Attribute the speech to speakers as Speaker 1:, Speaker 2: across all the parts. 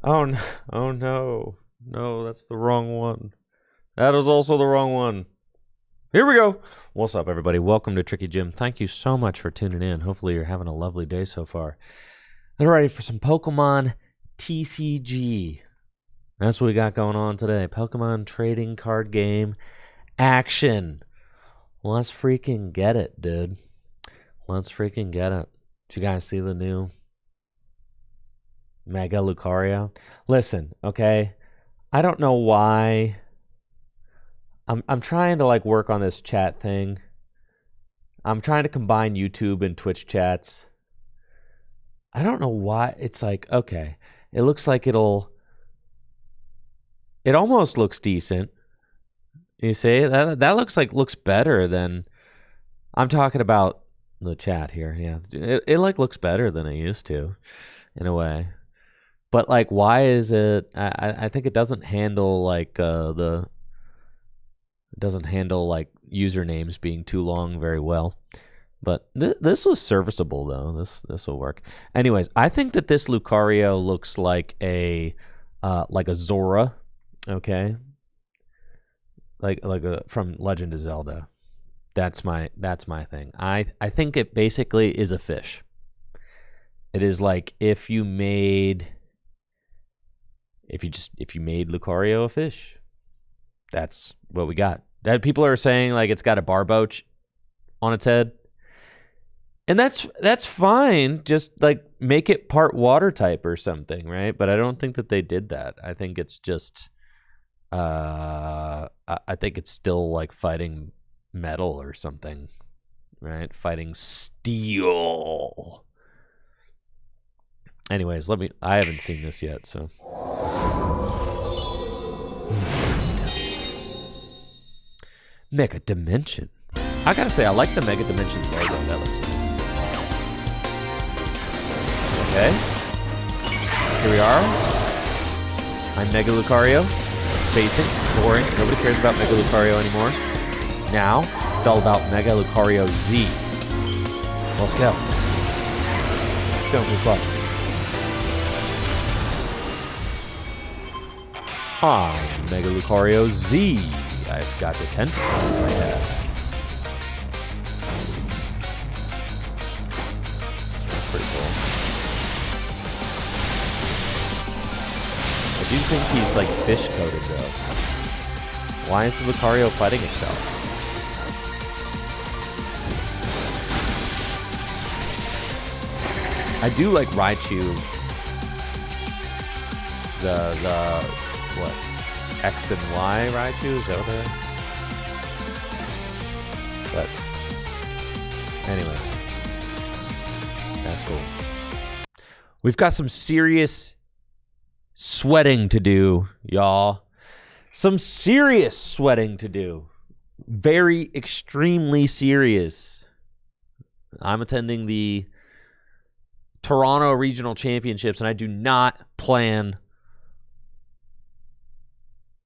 Speaker 1: Oh no! Oh no! No, that's the wrong one. That is also the wrong one. Here we go. What's up, everybody? Welcome to Tricky Jim. Thank you so much for tuning in. Hopefully, you're having a lovely day so far. They're ready for some Pokemon TCG. That's what we got going on today. Pokemon trading card game action. Let's freaking get it, dude. Let's freaking get it. Did you guys see the new Mega Lucario? Listen, okay? I don't know why. I'm trying to like work on this chat thing. I'm trying to combine YouTube and Twitch chats. I don't know why it's like, okay, it looks like it almost looks decent. You see? That looks better than I'm talking about the chat here. Yeah. It like looks better than it used to in a way. But like why is it I think it doesn't handle like usernames being too long very well. But this was serviceable though. This will work. Anyways, I think that this Lucario looks like a Zora, okay? Like a from Legend of Zelda. That's my thing. I think it basically is a fish. It is like if you made Lucario a fish. That's what we got. That people are saying like it's got a barboach on its head. And that's fine. Just like make it part water type or something, right? But I don't think that they did that. I think it's just I think it's still like fighting metal or something, right? Fighting steel. Anyways, I haven't seen this yet, so Mega Dimension. I gotta say, I like the Mega Dimension logo. That looks nice. Okay. Here we are. I'm Mega Lucario. Basic. Boring. Nobody cares about Mega Lucario anymore. Now, it's all about Mega Lucario Z. Let's go. Show me plus. I'm Mega Lucario Z. I've got the tentacle in my head. That's pretty cool. I do think he's like fish coated though. Why is the Lucario fighting itself? I do like Raichu. The what? X and Y Raichu? Is that what But anyway. That's cool. We've got some serious sweating to do, y'all. Some serious sweating to do. Very extremely serious. I'm attending the Toronto Regional Championships, and I do not plan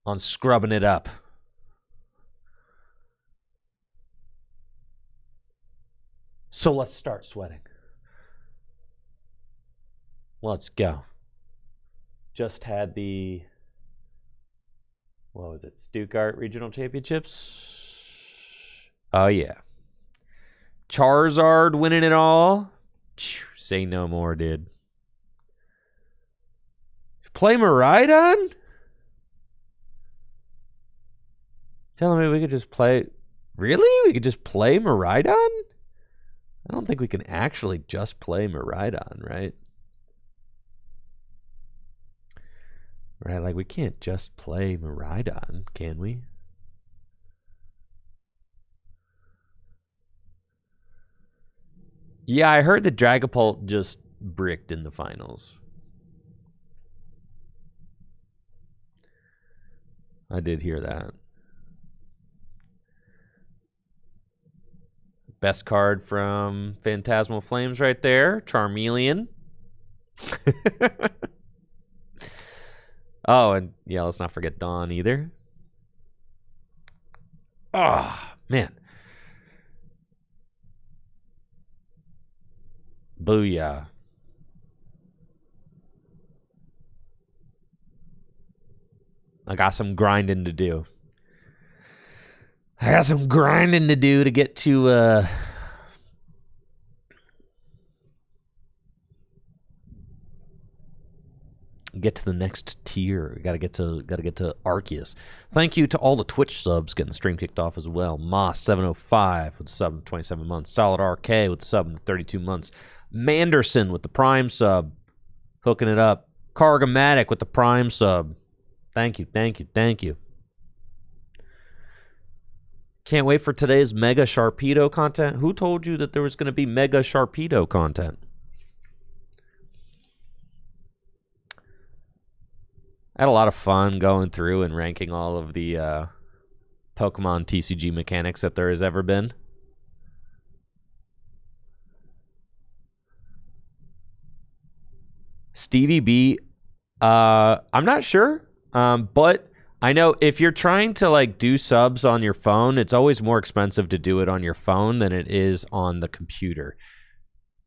Speaker 1: on scrubbing it up. So let's start sweating. Let's go. Just had the, what was it, Stuttgart Regional Championships? Oh, yeah. Charizard winning it all. Say no more, dude. Play Miraidon? Telling me we could just play... Really? We could just play Miraidon? I don't think we can actually just play Miraidon, right? Right, like we can't just play Miraidon, can we? Yeah, I heard that Dragapult just bricked in the finals. I did hear that. Best card from Phantasmal Flames right there. Charmeleon. Oh, and yeah, let's not forget Dawn either. Ah, man. Booyah. I got some grinding to do. I got some grinding to do to get to the next tier. Got to get to Arceus. Thank you to all the Twitch subs getting the stream kicked off as well. Moss 705 with the sub in 27 months. Solid RK with the sub in 32 months. Manderson with the Prime sub, hooking it up. Cargomatic with the Prime sub. Thank you, thank you, thank you. Can't wait for today's Mega Sharpedo content. Who told you that there was going to be Mega Sharpedo content? I had a lot of fun going through and ranking all of the Pokemon TCG mechanics that there has ever been. Stevie B, I'm not sure, but I know if you're trying to like do subs on your phone, it's always more expensive to do it on your phone than it is on the computer.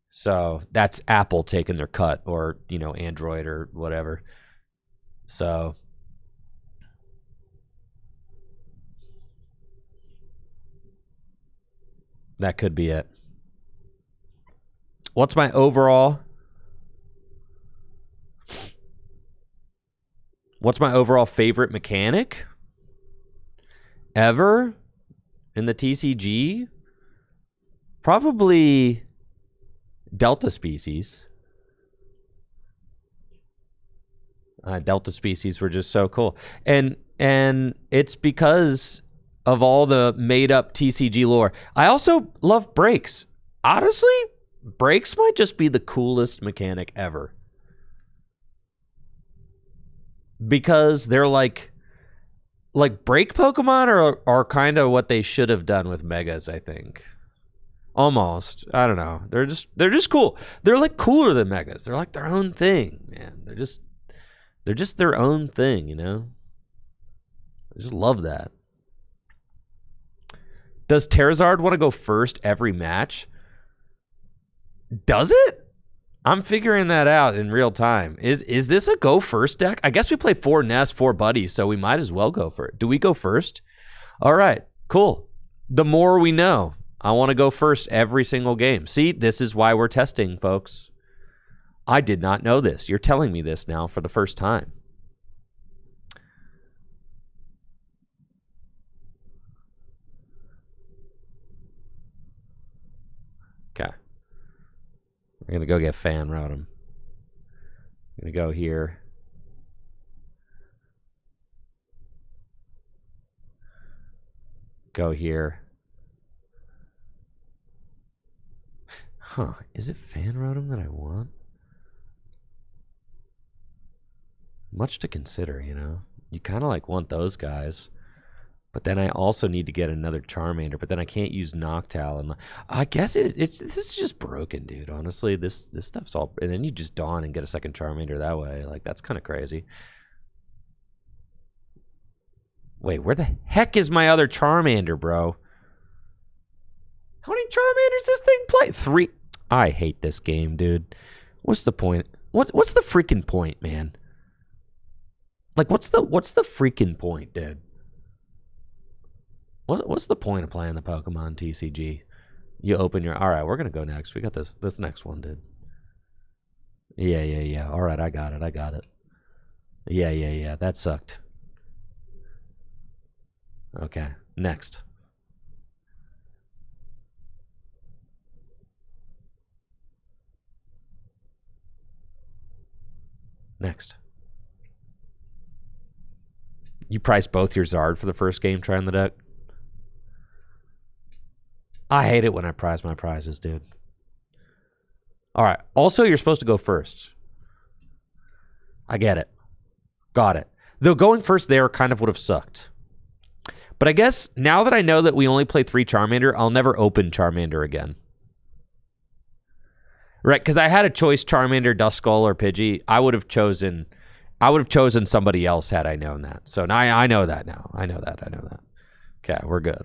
Speaker 1: So that's Apple taking their cut, or you know, Android or whatever. So that could be it. What's my overall favorite mechanic ever in the TCG? Probably Delta Species. Delta Species were just so cool. And it's because of all the made-up TCG lore. I also love Breaks. Honestly, Breaks might just be the coolest mechanic ever. Because they're like break Pokemon are kind of what they should have done with Megas, I think. Almost. I don't know. They're just cool. They're like cooler than Megas. They're like their own thing, man. They're just their own thing, you know? I just love that. Does Terrazard want to go first every match? Does it? I'm figuring that out in real time. Is this a go first deck? I guess we play 4 Nest, 4 Buddies, so we might as well go for it. Do we go first? All right, cool. The more we know. I want to go first every single game. See, this is why we're testing, folks. I did not know this. You're telling me this now for the first time. Okay. We're going to go get Fan Rotom. I'm going to go here. Go here. Huh. Is it Fan Rotom that I want? Much to consider, you know. You kind of like want those guys. But then I also need to get another Charmander. But then I can't use Noctowl. And I guess this is just broken, dude. Honestly, this stuff's all... And then you just Dawn and get a second Charmander that way. Like, that's kind of crazy. Wait, where the heck is my other Charmander, bro? How many Charmanders this thing play? 3. I hate this game, dude. What's the point? What's the freaking point, man? Like, what's the freaking point, dude? What's the point of playing the Pokemon TCG? You open your... All right, we're going to go next. We got this next one, dude. Yeah. All right, I got it. Yeah. That sucked. Okay, next. Next. You priced both your Zard for the first game trying the deck? I hate it when I prize my prizes, dude. All right. Also, you're supposed to go first. I get it. Got it. Though going first there kind of would have sucked. But I guess now that I know that we only play 3 Charmander, I'll never open Charmander again. Right, because I had a choice, Charmander, Duskull, or Pidgey. I would have chosen somebody else had I known that. So now I know that now. I know that. Okay, we're good.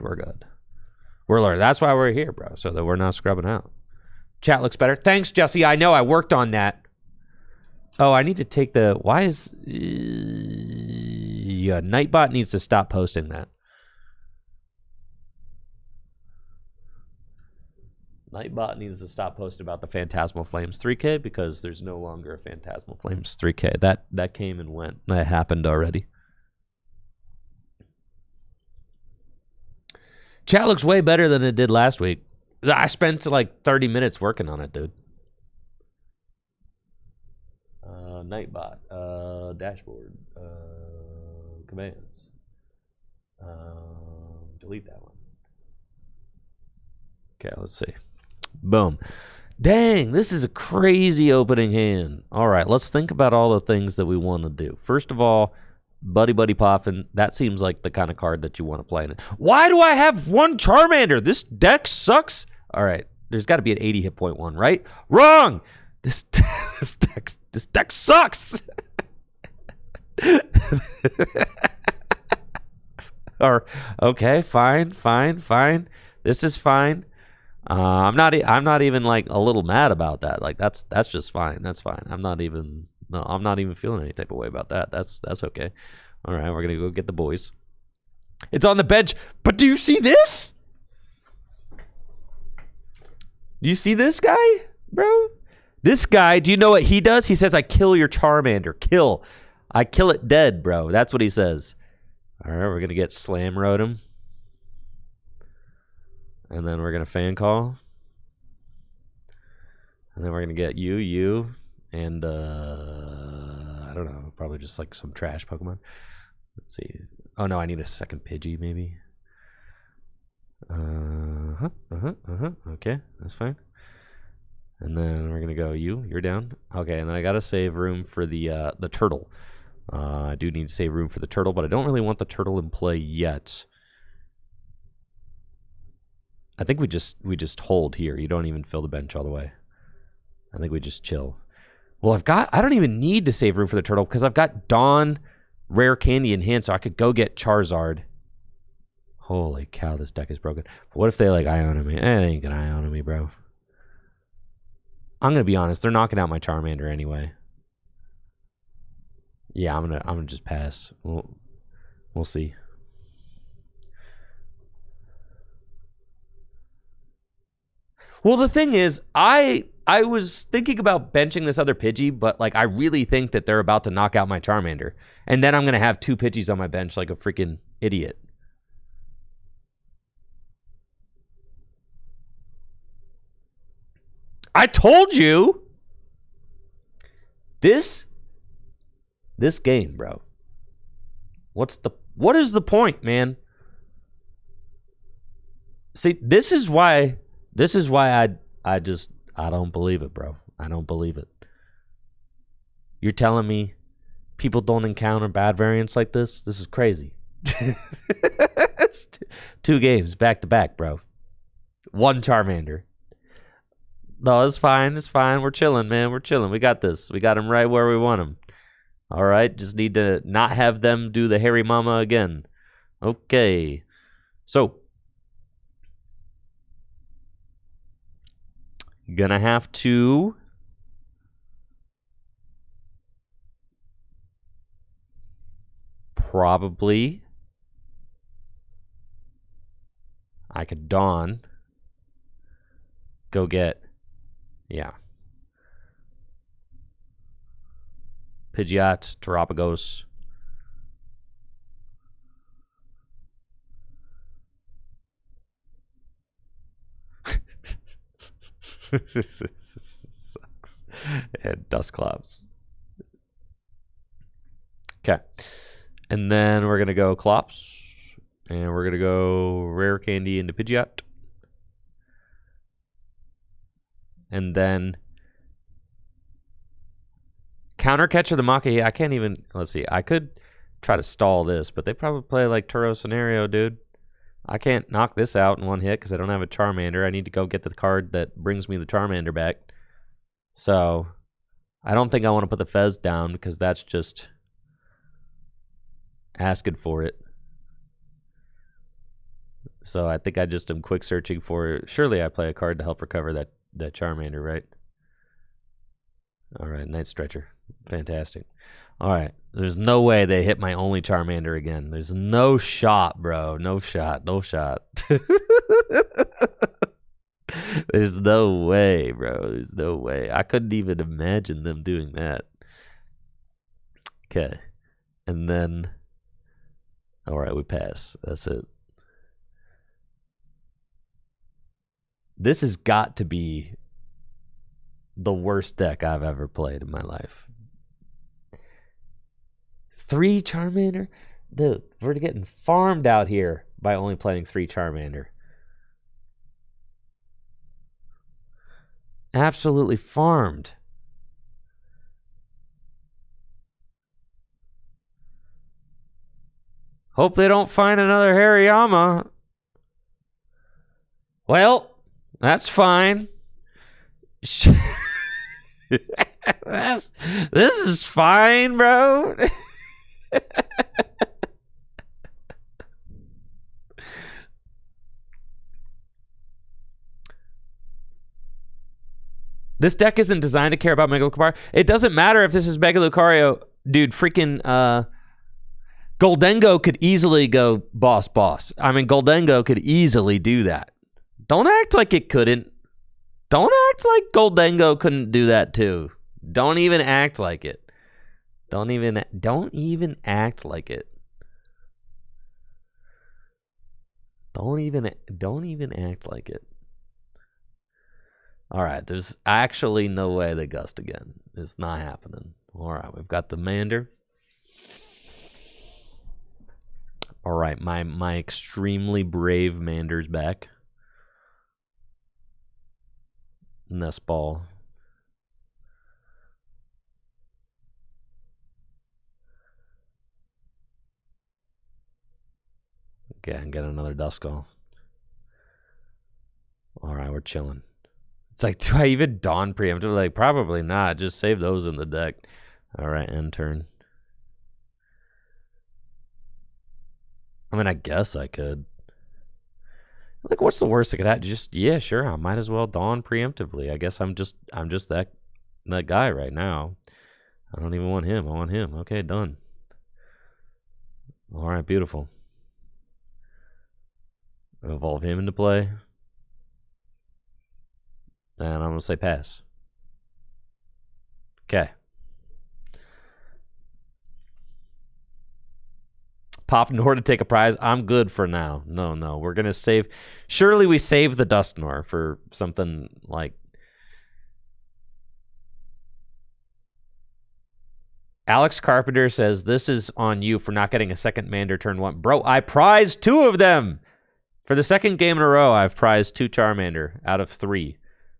Speaker 1: We're learning. That's why we're here, bro, so that we're not scrubbing out. Chat looks better. Thanks, Jesse. I know. I worked on that. Oh, I need to take the... Why is... Yeah, Nightbot needs to stop posting that. Nightbot needs to stop posting about the Phantasmal Flames 3K because there's no longer a Phantasmal Flames 3K. That came and went. That happened already. Chat looks way better than it did last week. I spent like 30 minutes working on it, dude. Nightbot, dashboard, commands. Delete that one. Okay, let's see. Boom. Dang, this is a crazy opening hand. All right, let's think about all the things that we want to do. First of all, Buddy Poffin, that seems like the kind of card that you want to play in it. Why do I have one Charmander? This deck sucks. All right, there's got to be an 80 hit point one, right? Wrong. This deck sucks. Or okay, fine. This is fine. I'm not even like a little mad about that. Like that's just fine. That's fine. I'm not even feeling any type of way about that. That's okay. All right, we're gonna go get the boys. It's on the bench, but do you see this? Do you see this guy, bro? This guy, do you know what he does? He says, I kill your Charmander. Kill. I kill it dead, bro. That's what he says. All right, we're going to get Slam Rotom. And then we're going to Fan Call. And then we're going to get you, and I don't know, probably just like some trash Pokemon. Let's see. Oh, no, I need a second Pidgey, maybe. Okay, that's fine. And then we're gonna go you're down. Okay, and then I gotta save room for the turtle. I do need to save room for the turtle, but I don't really want the turtle in play yet. I think we just hold here. You don't even fill the bench all the way. I think we just chill. Well, I don't even need to save room for the turtle because I've got Dawn Rare Candy in hand, so I could go get Charizard. Holy cow, this deck is broken. But what if they like Iona me? They ain't gonna Iona me, bro. I'm gonna be honest, they're knocking out my Charmander anyway. Yeah, I'm gonna just pass. We'll see. Well, the thing is, I was thinking about benching this other Pidgey, but like I really think that they're about to knock out my Charmander. And then I'm gonna have two Pidgeys on my bench like a freaking idiot. I told you this game, bro. What is the point, man? See, this is why I don't believe it, bro. I don't believe it. You're telling me people don't encounter bad variants like this? This is crazy. 2 games back to back, bro. 1 Charmander. No, it's fine. It's fine. We're chilling, man. We're chilling. We got this. We got him right where we want him. All right. Just need to not have them do the hairy mama again. Okay. So, gonna have to probably I could Dawn. Go get yeah. Pidgeot, Terapagos. This sucks. And Dusclops. Okay. And then we're going to go Clops. And we're going to go Rare Candy into Pidgeot. And then Counter Catcher the Machi. I can't even, let's see. I could try to stall this, but they probably play like Turo Scenario, dude. I can't knock this out in one hit because I don't have a Charmander. I need to go get the card that brings me the Charmander back. So I don't think I want to put the Fez down because that's just asking for it. So I think I just am quick searching for, surely I play a card to help recover that Charmander, right? All right, Night Stretcher. Fantastic. All right. There's no way they hit my only Charmander again. There's no shot, bro. No shot. No shot. There's no way, bro. There's no way. I couldn't even imagine them doing that. Okay. And then, all right, we pass. That's it. This has got to be the worst deck I've ever played in my life. 3 Charmander? Dude, we're getting farmed out here by only playing 3 Charmander. Absolutely farmed. Hope they don't find another Hariyama. Well, that's fine. This is fine, bro. This deck isn't designed to care about Mega Lucario. It doesn't matter if this is Mega Lucario. Dude, freaking Goldengo could easily go boss. I mean, Goldengo could easily do that. Don't act like it couldn't. Don't act like Goldengo couldn't do that too. Don't even act like it. Don't even act like it. Don't even act like it. All right, there's actually no way they gust again. It's not happening. All right, we've got the Mander. All right, my extremely brave Mander's back. Nest Ball. Okay, and get another Duskull. All right, we're chilling. It's like, do I even Dawn preemptive? Like, probably not. Just save those in the deck. All right, end turn. I mean, I guess I could. Like, what's the worst that could happen? Just, yeah, sure. I might as well Dawn preemptively. I guess I'm just that guy right now. I don't even want him. I want him. Okay, done. All right, beautiful. Evolve him into play. And I'm going to say pass. Okay. Pop Nor to take a prize. I'm good for now. No. We're going to save. Surely we save the Dusknoir for something like. Alex Carpenter says, this is on you for not getting a second Mander turn 1. Bro, I prized 2 of them. For the second game in a row, I've prized 2 Charmander out of 3.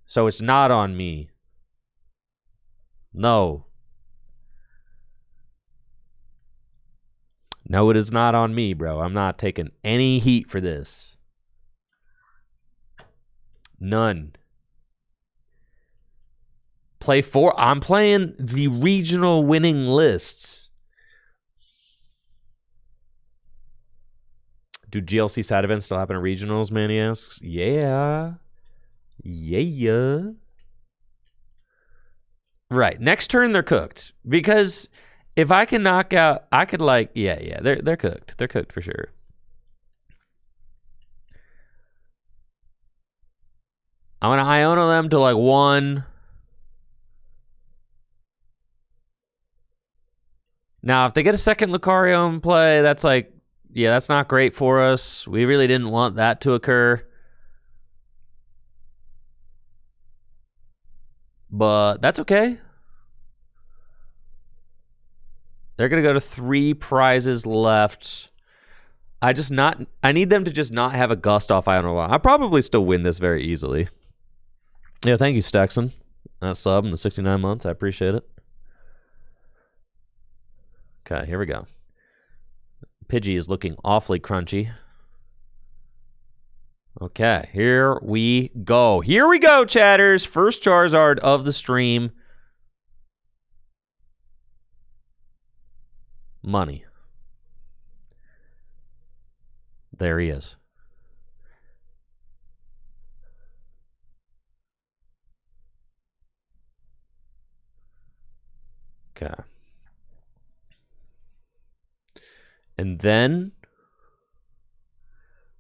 Speaker 1: So it's not on me. No. No, it is not on me, bro. I'm not taking any heat for this. None. Play 4. I'm playing the regional winning lists. Do GLC side events still happen at regionals, man? He asks. Yeah. Right. Next turn, they're cooked. Because if I can knock out, I could like, yeah. They're cooked. They're cooked for sure. I'm going to Iono them to like 1. Now, if they get a second Lucario in play, that's like, yeah, that's not great for us. We really didn't want that to occur. But that's okay. They're going to go to 3 prizes left. I need them to just not have a gust off Iono. I'll probably still win this very easily. Yeah, thank you, Stexon. That sub in the 69 months. I appreciate it. Okay, here we go. Pidgey is looking awfully crunchy. Okay, here we go. Here we go, chatters. First Charizard of the stream. Money. There he is. Okay. And then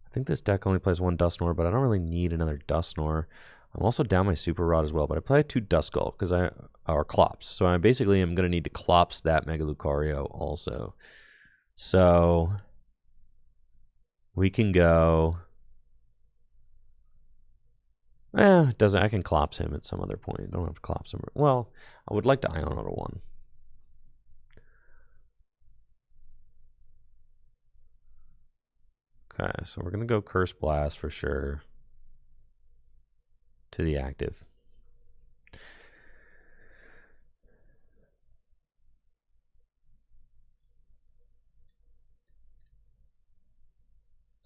Speaker 1: I think this deck only plays one Dusknoir, but I don't really need another Dusknoir. I'm also down my Super Rod as well, but I play 2 Duskull because or Clops. So I basically am going to need to Clops that Mega Lucario also. So we can go. It doesn't. I can Clops him at some other point. I don't have to Clops him. Well, I would like to Iono to 1. Okay, so we're going to go Curse Blast for sure to the active.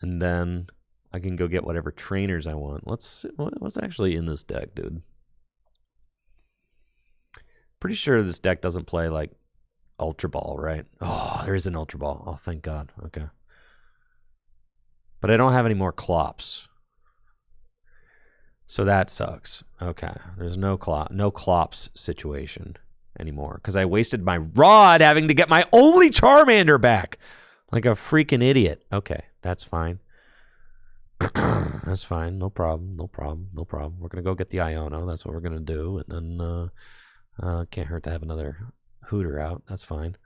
Speaker 1: And then I can go get whatever trainers I want. What's actually in this deck, dude? Pretty sure this deck doesn't play like Ultra Ball, right? Oh, there is an Ultra Ball. Oh, thank God. Okay. But I don't have any more Clops. So that sucks. Okay. There's no Clops situation anymore. Because I wasted my Rod having to get my only Charmander back. Like a freaking idiot. Okay, that's fine. That's fine. No problem. No problem. No problem. We're going to go get the Iono. That's what we're going to do. And then can't hurt to have another Hooter out. That's fine.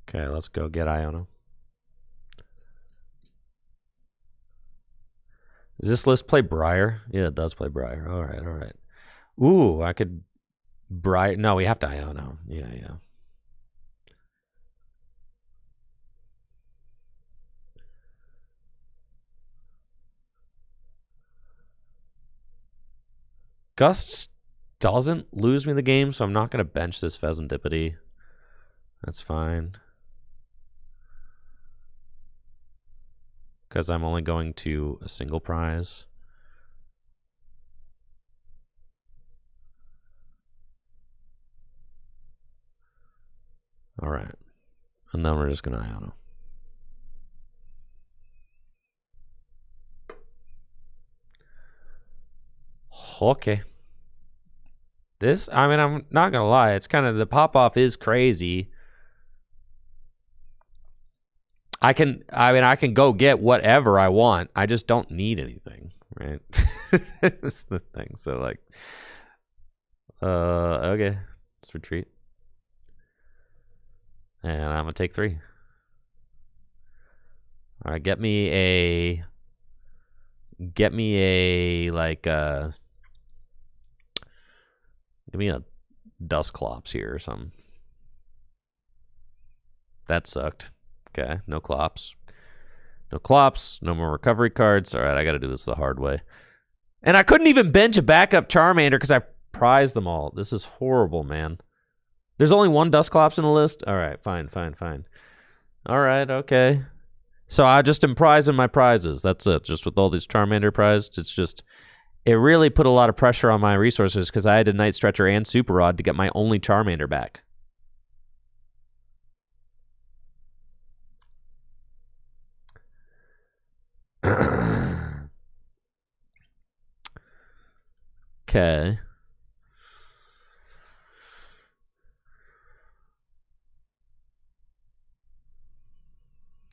Speaker 1: Okay, let's go get Iono. Does this list play Briar? Yeah, it does play Briar. All right, all right. Ooh, I could Briar. No, we have to Iono. Yeah, yeah. Gust doesn't lose me the game, so I'm not going to bench this Pheasantipity. That's fine. Because I'm only going to a single prize. All right. And then we're just going to Iono. Okay. This, I mean, I'm not going to lie. It's kind of, the pop-off is crazy. I can go get whatever I want. I just don't need anything, right? That's the thing. So, like, okay. Let's retreat. And I'm going to take 3. All right, get me like give me a Dusclops here or something. That sucked. Okay, no Clops. No Clops, no more recovery cards. All right, I got to do this the hard way. And I couldn't even bench a backup Charmander because I prized them all. This is horrible, man. There's only 1 Dusclops in the list? All right, fine. All right, okay. So I just am prizing my prizes. That's it. Just with all these Charmander prized, it's just, it really put a lot of pressure on my resources because I had a Night Stretcher and Super Rod to get my only Charmander back. Okay.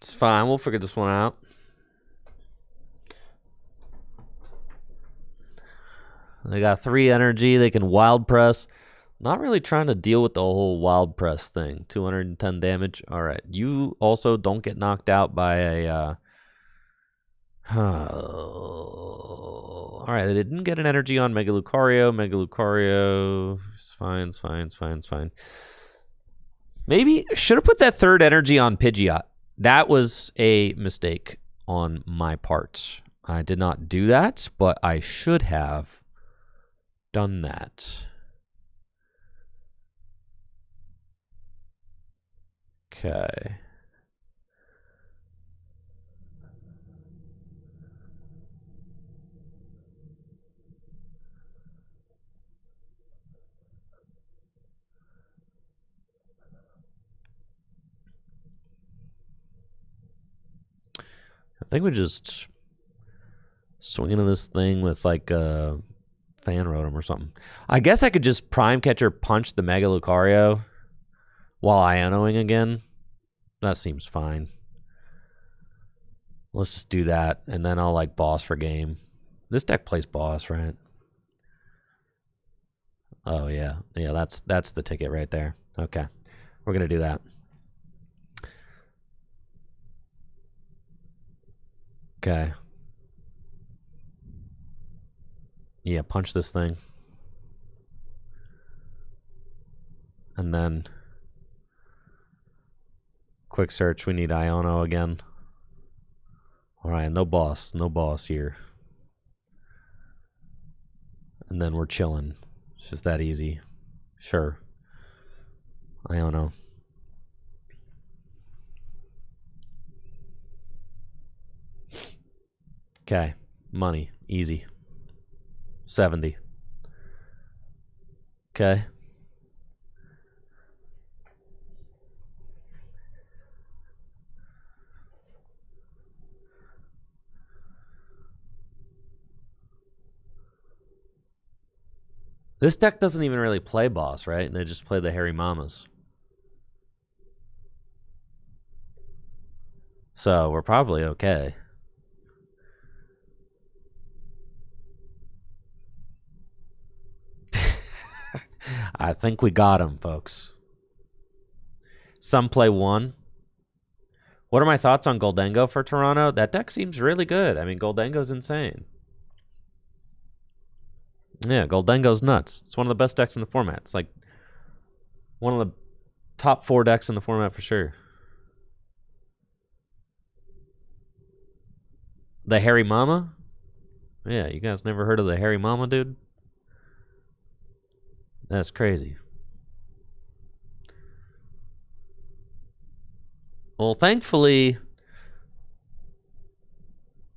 Speaker 1: It's fine. We'll figure this one out. They got 3 energy. They can Wild Press. Not really trying to deal with the whole Wild Press thing. 210 damage. All right. You also don't get knocked out by a... all right. They didn't get an energy on Mega Lucario. Mega Lucario is fine. Maybe should have put that 3rd energy on Pidgeot. That was a mistake on my part. I did not do that, but I should have done that. Okay. I think we just swing into this thing with like a Fan Rotom or something. I guess I could just Prime Catcher punch the Mega Lucario while Ionoing again. That seems fine. Let's just do that, and then I'll like boss for game. This deck plays boss, right? Oh yeah, yeah. That's the ticket right there. Okay, we're gonna do that. Okay. Yeah, punch this thing. And then quick search, we need Iono again. Alright, no boss here. And then we're chilling. It's just that easy. Sure. Iono. Okay, money, easy. 70. Okay. This deck doesn't even really play boss, right? And they just play the Hairy Mamas. So we're probably okay. I think we got him, folks. Some play one. What are my thoughts on Goldengo for Toronto? That deck seems really good. I mean, Goldengo's insane. Yeah, Goldengo's nuts. It's one of the best decks in the format. It's like one of the top 4 decks in the format for sure. The Hairy Mama? Yeah, you guys never heard of the Hairy Mama, dude? That's crazy. Well, thankfully,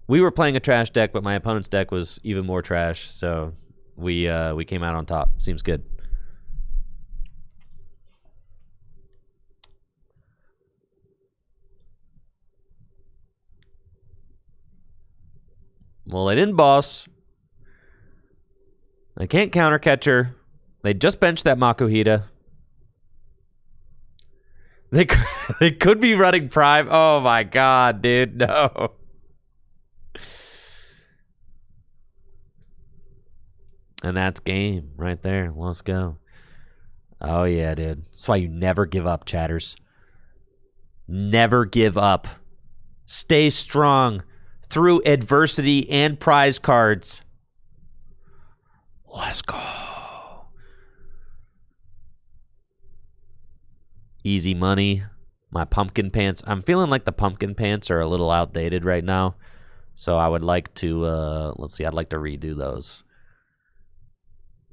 Speaker 1: we were playing a trash deck, but my opponent's deck was even more trash, so we came out on top. Seems good. Well, they didn't boss. They can't counter catcher. They just benched that Makuhita. They could be running Prime. Oh my god, dude, no. And that's game right there. Let's go. Oh yeah, dude. That's why you never give up, chatters. Never give up. Stay strong through adversity and prize cards. Let's go. Easy money. My pumpkin pants. I'm feeling like the pumpkin pants are a little outdated right now. So I would like to, let's see, I'd like to redo those.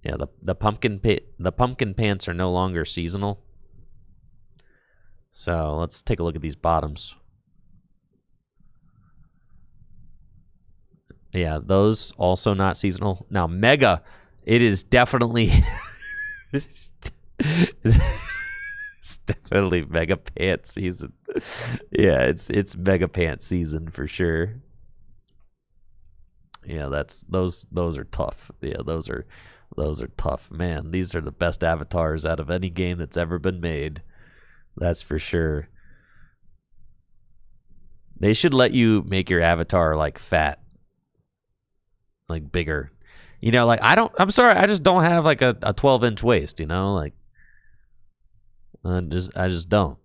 Speaker 1: Yeah, the pumpkin pants are no longer seasonal. So let's take a look at these bottoms. Yeah, those also not seasonal. Now, Mega, it is definitely... it's definitely Mega Pants season. Yeah, it's Mega Pants season for sure. Yeah, those are tough. Yeah, those are tough. Man, these are the best avatars out of any game that's ever been made. That's for sure. They should let you make your avatar like fat. Like bigger. You know, like I'm sorry, I just don't have like a 12-inch waist, you know? Like I just don't.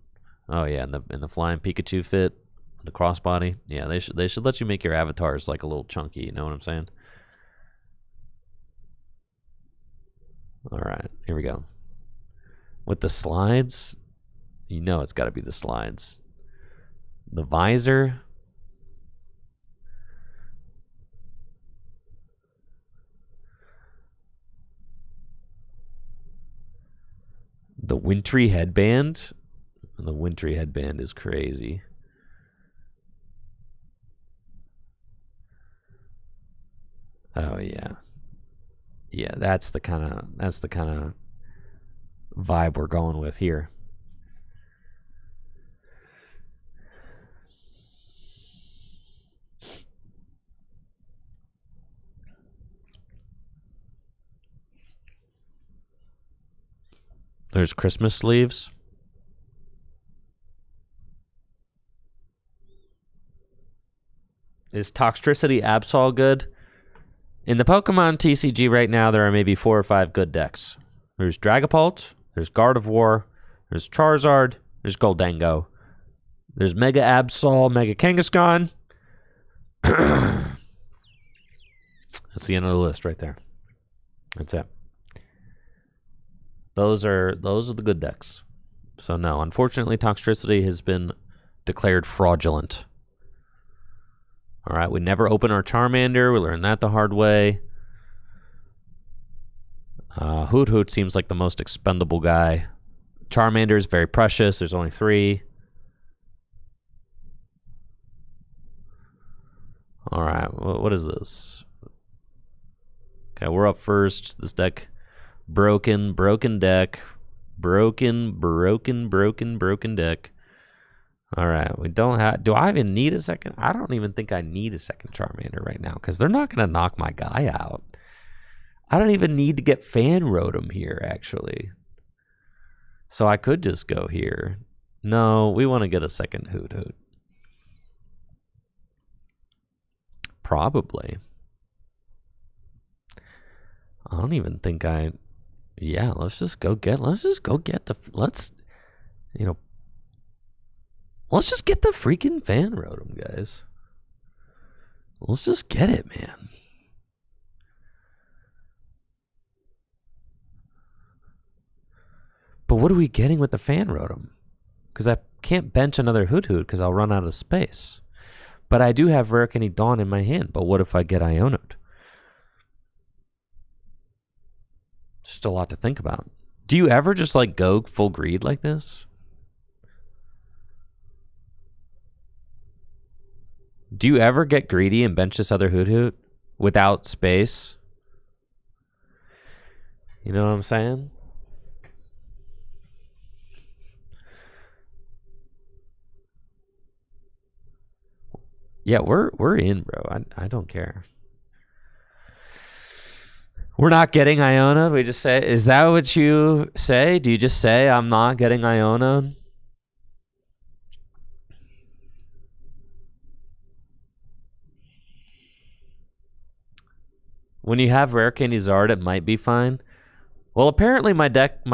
Speaker 1: Oh yeah, in the flying Pikachu fit, the crossbody. Yeah, they should let you make your avatars like a little chunky, you know what I'm saying? All right, here we go. With the slides, you know it's got to be the slides. The visor. The wintry headband. The wintry headband is crazy. Oh yeah. Yeah, that's the kind of vibe we're going with here. There's Christmas sleeves. Is Toxtricity Absol good? In the Pokemon TCG right now, there are maybe 4 or 5 good decks. There's Dragapult, there's Gardevoir, there's Charizard, there's Goldango, there's Mega Absol, Mega Kangaskhan. That's the end of the list right there. That's it. Those are the good decks. So no, unfortunately, Toxtricity has been declared fraudulent. All right, we never open our Charmander. We learned that the hard way. Hoot Hoot seems like the most expendable guy. Charmander is very precious. There's only 3. All right, what is this? Okay, we're up first. This deck, broken deck. Broken deck. All right, we don't have... Do I even need a second? I don't even think I need a second Charmander right now because they're not going to knock my guy out. I don't even need to get Fan Rotom here, actually. So I could just go here. No, we want to get a second Hoot Hoot. Probably. I don't even think I... Yeah, let's just go get the... Let's just get the freaking Fan Rotom, guys. Let's just get it, man. But what are we getting with the Fan Rotom? Because I can't bench another Hoot Hoot because I'll run out of space. But I do have Rare Candy Dawn in my hand. But what if I get Ionoed? Just a lot to think about. Do you ever just like go full greed like this? Do you ever get greedy and bench this other Hoot Hoot without space? You know what I'm saying? Yeah, we're in, bro. I don't care. We're not getting Iona. We just say, is that what you say? Do you just say I'm not getting Iona? When you have Rare Candy Zard, it might be fine. Well, apparently my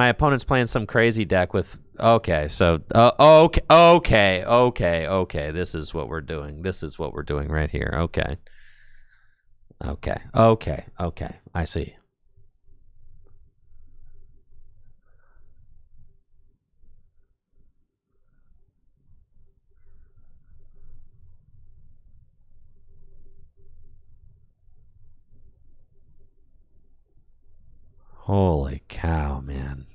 Speaker 1: opponent's playing some crazy deck with... Okay, so... Okay. This is what we're doing. This is what we're doing right here. Okay. I see. Holy cow, man.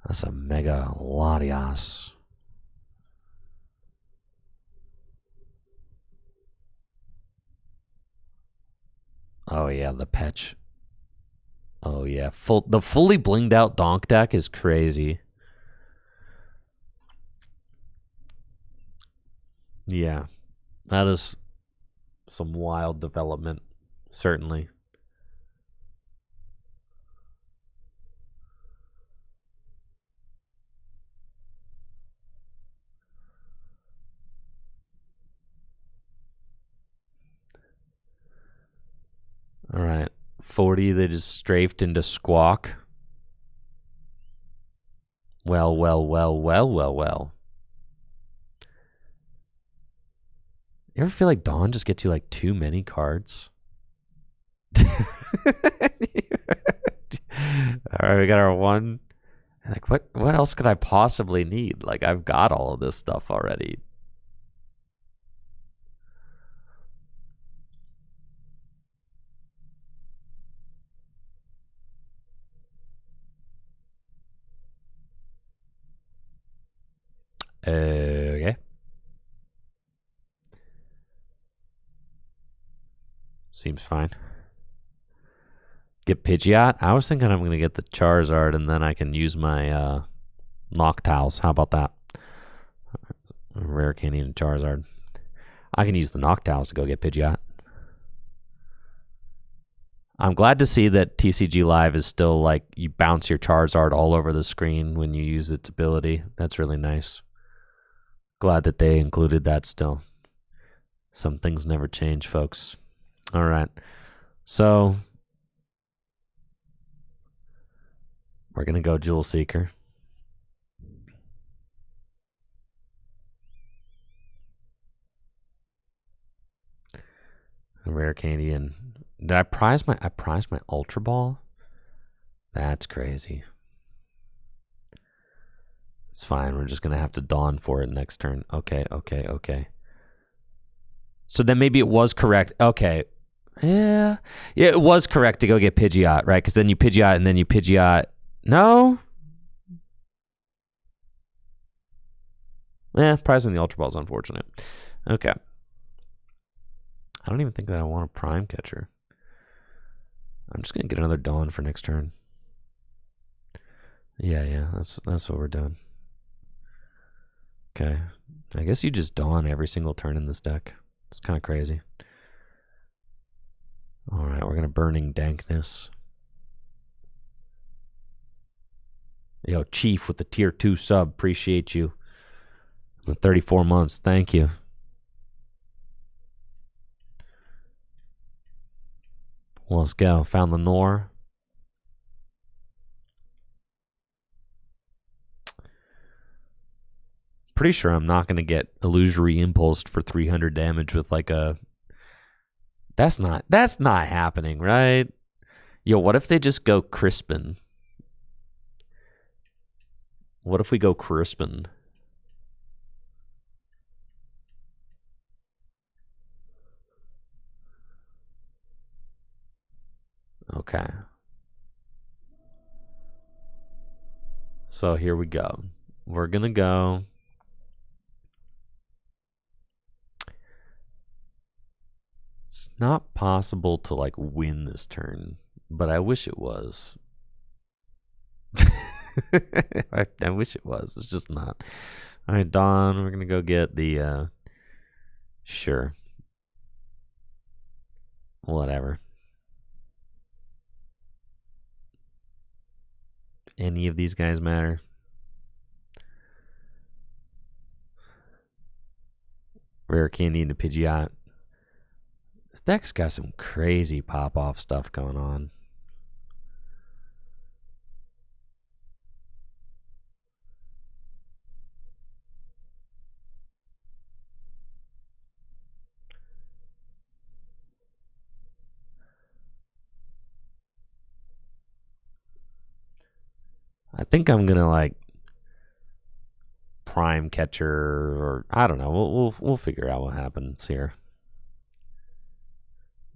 Speaker 1: That's a Mega Latias. Oh, yeah, the Petch. Oh, yeah. The fully blinged out Donk deck is crazy. Yeah. That is some wild development, certainly. All right. 40, they just strafed into Squawk. Well. You ever feel like Dawn just gets you like too many cards? All right, we got our one. Like, what else could I possibly need? Like, I've got all of this stuff already. Okay. Seems fine. Get Pidgeot? I was thinking I'm going to get the Charizard and then I can use my Noctowls. How about that? Rare Candy and Charizard. I can use the Noctowls to go get Pidgeot. I'm glad to see that TCG Live is still like you bounce your Charizard all over the screen when you use its ability. That's really nice. Glad that they included that still. Some things never change, folks. All right. So we're going to go Jewel Seeker. A rare candy. And did I prize my Ultra Ball? That's crazy. It's fine. We're just going to have to Dawn for it next turn. Okay. So then maybe it was correct. Okay. Yeah, it was correct to go get Pidgeot, right? Because then you Pidgeot and then you Pidgeot. No? Prizing the Ultra Ball is unfortunate. Okay. I don't even think that I want a Prime Catcher. I'm just going to get another Dawn for next turn. Yeah, that's what we're doing. Okay. I guess you just Dawn every single turn in this deck. It's kind of crazy. All right, we're going to Burning Dankness. Yo, Chief with the tier 2 sub. Appreciate you. The 34 months. Thank you. Well, let's go. Found the Nor. Pretty sure I'm not going to get Illusory Impulsed for 300 damage with like a... That's not happening, right? Yo, what if they just go Crispin? What if we go Crispin? Okay. So here we go. We're going to go... It's not possible to like win this turn, but I wish it was. I wish it was. It's just not. All right, Dawn, we're going to go get the... Sure. Whatever. Any of these guys matter? Rare Candy into Pidgeot. This deck's got some crazy pop-off stuff going on. I think I'm gonna like Prime Catcher, or I don't know. We'll figure out what happens here.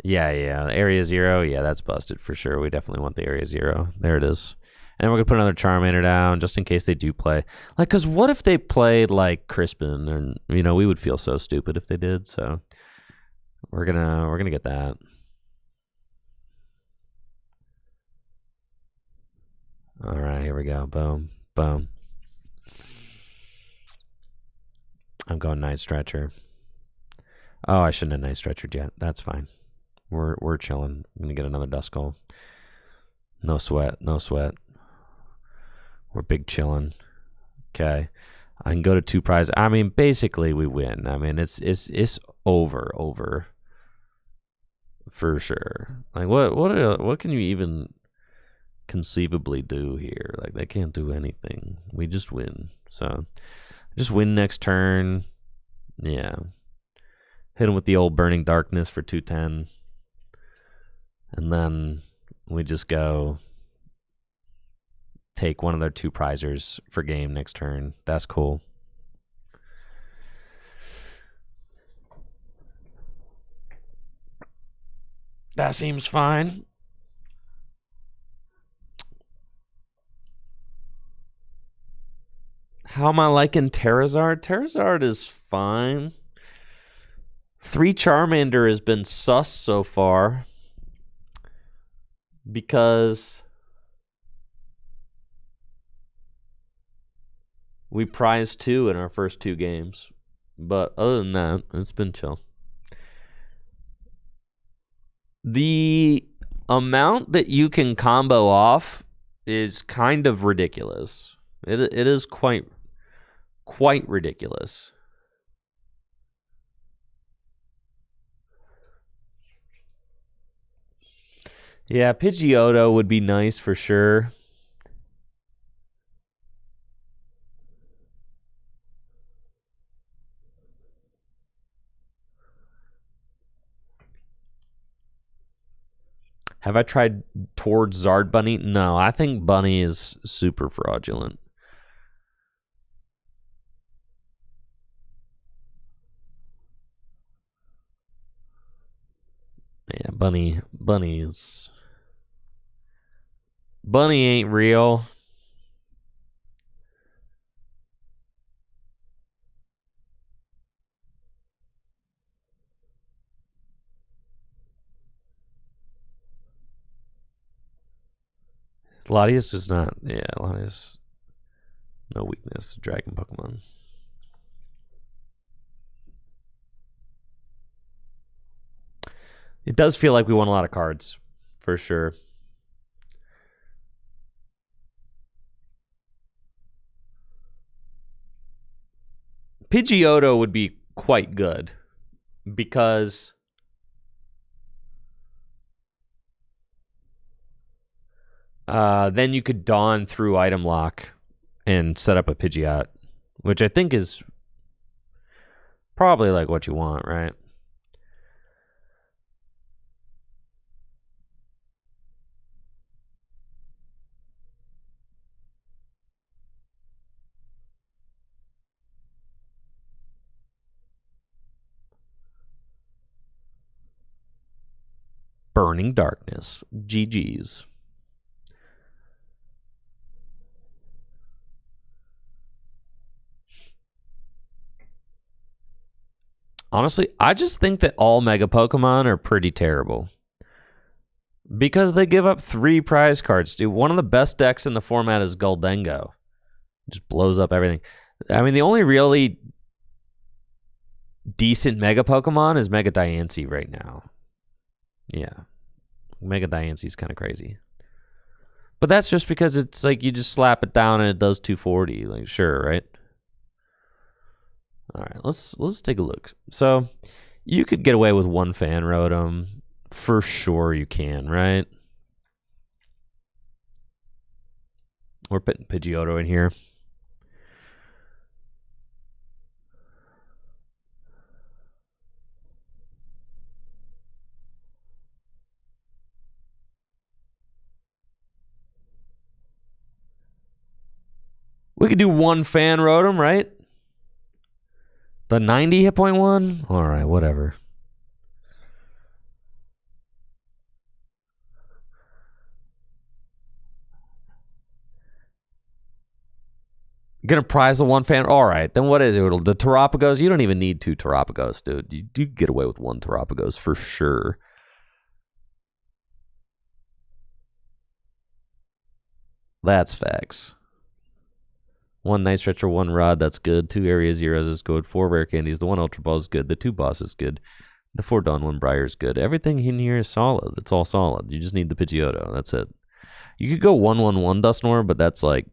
Speaker 1: Yeah. Area 0, yeah, that's busted for sure. We definitely want the Area 0. There it is. And we're gonna put another Charmander down just in case they do play. Like, cause what if they played like Crispin, and we would feel so stupid if they did. So we're gonna get that. All right, here we go. Boom, boom. I'm going Night Stretcher. Oh, I shouldn't have Night Stretchered yet. That's fine. We're chilling. I'm gonna get another Duskull. No sweat. We're big chilling. Okay. I can go to 2 prizes. I mean, basically we win. I mean, it's over for sure. Like what can you even conceivably do here? Like, they can't do anything. We just win. So just win next turn. Yeah. Hit him with the old Burning Darkness for 210. And then we just go take one of their 2 prizers for game next turn. That's cool. That seems fine. How am I liking Terrazard? Terrazard is fine. 3 Charmander has been sus so far, because we prized 2 in our first 2 games. But other than that, it's been chill. The amount that you can combo off is kind of ridiculous. It is quite ridiculous. Yeah, Pidgeotto would be nice for sure. Have I tried towards Zard Bunny? No, I think Bunny is super fraudulent. Yeah, Bunny ain't real. Latias is not. Yeah, Latias. No weakness. Dragon Pokemon. It does feel like we won a lot of cards, for sure. Pidgeotto would be quite good because then you could Dawn through item lock and set up a Pidgeot, which I think is probably like what you want, right? Burning Darkness. GG's. Honestly, I just think that all Mega Pokemon are pretty terrible. Because they give up 3 prize cards, dude. One of the best decks in the format is Gholdengo. Just blows up everything. I mean, the only really decent Mega Pokemon is Mega Diancie right now. Yeah. Mega Diancie's kind of crazy. But that's just because it's like you just slap it down and it does 240. Like, sure, right? All right, let's take a look. So, you could get away with 1 Fan Rotom. For sure you can, right? We're putting Pidgeotto in here. We could do 1 Fan Rotom, right? The 90 hit point one? All right, whatever. Gonna prize the 1 Fan? All right, then what is it? The Terapagos? You don't even need 2 Terapagos, dude. You do get away with 1 Terapagos for sure. That's facts. 1 Night Stretcher, 1 Rod, that's good. 2 Area Zeros is good. 4 Rare Candies. The 1 Ultra Ball is good. The 2 Boss is good. The 4 Dawn, 1 Briar is good. Everything in here is solid. It's all solid. You just need the Pidgeotto. That's it. You could go 1/1/1 Dusknoir, but that's like...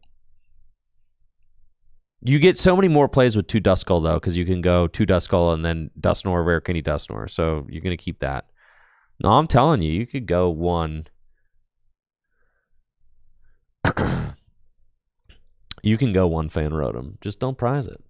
Speaker 1: You get so many more plays with 2 Duskull, though, because you can go 2 Duskull and then Dusknoir, Rare Candy, Dusknoir. So you're going to keep that. No, I'm telling you, you could go 1... You can go 1 Fan Rotom. Just don't prize it.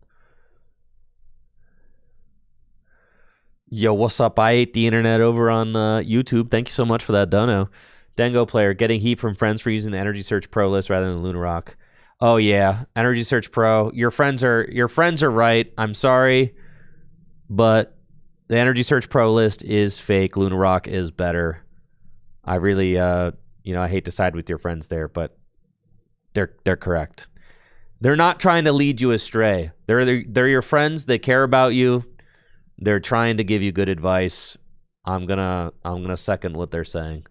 Speaker 1: Yo, what's up? I ate the internet over on YouTube. Thank you so much for that dono. Dango player, getting heat from friends for using the Energy Search Pro list rather than Lunarock. Oh yeah, Energy Search Pro. Your friends are right. I'm sorry, but the Energy Search Pro list is fake. Lunarock is better. I really I hate to side with your friends there, but they're correct. They're not trying to lead you astray. They're your friends. They care about you. They're trying to give you good advice. I'm gonna second what they're saying.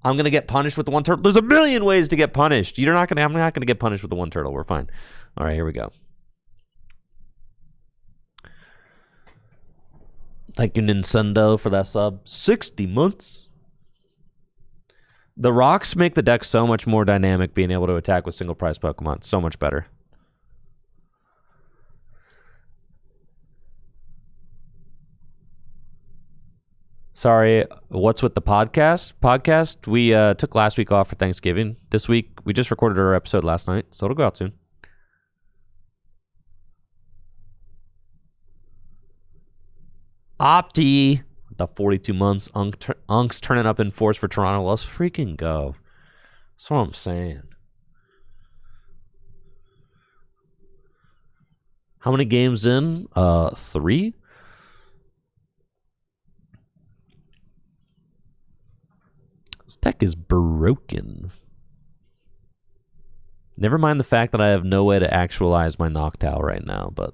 Speaker 1: I'm gonna get punished with the 1 turtle. There's a million ways to get punished. I'm not gonna get punished with the 1 turtle. We're fine. All right, here we go. Thank you, Nintendo, for that sub. 60 months. The rocks make the deck so much more dynamic, being able to attack with single prize Pokemon. So much better. Sorry, what's with the podcast? We took last week off for Thanksgiving. This week, we just recorded our episode last night, so it'll go out soon. Opti, the 42 months. Unk's turning up in force for Toronto. Let's freaking go. That's what I'm saying. How many games in? 3? This deck is broken. Never mind the fact that I have no way to actualize my Noctowl right now, but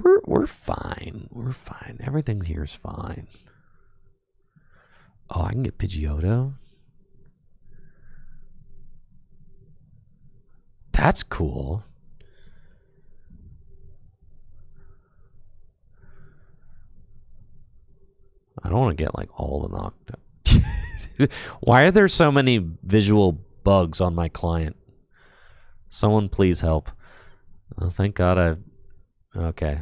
Speaker 1: we're fine. We're fine. Everything here is fine. Oh, I can get Pidgeotto. That's cool. I don't want to get like all the Noctowl. Why are there so many visual bugs on my client? Someone please help. Oh, thank God I've... Okay.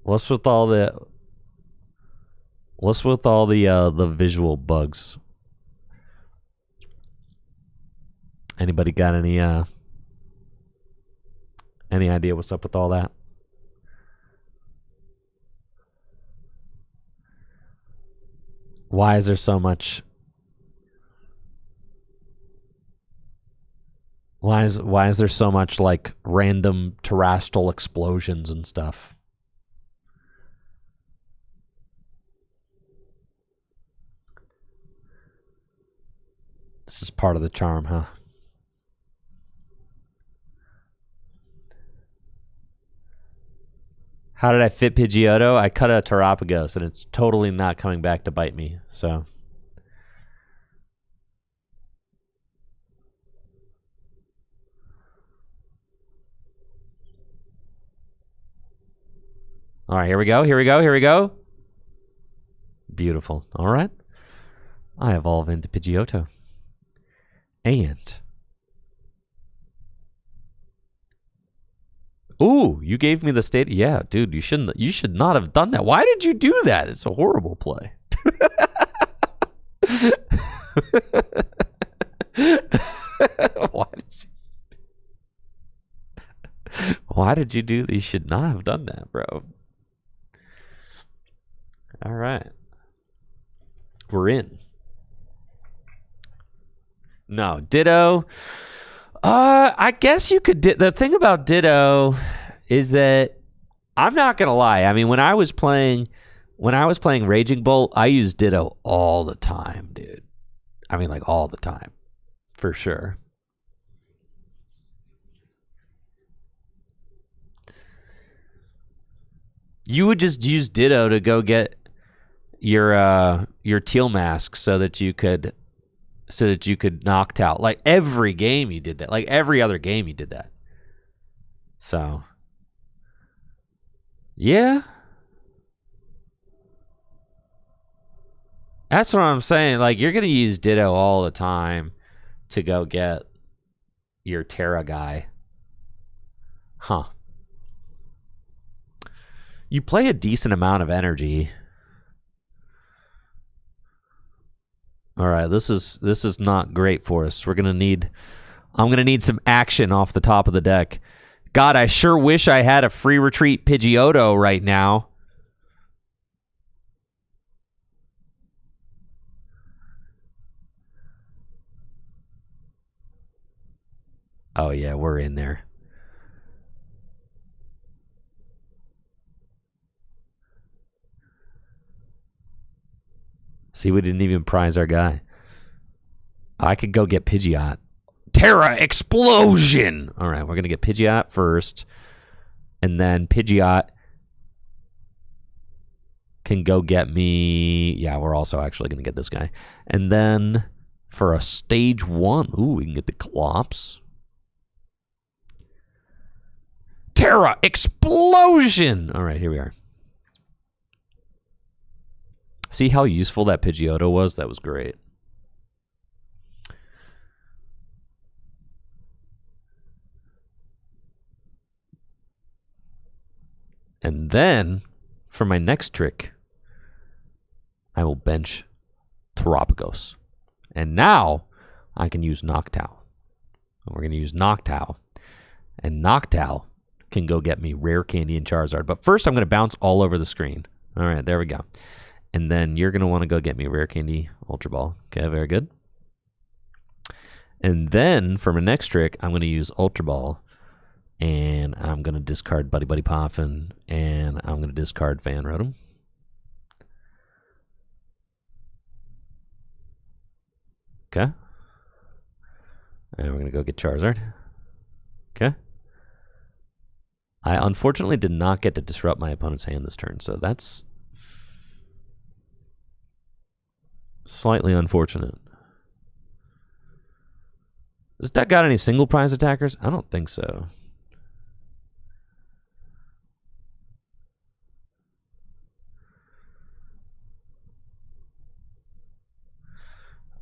Speaker 1: What's with all the visual bugs? Anybody got any idea what's up with all that? Why is there so much? Why is there so much like random terrestrial explosions and stuff? This is part of the charm, huh? How did I fit Pidgeotto? I cut a Terapagos, and it's totally not coming back to bite me, so... All right, here we go, here we go, here we go. Beautiful. All right. I evolve into Pidgeotto. And... Ooh, you gave me the state. Yeah, dude, you should not have done that. Why did you do that? It's a horrible play. Why did you do that? You should not have done that, bro. All right. We're in. No, Ditto. I guess you could. The thing about Ditto is that I'm not gonna lie. I mean, when I was playing Raging Bolt, I used Ditto all the time, dude. I mean, like all the time, for sure. You would just use Ditto to go get your Teal Mask so that you could knock out. Like every game you did that. Like every other game you did that. So yeah. That's what I'm saying. Like you're gonna use Ditto all the time to go get your Terra guy. Huh. You play a decent amount of energy. All right, this is not great for us. I'm gonna need some action off the top of the deck. God, I sure wish I had a free retreat Pidgeotto right now. Oh yeah, we're in there. See, we didn't even prize our guy. I could go get Pidgeot. Terra Explosion! All right, we're going to get Pidgeot first. And then Pidgeot can go get me... Yeah, we're also actually going to get this guy. And then for a stage 1... Ooh, we can get the Clops. Terra Explosion! All right, here we are. See how useful that Pidgeotto was? That was great. And then, for my next trick, I will bench Terapagos. And now, I can use Noctowl. We're going to use Noctowl. And Noctowl can go get me Rare Candy and Charizard. But first, I'm going to bounce all over the screen. All right, there we go. And then you're going to want to go get me Rare Candy, Ultra Ball. Okay, very good. And then, for my next trick, I'm going to use Ultra Ball. And I'm going to discard Buddy Buddy Poffin. And I'm going to discard Fan Rotom. Okay. And we're going to go get Charizard. Okay. I unfortunately did not get to disrupt my opponent's hand this turn, so that's slightly unfortunate. Does that got any single prize attackers? I don't think so.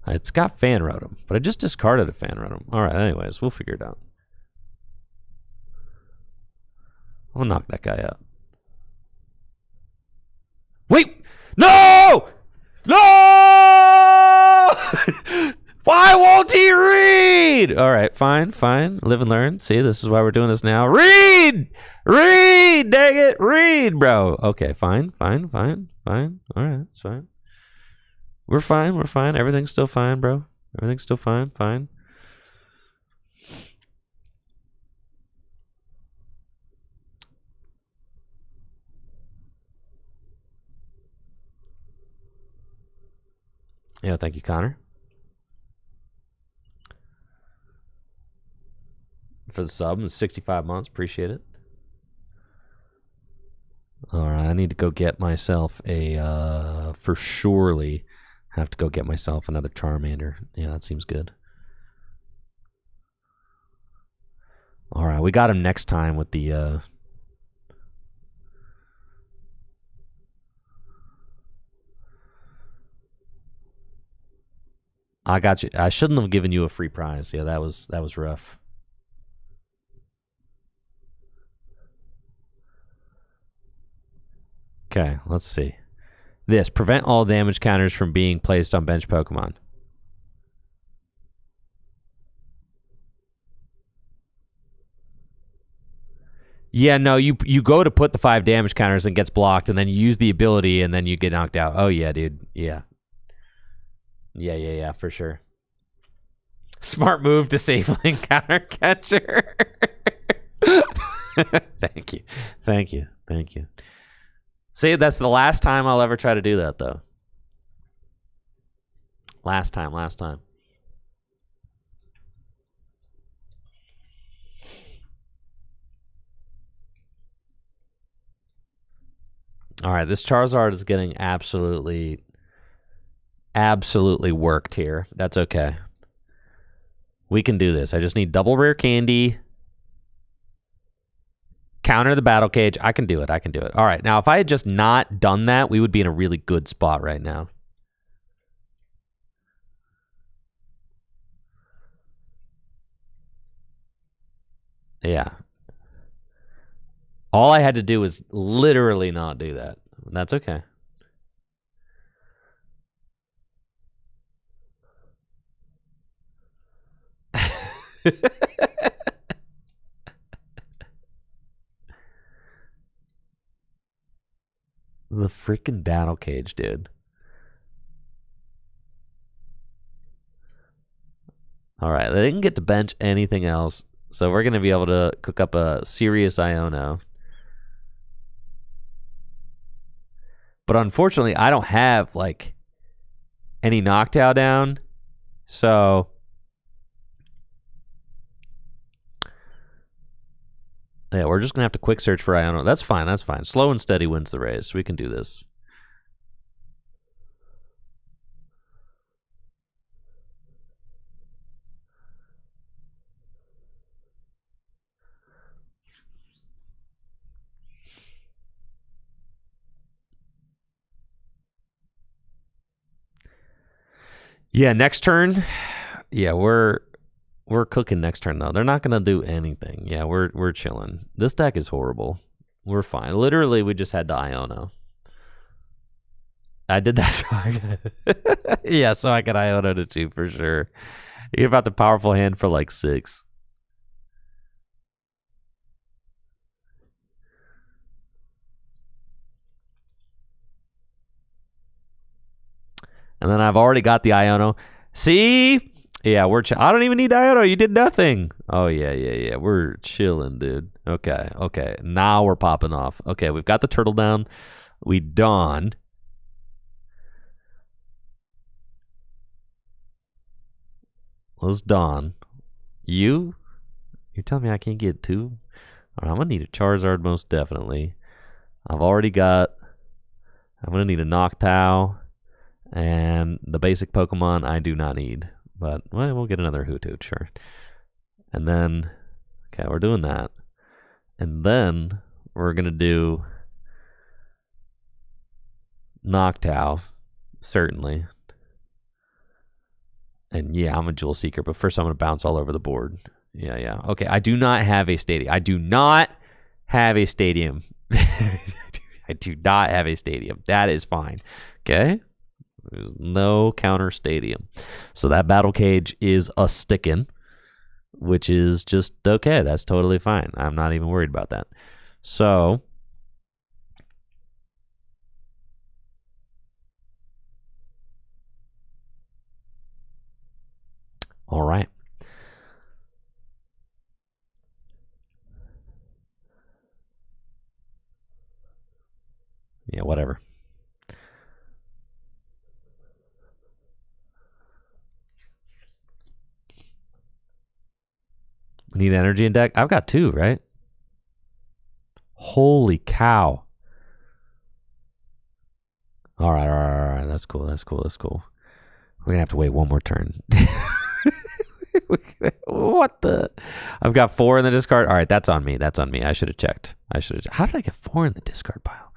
Speaker 1: It's got Fan Rotom, but I just discarded a Fan Rotom. All right, anyways, we'll figure it out. I'm gonna knock that guy out. Wait! No! No! Why won't he read? All right, fine, fine. Live and learn. See, this is why we're doing this now. Read! Read! Dang it! Read, bro. Okay, fine, fine, fine, fine. All right, it's fine. We're fine, we're fine. Everything's still fine, bro. Everything's still fine, fine. Yeah, thank you, Connor. For the sub, it's 65 months. Appreciate it. All right, I need to go get myself a, for surely, have to go get myself another Charmander. Yeah, that seems good. All right, we got him next time with the, I got you. I shouldn't have given you a free prize. Yeah, that was rough. Okay, let's see. This, prevent all damage counters from being placed on bench Pokemon. Yeah, no, you go to put the 5 damage counters and gets blocked, and then you use the ability, and then you get knocked out. Oh, yeah, dude. Yeah. Yeah, for sure. Smart move, disabling counter catcher. Thank you. Thank you. Thank you. See, that's the last time I'll ever try to do that, though. Last time. All right, this Charizard is getting absolutely worked here. That's okay. We can do this. I just need double Rare Candy. Counter the Battle Cage. I can do it. All right, now if I had just not done that, we would be in a really good spot right now. Yeah. All I had to do was literally not do that. That's okay. The freaking Battle Cage, dude. All right, they didn't get to bench anything else, so we're going to be able to cook up a serious Iono. But unfortunately, I don't have, like, any Noctowl down, so... Yeah, we're just going to have to quick search for Iono. That's fine. Slow and steady wins the race. We can do this. Yeah, next turn. Yeah, we're cooking next turn though. They're not gonna do anything. Yeah, we're chilling. This deck is horrible. We're fine. Literally, we just had to Iono. I did that so I could, yeah, so I could Iono to 2 for sure. You about the powerful hand for like 6. And then I've already got the Iono. See? Yeah, I don't even need Iono. You did nothing. Oh, yeah. We're chilling, dude. Okay. Now we're popping off. Okay, we've got the turtle down. We dawn. Let's dawn. You're telling me I can't get 2? All right, I'm going to need a Charizard most definitely. I'm going to need a Noctowl. And the basic Pokemon I do not need. But we'll get another Hoothoot, sure. And then, okay, we're doing that. And then we're going to do Noctowl, certainly. And yeah, I'm a Jewel Seeker, but first I'm going to bounce all over the board. Yeah. Okay, I do not have a stadium. I do not have a stadium. That is fine. Okay? There's no counter stadium. So that battle cage is a stickin', which is just okay. That's totally fine. I'm not even worried about that. So all right. Yeah, whatever. We need energy in deck. I've got 2, right? Holy cow. All right. That's cool. We're going to have to wait one more turn. What the? I've got 4 in the discard. All right, that's on me. I should have checked. How did I get 4 in the discard pile?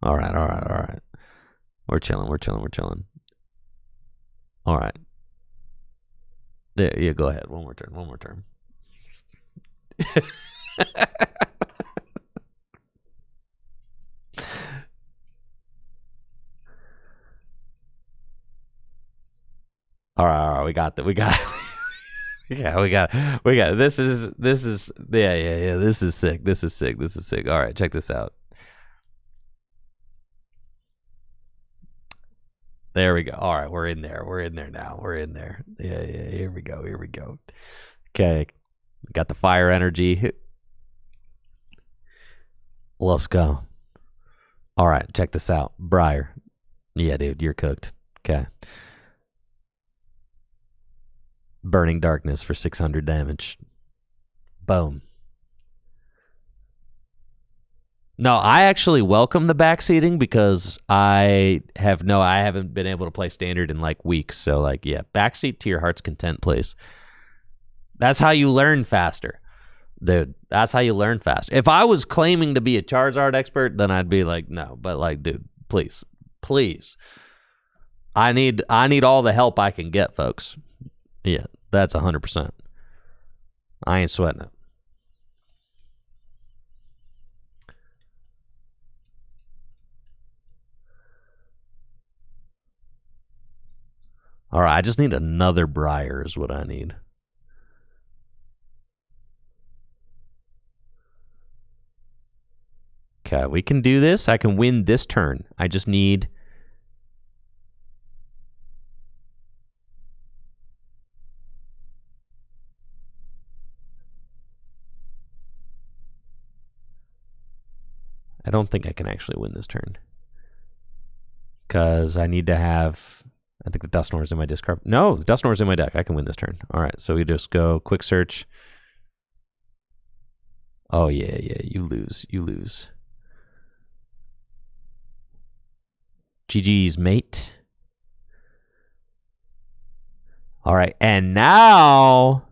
Speaker 1: All right. We're chilling. All right. Yeah, go ahead. One more turn. All right. We got. Yeah, we got. This is. Yeah. This is sick. All right, check this out. There we go. All right, we're in there now. Yeah. Here we go. Okay, got the fire energy. Let's go. All right, check this out. Briar. Yeah, dude, you're cooked. Okay. Burning Darkness for 600 damage. Boom. No, I actually welcome the backseating because I haven't been able to play standard in like weeks. So like, yeah, backseat to your heart's content, please. That's how you learn faster. Dude, that's how you learn faster. If I was claiming to be a Charizard expert, then I'd be like, no. But like, dude, please. I need all the help I can get, folks. Yeah, that's 100%. I ain't sweating it. All right, I just need another Briar is what I need. Okay, we can do this. I can win this turn. I just need... I don't think I can actually win this turn. Because I need to have... I think the Dusknoir is in my discard. No, the Dusknoir is in my deck. I can win this turn. All right, so we just go quick search. Oh, yeah, you lose. GG's, mate. All right, and now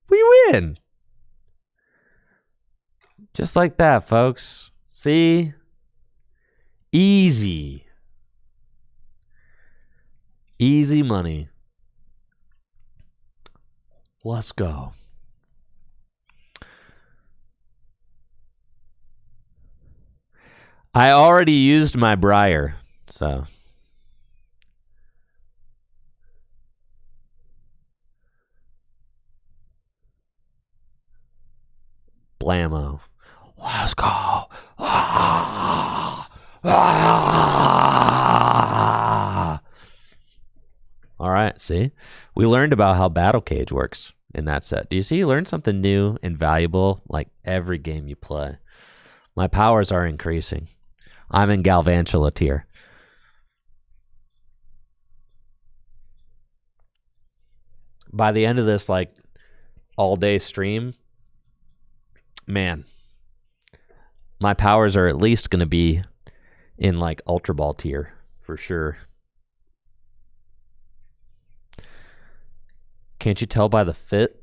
Speaker 1: we win. Just like that, folks. See? Easy money. Let's go. I already used my Briar, so. Blammo. Let's go. All right, see? We learned about how Battle Cage works in that set. Do you see? You learned something new and valuable like every game you play. My powers are increasing. I'm in Galvantula tier. By the end of this, like, all-day stream, man, my powers are at least going to be in, like, Ultra Ball tier for sure. Can't you tell by the fit?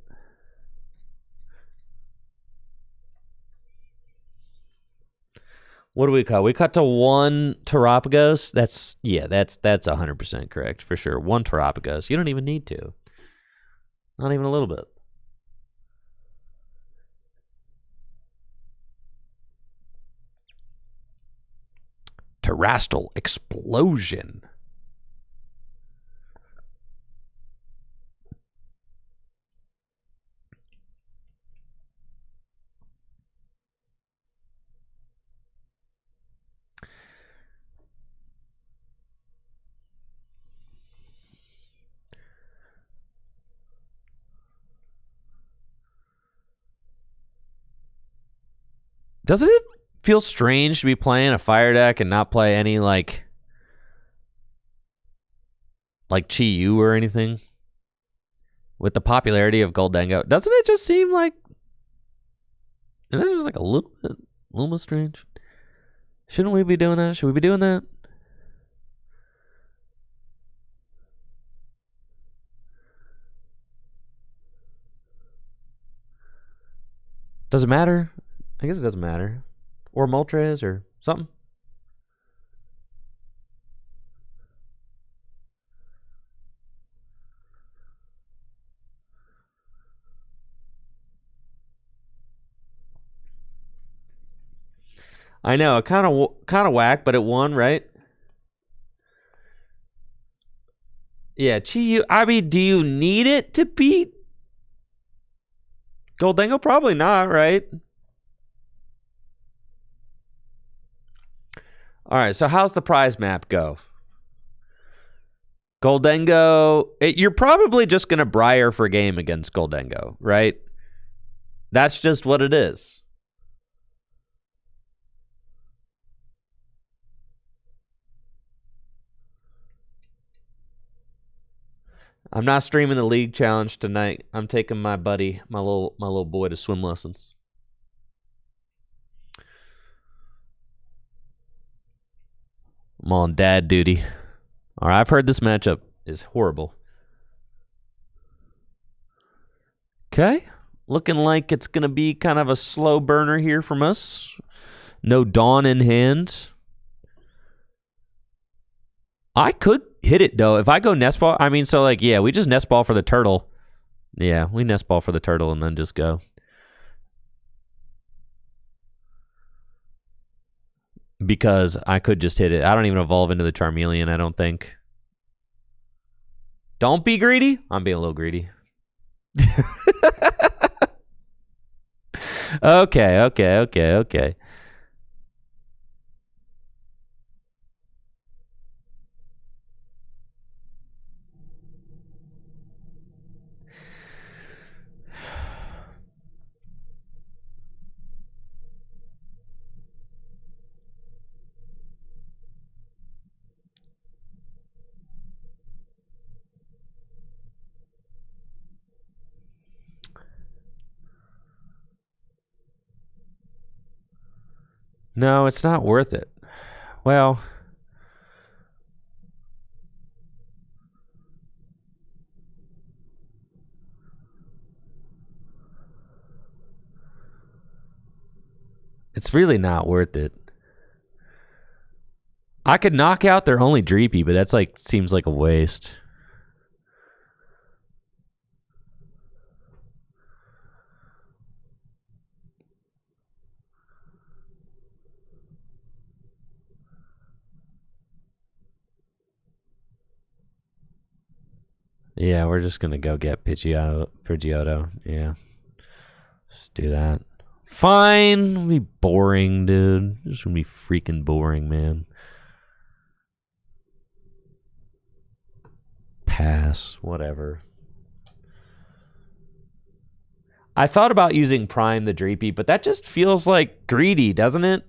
Speaker 1: What do we cut? We cut to 1 Terapagos. That's 100% correct for sure. 1 Terapagos. You don't even need to. Not even a little bit. Terastal Explosion. Doesn't it feel strange to be playing a fire deck and not play any like Chi-Yu or anything? With the popularity of Gholdengo, doesn't it just seem like, isn't that just like a little bit strange? Shouldn't we be doing that? Should we be doing that? Does it matter? I guess it doesn't matter. Or Moltres or something. I know, kind of whack, but it won, right? Yeah, Chi-Yu. I mean, do you need it to beat Gholdengo? Probably not, right? All right, so how's the prize map go? Gholdengo, you're probably just going to Briar for game against Gholdengo, right? That's just what it is. I'm not streaming the league challenge tonight. I'm taking my buddy, my little boy, to swim lessons. I'm on dad duty. All right, I've heard this matchup is horrible. Okay, looking like it's going to be kind of a slow burner here from us. No Dawn in hand. I could hit it, though. If I go nest ball, I mean, so, like, yeah, we just nest ball for the turtle. Yeah, we nest ball for the turtle and then just go. Because I could just hit it. I don't even evolve into the Charmeleon, I don't think. Don't be greedy. I'm being a little greedy. Okay. No, it's not worth it. Well, it's really not worth it. I could knock out their only Dreepy, but that's like seems like a waste. Yeah, we're just gonna go get Pidgeotto. Yeah. Just do that. Fine. It'll be boring, dude. It's gonna be freaking boring, man. Pass. Whatever. I thought about using Prime the Dreepy, but that just feels like greedy, doesn't it?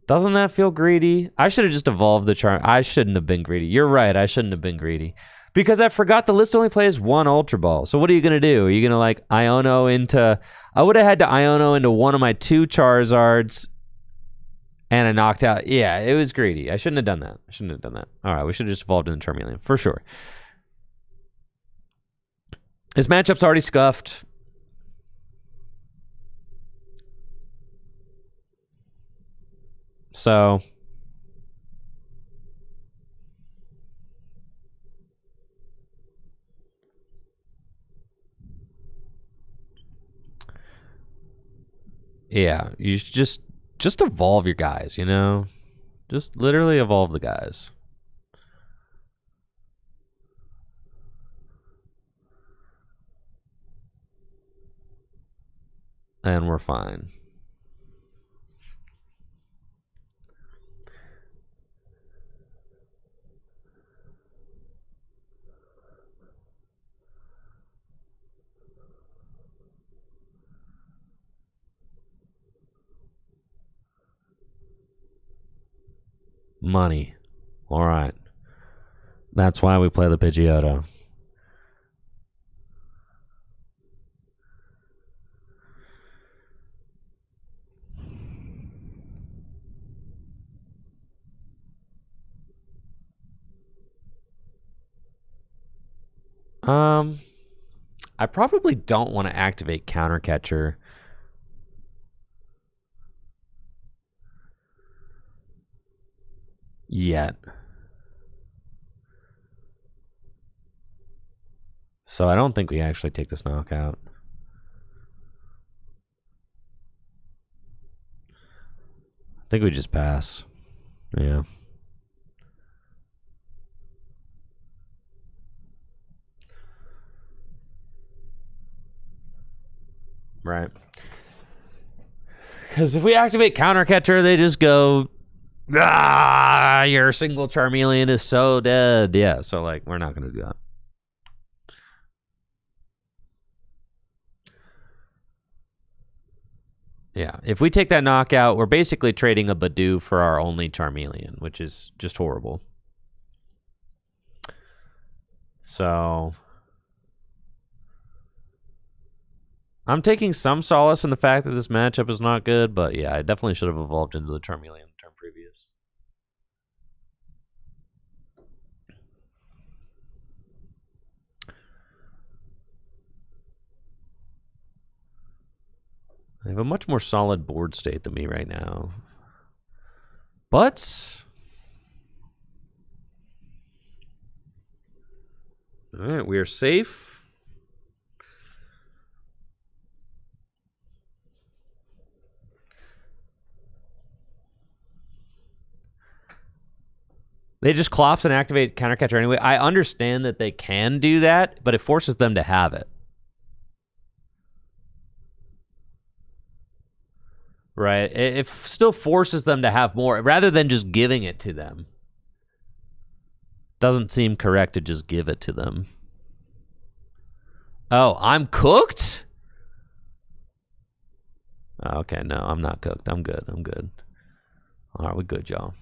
Speaker 1: Doesn't that feel greedy? I should have just evolved the charm. I shouldn't have been greedy. You're right. I shouldn't have been greedy. Because I forgot the list only plays one Ultra Ball. So what are you going to do? Are you going to like Iono into... I would have had to Iono into one of my 2 Charizards and I knocked out... Yeah, it was greedy. I shouldn't have done that. All right, we should have just evolved into Charmeleon. For sure. This matchup's already scuffed. So... Yeah, you should just evolve your guys, you know? Just literally evolve the guys. And we're fine. Money. All right. That's why we play the Pidgeotto. I probably don't want to activate Counter Catcher. Yet. So I don't think we actually take this knockout. I think we just pass. Yeah. Right. Because if we activate Counter Catcher, they just go, your single Charmeleon is so dead. Yeah, so like we're not going to do that. Yeah, if we take that knockout, we're basically trading a Badoo for our only Charmeleon, which is just horrible. So I'm taking some solace in the fact that this matchup is not good, but yeah, I definitely should have evolved into the Charmeleon turn previous. I have a much more solid board state than me right now. But... all right, we are safe. They just clops and activate Counter Catcher anyway. I understand that they can do that, but it forces them to have it. Right? It still forces them to have more, rather than just giving it to them. Doesn't seem correct to just give it to them. Oh, I'm cooked? Oh, okay, no, I'm not cooked. I'm good. All right, we're good, y'all.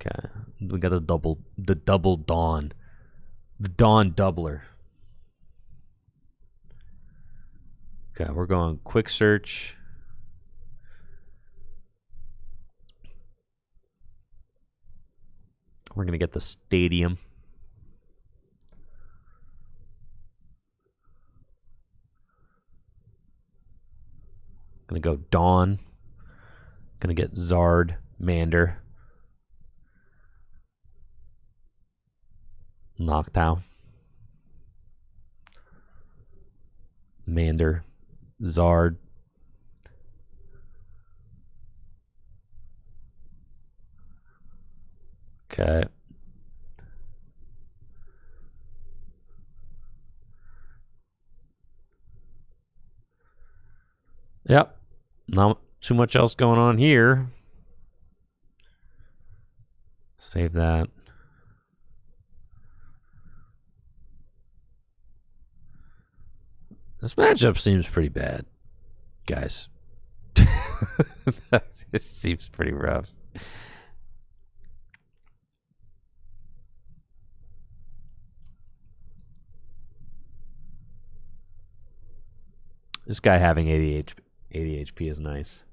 Speaker 1: Okay, we got the double Dawn. The Dawn doubler. Okay, we're going quick search. We're going to get the stadium. Going to go Dawn. Going to get Zard, Mander. Noctowl. Mander. Zard. Okay. Yep. Not too much else going on here. Save that. This matchup seems pretty bad, guys. It seems pretty rough. This guy having 80 HP is nice.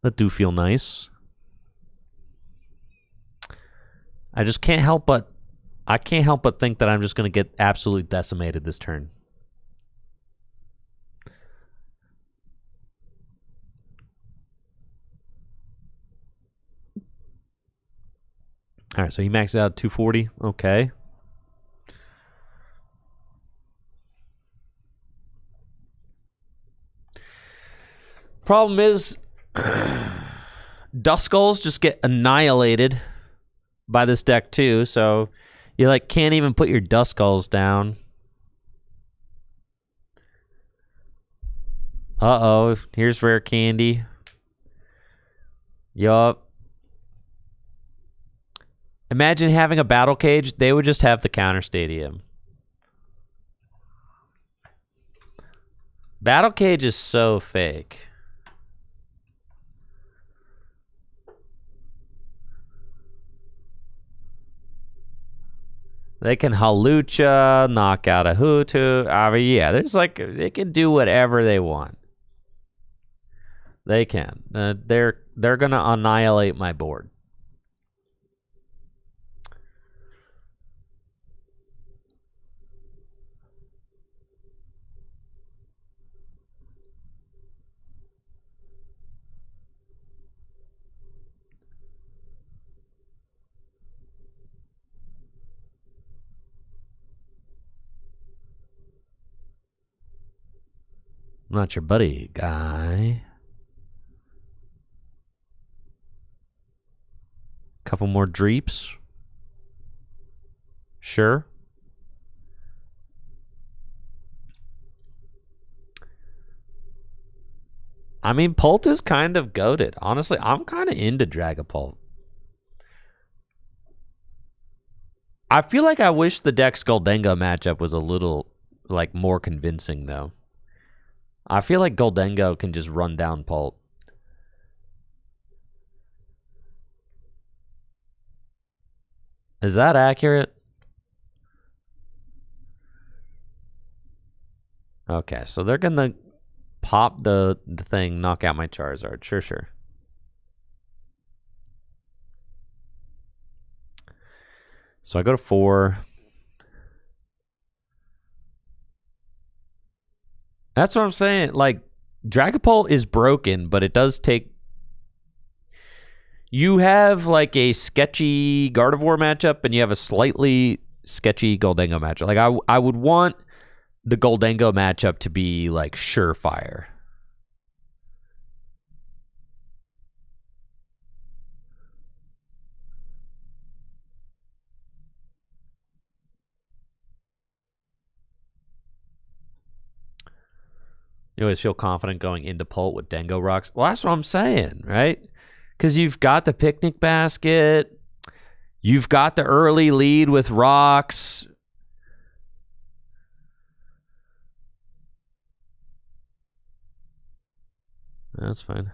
Speaker 1: That do feel nice. I just can't help but think that I'm just going to get absolutely decimated this turn. All right, so he maxed out 240. Okay. Problem is, Duskulls just get annihilated by this deck too, so you like can't even put your Duskulls down. Uh-oh, here's Rare Candy. Yup. Imagine having a Battle Cage. They would just have the Counter Stadium. Battle Cage is so fake. They can Halucha, knock out a Hutu. I mean, yeah, there's like, they can do whatever they want. They can. They're gonna annihilate my board. I'm not your buddy, guy. Couple more Dreeps. Sure. I mean, Pult is kind of goated. Honestly, I'm kind of into Dragapult. I feel like I wish the Dex Goldengo matchup was a little, like, more convincing, though. I feel like Goldengo can just run down Pult. Is that accurate? Okay, so they're gonna pop the thing, knock out my Charizard. Sure. So I go to 4. That's what I'm saying. Like, Dragapult is broken, but it does take... You have, like, a sketchy Gardevoir matchup, and you have a slightly sketchy Goldengo matchup. Like, I would want the Goldengo matchup to be, like, surefire. You always feel confident going into Pult with Dengo Rocks. Well, that's what I'm saying, right? Because you've got the Picnic Basket. You've got the early lead with Rocks. That's fine.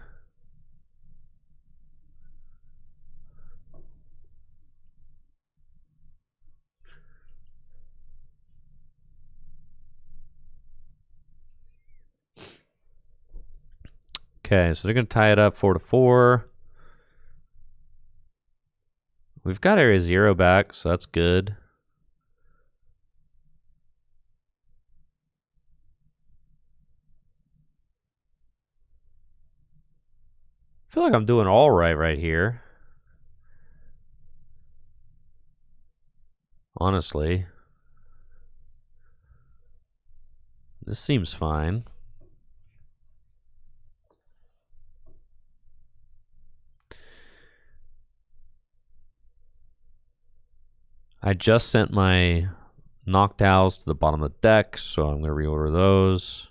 Speaker 1: Okay, so they're going to tie it up 4-4. We've got Area 0 back, so that's good. I feel like I'm doing all right here. Honestly. This seems fine. I just sent my Noctowls to the bottom of the deck, so I'm going to reorder those.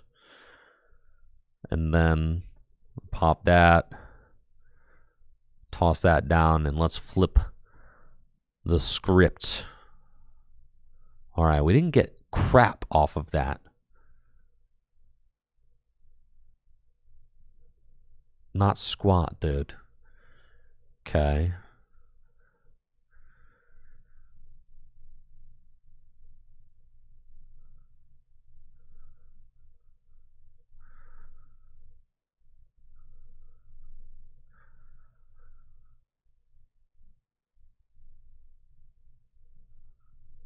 Speaker 1: And then pop that. Toss that down, and let's flip the script. All right, we didn't get crap off of that. Not squat, dude. Okay.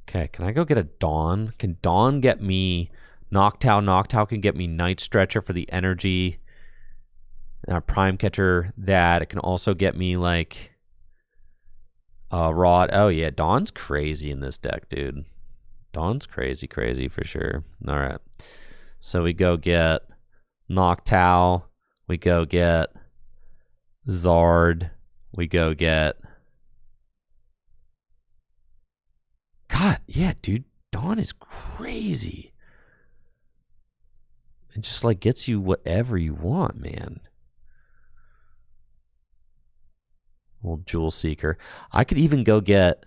Speaker 1: Okay, can I go get a Dawn? Can Dawn get me Noctowl? Noctowl can get me Night Stretcher for the energy. Prime Catcher that. It can also get me like Rod. Oh yeah, Dawn's crazy in this deck, dude. Dawn's crazy for sure. All right. So we go get Noctowl. We go get Zard. We go get... God, yeah, dude. Dawn is crazy. It just like gets you whatever you want, man. Old Jewel Seeker. I could even go get...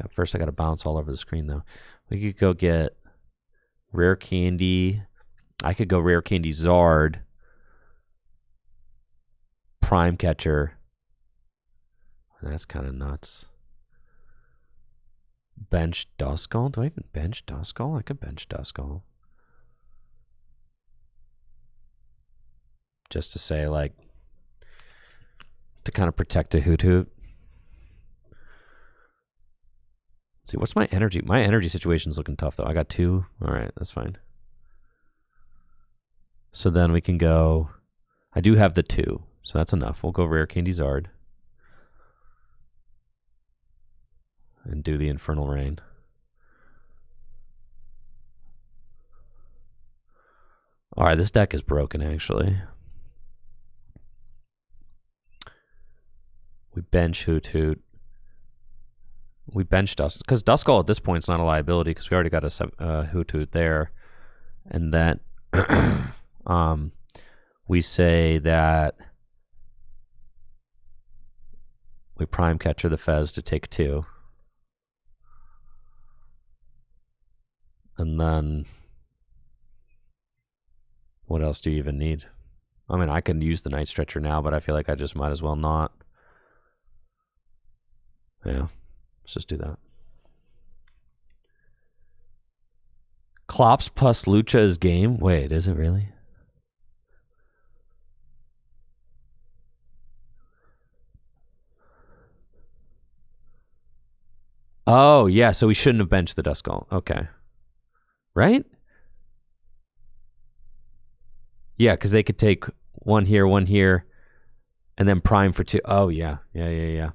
Speaker 1: First, I got to bounce all over the screen, though. We could go get Rare Candy. I could go Rare Candy Zard. Prime Catcher. That's kind of nuts. Bench Duskull? Do I even bench Duskull? I could bench Duskull. Just to say, like, to kind of protect a Hoot Hoot. Let's see, what's my energy? My energy situation's looking tough, though. I got 2. All right, that's fine. So then we can go... I do have the 2, so that's enough. We'll go Rare Candy Zard. And do the Infernal Rain. All right, this deck is broken, actually. We bench Hoot Hoot. We bench Dust, because Duskull at this point is not a liability because we already got a Hoot Hoot there. And then we say that we Prime Catcher the Fez to take 2. And then what else do you even need? I mean, I can use the Night Stretcher now, but I feel like I just might as well not. Yeah. Let's just do that. Klops plus Lucha is game? Wait, is it really? Oh, yeah, so we shouldn't have benched the Duskull. Okay. Right? Yeah, because they could take 1 here, and then Prime for 2. Oh, yeah. Yeah.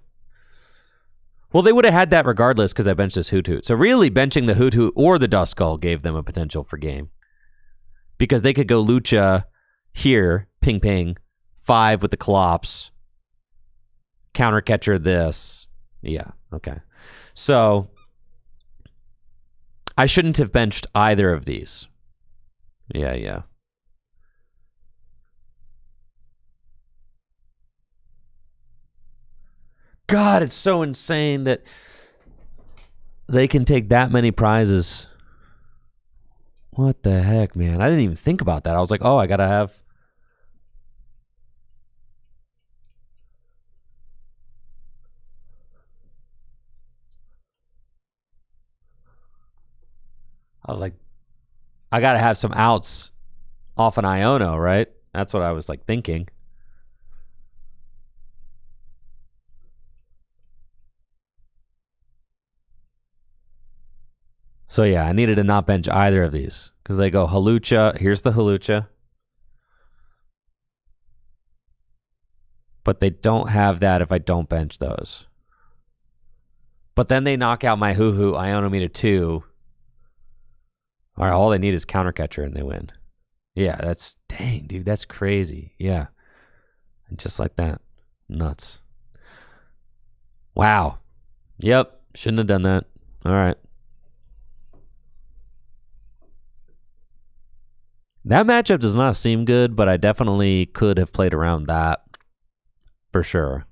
Speaker 1: Well, they would have had that regardless because I benched this Hoot Hoot. So really, benching the Hoot Hoot or the Duskull gave them a potential for game. Because they could go Lucha here, ping ping, 5 with the Klops, counter catcher this. Yeah, okay. So I shouldn't have benched either of these. Yeah. God, it's so insane that they can take that many prizes. What the heck, man? I didn't even think about that. I was like, oh, I gotta have... I was like, I gotta have some outs off an Iono, right? That's what I was like thinking. So yeah, I needed to not bench either of these because they go Hawlucha. Here's the Hawlucha. But they don't have that if I don't bench those. But then they knock out my Hoo-Hoo Ionometer 2. All right, all they need is counter catcher and they win. Yeah, that's... Dang, dude, that's crazy. Yeah. And just like that. Nuts. Wow. Yep. Shouldn't have done that. All right. That matchup does not seem good, but I definitely could have played around that for sure.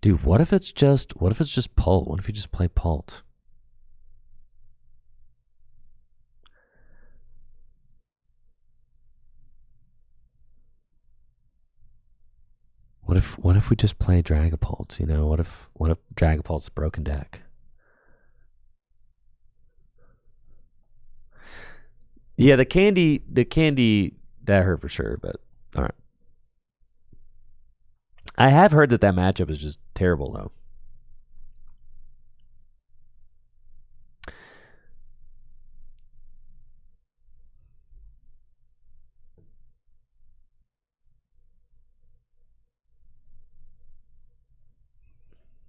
Speaker 1: Dude, what if it's just Pult? What if you just play Pult? What if we just play Dragapult? You know, what if Dragapult's broken deck? Yeah, the candy that hurt for sure, but all right. I have heard that matchup is just terrible though.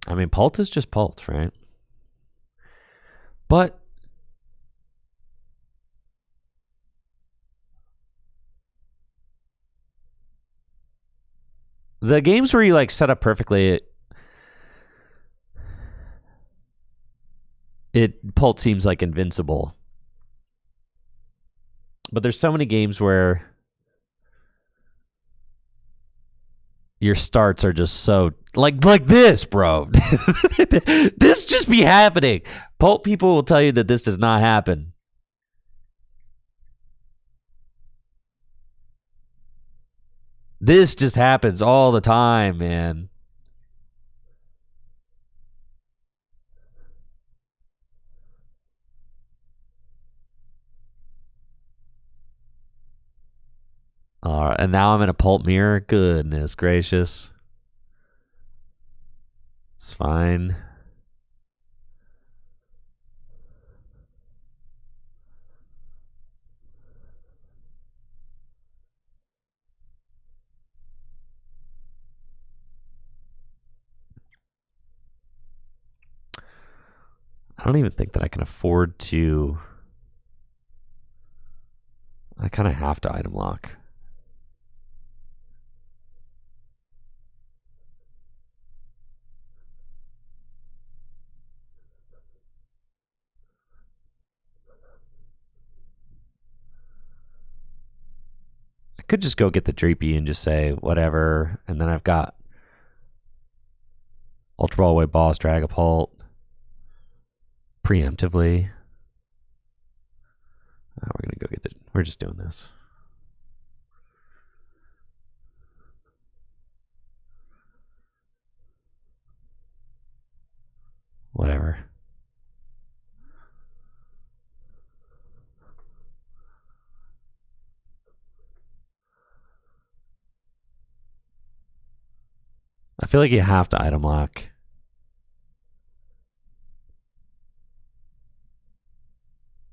Speaker 1: I mean, Pult is just Pult, right? But the games where you like set up perfectly, Pult seems like invincible. But there's so many games where your starts are just so like this, bro. This just be happening. Pult people will tell you that this does not happen. This just happens all the time, man. All right, and now I'm in a Pult mirror. Goodness gracious. It's fine. I don't even think that I can afford to. I kind of have to item lock. I could just go get the Dreepy and just say whatever, and then I've got Ultra Ball Away Boss, Dragapult preemptively. We're gonna go get the. We're just doing this. Whatever. I feel like you have to item lock.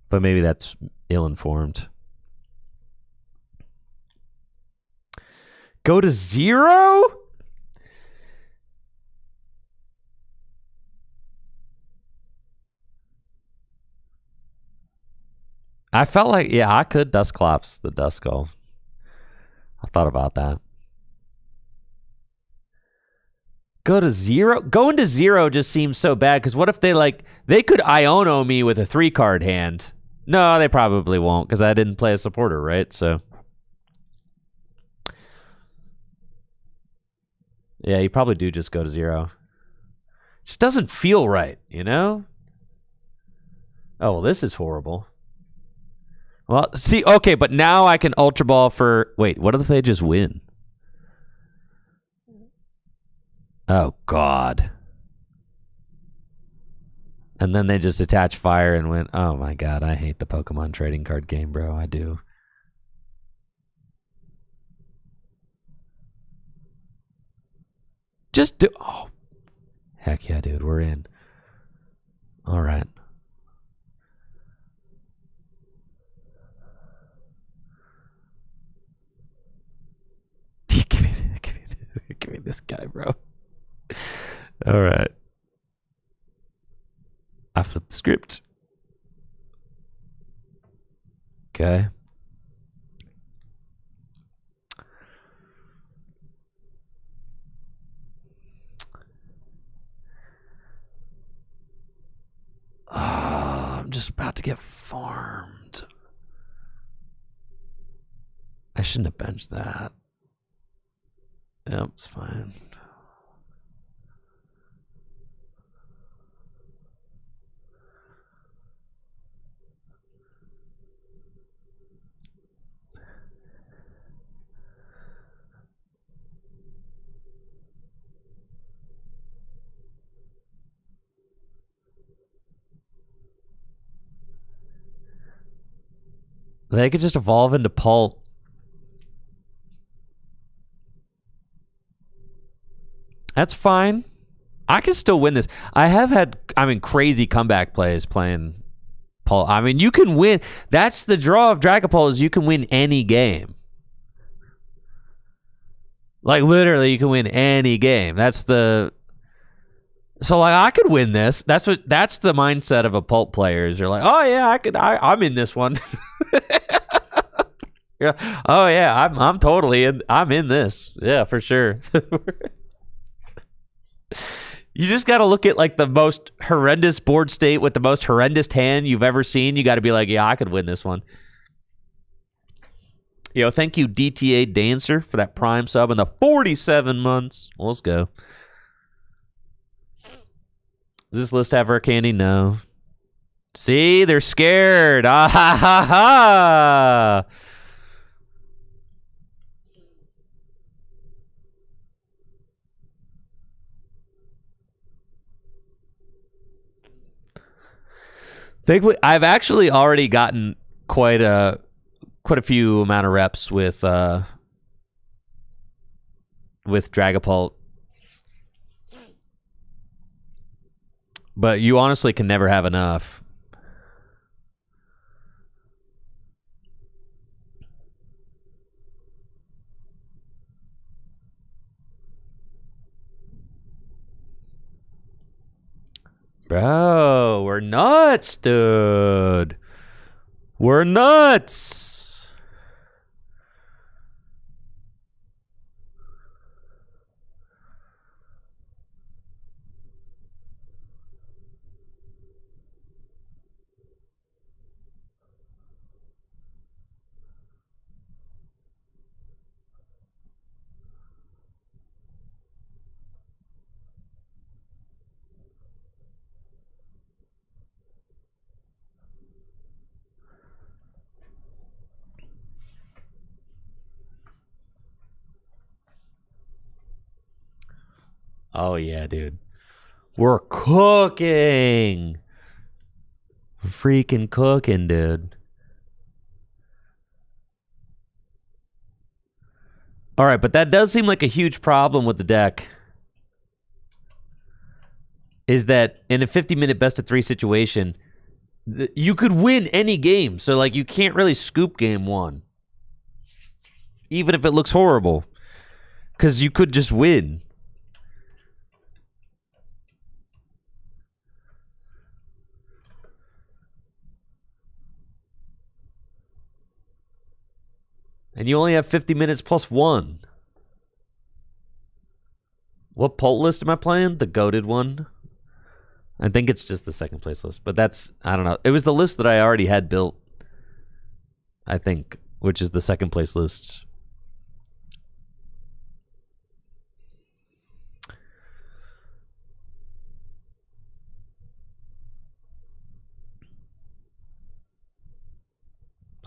Speaker 1: But maybe that's ill-informed. Go to 0? I felt like, yeah, I could Dusclops the Duskull. I thought about that. Go to 0? Going to 0 just seems so bad, because what if they could Iono me with a 3-card hand? No, they probably won't, because I didn't play a supporter, right? So. Yeah, you probably do just go to 0. Just doesn't feel right, you know? Oh, well, this is horrible. Well, see, okay, but now I can Ultra Ball for... Wait, what if they just win? Oh, God. And then they just attach fire and went, oh, my God, I hate the Pokemon trading card game, bro. I do. Just do... Oh, heck yeah, dude. We're in. All right. Give me this guy, bro. All right. I flipped the script. Okay. just about to get farmed. I shouldn't have benched that. Yep, it's fine. They could just evolve into Pult. That's fine. I can still win this. I have had, crazy comeback plays playing Pult. I mean, you can win. That's the draw of Dragapult, is you can win any game. Like, literally, you can win any game. That's the... So, like, I could win this. That's the mindset of a Pult player, is you're like, oh, yeah, I'm in this one. Yeah. Oh, yeah, I'm totally in. I'm in this. Yeah, for sure. You just got to look at, like, the most horrendous board state with the most horrendous hand you've ever seen. You got to be like, yeah, I could win this one. Yo, thank you, DTA Dancer, for that Prime sub in the 47 months. Well, let's go. Does this list have rare candy? No. See, they're scared. Ah ha ha ha. Thankfully, I've actually already gotten quite a few amount of reps with Dragapult. But you honestly can never have enough. Bro, we're nuts, dude. We're nuts. Oh, yeah, dude. We're cooking. We're freaking cooking, dude. All right, but that does seem like a huge problem with the deck. Is that in a 50-minute best-of-3 situation, you could win any game. So, like, you can't really scoop game one. Even if it looks horrible. Because you could just win. And you only have 50 minutes plus one. What Pult list am I playing? The goated one? I think it's just the second place list. But that's, I don't know. It was the list that I already had built, I think, which is the second place list.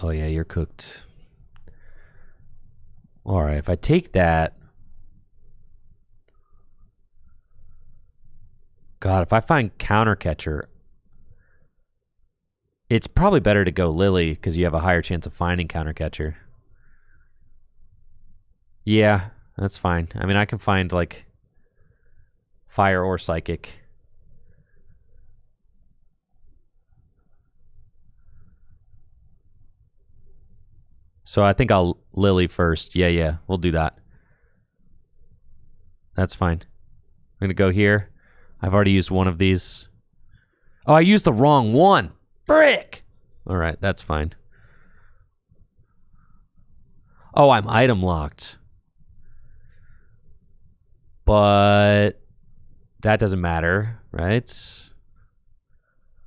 Speaker 1: Oh, yeah, you're cooked. All right, if I take that... God, if I find Counter Catcher, it's probably better to go Lily because you have a higher chance of finding Counter Catcher. Yeah, that's fine. I mean, I can find, like, Fire or Psychic. So I think I'll Lily first. Yeah, we'll do that. That's fine. I'm going to go here. I've already used one of these. Oh, I used the wrong one. Frick! All right, that's fine. Oh, I'm item locked. But that doesn't matter, right?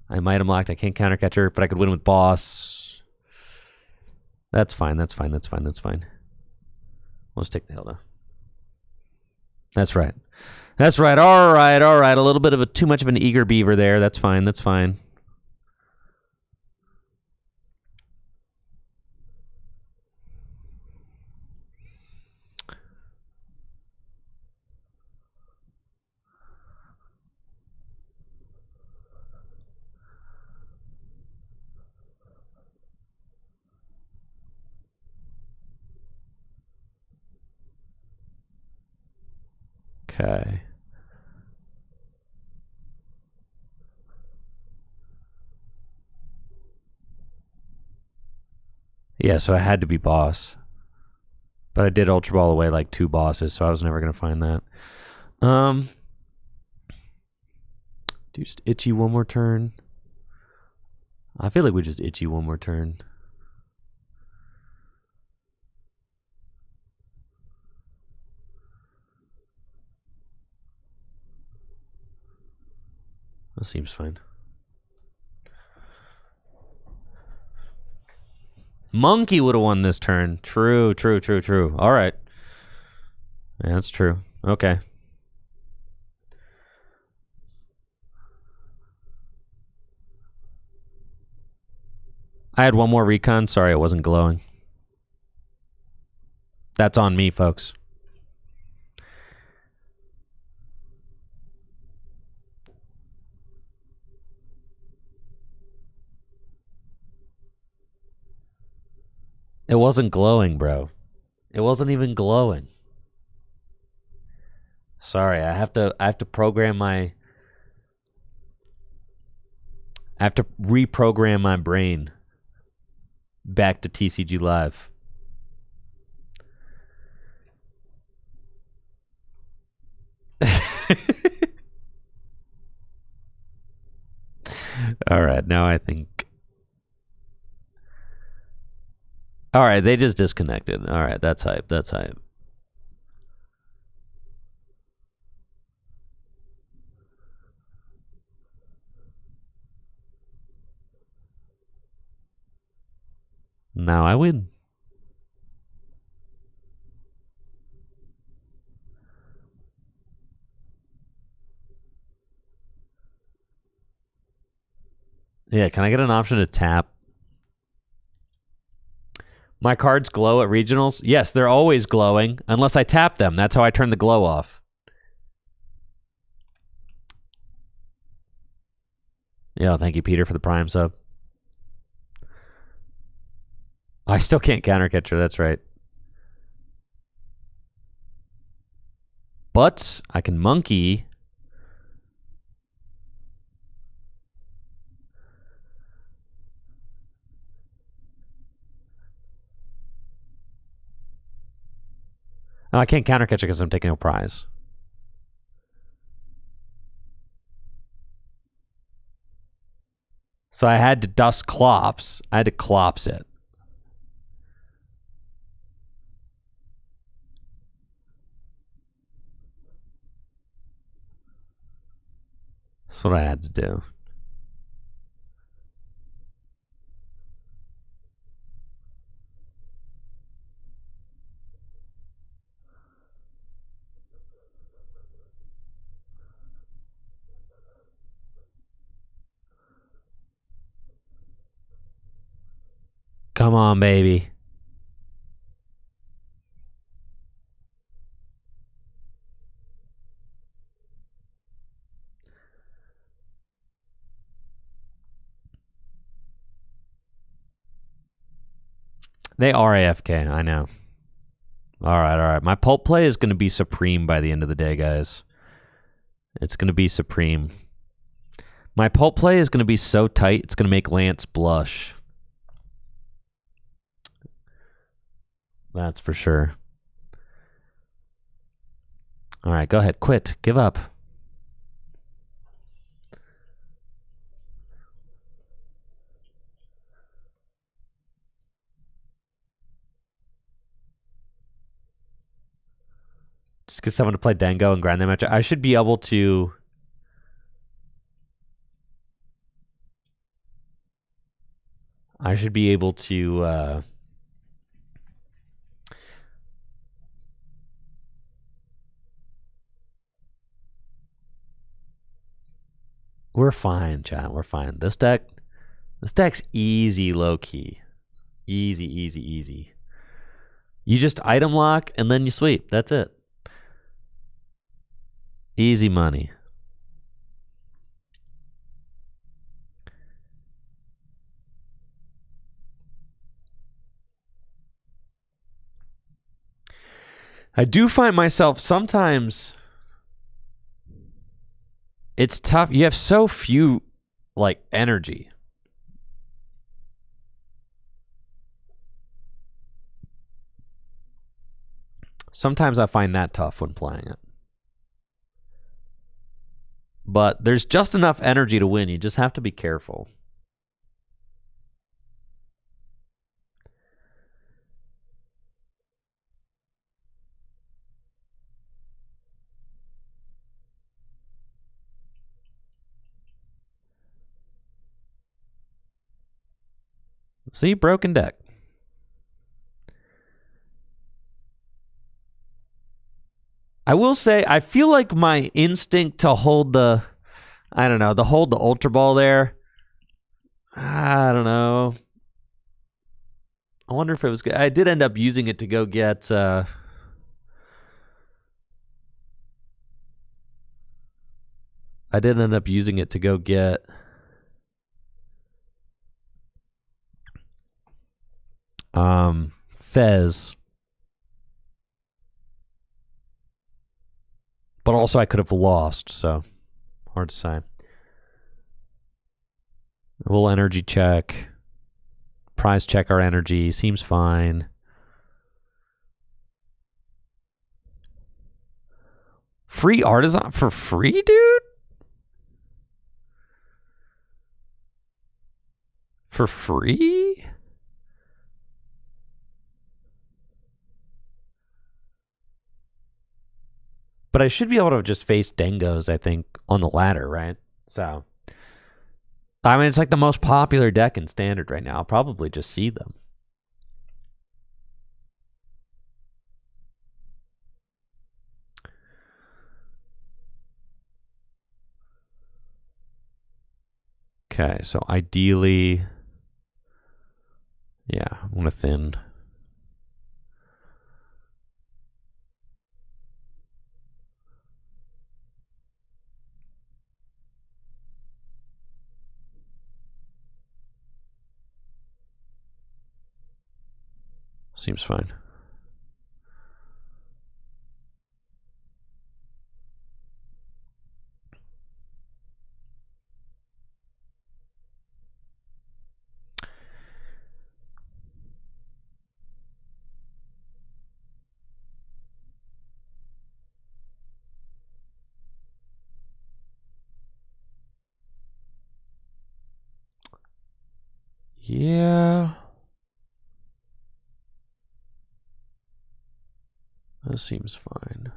Speaker 1: I'm item locked. I can't counter catcher, but I could win with boss. That's fine. That's fine. That's fine. That's fine. Let's take the Hilda. That's right. That's right. All right. All right. A little bit of too much of an eager beaver there. That's fine. That's fine. Okay. Yeah, so I had to be boss. But I did Ultra Ball away like 2 bosses, so I was never going to find that. Do you just itchy one more turn? I feel like we just itchy one more turn. That seems fine. Monkey would have won this turn. True, true, true, true. All right. Yeah, that's true. Okay. I had one more recon. Sorry, it wasn't glowing. That's on me, folks. It wasn't glowing, bro. It wasn't even glowing. Sorry, I have to program my I have to reprogram my brain back to TCG Live. All right, now I think. All right, they just disconnected. All right, that's hype. That's hype. Now I win. Yeah, can I get an option to tap? My cards glow at regionals? Yes, they're always glowing, unless I tap them. That's how I turn the glow off. Yeah, thank you, Peter, for the Prime sub. I still can't counter catcher, that's right. But I can monkey. Oh, I can't counter catcher because I'm taking a prize. So I had to dust Clops. I had to Clops it. That's what I had to do. Come on, baby. They are AFK, I know. All right, all right. My pulp play is going to be supreme by the end of the day, guys. It's going to be supreme. My pulp play is going to be so tight, it's going to make Lance blush. That's for sure. All right, go ahead. Quit. Give up. Just get someone to play Dango and grind that match. I should be able to... I should be able to we're fine, chat. We're fine. This deck's easy, low key. Easy, easy, easy. You just item lock and then you sweep. That's it. Easy money. I do find myself sometimes it's tough. You have so few like energy. Sometimes I find that tough when playing it. But there's just enough energy to win. You just have to be careful. See, broken deck. I will say, I feel like my instinct to hold the, I don't know, to hold the Ultra Ball there, I don't know. I wonder if it was good. I did end up using it to go get, I did end up using it to go get Fez. But also I could have lost, so hard to say. We'll energy check. Prize check our energy. Seems fine. Free Artisan for free, dude? For free? But I should be able to just face Dengos, I think, on the ladder, right? So, I mean, it's like the most popular deck in Standard right now. I'll probably just see them. Okay, so ideally, yeah, I'm going to thin. Seems fine. Yeah. That seems fine.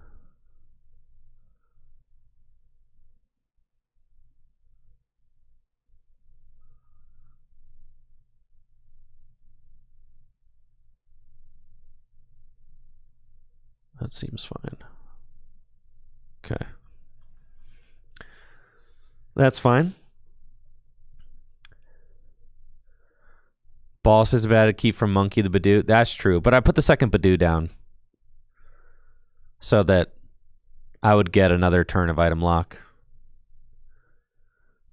Speaker 1: That seems fine. Okay. That's fine. Boss is bad to keep from Monkey the Badoo. That's true. But I put the second Badoo down so that I would get another turn of item lock.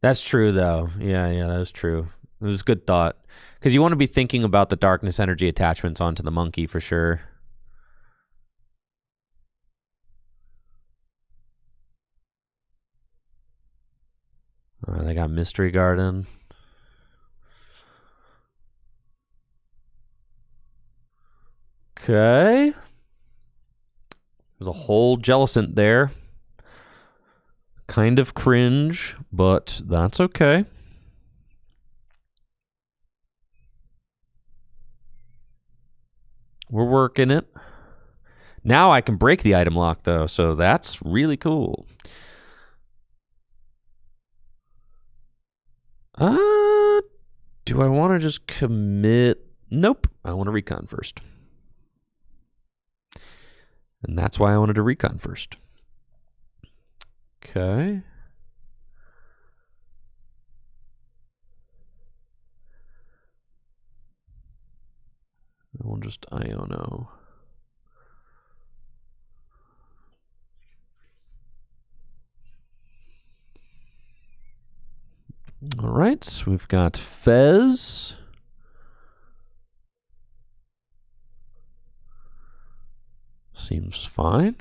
Speaker 1: That's true, though. Yeah, that was true. It was a good thought. Because you want to be thinking about the darkness energy attachments onto the monkey for sure. They got Mystery Garden. Okay. There's a whole Jellicent there. Kind of cringe, but that's okay. We're working it. Now I can break the item lock, though, so that's really cool. Do I want to just commit? Nope. I want to recon first. And that's why I wanted to recon first. Okay. We'll just Iono. All right, so we've got Fez. Seems fine.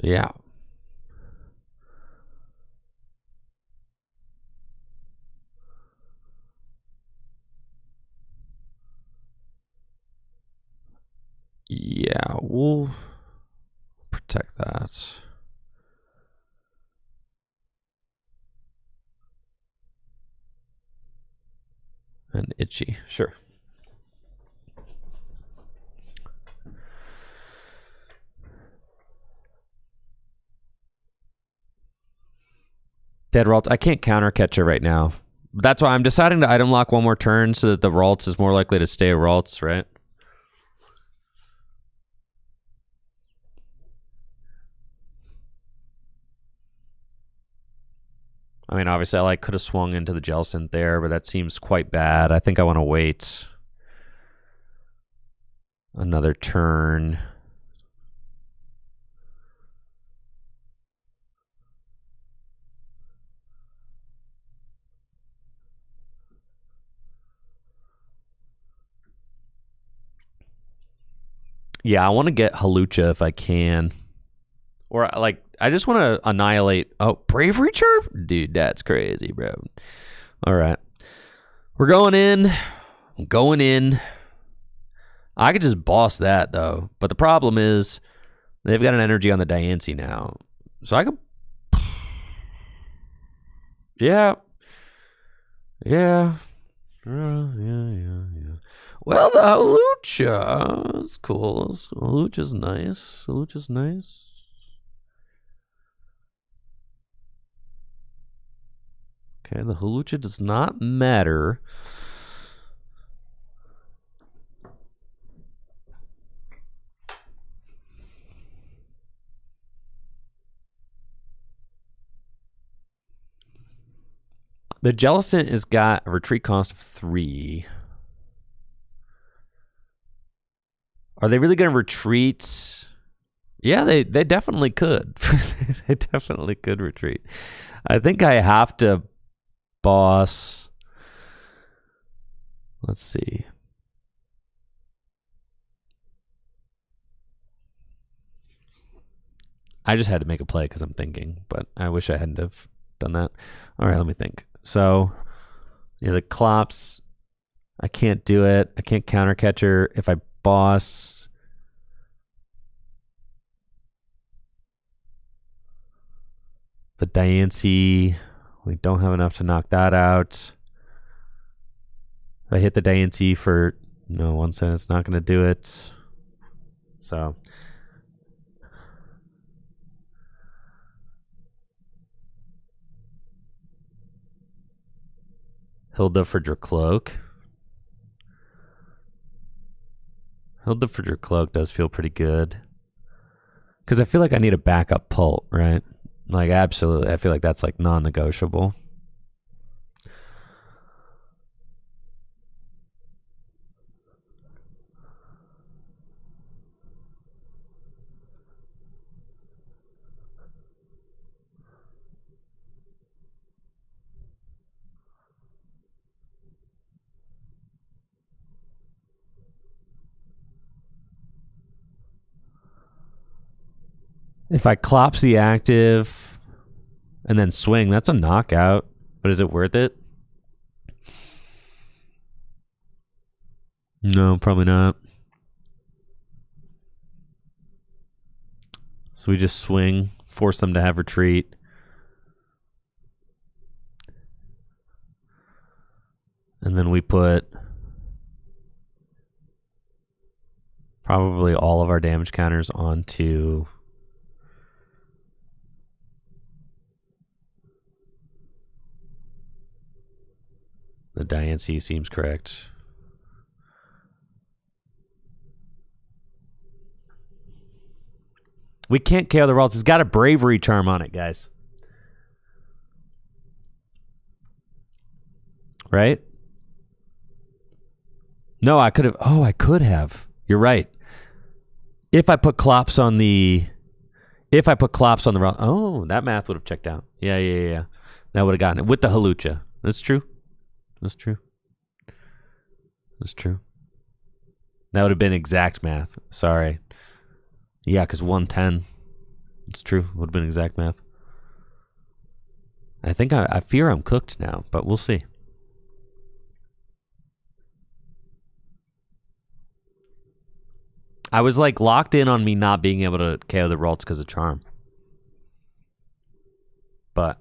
Speaker 1: Yeah. Yeah, we'll protect that. And Itchy, sure. Dead Ralts. I can't counter catch it right now. That's why I'm deciding to item lock one more turn so that the Ralts is more likely to stay Ralts, right? I mean, obviously, I could have swung into the Jellicent there, but that seems quite bad. I think I want to wait another turn. Yeah, I want to get Hawlucha if I can. Or, I just want to annihilate... Oh, Bravery Charm? Dude, that's crazy, bro. All right. We're going in. I'm going in. I could just boss that, though. But the problem is they've got an energy on the Diancie now. So I could... Yeah. Yeah. Yeah. Well, the Hawlucha is cool. Hawlucha's nice. Hawlucha's nice. Okay, the Hawlucha does not matter. The Jellicent has got a retreat cost of 3. Are they really going to retreat? Yeah, they definitely could. They definitely could retreat. I think I have to boss. Let's see. I just had to make a play because I'm thinking, but I wish I hadn't have done that. All right, let me think. So, yeah, the Clops, I can't do it. I can't counter catcher. If I boss, the Diancie, we don't have enough to knock that out. If I hit the Diancie for 1 cent, it's not going to do it. So, Hilda for Drakloak. Hilda for Drakloak does feel pretty good. Because I feel like I need a backup Pult, right? Absolutely. I feel like that's non-negotiable. If I Clops the active and then swing, that's a knockout. But is it worth it? No, probably not. So we just swing, force them to have retreat. And then we put Probably all of our damage counters onto the Diancie seems correct. We can't KO the Ralts. It's got a bravery charm on it, guys. Right? No, I could have. Oh, I could have. You're right. If I put Clops on the... If I put Clops on the... Oh, that math would have checked out. Yeah. That would have gotten it. With the Hawlucha. That's true. That's true. That would have been exact math. Sorry. Yeah, because 110. It's true. Would have been exact math. I think I fear I'm cooked now, but we'll see. I was like locked in on me not being able to KO the Ralts because of Charm. But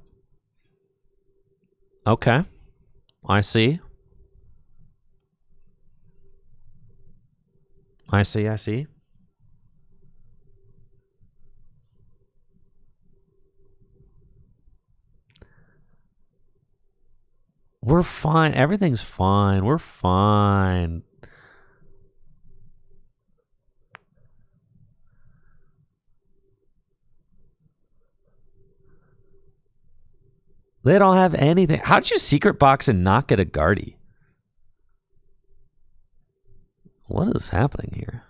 Speaker 1: okay. I see. We're fine. Everything's fine. We're fine. They don't have anything. How'd you secret box and not get a Guardy? What is happening here?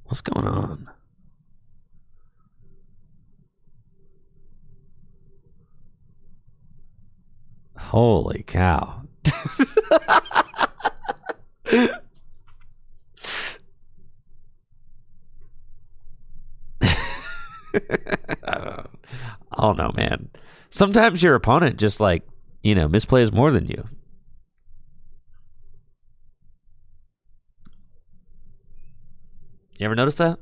Speaker 1: What's going on? Holy cow. I don't know, man. Sometimes your opponent just like, misplays more than you. You ever notice that?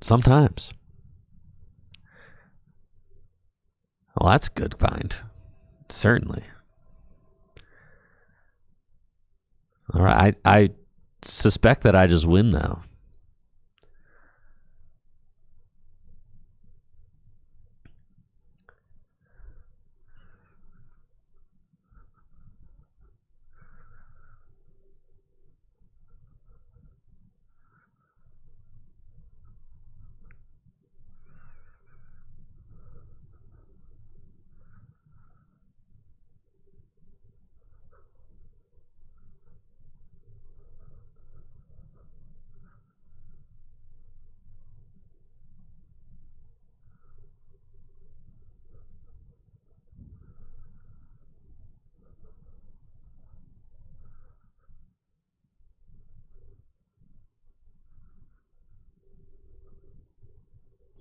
Speaker 1: Sometimes. Well, that's a good find. Certainly. All right. I suspect that I just win now.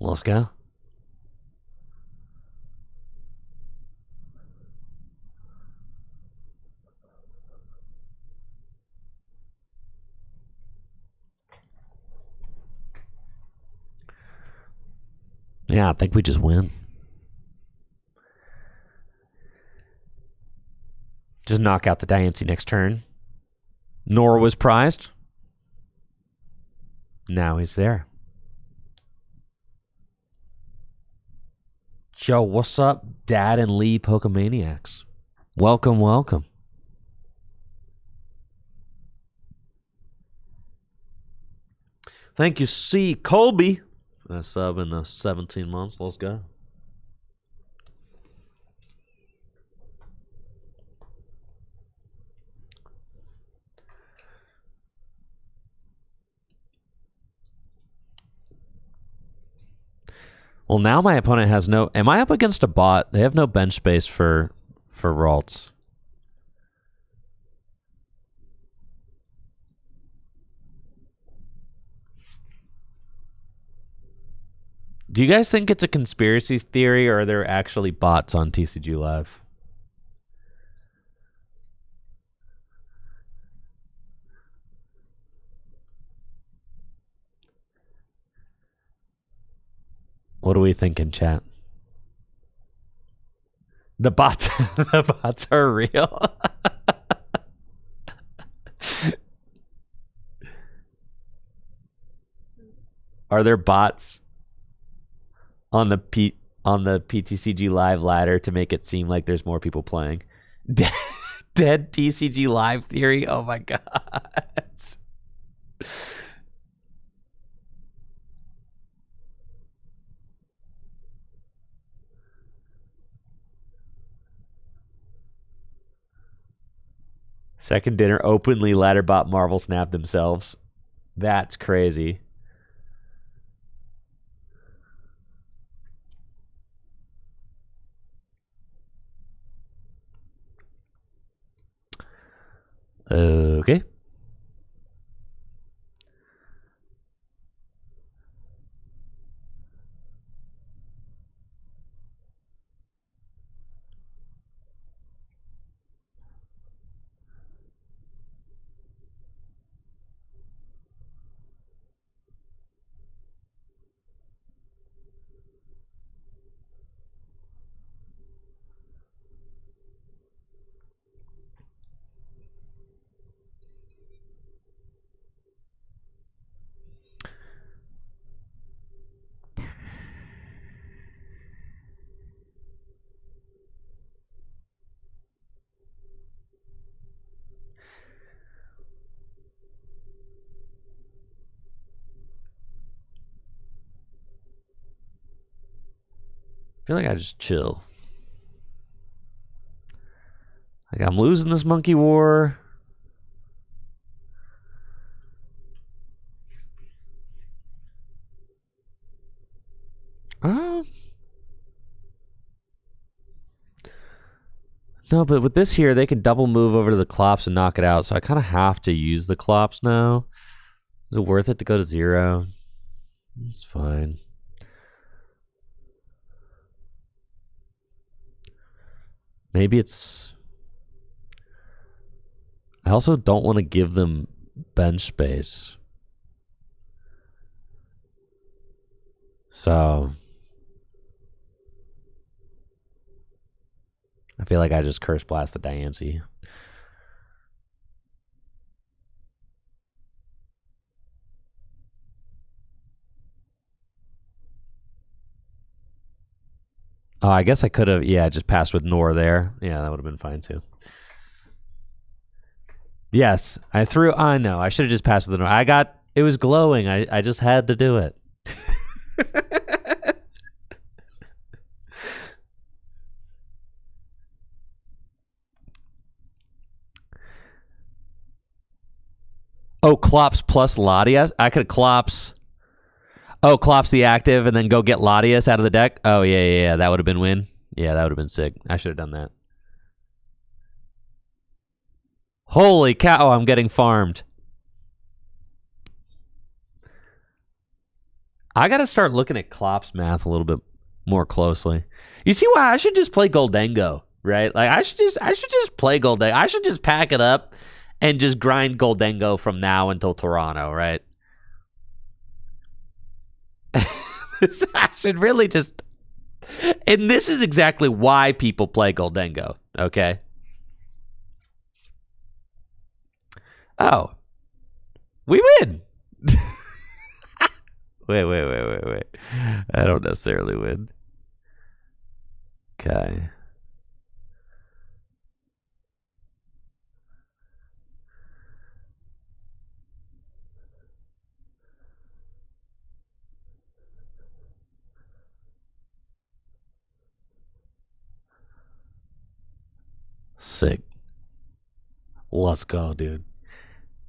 Speaker 1: Let's go. Yeah, I think we just win. Just knock out the Diancie next turn. Nor was prized. Now he's there. Joe, what's up, Dad and Lee Pokemaniacs? Welcome, welcome. Thank you, C. Colby. A sub in the 17 months. Let's go. Well, now my opponent has no... Am I up against a bot? They have no bench space for Ralts. Do you guys think it's a conspiracy theory, or are there actually bots on TCG Live? What are we thinking, chat? The bots, the bots are real. Are there bots on the PTCG Live ladder to make it seem like there's more people playing? Dead TCG Live theory. Oh my god. Second dinner openly ladderbot Marvel Snap themselves. That's crazy. Okay. I feel like I just chill. Like I'm losing this monkey war. No, but with this here, they can double move over to the Clops and knock it out. So I kind of have to use the Clops now. Is it worth it to go to 0? It's fine. Maybe it's... I also don't want to give them bench space. So... I feel like I just Curse Blast the Diancie. Oh, I guess I could have, just passed with Nor there. Yeah, that would have been fine too. Yes, I know. I should have just passed with the Nor. It was glowing. I just had to do it. Oh, Klops plus Latias? I could Klops. Oh, Klops the active and then go get Latias out of the deck? Oh, yeah. That would have been win. Yeah, that would have been sick. I should have done that. Holy cow, I'm getting farmed. I got to start looking at Klops math a little bit more closely. You see why I should just play Goldengo, right? Like I should just play Goldengo. I should just pack it up and just grind Goldengo from now until Toronto, right? I should really just... And this is exactly why people play Goldengo, okay? Oh. We win! Wait. I don't necessarily win. Okay. Sick. Let's go, dude.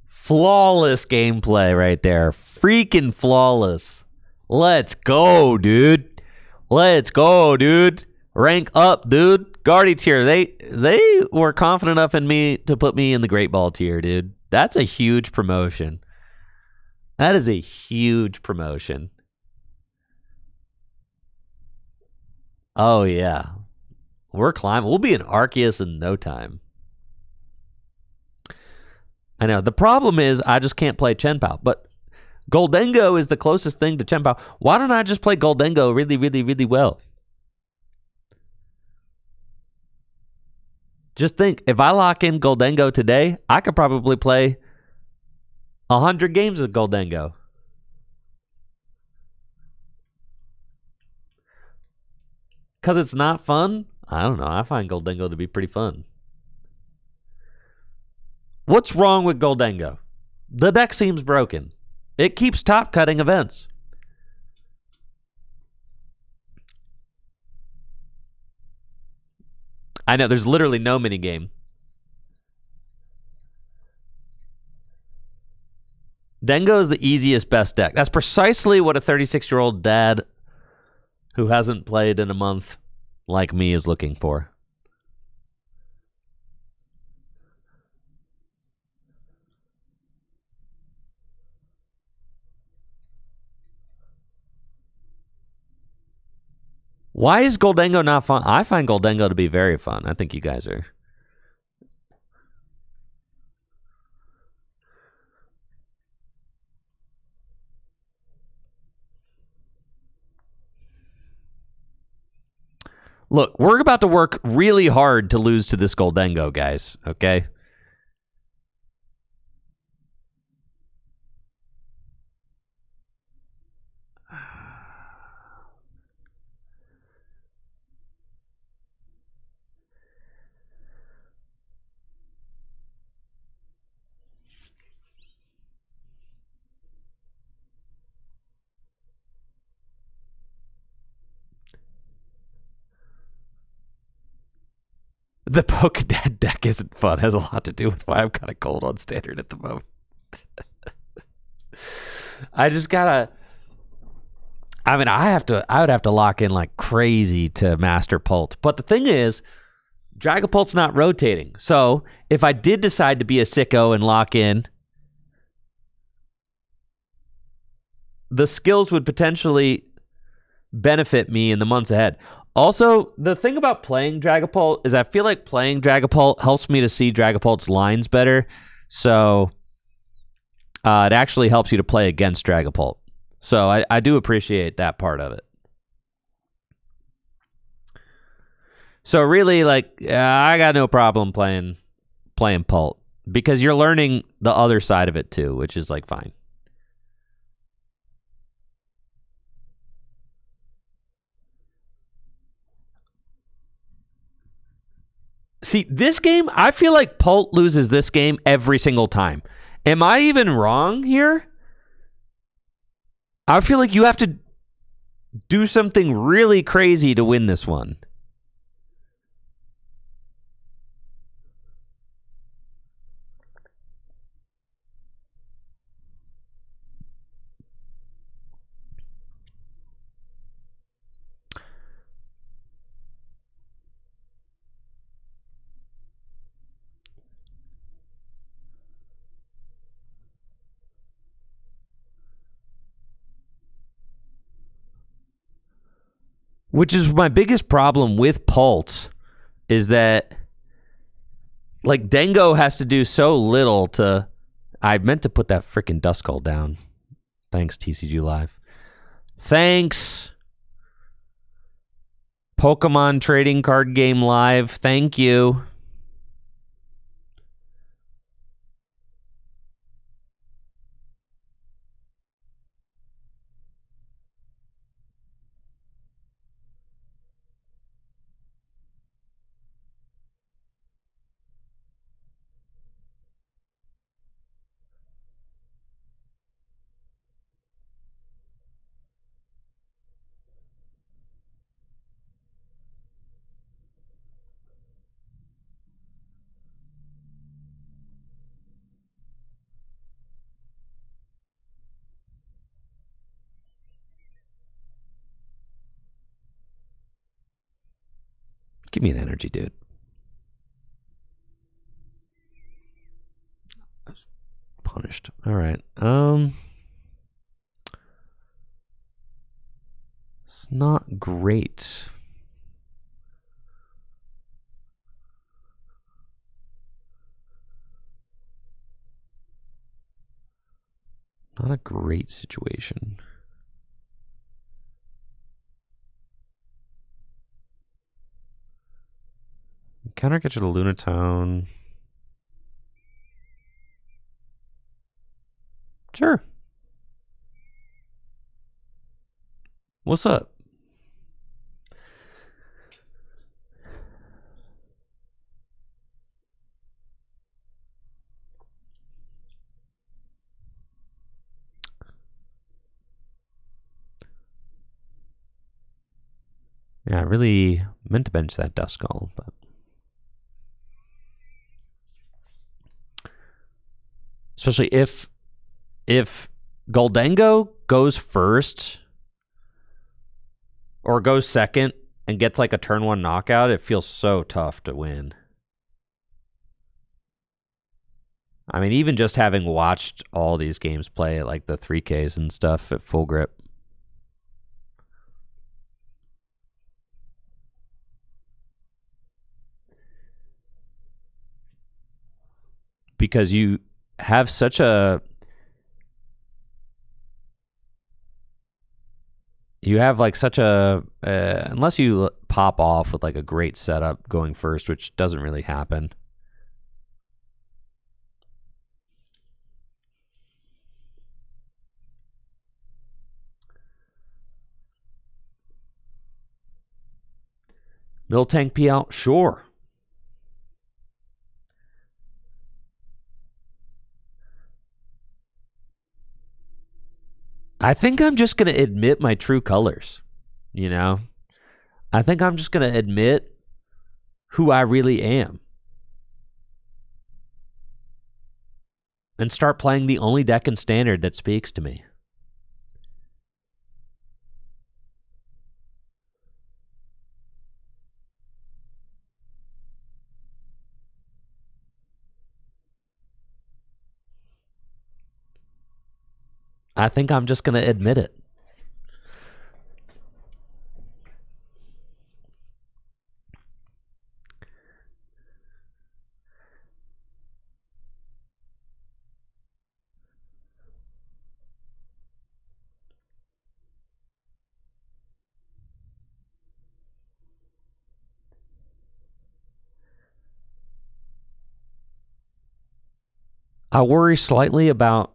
Speaker 1: Flawless gameplay right there. Freaking flawless. Let's go, dude. Let's go, dude. Rank up, dude. Guardy tier. They were confident enough in me to put me in the Great Ball tier, dude. That's a huge promotion. That is a huge promotion. Oh, yeah. We're climbing. We'll be in Arceus in no time. I know. The problem is I just can't play Chien-Pao. But Gholdengo is the closest thing to Chien-Pao. Why don't I just play Gholdengo really, really, really well? Just think, if I lock in Gholdengo today, I could probably play 100 games of Gholdengo. Because it's not fun? I don't know. I find Gholdengo to be pretty fun. What's wrong with Gholdengo? The deck seems broken. It keeps top cutting events. I know, there's literally no minigame. Dengo is the easiest, best deck. That's precisely what a 36-year-old dad who hasn't played in a month like me is looking for. Why is Gholdengo not fun? I find Gholdengo to be very fun. I think you guys are. Look, we're about to work really hard to lose to this Gholdengo, guys, okay? The Pokedad deck isn't fun. It has a lot to do with why I'm kind of cold on standard at the moment. I just gotta. I mean, I would have to lock in like crazy to master Pult. But the thing is, Dragapult's not rotating. So if I did decide to be a sicko and lock in, the skills would potentially benefit me in the months ahead. Also, the thing about playing Dragapult is I feel like playing Dragapult helps me to see Dragapult's lines better. So it actually helps you to play against Dragapult. So I do appreciate that part of it. So really, like, I got no problem playing Pult because you're learning the other side of it too, which is like fine. See, this game, I feel like Pult loses this game every single time. Am I even wrong here? I feel like you have to do something really crazy to win this one. Which is my biggest problem with Pult is that like Dengo has to do so little to. I meant to put that freaking Duskull down. Thanks, TCG Live. Thanks, Pokemon Trading Card Game Live. Thank you. Give me an energy, dude. Punished. All right. It's not great. Not a great situation. Counter get you to Lunatone. Sure. What's up? Yeah, I really meant to bench that Duskull, but especially if Goldengo goes first or goes second and gets like a turn 1 knockout, it feels so tough to win. I mean, even just having watched all these games play at like the 3Ks and stuff at Full Grip. Because you have such a... You have like such a... unless you pop off with like a great setup going first, which doesn't really happen. Miltank P out? Sure. I think I'm just going to admit my true colors, you know? I think I'm just going to admit who I really am. And start playing the only deck in Standard that speaks to me. I think I'm just going to admit it. I worry slightly about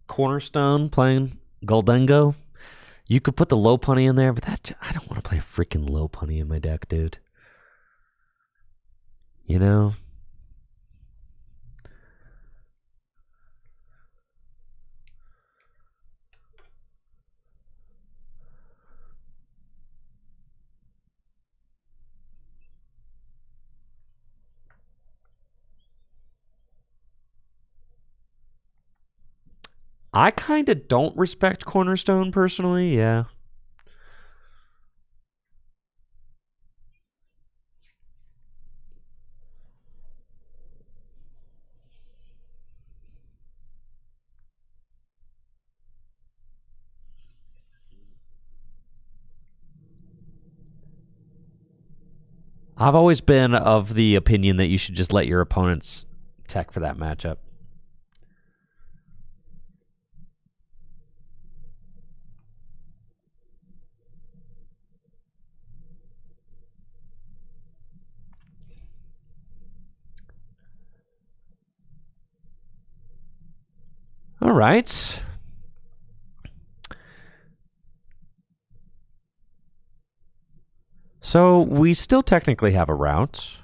Speaker 1: Cornerstone playing Goldengo. You could put the Lopunny in there, but I don't want to play a freaking Lopunny in my deck, dude. You know? I kind of don't respect Cornerstone personally, yeah. I've always been of the opinion that you should just let your opponents tech for that matchup. All right. So we still technically have a route.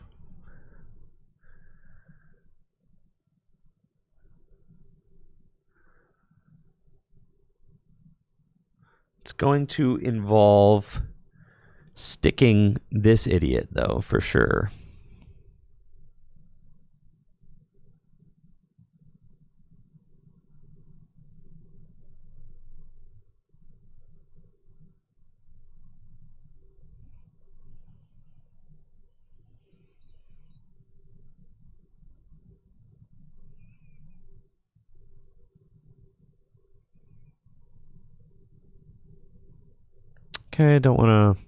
Speaker 1: It's going to involve sticking this idiot, though, for sure. Okay, I don't want to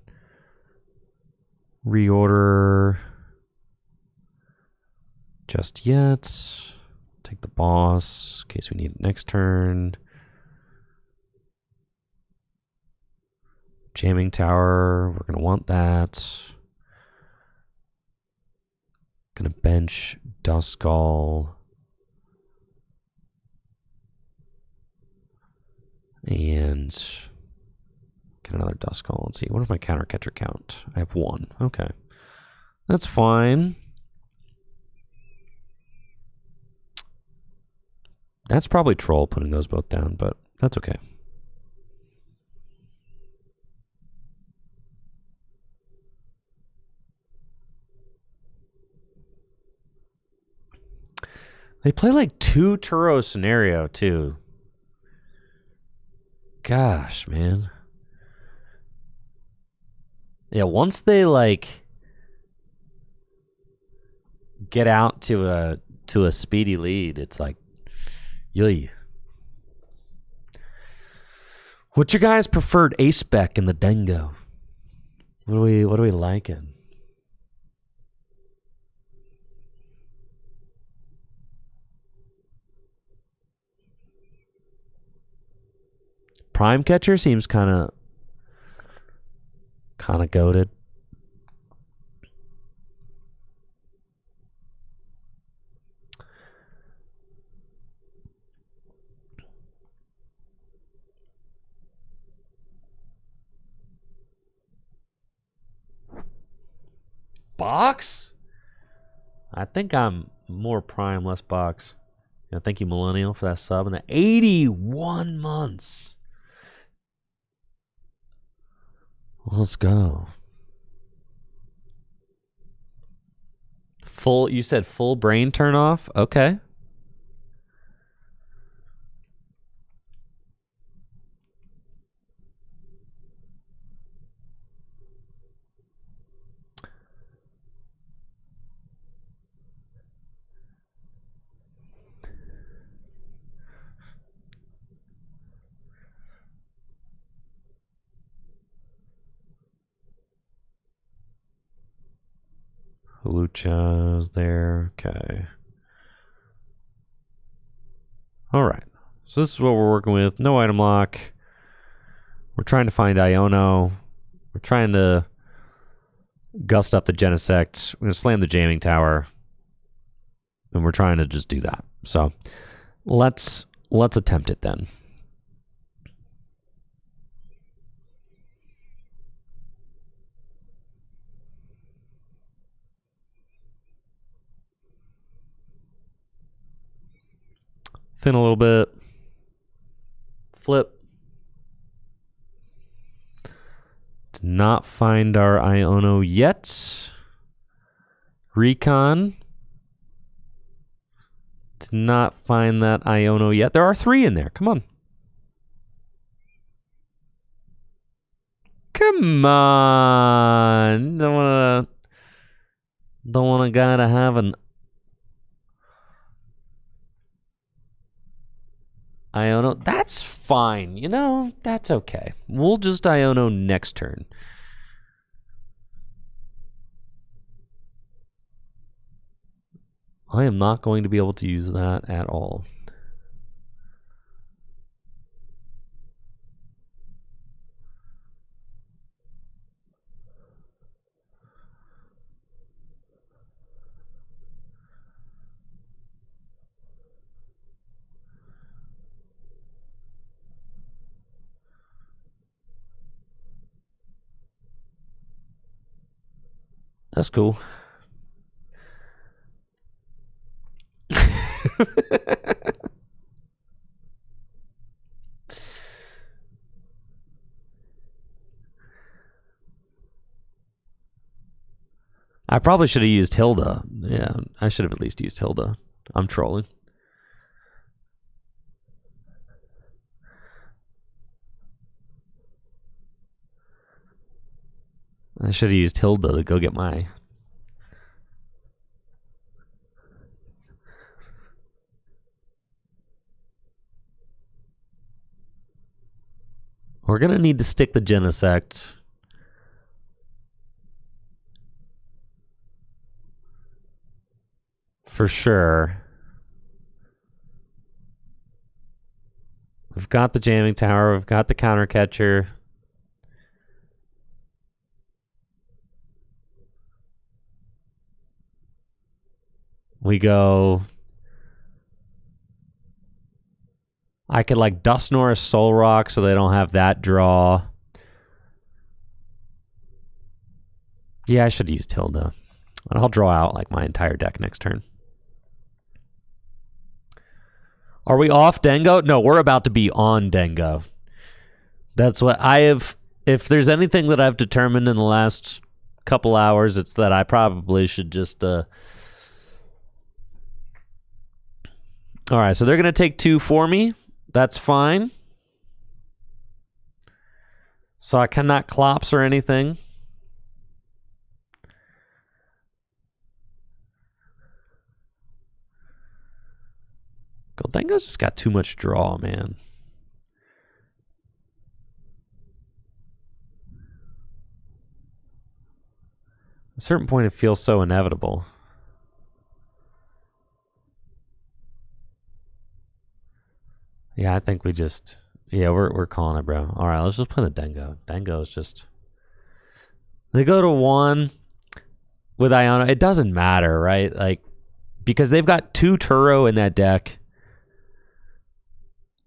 Speaker 1: reorder just yet. Take the boss in case we need it next turn. Jamming Tower, we're going to want that. Going to bench Duskull. And get another Duskull. Let's see, what is my counter catcher count? I have 1. Okay. That's fine. That's probably Troll putting those both down, but that's okay. They play like 2 Turo scenario too. Gosh, man. Yeah, once they like get out to a speedy lead, it's like, yay. What's your guys' preferred ace spec in the Dengo? What are we liking? Prime catcher seems kind of goated. Box? I think I'm more prime, less box. Yeah, thank you, Millennial, for that sub. And the 81 months. Let's go. Full, you said full brain turn off? Okay. Lucha's there. Okay. All right. So this is what we're working with. No item lock. We're trying to find Iono. We're trying to gust up the Genesect. We're going to slam the Jamming Tower. And we're trying to just do that. So let's attempt it then. Thin a little bit. Flip. Did not find our Iono yet. Recon. Did not find that Iono yet. There are 3 in there. Come on. Come on. Don't want a guy to have an Iono. That's fine. You know, that's okay. We'll just Iono next turn. I am not going to be able to use that at all. That's cool. I probably should have used Hilda. Yeah, I should have at least used Hilda. I'm trolling. I should have used Hilda to go get my... We're going to need to stick the Genesect. For sure. We've got the Jamming Tower. We've got the Counter Catcher. We go... I could like Dusknoir Soul Rock so they don't have that draw. Yeah, I should have used Hilda. And I'll draw out like my entire deck next turn. Are we off Dengo? No, we're about to be on Dengo. That's what I have. If there's anything that I've determined in the last couple hours, it's that I probably should just... All right, so they're going to take 2 for me. That's fine. So I cannot clops or anything. Goldengo's just got too much draw, man. At a certain point, it feels so inevitable. Yeah, I think we just... Yeah, we're calling it, bro. All right, let's just play the Dengo. Dengo is just... They go to 1 with Iona. It doesn't matter, right? Like, because they've got 2 Turo in that deck.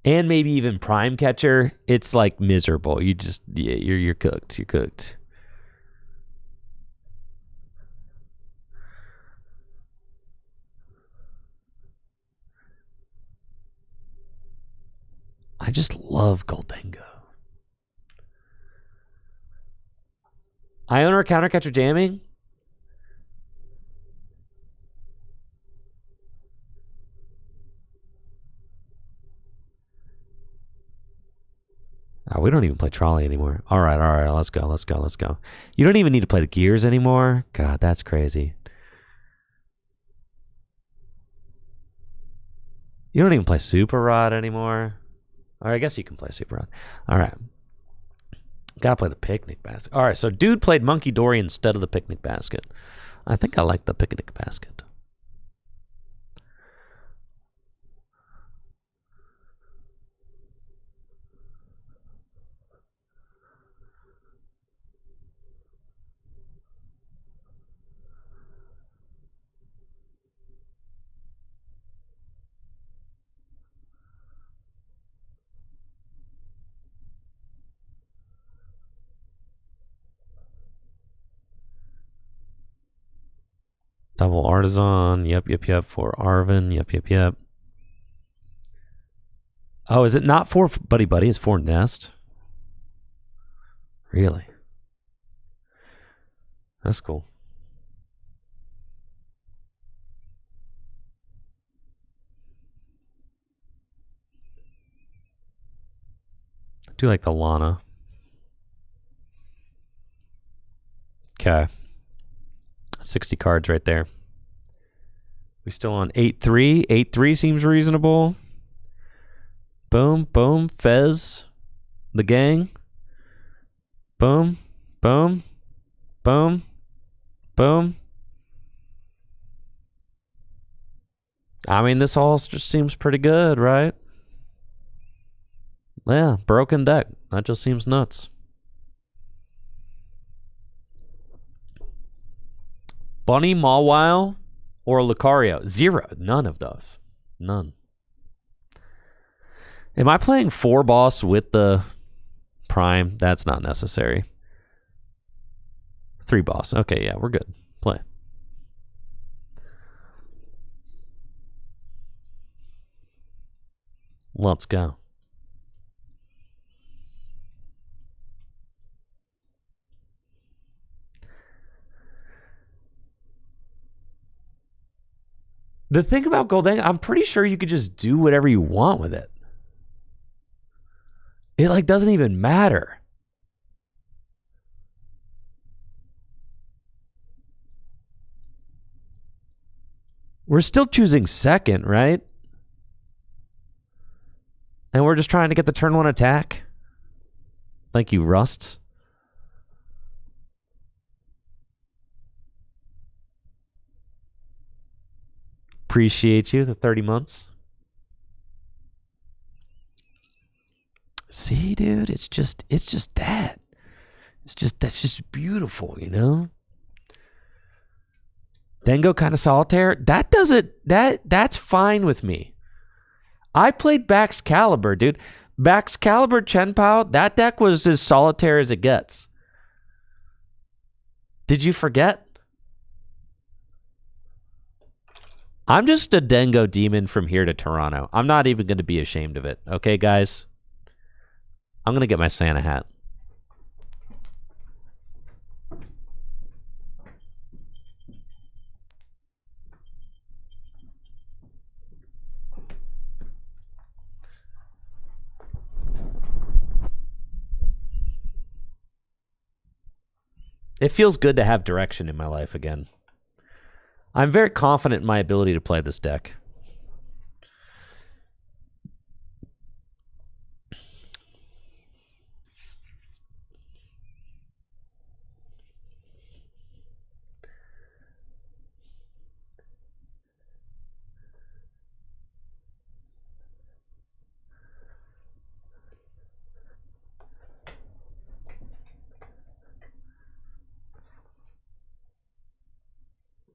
Speaker 1: And maybe even Prime Catcher. It's, like, miserable. You just... Yeah, you're cooked. You're cooked. I just love Goldengo. Iona or Countercatcher jamming? Oh, we don't even play Trolley anymore. All right, let's go, let's go, let's go. You don't even need to play the Gears anymore? God, that's crazy. You don't even play Super Rod anymore? Or I guess you can play Super Rod. All right. Gotta play the Picnic Basket. All right, so dude played Monkey Dory instead of the Picnic Basket. I think I like the Picnic Basket. Double Artisan. Yep. For Arvin. Yep. Oh, is it not for Buddy Buddy? It's for Nest? Really? That's cool. I do like the Lana. Okay. 60 cards right there. We still on 8-3. 8-3 seems reasonable. Boom, boom. Fez. The gang. Boom, boom, boom, boom. I mean, this all just seems pretty good, right? Yeah, broken deck. That just seems nuts. Bunny, Mawile, or Lucario? 0. None of those. None. Am I playing 4 boss with the Prime? That's not necessary. 3 boss. Okay, yeah, we're good. Play. Let's go. The thing about Goldengo, I'm pretty sure you could just do whatever you want with it. It like doesn't even matter. We're still choosing second, right? And we're just trying to get the turn 1 attack. Thank you, Rust. Appreciate you, the 30 months. See, dude, it's just that. That's just beautiful, you know? Dengo kind of solitaire. That's fine with me. I played Baxcalibur, dude. Baxcalibur Chen Pao, that deck was as solitaire as it gets. Did you forget? I'm just a Dengo demon from here to Toronto. I'm not even going to be ashamed of it. Okay, guys? I'm going to get my Santa hat. It feels good to have direction in my life again. I'm very confident in my ability to play this deck.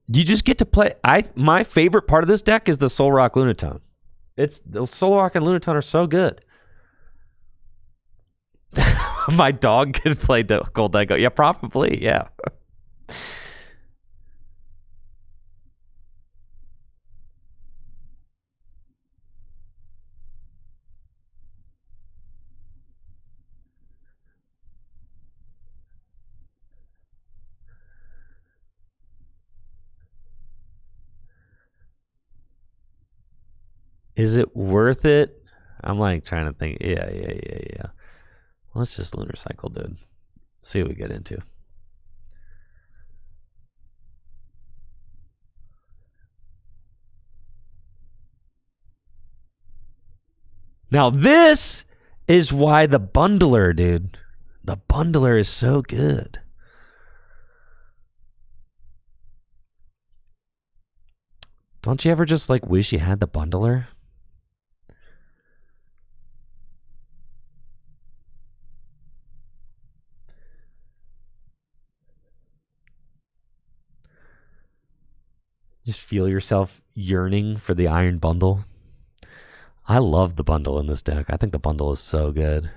Speaker 1: You just get to play. My favorite part of this deck is the Solrock Lunatone. The Solrock and Lunatone are so good. My dog could play Gold Dengo. Yeah, probably. Yeah. Is it worth it? I'm like trying to think. Yeah. Let's just Lunar Cycle, dude. See what we get into. Now this is why the bundler, dude. The bundler is so good. Don't you ever just like wish you had the bundler? Just feel yourself yearning for the Iron Bundle. I love the bundle in this deck. I think the bundle is so good.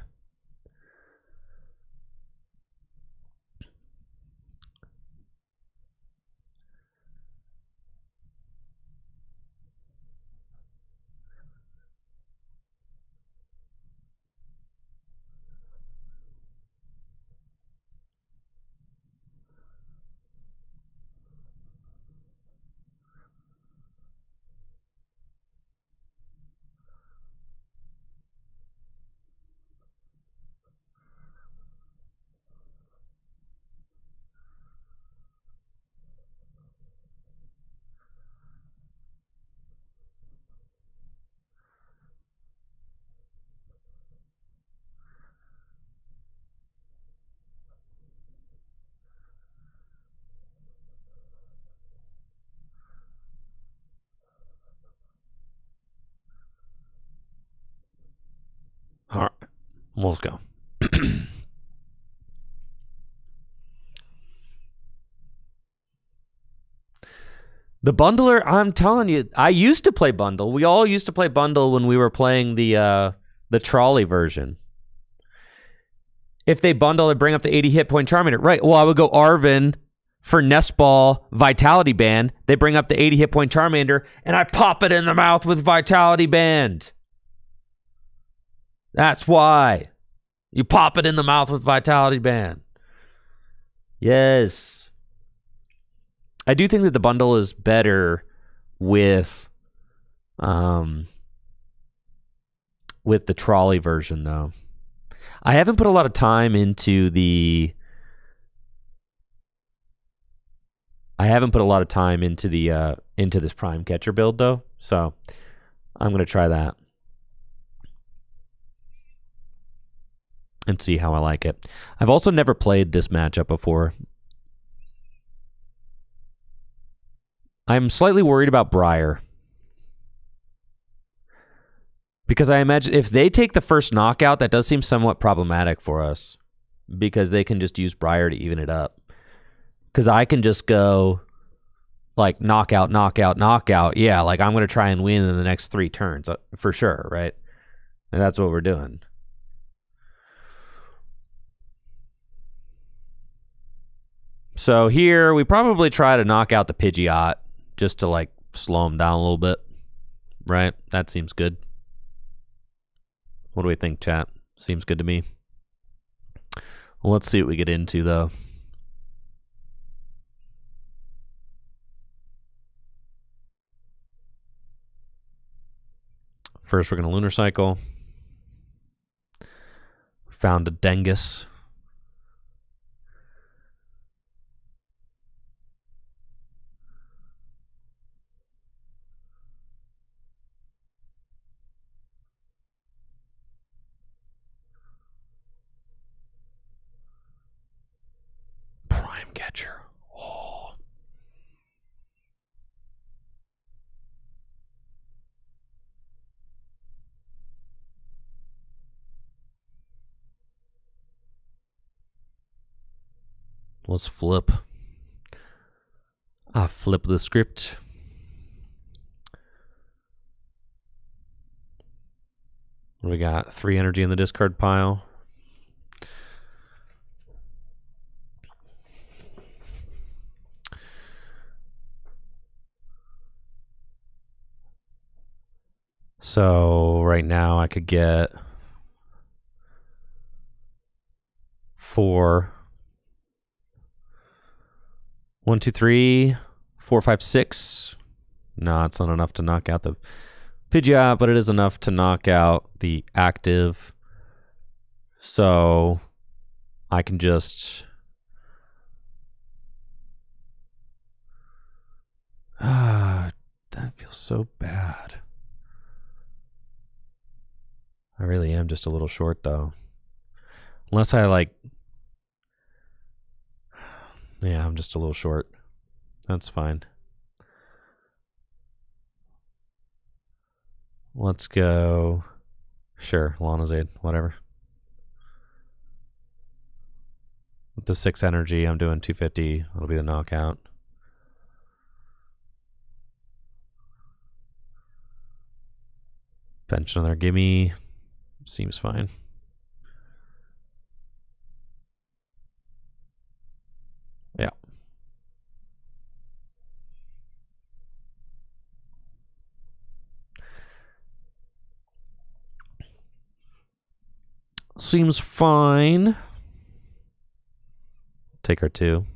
Speaker 1: All right, let's go. The bundler, I'm telling you, I used to play bundle. We all used to play bundle when we were playing the trolley version. If they bundle, it bring up the 80 hit point Charmander. Right. Well, I would go Arven for Nest Ball Vitality Band. They bring up the 80 hit point Charmander, and I pop it in the mouth with Vitality Band. That's why. You pop it in the mouth with Vitality Band. Yes. I do think that the bundle is better with the trolley version, though. I haven't put a lot of time into the into this Prime Catcher build, though. So I'm gonna try that and see how I like it. I've also never played this matchup before. I'm slightly worried about Briar. Because I imagine if they take the first knockout, that does seem somewhat problematic for us. Because they can just use Briar to even it up. Because I can just go like knockout, knockout, knockout, yeah, like I'm going to try and win in the next 3 turns for sure, right? And that's what we're doing. So here, we probably try to knock out the Pidgeot just to like slow him down a little bit, right? That seems good. What do we think, chat? Seems good to me. Well, let's see what we get into, though. First, we're going to Lunar Cycle. Found a Dengus. Prime Catcher. Oh. Let's flip. I flip the script. We got 3 energy in the discard pile. So right now I could get 4. 1, 2, 3, 4, 5, 6. No, it's not enough to knock out the Pidgeot, but it is enough to knock out the active. So I can just that feels so bad. I really am just a little short though. Unless I like, yeah, I'm just a little short. That's fine. Let's go. Sure, Lonazade, whatever. With the 6 energy, I'm doing 250. It'll be the knockout. Bench another gimme. Seems fine. Yeah. Seems fine. Take our 2.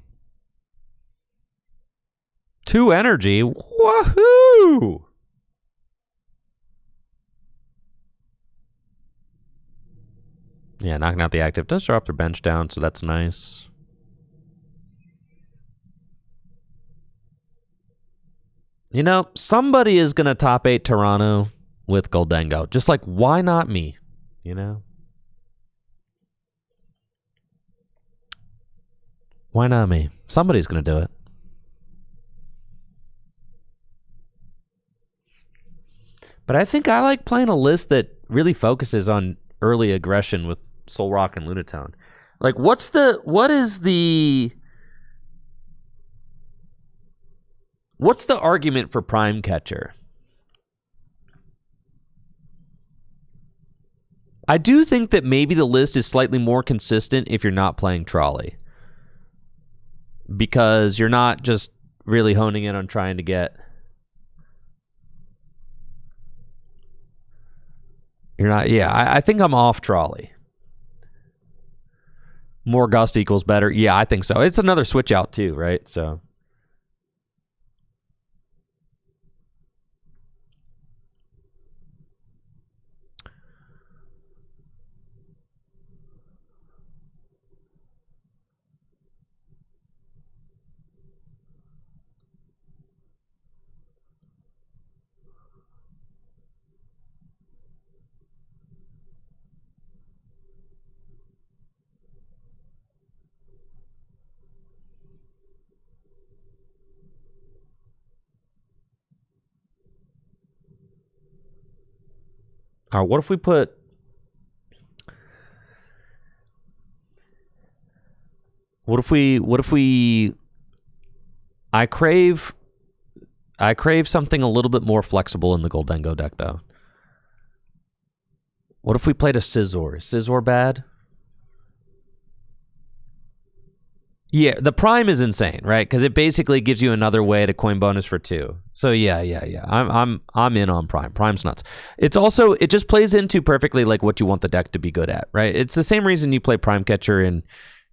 Speaker 1: 2 energy. Woohoo! Yeah, knocking out the active does drop their bench down, so that's nice. You know, somebody is going to top 8 Toronto with Goldengo. Just like, why not me? You know? Why not me? Somebody's going to do it. But I think I like playing a list that really focuses on early aggression with Solrock and Lunatone. Like, what is the argument for Prime Catcher? I do think that maybe the list is slightly more consistent if you're not playing Trolley. Because you're not just really honing in on trying to get... You're not... Yeah, I think I'm off Trolley. More Gust equals better. Yeah, I think so. It's another switch out too, right? So... All right, what if we put... What if we... I crave I crave something a little bit more flexible in the Goldengo deck, though. What if we played a Scizor? Is Scizor bad? Yeah, the Prime is insane, right? Because it basically gives you another way to coin bonus for 2. So yeah. I'm in on Prime. Prime's nuts. It's also, it just plays into perfectly like what you want the deck to be good at, right? It's the same reason you play Prime Catcher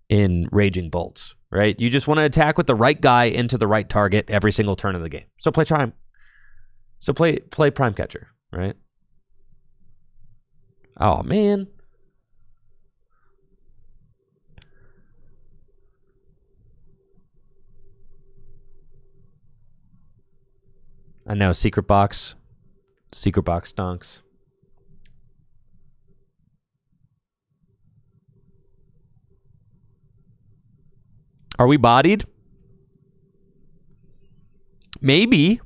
Speaker 1: in Raging Bolts, right? You just want to attack with the right guy into the right target every single turn of the game. So play Prime. So play Prime Catcher, right? Oh man. I know, Secret Box stonks. Are we bodied? Maybe.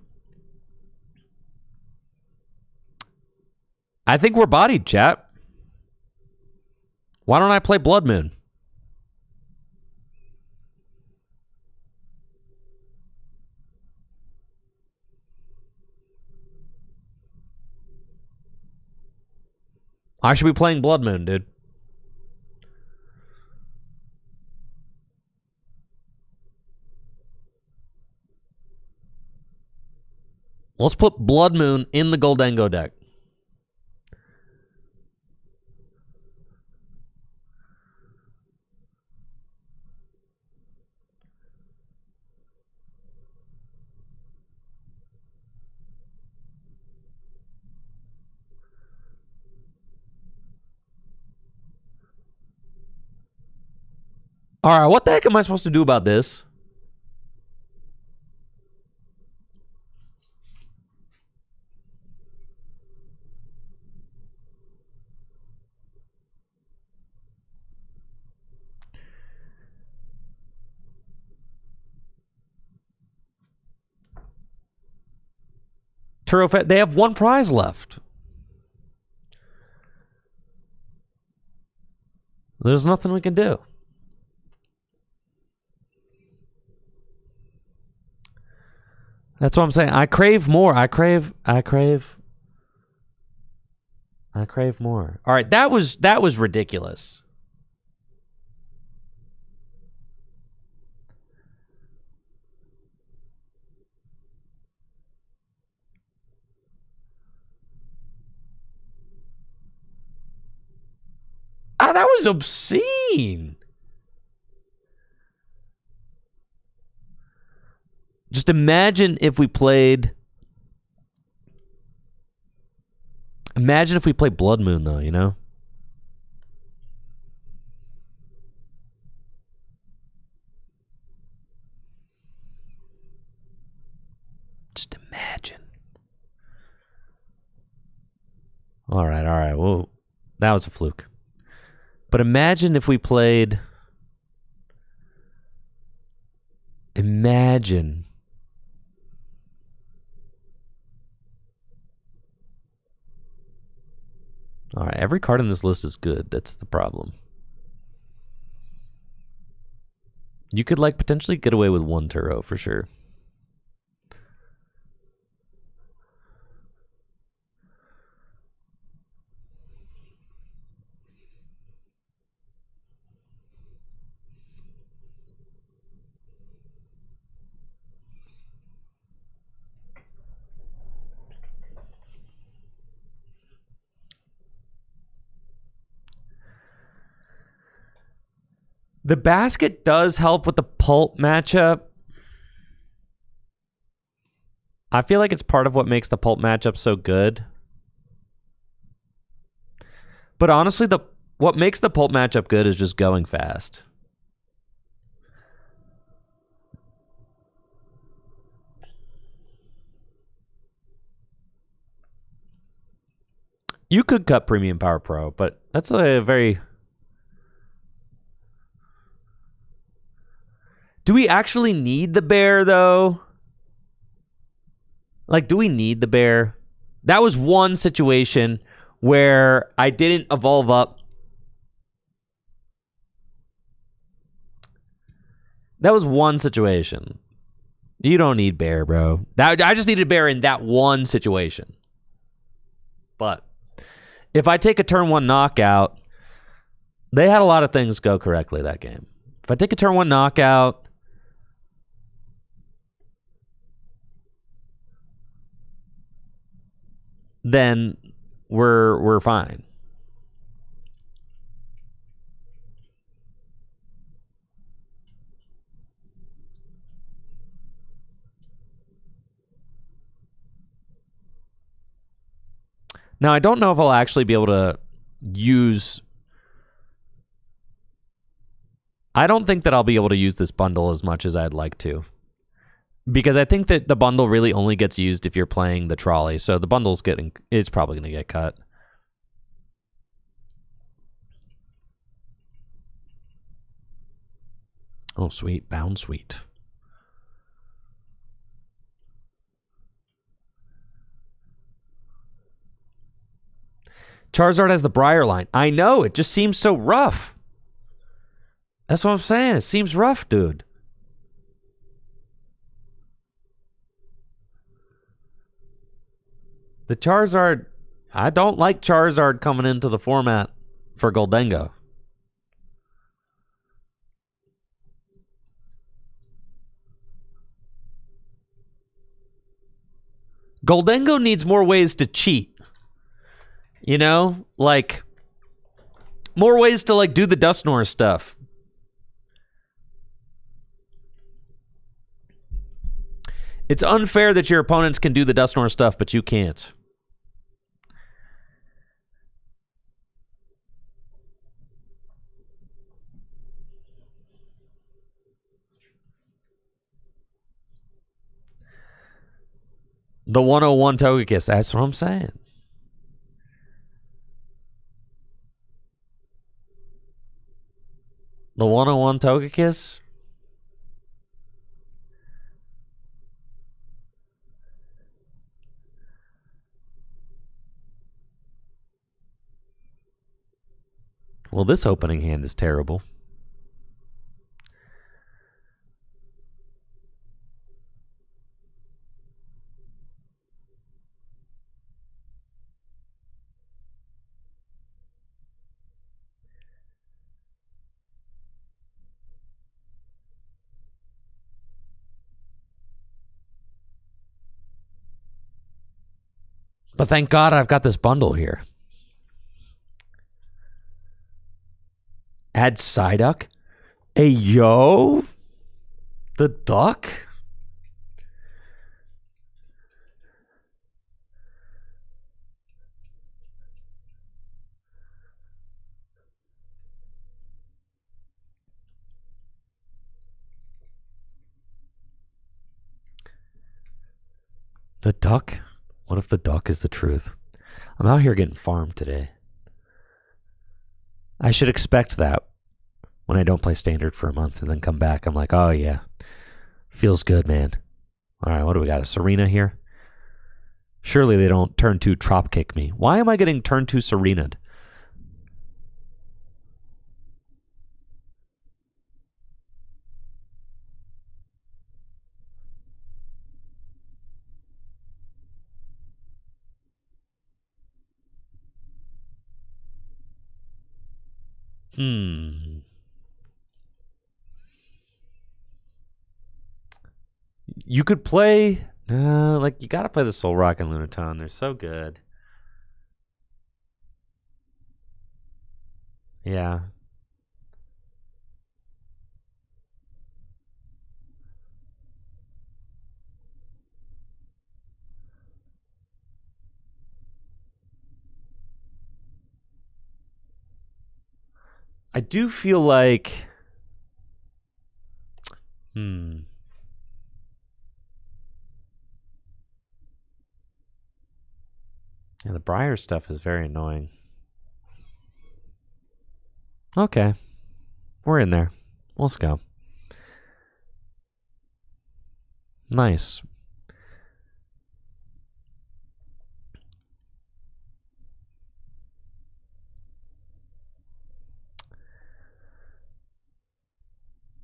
Speaker 1: I think we're bodied, chat. Why don't I play Blood Moon? I should be playing Blood Moon, dude. Let's put Blood Moon in the Goldengo deck. All right, what the heck am I supposed to do about this? Turofet, they have one prize left. There's nothing we can do. That's what I'm saying. I crave more. I crave more. All right, that was ridiculous. Ah, that was obscene. Just imagine if we played... Imagine if we played Blood Moon, though, you know? Just imagine. All right. Well, that was a fluke. But imagine if we played... Imagine... All right, every card in this list is good. That's the problem. You could like potentially get away with one Turo for sure. The basket does help with the Pult matchup. I feel like it's part of what makes the Pult matchup so good. But honestly, what makes the Pult matchup good is just going fast. You could cut Premium Power Pro, but that's a very... Do we actually need the bear, though? Like, do we need the bear? That was one situation where I didn't evolve up. That was one situation. You don't need bear, bro. I just needed bear in that one situation. But if I take a turn 1 knockout, they had a lot of things go correctly that game. If I take a turn 1 knockout, then we're fine. Now, I don't know if I'll actually be able to use... I don't think that I'll be able to use this bundle as much as I'd like to. Because I think that the bundle really only gets used if you're playing the trolley. So the bundle's it's probably going to get cut. Oh, sweet. Bound sweet. Charizard has the Briar line. I know. It just seems so rough. That's what I'm saying. It seems rough, dude. The Charizard... I don't like Charizard coming into the format for Goldengo. Goldengo needs more ways to cheat. You know? Like, more ways to, like, do the Dusknoir stuff. It's unfair that your opponents can do the Dusknoir stuff, but you can't. The 101 Togekiss, that's what I'm saying. The 101 Togekiss? Well, this opening hand is terrible. But thank God I've got this bundle here. Add Psyduck? Hey, yo? The duck? The duck? What if the duck is the truth? I'm out here getting farmed today. I should expect that when I don't play Standard for a month and then come back. I'm like, oh yeah, feels good, man. All right, what do we got? A Serena here? Surely they don't turn 2 Trop Kick me. Why am I getting turn 2 Serena'd? You could play... like, you gotta play the Solrock and Lunatone. They're so good. Yeah. I do feel like... Yeah, the Briar stuff is very annoying. Okay. We're in there. Let's go. Nice.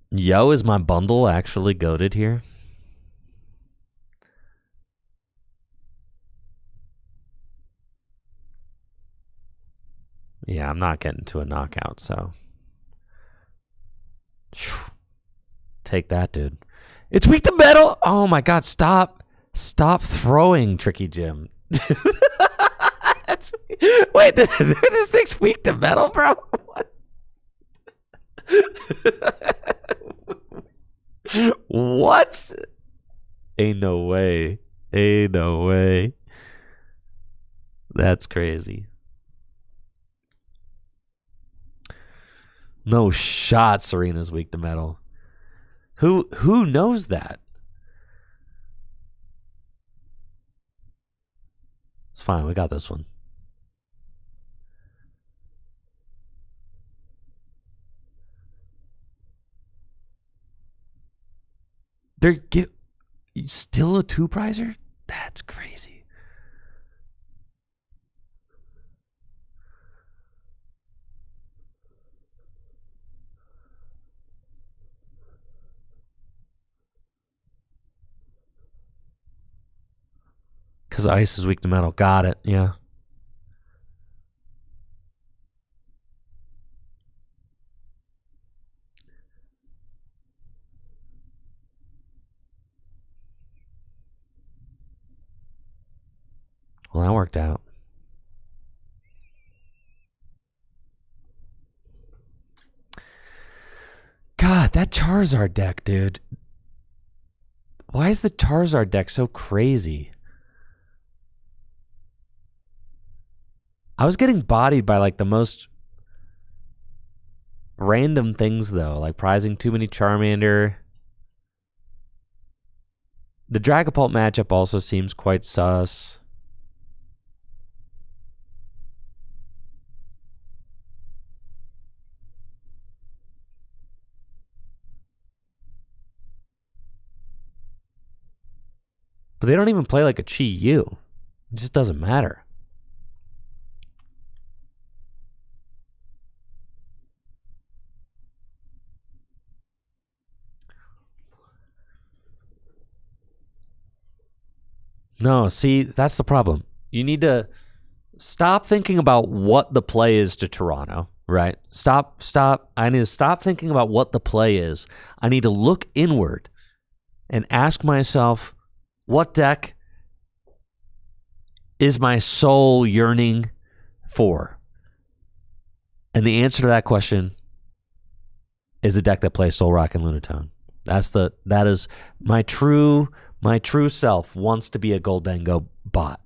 Speaker 1: Yo, is my bundle actually goated here? Yeah, I'm not getting to a knockout, so. Take that, dude. It's weak to metal. Oh my god, stop. Stop throwing, Tricky Jim. Wait, this thing's weak to metal, bro? What? Ain't no way. Ain't no way. That's crazy. No shot Serena's weak to metal. Who knows that? It's fine. We got this one. They're still a two-prizer? That's crazy. Because ice is weak to metal. Got it. Yeah. Well, that worked out. God, that Charizard deck, dude. Why is the Charizard deck so crazy? I was getting bodied by like the most random things though, like prizing too many Charmander. The Dragapult matchup also seems quite sus. But they don't even play like a Chi-Yu. It just doesn't matter. No, see, that's the problem. You need to stop thinking about what the play is to Toronto, right? Stop. I need to stop thinking about what the play is. I need to look inward and ask myself, what deck is my soul yearning for? And the answer to that question is a deck that plays Solrock and Lunatone. That is my true self wants to be a Goldengo bot.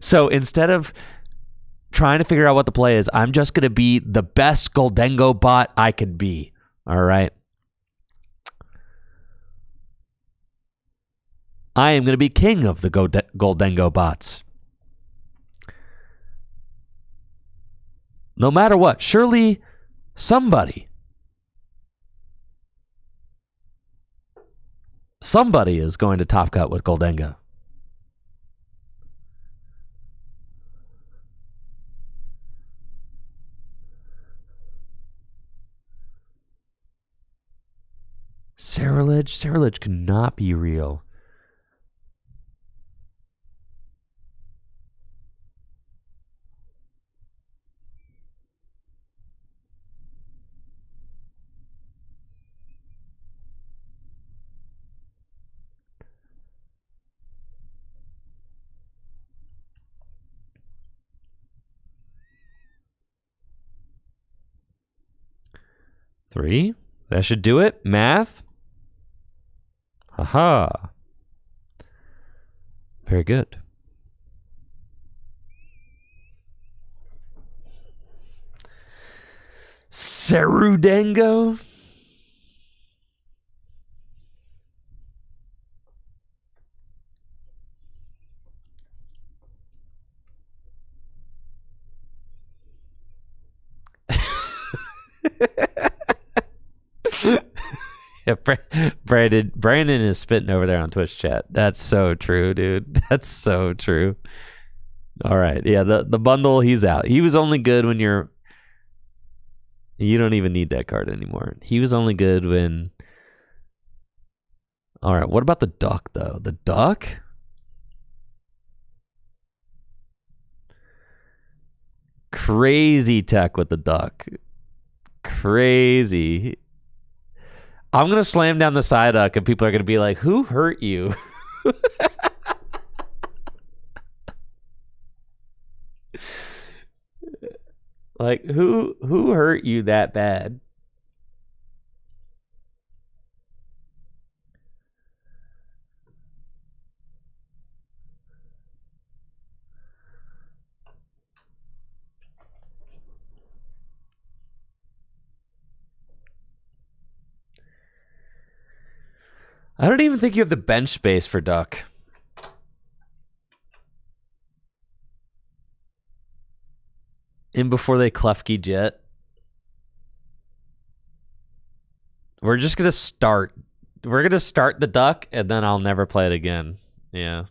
Speaker 1: So instead of trying to figure out what the play is, I'm just going to be the best Goldengo bot I could be. All right. I am going to be king of the Goldengo bots. No matter what, surely somebody is going to top cut with Goldengo. Ceruledge could not be real. Three? That should do it. Math? Haha. Very good. Cerudango? Yeah, Brandon is spitting over there on Twitch chat. That's so true, dude. That's so true. All right. Yeah, the bundle, he's out. He was only good when you don't even need that card anymore. He was only good when... All right, what about the duck, though? The duck? Crazy tech with the duck. Crazy. I'm going to slam down the Psyduck and people are going to be like, who hurt you? Like, who hurt you that bad? I don't even think you have the bench space for Duck. In before they Klefki Jet. We're just going to start. We're going to start the Duck, and then I'll never play it again. Yeah.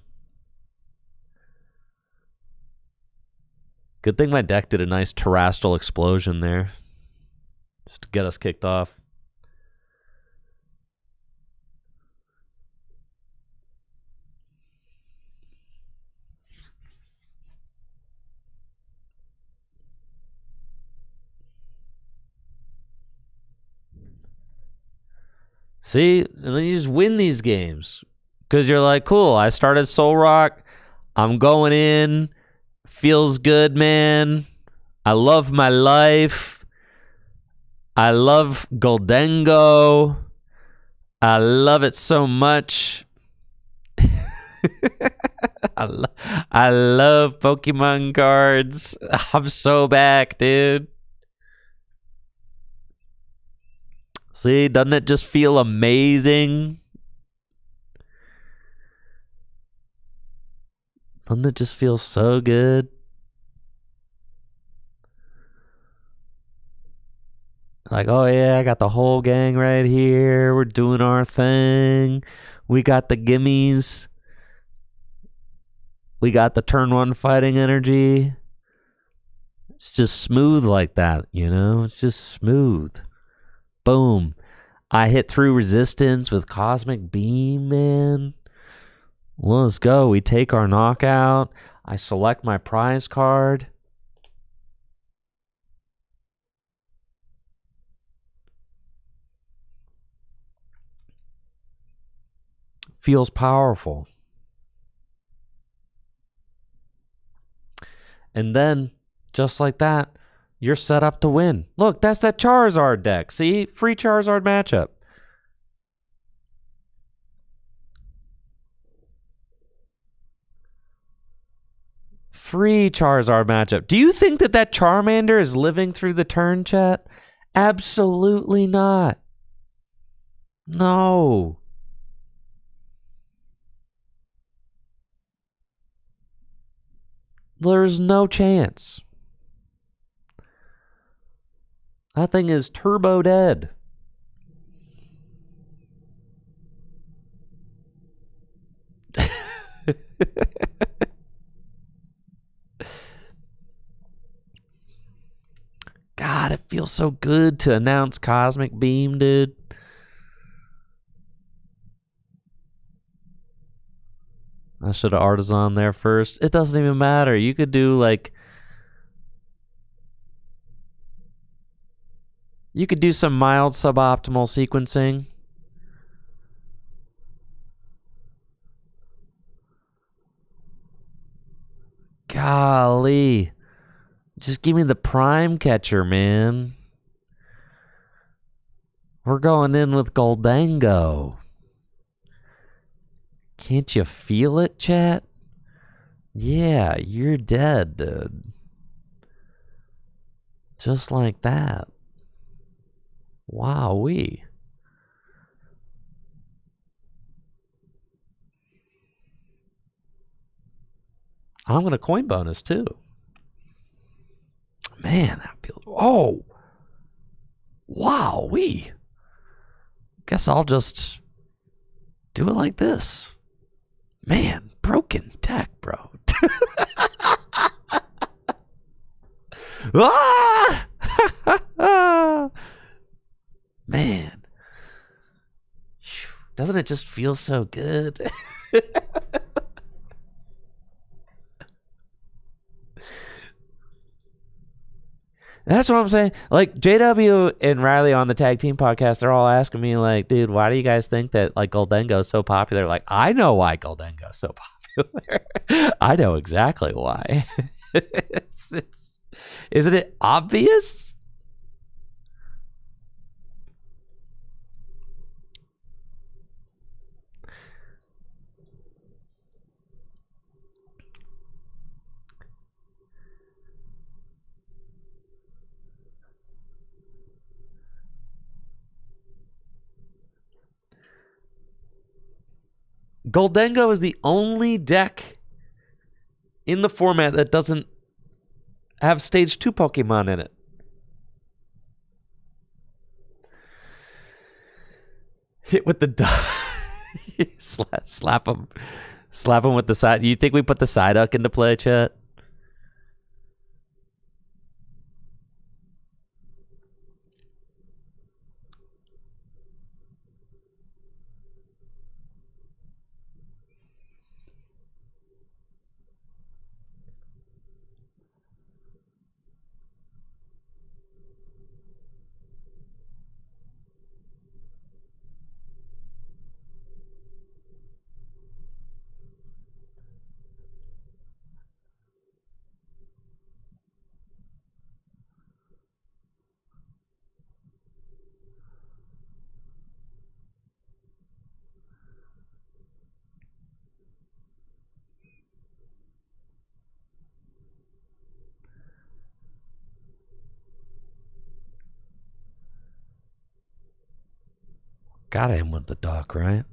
Speaker 1: Good thing my deck did a nice terrestrial explosion there. Just to get us kicked off. See, and then you just win these games because you're like, cool, I started Soul Rock. I'm going in. Feels good, man. I love my life. I love Goldengo. I love it so much. I love Pokemon cards. I'm so back, dude. See, doesn't it just feel amazing? Doesn't it just feel so good? Like, oh yeah, I got the whole gang right here. We're doing our thing. We got the gimmies. We got the turn one fighting energy. It's just smooth like that, you know? It's just smooth. Boom. I hit through resistance with Cosmic Beam, man. Let's go. We take our knockout. I select my prize card. Feels powerful. And then, just like that, you're set up to win. Look, that's that Charizard deck. See? Free Charizard matchup. Free Charizard matchup. Do you think that that Charmander is living through the turn, chat? Absolutely not. No. There's no chance. That thing is turbo dead. God, it feels so good to announce Cosmic Beam, dude. I should have Artisan there first. It doesn't even matter. You could do like... You could do some mild suboptimal sequencing. Golly. Just give me the prime catcher, man. We're going in with Goldengo. Can't you feel it, chat? Yeah, you're dead, dude. Just like that. Wowee. I'm going to coin bonus, too. Man, that feels... Oh! Wowee. Guess I'll just do it like this. Man, broken tech, bro. Ah! Man. Doesn't it just feel so good? That's what I'm saying. Like JW and Riley on the tag team podcast, they're all asking me like, dude, why do you guys think that like Goldengo is so popular? Like, I know why Goldengo is so popular. I know exactly why. Isn't it obvious? Goldengo is the only deck in the format that doesn't have stage 2 Pokemon in it. Hit with the slap him with the side. You think we put the Psyduck into play, chat? Got him with the duck, right?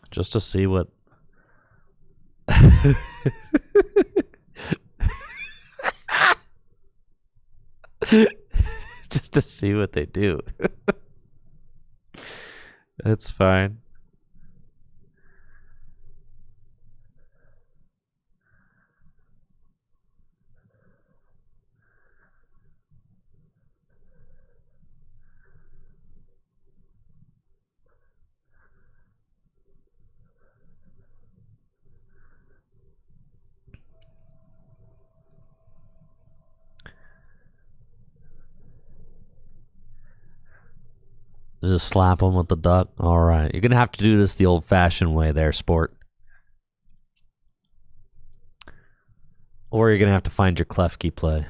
Speaker 1: Just to see what. Just to see what they do. That's fine. Just slap him with the duck. All right. You're going to have to do this the old-fashioned way there, sport. Or you're going to have to find your Klefki play.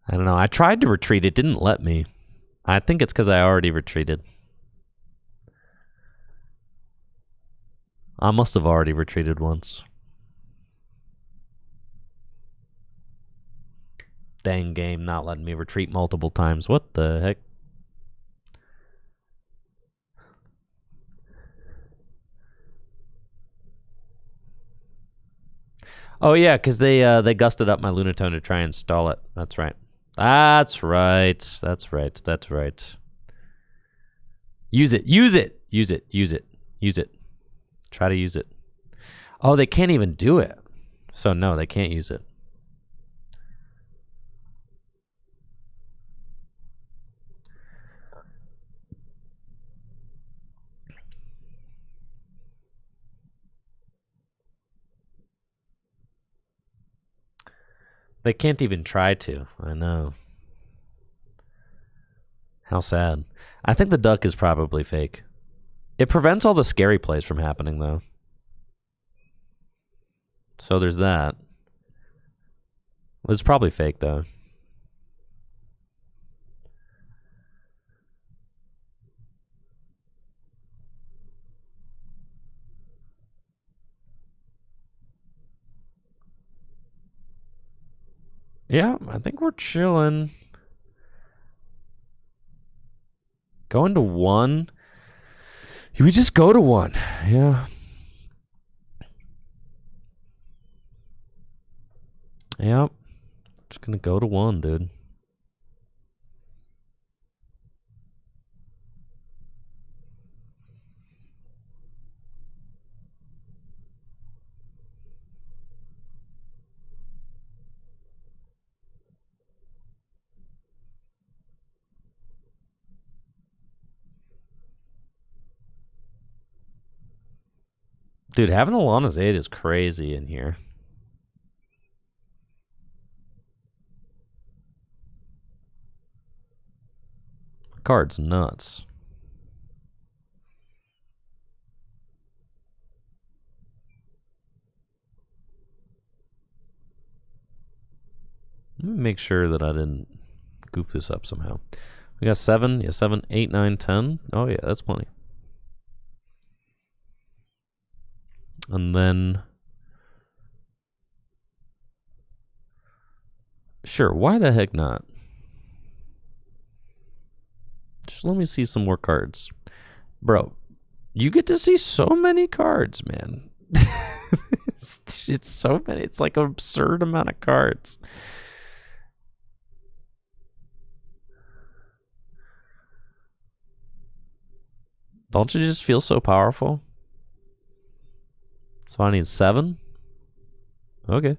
Speaker 1: I don't know. I tried to retreat. It didn't let me. I think it's because I already retreated. I must have already retreated once. Dang game not letting me retreat multiple times. What the heck? Oh yeah, because they gusted up my Lunatone to try and stall it. That's right. That's right. That's right. That's right. Use it. Use it. Use it. Use it. Use it. Try to use it. Oh, they can't even do it. So no, they can't use it. They can't even try to. I know. How sad. I think the duck is probably fake. It prevents all the scary plays from happening, though. So there's that. It's probably fake, though. Yeah, I think we're chilling. Going to 1. We just go to 1. Yeah. Yep. Just gonna go to 1, dude. Dude, having Alana's 8 is crazy in here. Card's nuts. Let me make sure that I didn't goof this up somehow. We got 7. Yeah, 7, 8, 9, 10. Oh, yeah, that's plenty. And then... Sure, why the heck not? Just let me see some more cards. Bro, you get to see so many cards, man. It's so many. It's like an absurd amount of cards. Don't you just feel so powerful? So I need 7? Okay.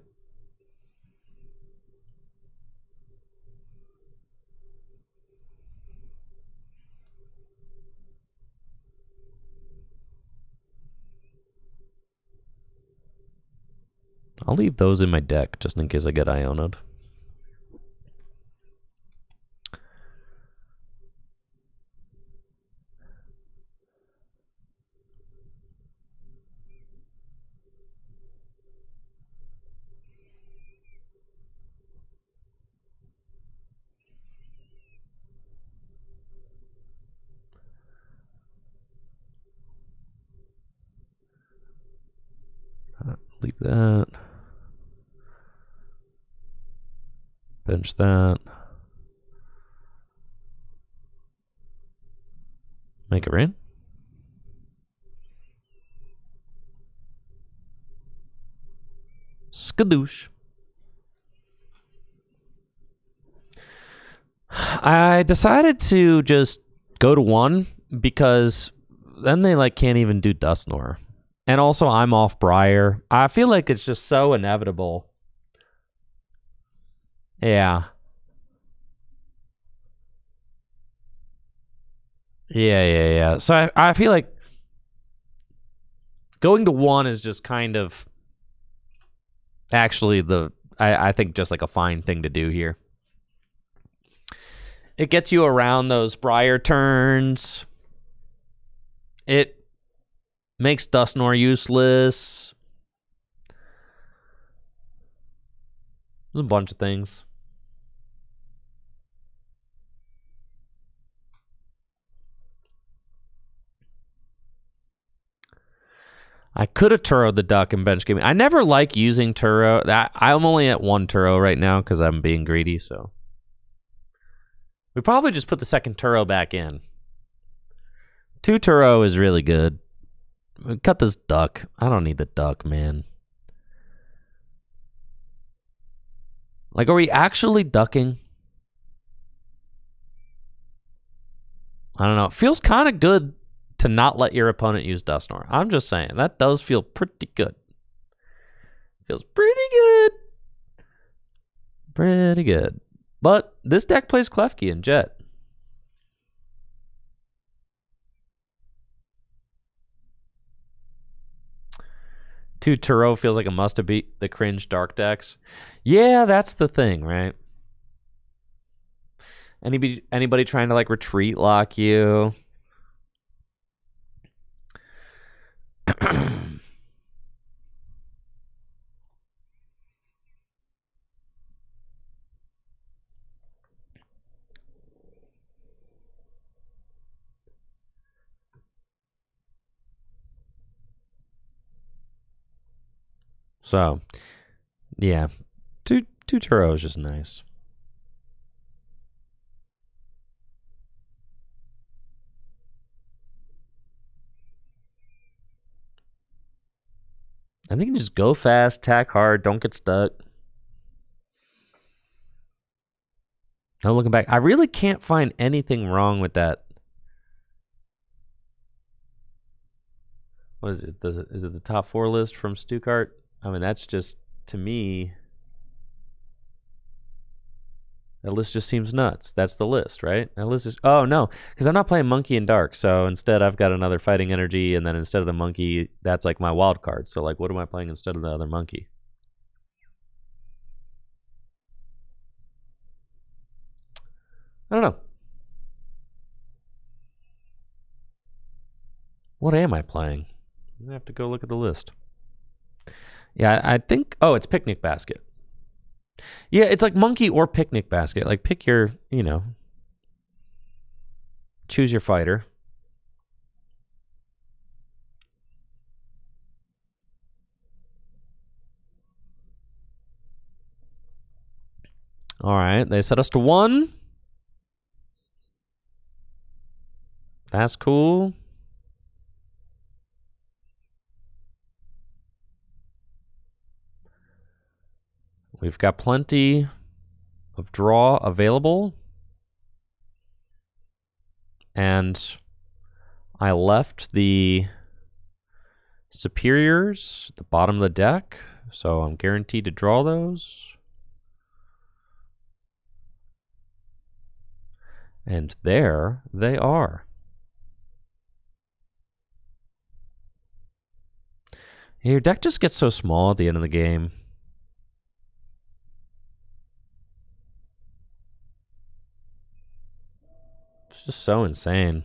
Speaker 1: I'll leave those in my deck just in case I get Iono'd. Leave that. Bench that. Make it rain. Skadoosh. I decided to just go to 1 because then they like can't even do Dusknoir. And also I'm off Briar. I feel like it's just so inevitable. Yeah. Yeah. So I feel like going to 1 is just kind of actually I think just like a fine thing to do here. It gets you around those Briar turns. It makes Dusknoir useless. There's a bunch of things. I could have Turo the Duck and bench gaming. I never like using Turo. I'm only at 1 Turo right now because I'm being greedy, so. We probably just put the second Turo back in. 2 Turo is really good. Cut this Duck. I don't need the Duck, man. Like, are we actually ducking? I don't know. It feels kind of good to not let your opponent use Dusknoir. I'm just saying. That does feel pretty good. Feels pretty good. Pretty good. But this deck plays Klefki and Jet. Two Turo feels like a must to beat the cringe dark decks. Yeah, that's the thing, right? Anybody trying to like retreat lock you? So, yeah, two Turo is just nice. I think you can just go fast, tack hard, don't get stuck. No looking back. I really can't find anything wrong with that. What is it? Is it the top 4 list from Stukart? I mean, that's just, to me, That list just seems nuts. That's the list, right? That list is... Oh, no, because I'm not playing Monkey and Dark, so instead I've got another Fighting Energy, and then instead of the Monkey, that's like my wild card. So, like, what am I playing instead of the other Monkey? I don't know. What am I playing? I have to go look at the list. Yeah, I think... Oh, it's Picnic Basket. Yeah, it's like Monkey or Picnic Basket. Like, pick your, choose your fighter. All right, they set us to 1. That's cool. We've got plenty of draw available. And I left the superiors at the bottom of the deck, so I'm guaranteed to draw those. And there they are. Your deck just gets so small at the end of the game. It's just so insane.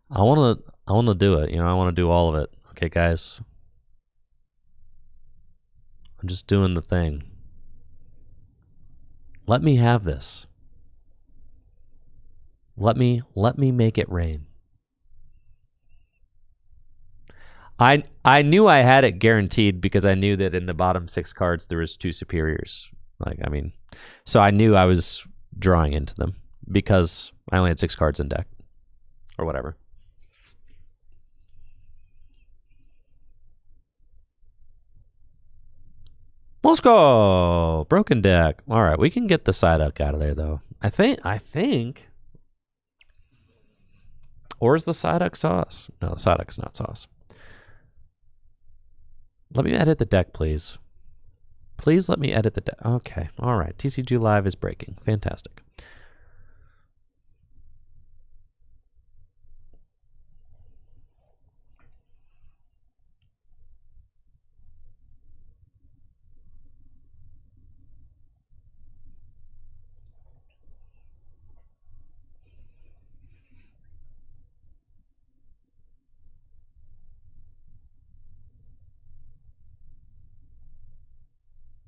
Speaker 1: I want to do it. I want to do all of it. Okay, guys. I'm just doing the thing. Let me have this. Let me make it rain. I knew I had it guaranteed because I knew that in the bottom 6 cards there was 2 superiors. So I knew I was drawing into them because I only had 6 cards in deck or whatever. Let's go. Broken deck. All right, we can get the Psyduck out of there though. I think. Or is the Psyduck sauce? No, the Psyduck's not sauce. Let me edit the deck, please. Please let me edit the deck. Okay, all right. TCG Live is breaking. Fantastic.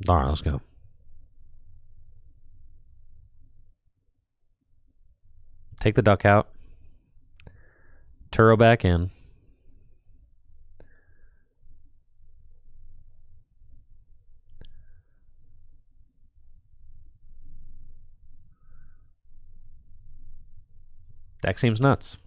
Speaker 1: All right, let's go. Take the duck out. Turo back in. Deck seems nuts.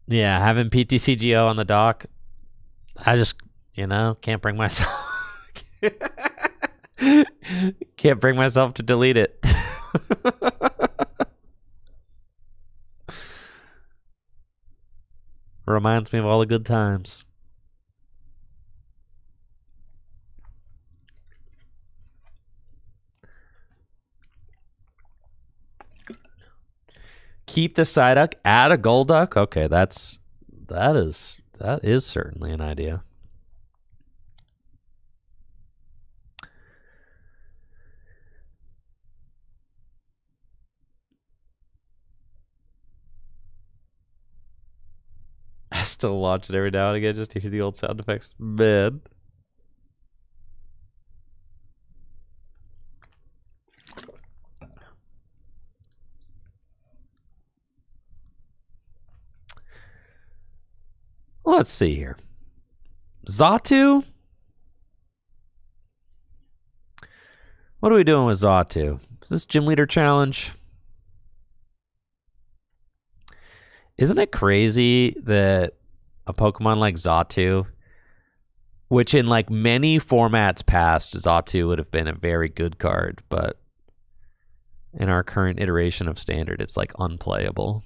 Speaker 1: Yeah, having PTCGO on the dock, I just, can't bring myself can't bring myself to delete it. Reminds me of all the good times. Keep the Psyduck, add a Golduck. Okay, that is certainly an idea. I still watch it every now and again just to hear the old sound effects. Man. Let's see here. Xatu? What are we doing with Xatu? Is this Gym Leader Challenge? Isn't it crazy that a Pokemon like Xatu, which in like many formats past, Xatu would have been a very good card, but in our current iteration of standard, it's like unplayable.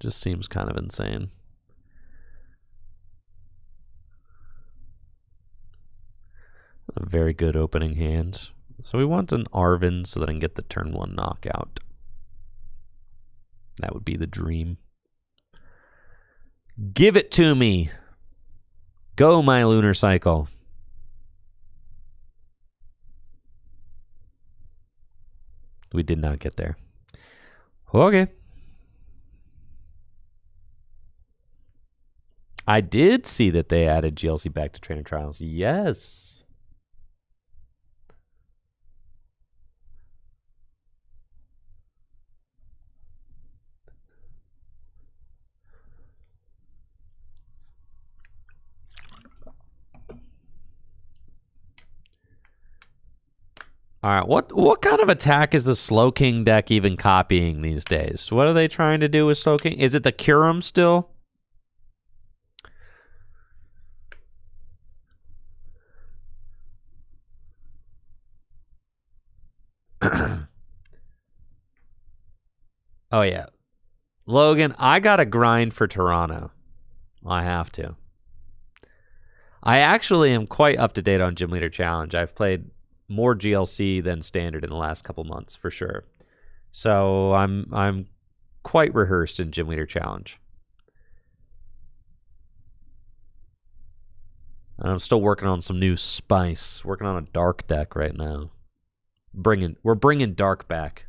Speaker 1: Just seems kind of insane. A very good opening hand. So we want an Arven so that I can get the turn 1 knockout. That would be the dream. Give it to me. Go, my lunar cycle. We did not get there. Okay. I did see that they added GLC back to Trainer Trials. Yes. All right, what kind of attack is the Slowking deck even copying these days? What are they trying to do with Slowking? Is it the Kyurem still? Oh, yeah. Logan, I got to grind for Toronto. I have to. I actually am quite up to date on Gym Leader Challenge. I've played more GLC than standard in the last couple months, for sure. So I'm quite rehearsed in Gym Leader Challenge. And I'm still working on some new spice. Working on a dark deck right now. We're bringing dark back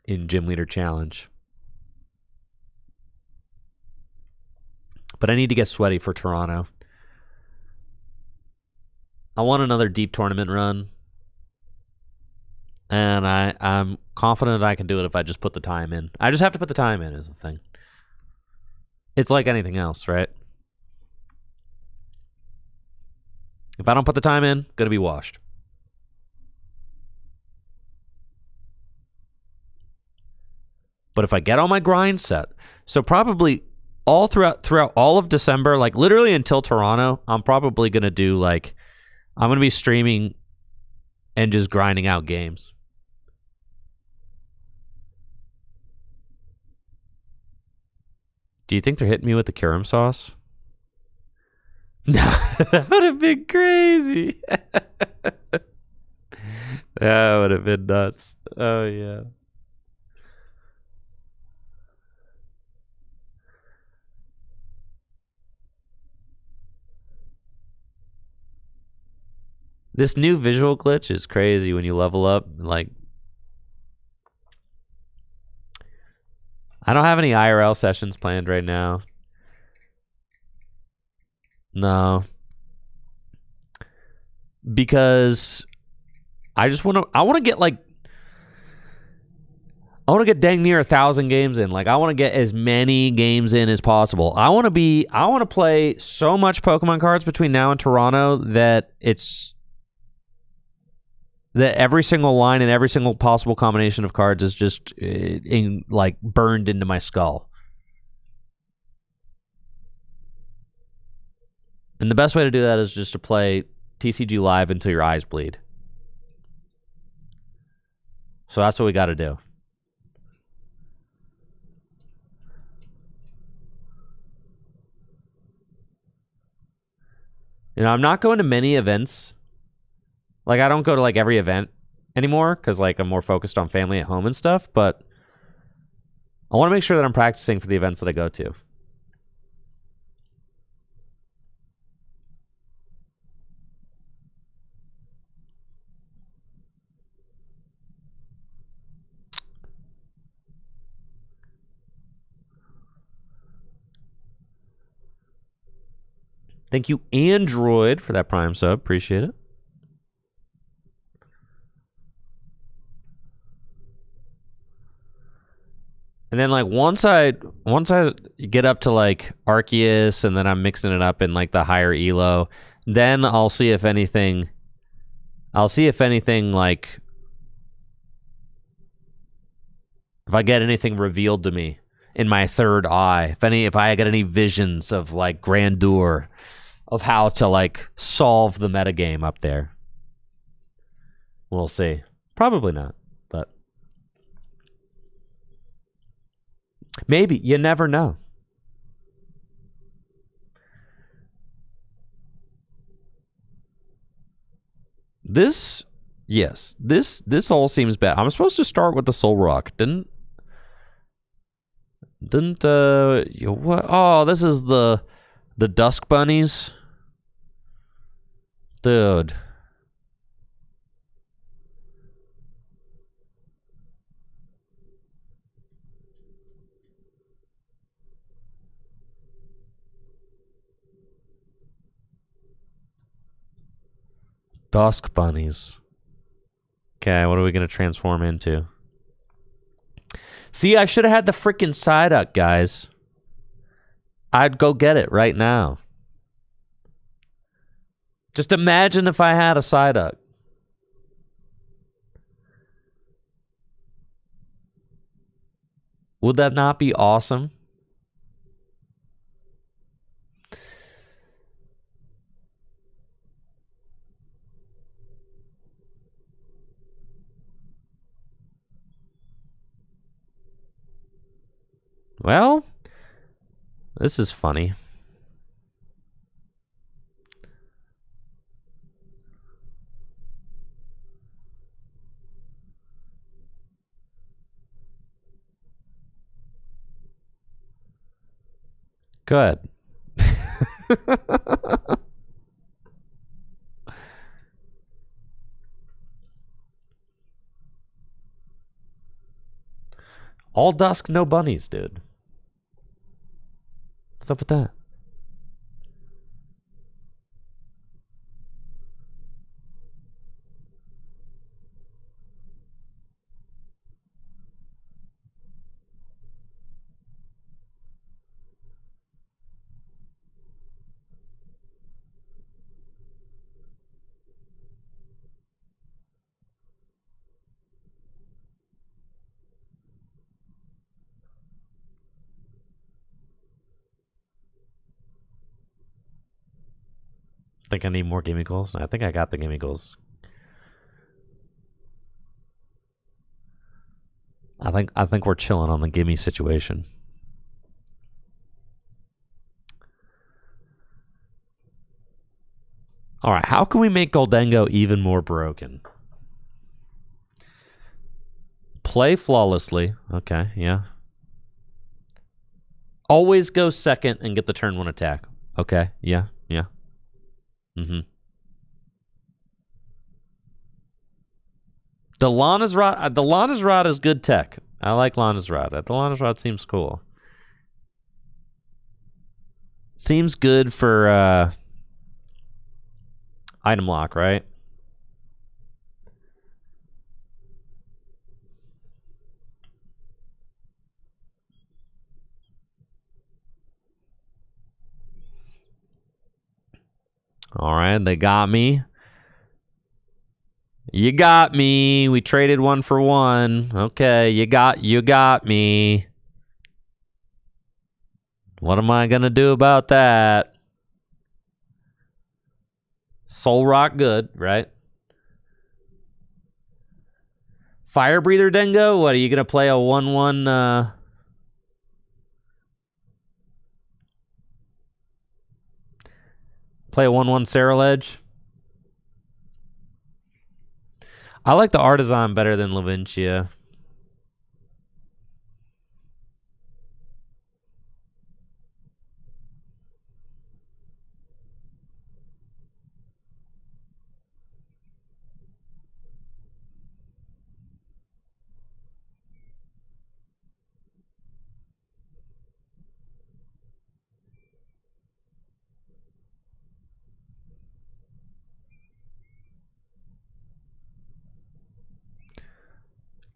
Speaker 1: in Gym Leader Challenge. But I need to get sweaty for Toronto. I want another deep tournament run. And I'm confident I can do it if I just put the time in. I just have to put the time in is the thing. It's like anything else, right? If I don't put the time in, gonna be washed. But if I get on my grind set, so probably all throughout all of December, like literally until Toronto, I'm probably gonna do like, I'm gonna be streaming and just grinding out games. Do you think they're hitting me with the Kyurem sauce? No, that would have been crazy. That would have been nuts. Oh, yeah. This new visual glitch is crazy when you level up. Like, I don't have any IRL sessions planned right now. No. Because I want to get like, I want to get dang near 1,000 games in. Like, I want to get as many games in as possible. I want to play so much Pokemon cards between now and Toronto that every single line and every single possible combination of cards is just like burned into my skull. And the best way to do that is just to play TCG Live until your eyes bleed. So that's what we got to do. You know, I'm not going to many events. Like, I don't go to like every event anymore because like I'm more focused on family at home and stuff, but I want to make sure that I'm practicing for the events that I go to. Thank you, Android, for that Prime sub. Appreciate it. And then like once I get up to like Arceus and then I'm mixing it up in like the higher elo, then I'll see if anything like if I get anything revealed to me in my third eye, if I get any visions of like grandeur of how to like solve the metagame up there. We'll see. Probably not, but maybe. You never know. This, yes, this all seems bad. I'm supposed to start with the Soul Rock. Didn't what? Oh, this is the Dusk Bunnies, dude. Dusk Bunnies. Okay, what are we gonna transform into? See, I should have had the freaking Psyduck, guys. I'd go get it right now. Just imagine if I had a Psyduck. Would that not be awesome? Well, this is funny. Good. All dusk, no bunnies, dude. What's up with that? Think I need more gimme goals? I think I got the gimme goals. I think we're chilling on the gimme situation. All right, how can we make Goldengo even more broken? Play flawlessly. Okay, yeah. Always go second and get the turn one attack. Okay, yeah, yeah. Mm-hmm. The Lana's Rod is good tech. I like Lana's Rod. The Lana's Rod seems cool. Seems good for item lock, right? All right, they got me. You got me. We traded 1 for 1. Okay, you got me. What am I gonna do about that? Soul Rock good, right? Fire Breather Dengo? What, are you gonna play a 1-1 play a 1-1 Ceruledge? I like the Artisan better than Lavincia.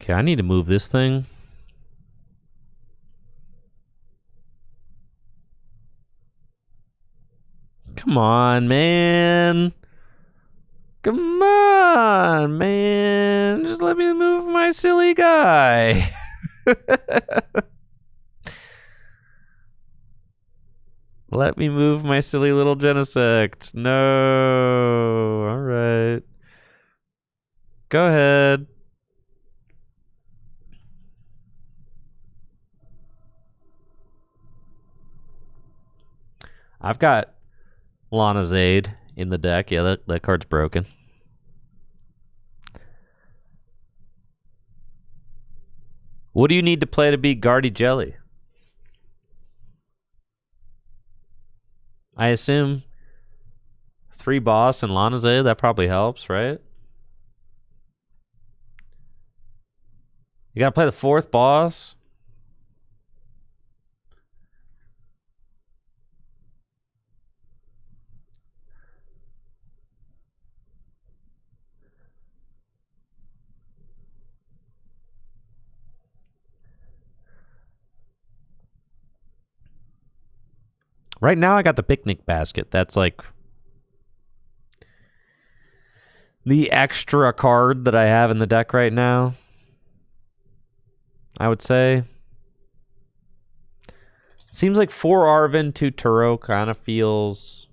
Speaker 1: Okay, I need to move this thing. Come on, man. Come on, man. Just let me move my silly guy. Let me move my silly little Genesect. No. All right. Go ahead. I've got Lana Zade in the deck. Yeah, that card's broken. What do you need to play to beat Guardy Jelly? I assume 3 boss and Lana Zade. That probably helps, right? You gotta play the 4th boss. Right now, I got the picnic basket. That's like the extra card that I have in the deck right now, I would say. Seems like 4 Arven, 2 Turo kind of feels...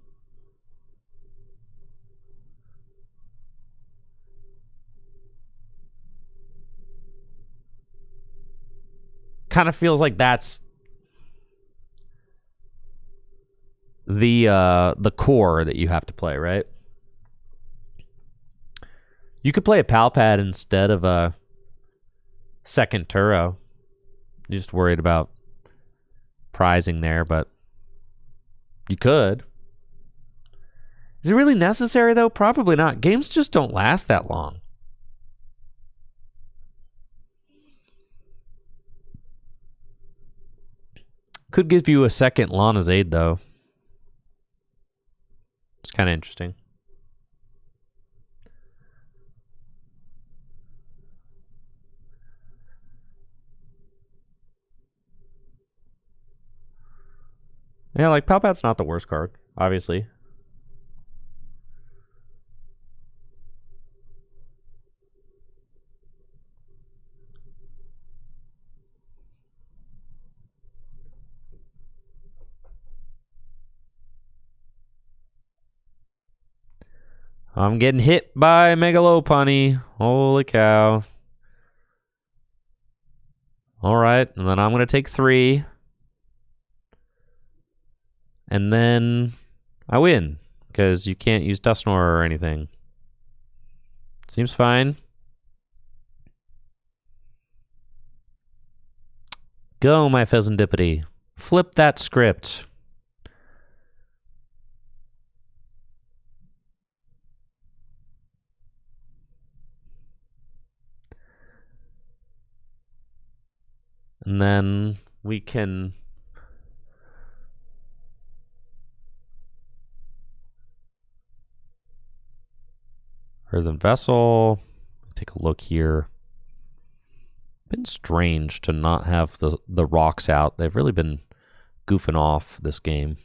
Speaker 1: kind of feels like that's the core that you have to play, right? You could play a Palpad instead of a second Turo. You're just worried about prizing there, but you could. Is it really necessary, though? Probably not. Games just don't last that long. Could give you a second Lana Zade, though. It's kind of interesting. Yeah, like Palpat's not the worst card, obviously. I'm getting hit by Megalopunny. Holy cow. Alright, and then I'm going to take 3. And then I win, because you can't use Dusknoir or anything. Seems fine. Go, my Pheasantipity. Flip that script. And then we can... Earthen Vessel. Take a look here. Been strange to not have the rocks out. They've really been goofing off this game.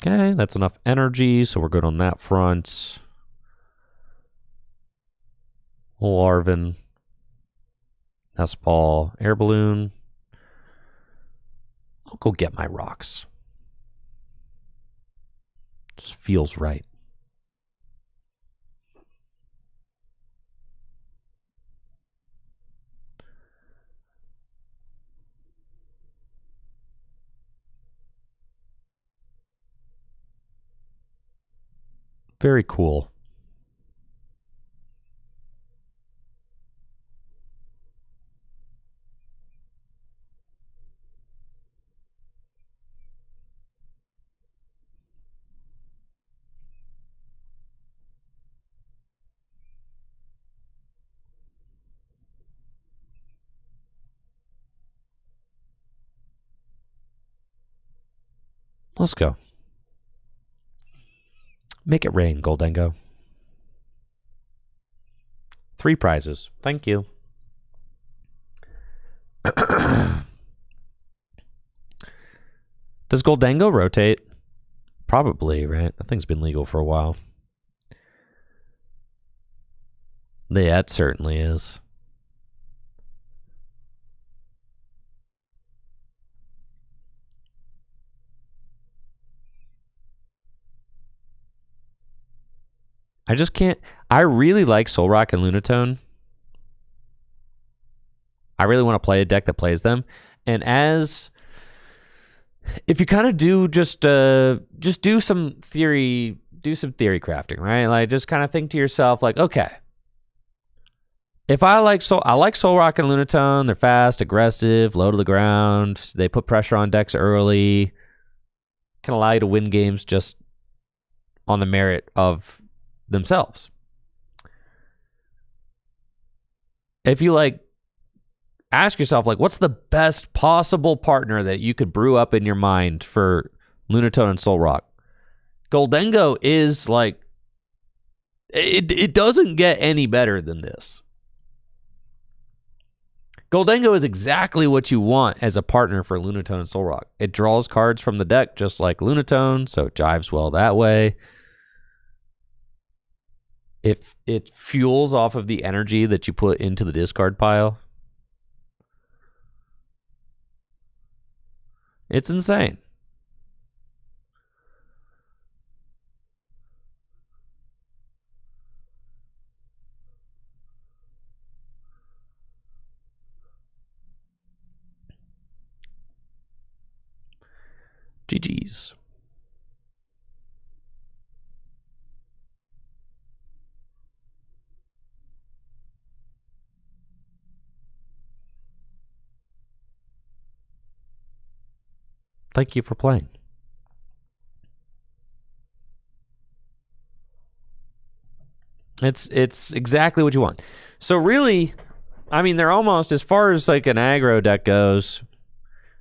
Speaker 1: Okay, that's enough energy, so we're good on that front. Larvin. Nestball. Air Balloon. I'll go get my rocks. Just feels right. Very cool. Let's go. Make it rain, Goldengo. 3 prizes. Thank you. Does Goldengo rotate? Probably, right? That thing's been legal for a while. Yeah, it certainly is. I just can't. I really like Solrock and Lunatone. I really want to play a deck that plays them. And if you kind of do just do some theory crafting, right? Like just kind of think to yourself, like, okay, if I like Solrock and Lunatone, they're fast, aggressive, low to the ground. They put pressure on decks early. Can allow you to win games just on the merit of themselves. If you like, ask yourself, like, what's the best possible partner that you could brew up in your mind for Lunatone and Solrock? Gholdengo is like, it doesn't get any better than this. Gholdengo is exactly what you want as a partner for Lunatone and Solrock. It draws cards from the deck just like Lunatone, so it jives well that way. It fuels off of the energy that you put into the discard pile. It's insane. GG's. Thank you for playing. It's exactly what you want. So really, I mean, they're almost, as far as like an aggro deck goes,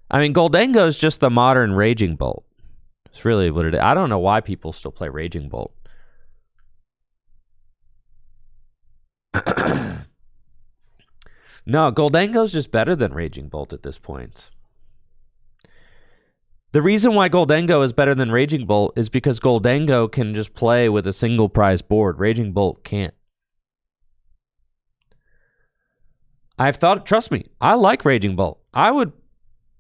Speaker 1: I mean, Gholdengo is just the modern Raging Bolt. It's really what it is. I don't know why people still play Raging Bolt. No, Gholdengo's just better than Raging Bolt at this point. The reason why Gholdengo is better than Raging Bolt is because Gholdengo can just play with a single prize board. Raging Bolt can't. I've thought, trust me, I like Raging Bolt. I would,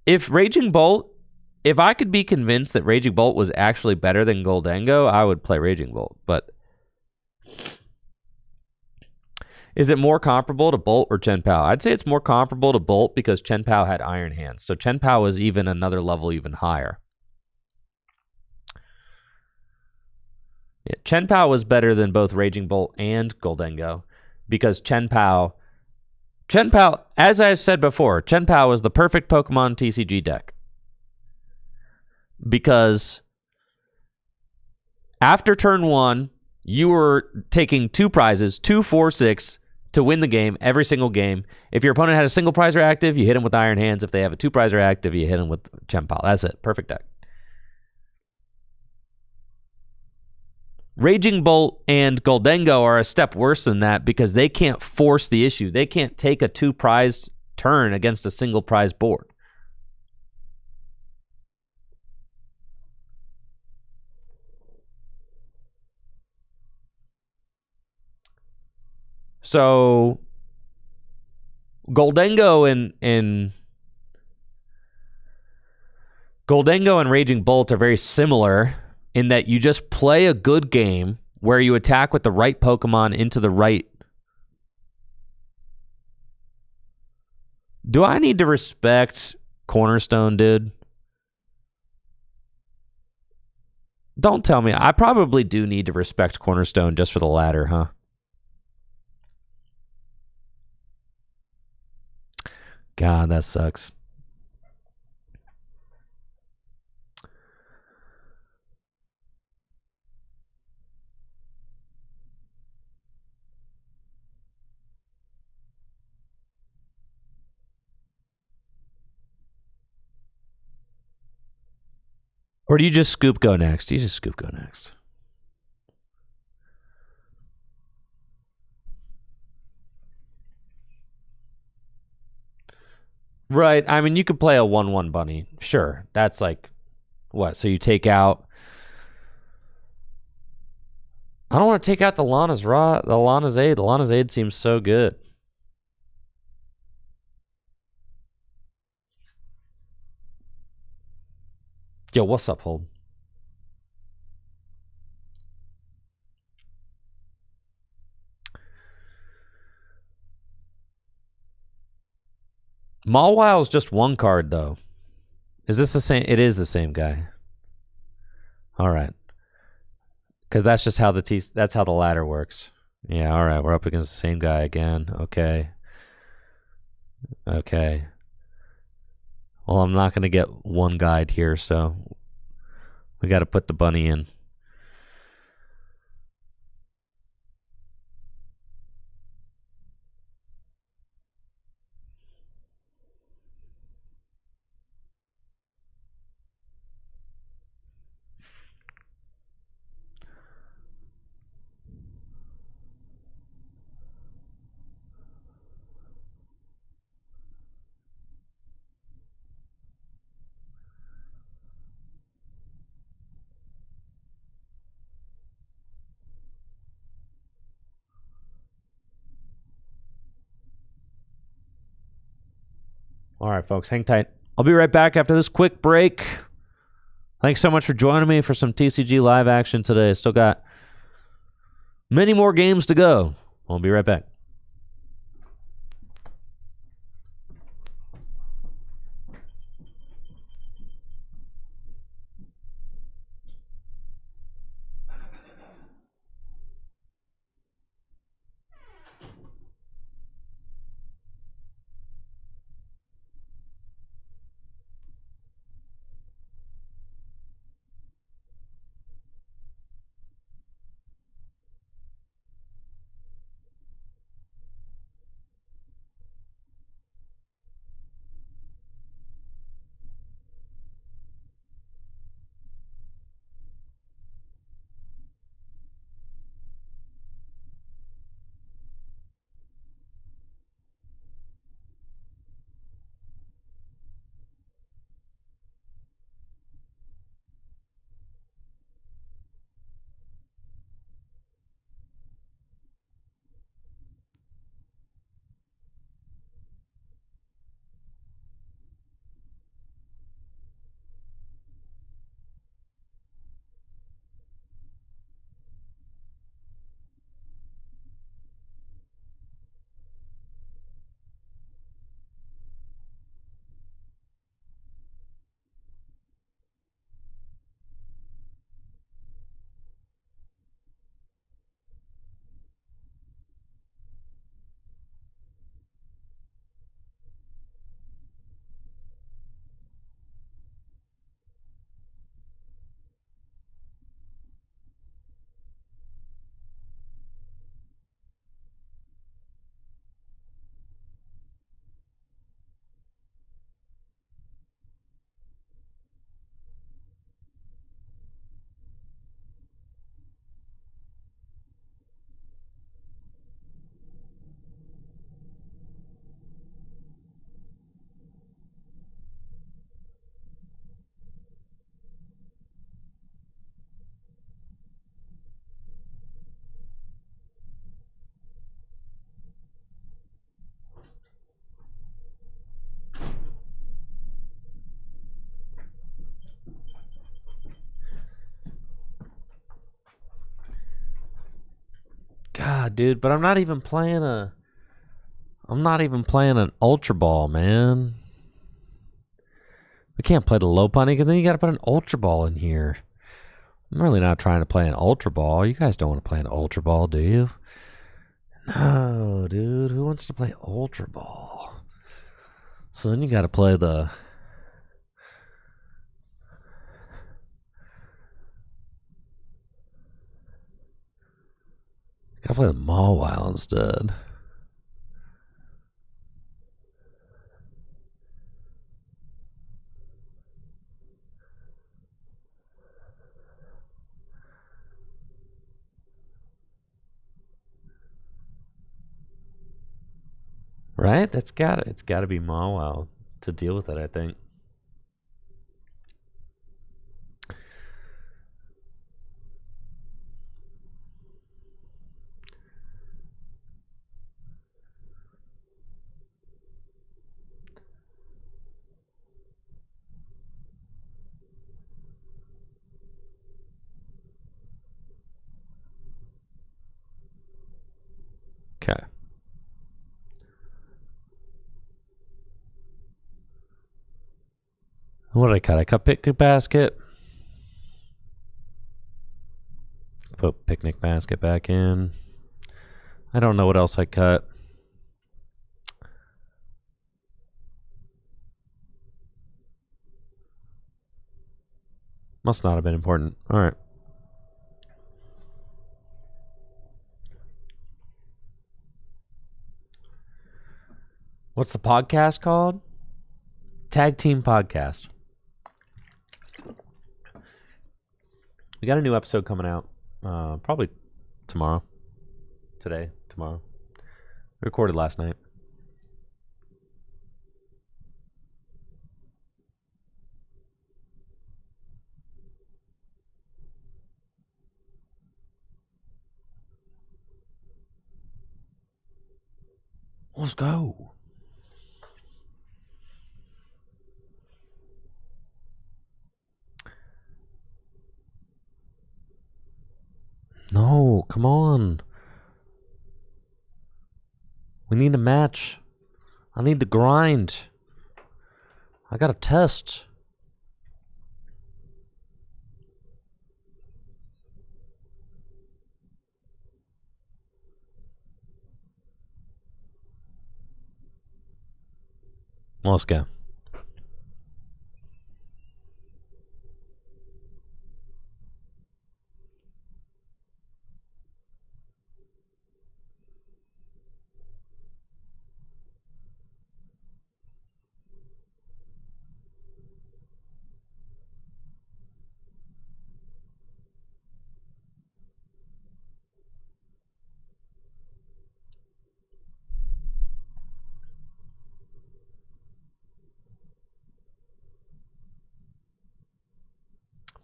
Speaker 1: if I could be convinced that Raging Bolt was actually better than Gholdengo, I would play Raging Bolt. But is it more comparable to Bolt or Chen Pao? I'd say it's more comparable to Bolt because Chen Pao had Iron Hands. So Chen Pao was even another level even higher. Yeah, Chen Pao was better than both Raging Bolt and Gholdengo because Chen Pao, as I've said before, Chen Pao is the perfect Pokemon TCG deck. Because after turn 1, you were taking 2 prizes, 2, 4, 6, to win the game, every single game. If your opponent had a single prizer active, you hit them with Iron Hands. If they have a 2 prizer active, you hit them with Chen Pao. That's it. Perfect deck. Raging Bolt and Gholdengo are a step worse than that because they can't force the issue. They can't take a 2 prize turn against a single prize board. So Gholdengo and Raging Bolt are very similar in that you just play a good game where you attack with the right Pokemon into the right. Do I need to respect Cornerstone, dude? Don't tell me. I probably do need to respect Cornerstone just for the ladder, huh? God, that sucks. Or do you just scoop go next? You just scoop go next. Right. I mean, you could play a 1/1 bunny. Sure. That's like, what? So you take out. I don't want to take out the Lana's Raw, the Lana's Aid. The Lana's Aid seems so good. Yo, what's up, Hold? Mawile is just one card, though. Is this the same? It is the same guy. All right. Because that's just how that's how the ladder works. Yeah, all right. We're up against the same guy again. Okay. Okay. Well, I'm not going to get one guide here, so we got to put the bunny in. All right, folks, hang tight. I'll be right back after this quick break. Thanks so much for joining me for some TCG live action today. Still got many more games to go. I'll be right back. God, dude, but I'm not even playing an Ultra Ball, man. We can't play the low punny because then you got to put an Ultra Ball in here. I'm really not trying to play an Ultra Ball. You guys don't want to play an Ultra Ball, do you? No, dude. Who wants to play Ultra Ball? So then you got to play the... Got to play the Mawile instead. Right? It's got to be Mawile to deal with it, I think. Okay. What did I cut? I cut Picnic Basket. Put Picnic Basket back in. I don't know what else I cut. Must not have been important. All right. What's the podcast called? Tag Team Podcast. We got a new episode coming out. Probably tomorrow. Today. Tomorrow. We recorded last night. Let's go. No, come on. We need a match. I need the grind. I got a test. Let's go.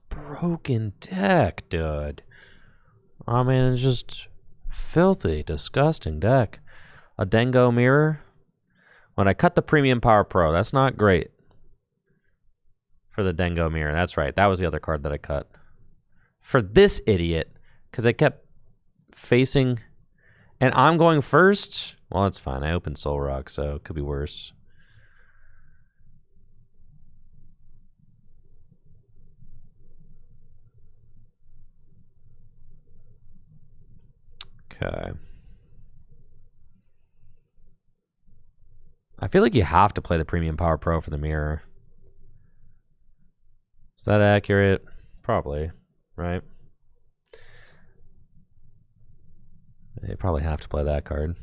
Speaker 1: Broken deck, dude. I mean, it's just filthy, disgusting deck. A Dengo mirror. When I cut the Premium Power Pro, that's not great. For the Dengo mirror, that's right. That was the other card that I cut. For this idiot, because I kept facing, and I'm going first. Well, that's fine. I opened Soul Rock, so it could be worse. Okay. I feel like you have to play the Premium Power Pro for the mirror. Is that accurate? Probably, right? You probably have to play that card.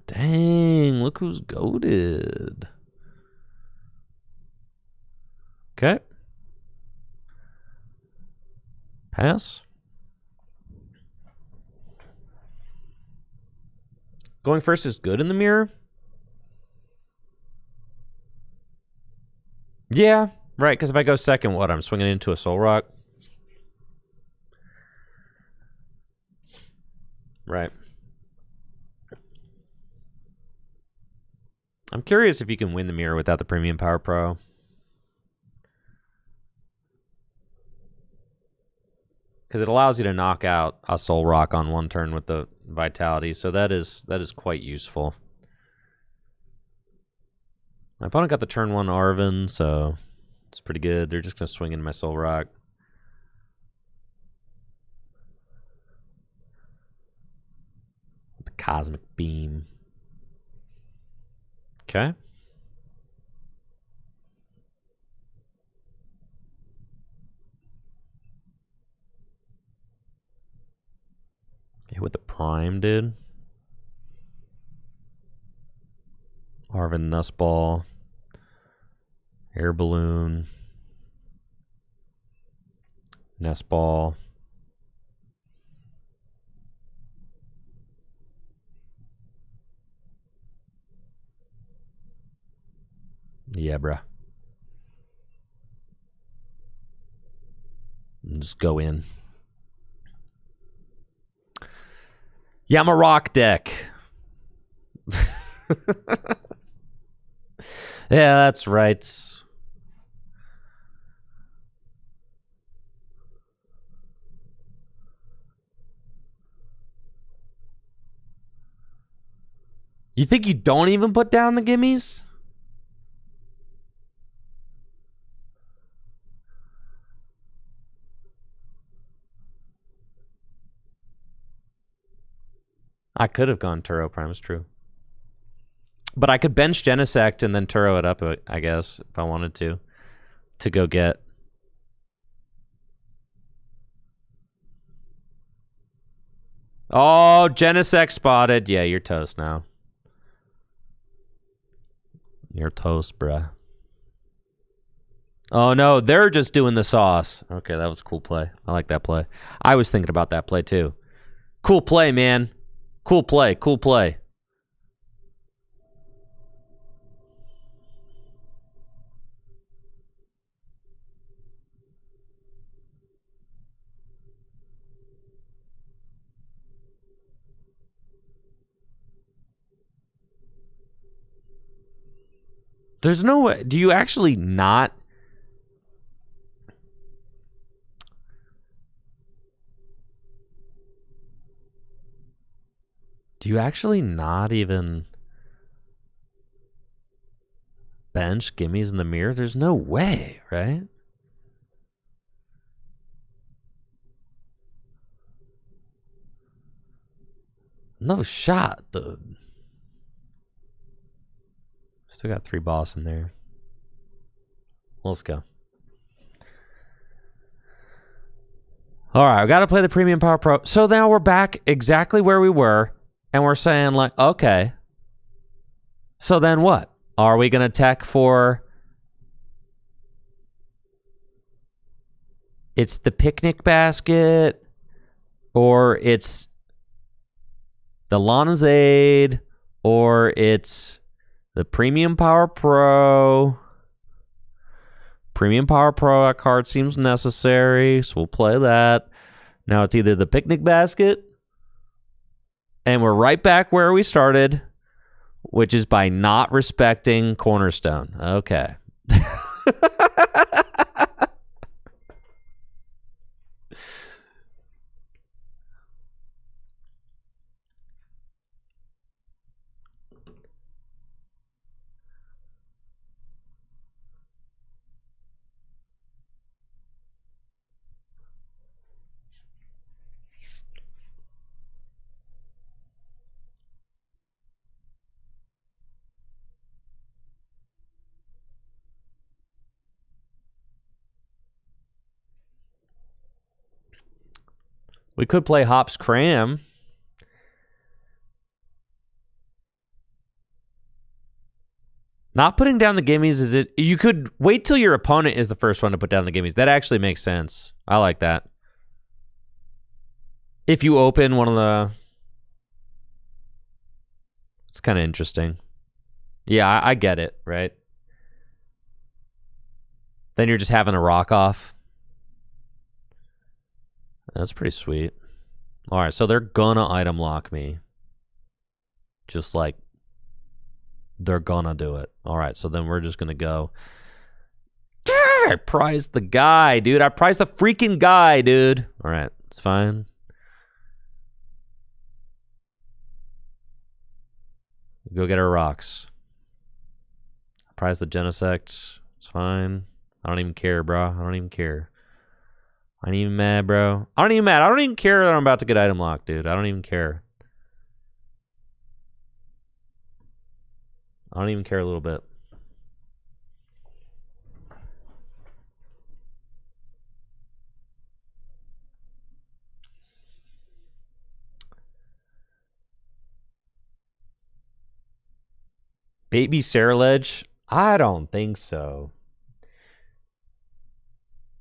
Speaker 1: Dang, look who's goated. Okay. Pass. Going first is good in the mirror? Yeah, right, because if I go second, what? I'm swinging into a Soul Rock? Right. I'm curious if you can win the mirror without the Premium Power Pro. Because it allows you to knock out a Soul Rock on one turn with the Vitality, so that is quite useful. My opponent got the turn 1 Arven, so it's pretty good. They're just going to swing into my Soul Rock. With the Cosmic Beam. Okay. Okay, with the Prime, dude. Arven Nussball. Air Balloon. Nestball. Yeah, bruh. Just go in. Yeah, I'm a rock deck. Yeah, that's right. You think you don't even put down the gimmies? I could have gone Turo Prime, it's true. But I could bench Genesect and then Turo it up, I guess, if I wanted to go get. Oh, Genesect spotted. Yeah, you're toast now. You're toast, bruh. Oh, no, they're just doing the sauce. Okay, that was a cool play. I like that play. I was thinking about that play, too. Cool play, man. Cool play, cool play. There's no way. Do you actually not? Do you actually not even bench gimmies in the mirror? There's no way, right? No shot, dude. Still got 3 boss in there. Let's go. All right, I got to play the Premium Power Pro. So now we're back exactly where we were, and we're saying, like, okay. So then what? Are we going to tech for... It's the picnic basket, or it's the Lonazade, or it's the Premium Power Pro. Premium Power Pro, that card seems necessary, so we'll play that. Now it's either the picnic basket, and we're right back where we started, which is by not respecting Cornerstone. Okay. We could play Hops Cram. Not putting down the gimmies is it? You could wait till your opponent is the first one to put down the gimmies. That actually makes sense. I like that. If you open one of the... It's kind of interesting. Yeah, I get it, right? Then you're just having a rock off. That's pretty sweet. All right, so they're gonna item lock me. Just like they're gonna do it. All right, so then we're just gonna go. I prized the guy, dude. I prized the freaking guy, dude. All right, it's fine. Go get our rocks. I prized the Genesect. It's fine. I don't even care, bro. I don't even care. I ain't even mad, bro. I don't even mad. I don't even care that I'm about to get item locked, dude. I don't even care. I don't even care a little bit. Baby Saraledge? I don't think so.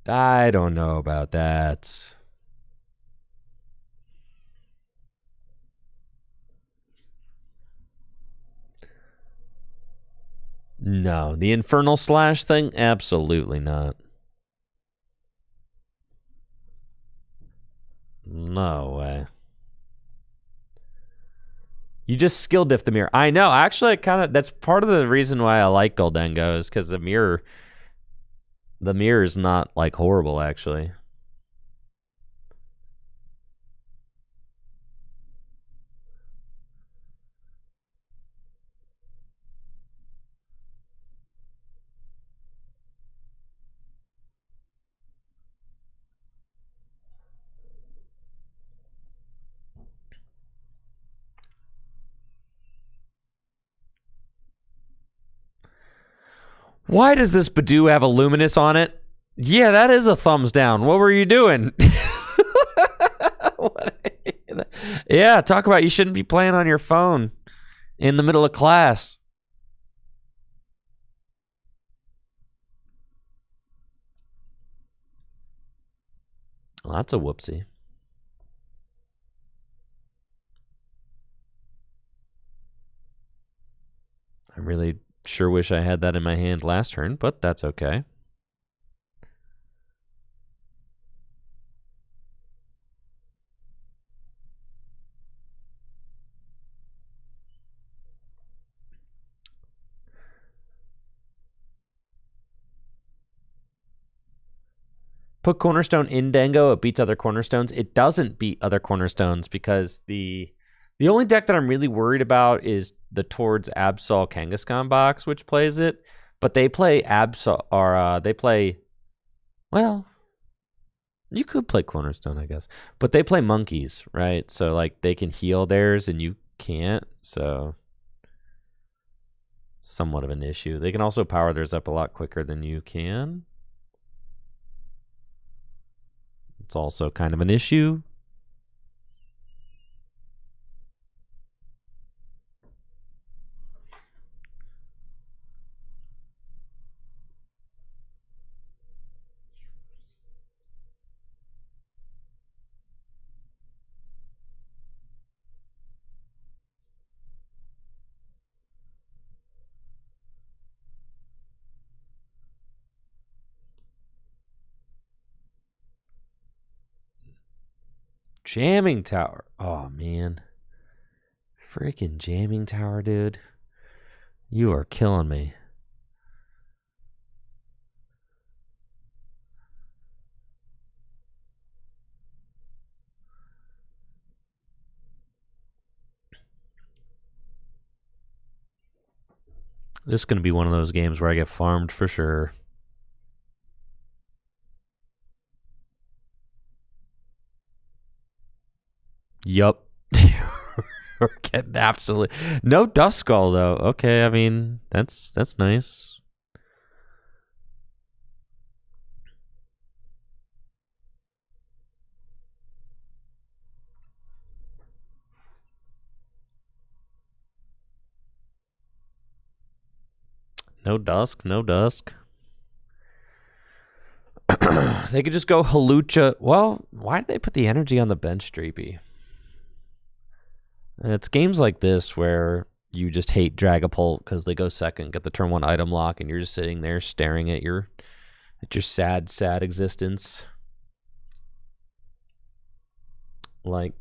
Speaker 1: I don't know about that. No, the Infernal Slash thing? Absolutely not. No way. You just skill diff the mirror. I know. Actually, that's part of the reason why I like Goldengo is because the mirror is not like horrible, actually. Why does this Badoo have a Luminous on it? Yeah, that is a thumbs down. What were you doing? Yeah, talk about you shouldn't be playing on your phone in the middle of class. Well, that's a whoopsie. I really sure wish I had that in my hand last turn, but that's okay. Put Cornerstone in Dango. It beats other Cornerstones. It doesn't beat other Cornerstones because the only deck that I'm really worried about is the Towards Absol Kangaskhan box, which plays it. But they play Absol, or they play, well, you could play Cornerstone, I guess. But they play Monkeys, right? So, like, they can heal theirs and you can't. So, somewhat of an issue. They can also power theirs up a lot quicker than you can. It's also kind of an issue. Jamming Tower. Oh, man. Freaking Jamming Tower, dude. You are killing me. This is going to be one of those games where I get farmed for sure. Yup. We're getting absolutely no Duskull though. Okay, I mean that's nice. No Dusk, no Dusk. They could just go Hawlucha. Well, why did they put the energy on the bench, Dreepy? It's games like this where you just hate Dragapult because they go second, get the turn 1 item lock, and you're just sitting there staring at your sad existence. Like,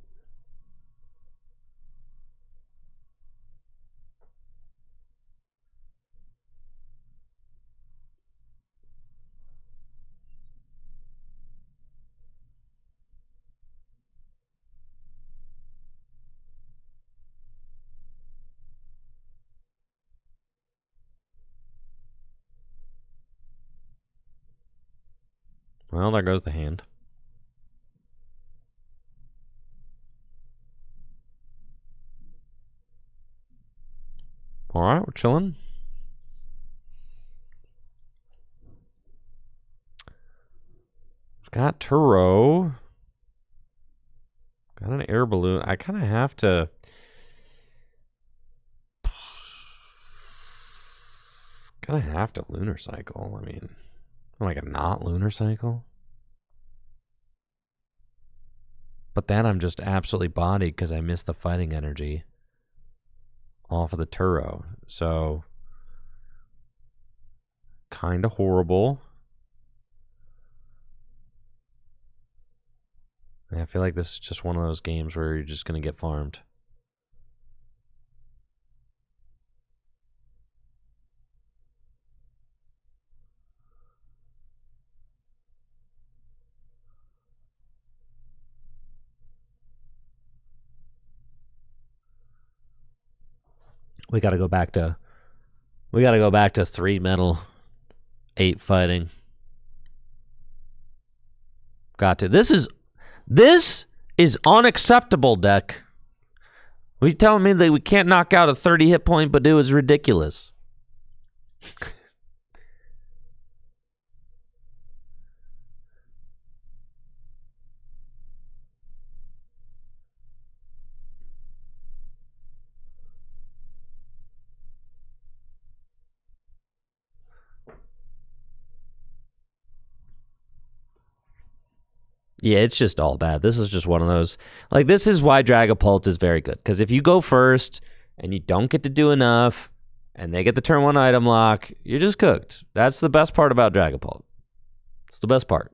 Speaker 1: well, there goes the hand. All right, we're chilling. Got Turo. Got an air balloon. I kind of have to. Kind of have to Lunar Cycle. I mean, like a not Lunar Cycle. But then I'm just absolutely bodied because I missed the fighting energy off of the Turo. So, kind of horrible. I feel like this is just one of those games where you're just going to get farmed. We got to go back to 3 metal, 8 fighting. Got to. This is unacceptable, deck. Are you telling me that we can't knock out a 30 hit point Badoo is ridiculous? Yeah, it's just all bad. This is just one of those. Like, this is why Dragapult is very good. Because if you go first and you don't get to do enough and they get the turn 1 item lock, you're just cooked. That's the best part about Dragapult. It's the best part.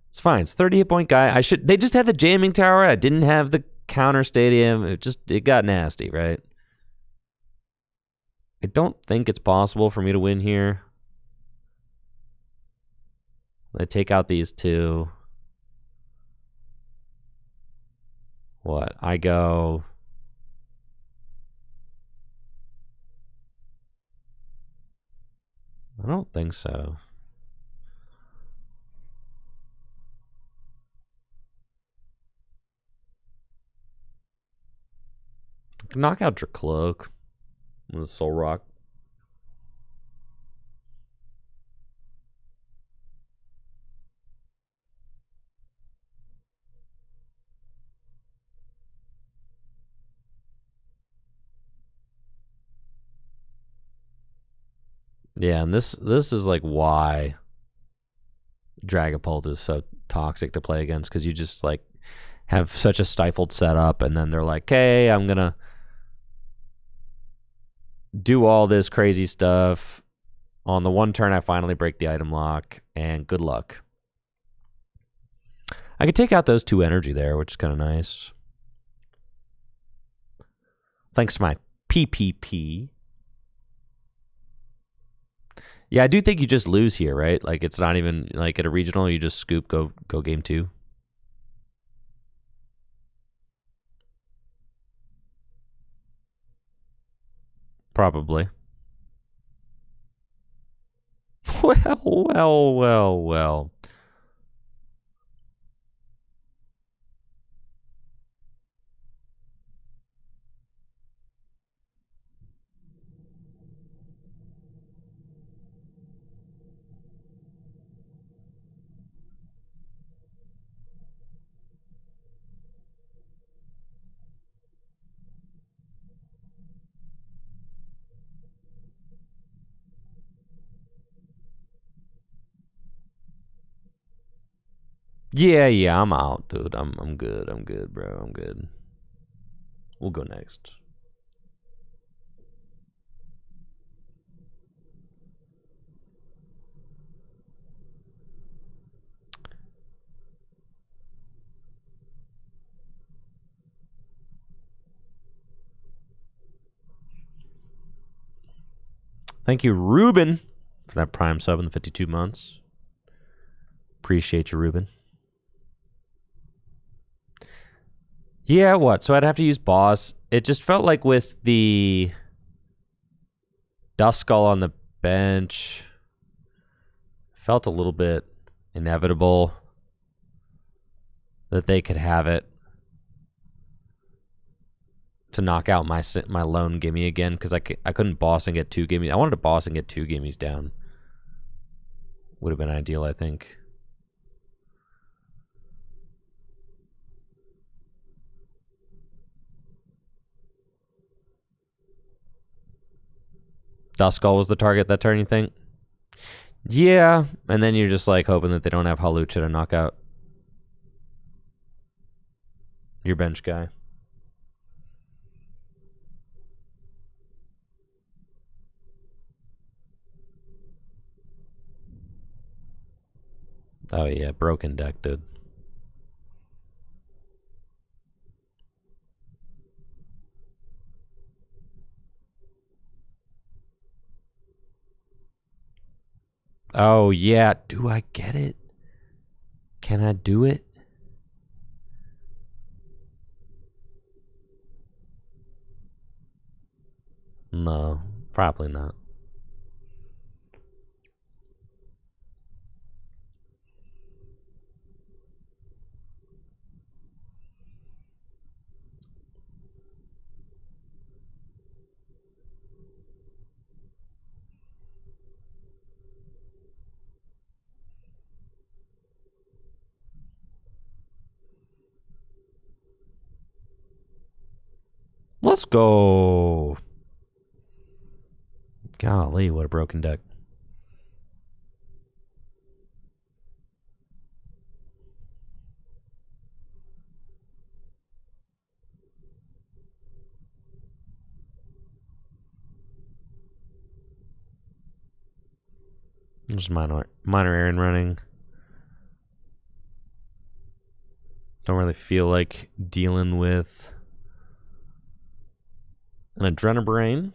Speaker 1: It's fine. It's 30 hit point guy. They just had the jamming tower. I didn't have the counter stadium. It got nasty, right? I don't think it's possible for me to win here. I take out these two. What? I go. I don't think so. Knock out Dracloak with Soul Rock. Yeah, and this is like why Dragapult is so toxic to play against, because you just like have such a stifled setup, and then they're like, hey, I'm gonna do all this crazy stuff. On the one turn, I finally break the item lock, and good luck. I could take out those 2 energy there, which is kind of nice. Thanks to my PPP. Yeah, I do think you just lose here, right? Like, it's not even like at a regional, you just scoop, go game 2. Probably. Well. Yeah, I'm out, dude. I'm good. I'm good, bro. I'm good. We'll go next. Thank you, Ruben, for that Prime sub in the 52 months. Appreciate you, Ruben. Yeah, what? So I'd have to use boss. It just felt like with the Duskull on the bench, felt a little bit inevitable that they could have it to knock out my lone gimme again, because I couldn't boss and get 2 gimmies. I wanted to boss and get 2 gimmies down. Would have been ideal, I think. Duskull was the target that turn, you think? Yeah, and then you're just like hoping that they don't have Hawlucha to knock out your bench guy. Oh yeah, broken deck, dude. Oh yeah, do I get it? Can I do it? No, probably not. Let's go. Golly, what a broken deck. Just minor Aaron running. Don't really feel like dealing with an Adrenabrain.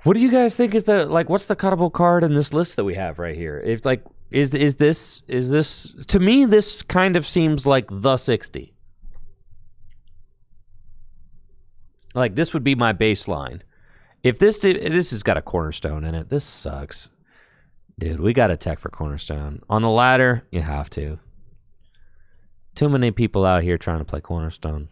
Speaker 1: What do you guys think is the what's the cuttable card in this list that we have right here? If is this to me, this kind of seems like the 60. Like, this would be my baseline. If this has got a Cornerstone in it, this sucks. Dude, we got to tech for Cornerstone. On the ladder, you have to. Too many people out here trying to play Cornerstone.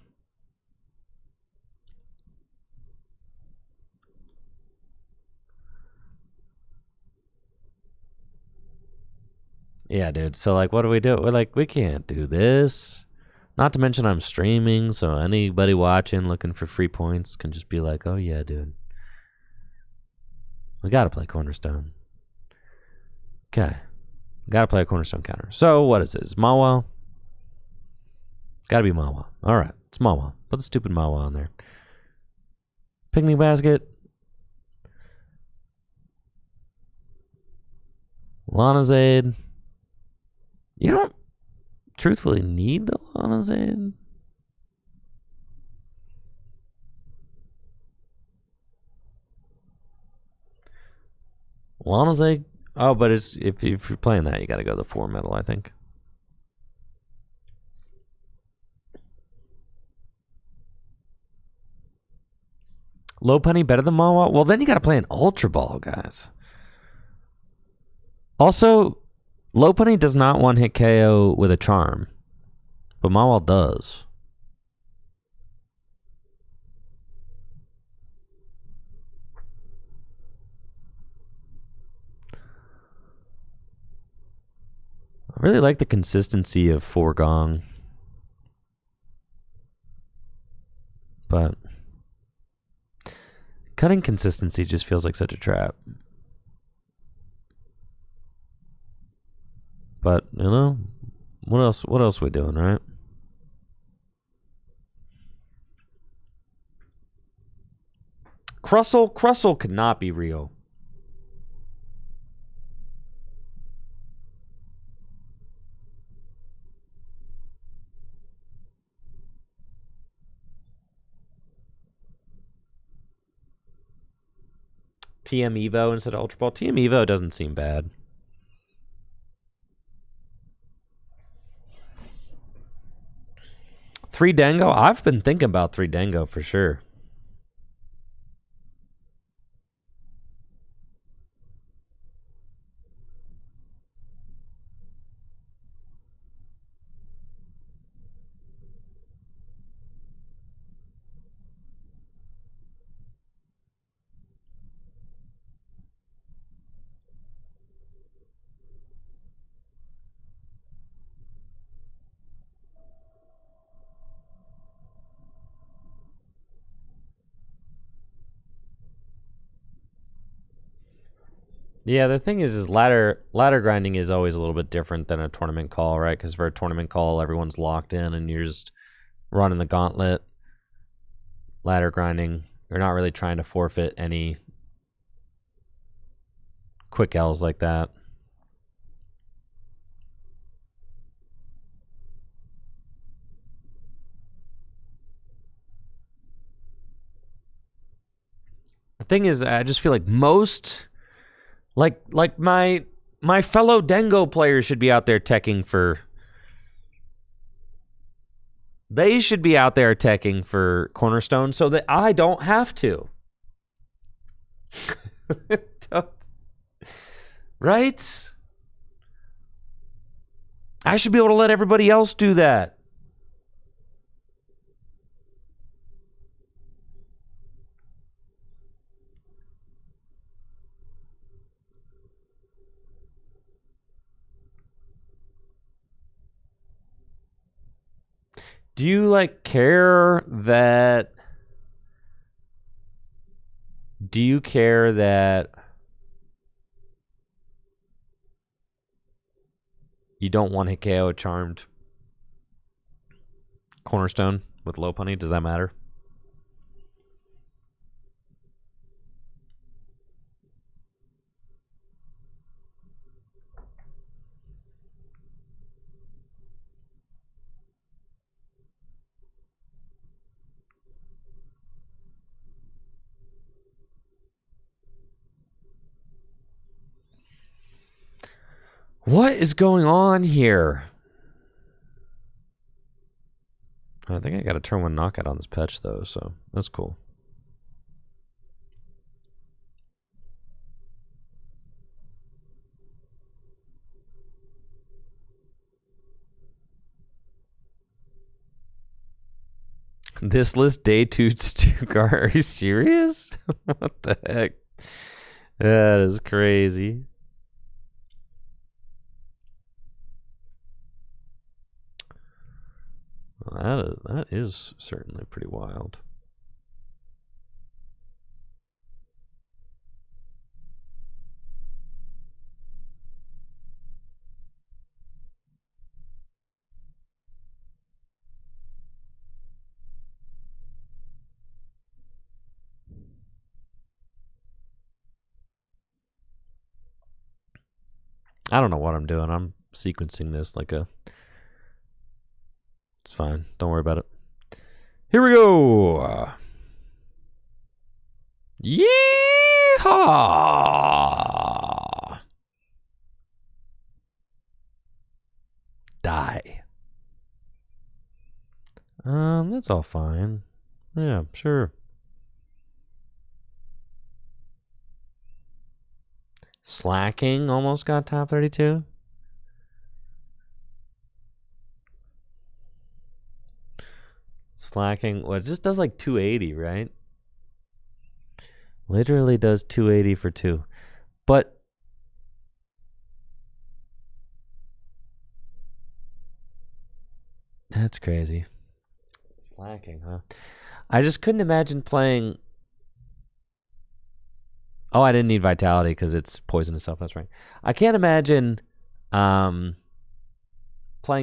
Speaker 1: Yeah, dude. So, what do we do? We're we can't do this. Not to mention I'm streaming, so anybody watching looking for free points can just be like, oh, yeah, dude. We got to play Cornerstone. Okay. Got to play a Cornerstone counter. So, what is this? Mawa? Got to be Mawa. All right. It's Mawa. Put the stupid Mawa on there. Picnic basket. Lanazade. You don't truthfully need the Lanazade. Lanazade. Oh, but it's if you're playing that, you got to go the 4 metal, I think. Lopunny better than Mawa? Well, then you got to play an Ultra Ball, guys. Also, Lopunny does not one-hit KO with a charm, but Mawa does. I really like the consistency of Forgong, but cutting consistency just feels like such a trap. But, you know, what else are we doing, right? Crustle could not be real. TM Evo instead of Ultra Ball. TM Evo doesn't seem bad. Three Dango? I've been thinking about 3 Dango for sure. Yeah, the thing is ladder grinding is always a little bit different than a tournament call, right? Because for a tournament call, everyone's locked in and you're just running the gauntlet. Ladder grinding, you're not really trying to forfeit any quick L's like that. The thing is, I just feel like most... Like my fellow Dengo players should be out there teching for... They should be out there teching for Cornerstone so that I don't have to. Right? I should be able to let everybody else do that. Do you like care that? Do you care that you don't want to KO a charmed Cornerstone with Lopunny? Does that matter? What is going on here? I think I got a turn 1 knockout on this Petch, though, so that's cool. This list day 2 Stuttgart. Are you serious? What the heck? That is crazy. Well, that is certainly pretty wild. I don't know what I'm doing. I'm sequencing this like a... It's fine. Don't worry about it. Here we go. Yeehaw! Die. That's all fine. Yeah, sure. Slacking almost got top 32. Slacking, well, it just does like 280, right? Literally does 280 for 2. But that's crazy. Slacking, huh? I just couldn't imagine playing... Oh, I didn't need Vitality because it's poison itself. That's right. I can't imagine playing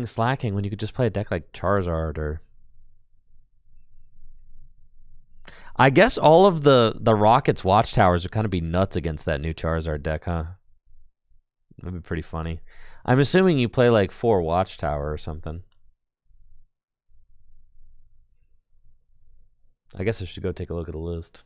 Speaker 1: Slacking when you could just play a deck like Charizard or... I guess all of the Rockets Watchtowers would kind of be nuts against that new Charizard deck, huh? That'd be pretty funny. I'm assuming you play like 4 Watchtower or something. I guess I should go take a look at the list.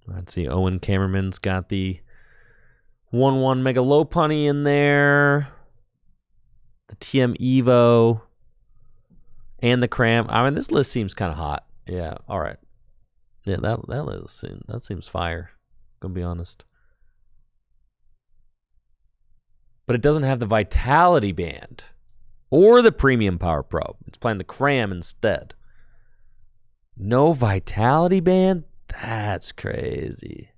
Speaker 1: Let's see. Owen Cameraman's got the 1/1 Mega Lopunny in there. The TM Evo. And the Cram. I mean, this list seems kind of hot. Yeah, all right. Yeah, that seems fire. Gonna be honest. But it doesn't have the Vitality Band or the Premium Power Probe. It's playing the Cram instead. No Vitality Band? That's crazy.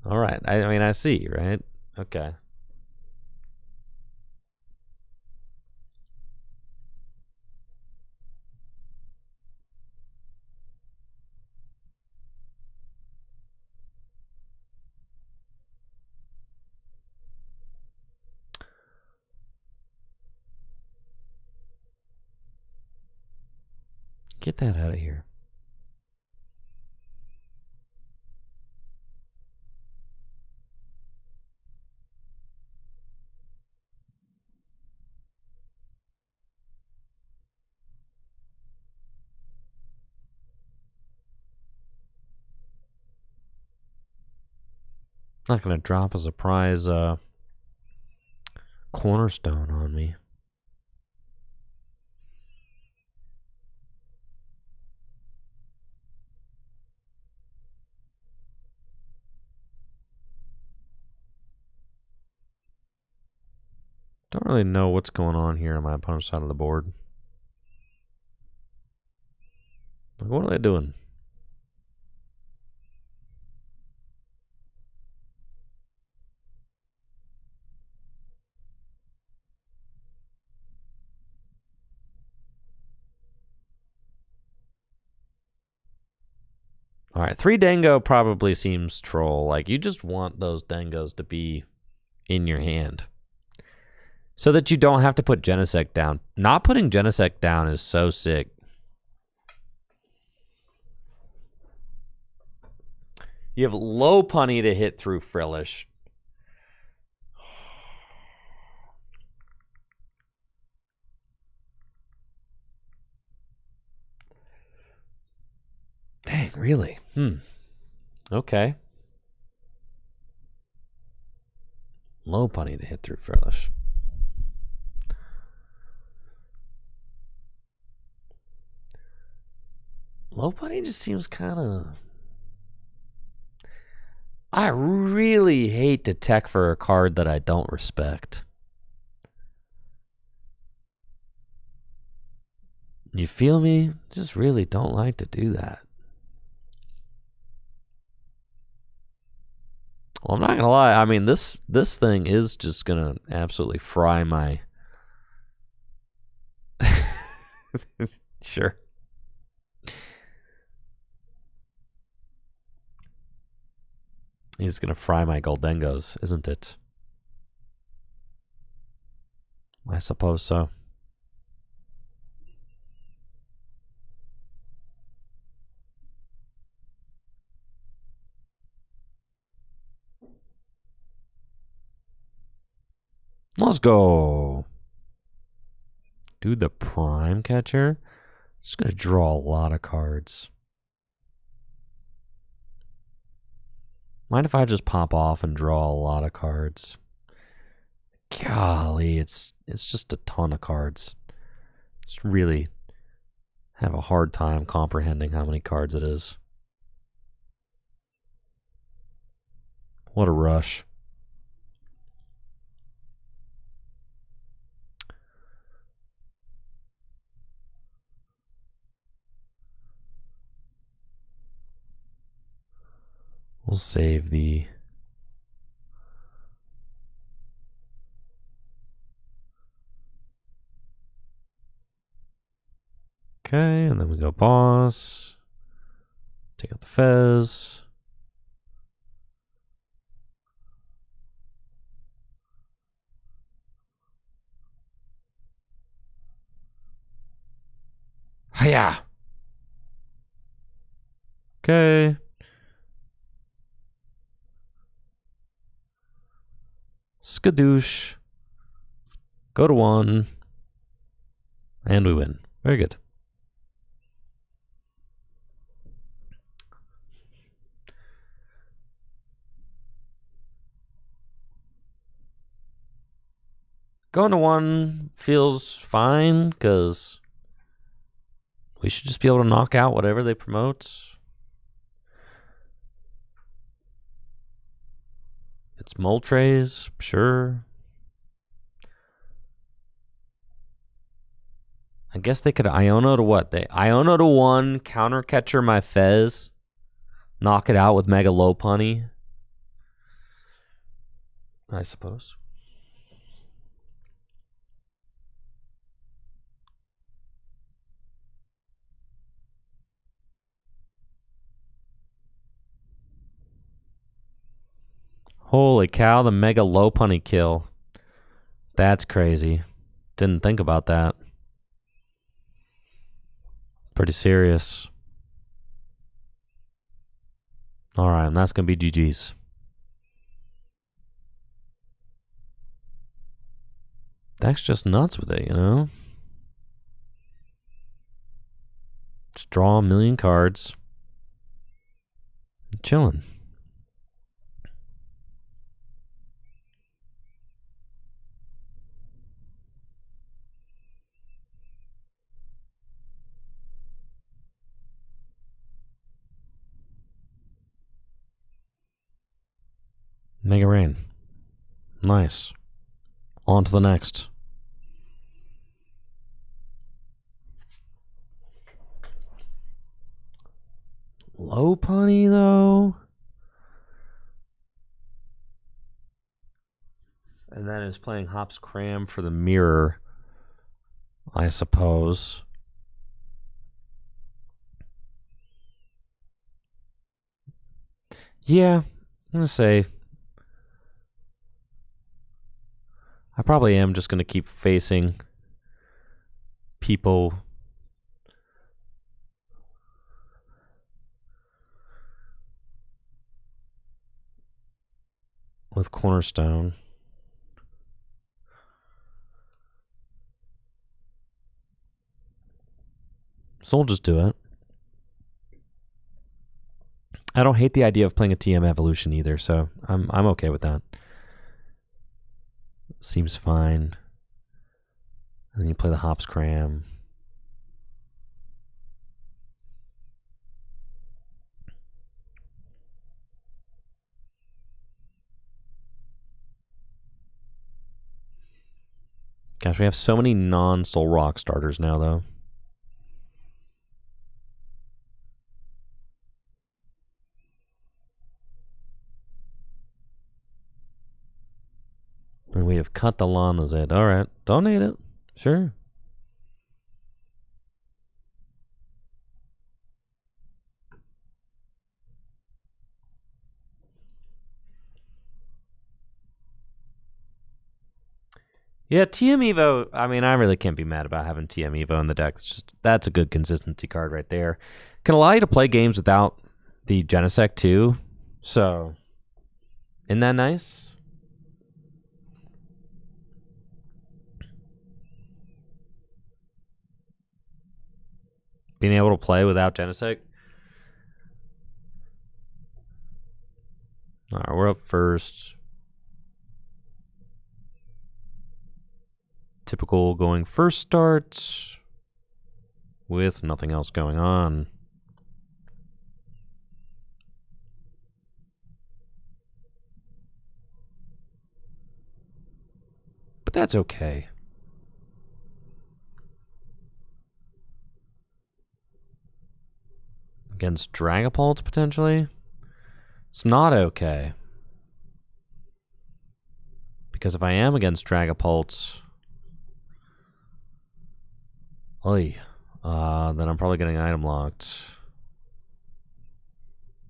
Speaker 1: All right. I mean, I see, right? Okay. Get that out of here. Not going to drop a surprise Cornerstone on me. Don't really know what's going on here on my opponent's side of the board. Like, what are they doing? All right, 3 Dango probably seems troll. Like, you just want those Dangos to be in your hand so that you don't have to put Genesect down. Not putting Genesect down is so sick. You have Lopunny to hit through Frillish. Dang, really? Okay. Lopunny to hit through Frillish. Lopunny just seems kind of... I really hate to tech for a card that I don't respect. You feel me? Just really don't like to do that. Well, I'm not gonna lie. I mean, this thing is just gonna absolutely fry my... Sure. He's gonna fry my Goldengos, isn't it? I suppose so. Let's go. Do the prime catcher. Just gonna draw a lot of cards. Mind if I just pop off and draw a lot of cards? Golly, it's just a ton of cards. Just really have a hard time comprehending how many cards it is. What a rush. We'll save the... Okay, and then we go boss. Take out the Fez. Hiya! Okay. Skadoosh. Go to 1. And we win. Very good. Going to 1 feels fine, because we should just be able to knock out whatever they promote. It's Moltres, sure. I guess they could Iono to what? They Iono to 1, counter catcher my Fez, knock it out with Mega Lopunny, I suppose. Holy cow, the Mega Lopunny kill. That's crazy. Didn't think about that. Pretty serious. Alright, and that's going to be GG's. Deck's just nuts with it, you know? Just draw a million cards. Chilling. Mega Rain. Nice. On to the next. Lopunny, though. And then is playing Hops Cram for the mirror, I suppose. Yeah, I'm going to say I probably am just going to keep facing people with Cornerstone. So we'll just do it. I don't hate the idea of playing a TM evolution either, so I'm okay with that. Seems fine. And then you play the Hops Cram. Gosh, we have so many non-Soul Rock starters now, though. And we have cut the Lanazid. All right, donate it. Sure. Yeah, TM Evo, I mean, I really can't be mad about having TM Evo in the deck. It's just, that's a good consistency card right there. Can allow you to play games without the Genesect too. So, isn't that nice? Being able to play without Genesect. All right, we're up first. Typical going first starts with nothing else going on. But that's okay. Against Dragapult, potentially? It's not okay. Because if I am against Dragapult, then I'm probably getting item locked.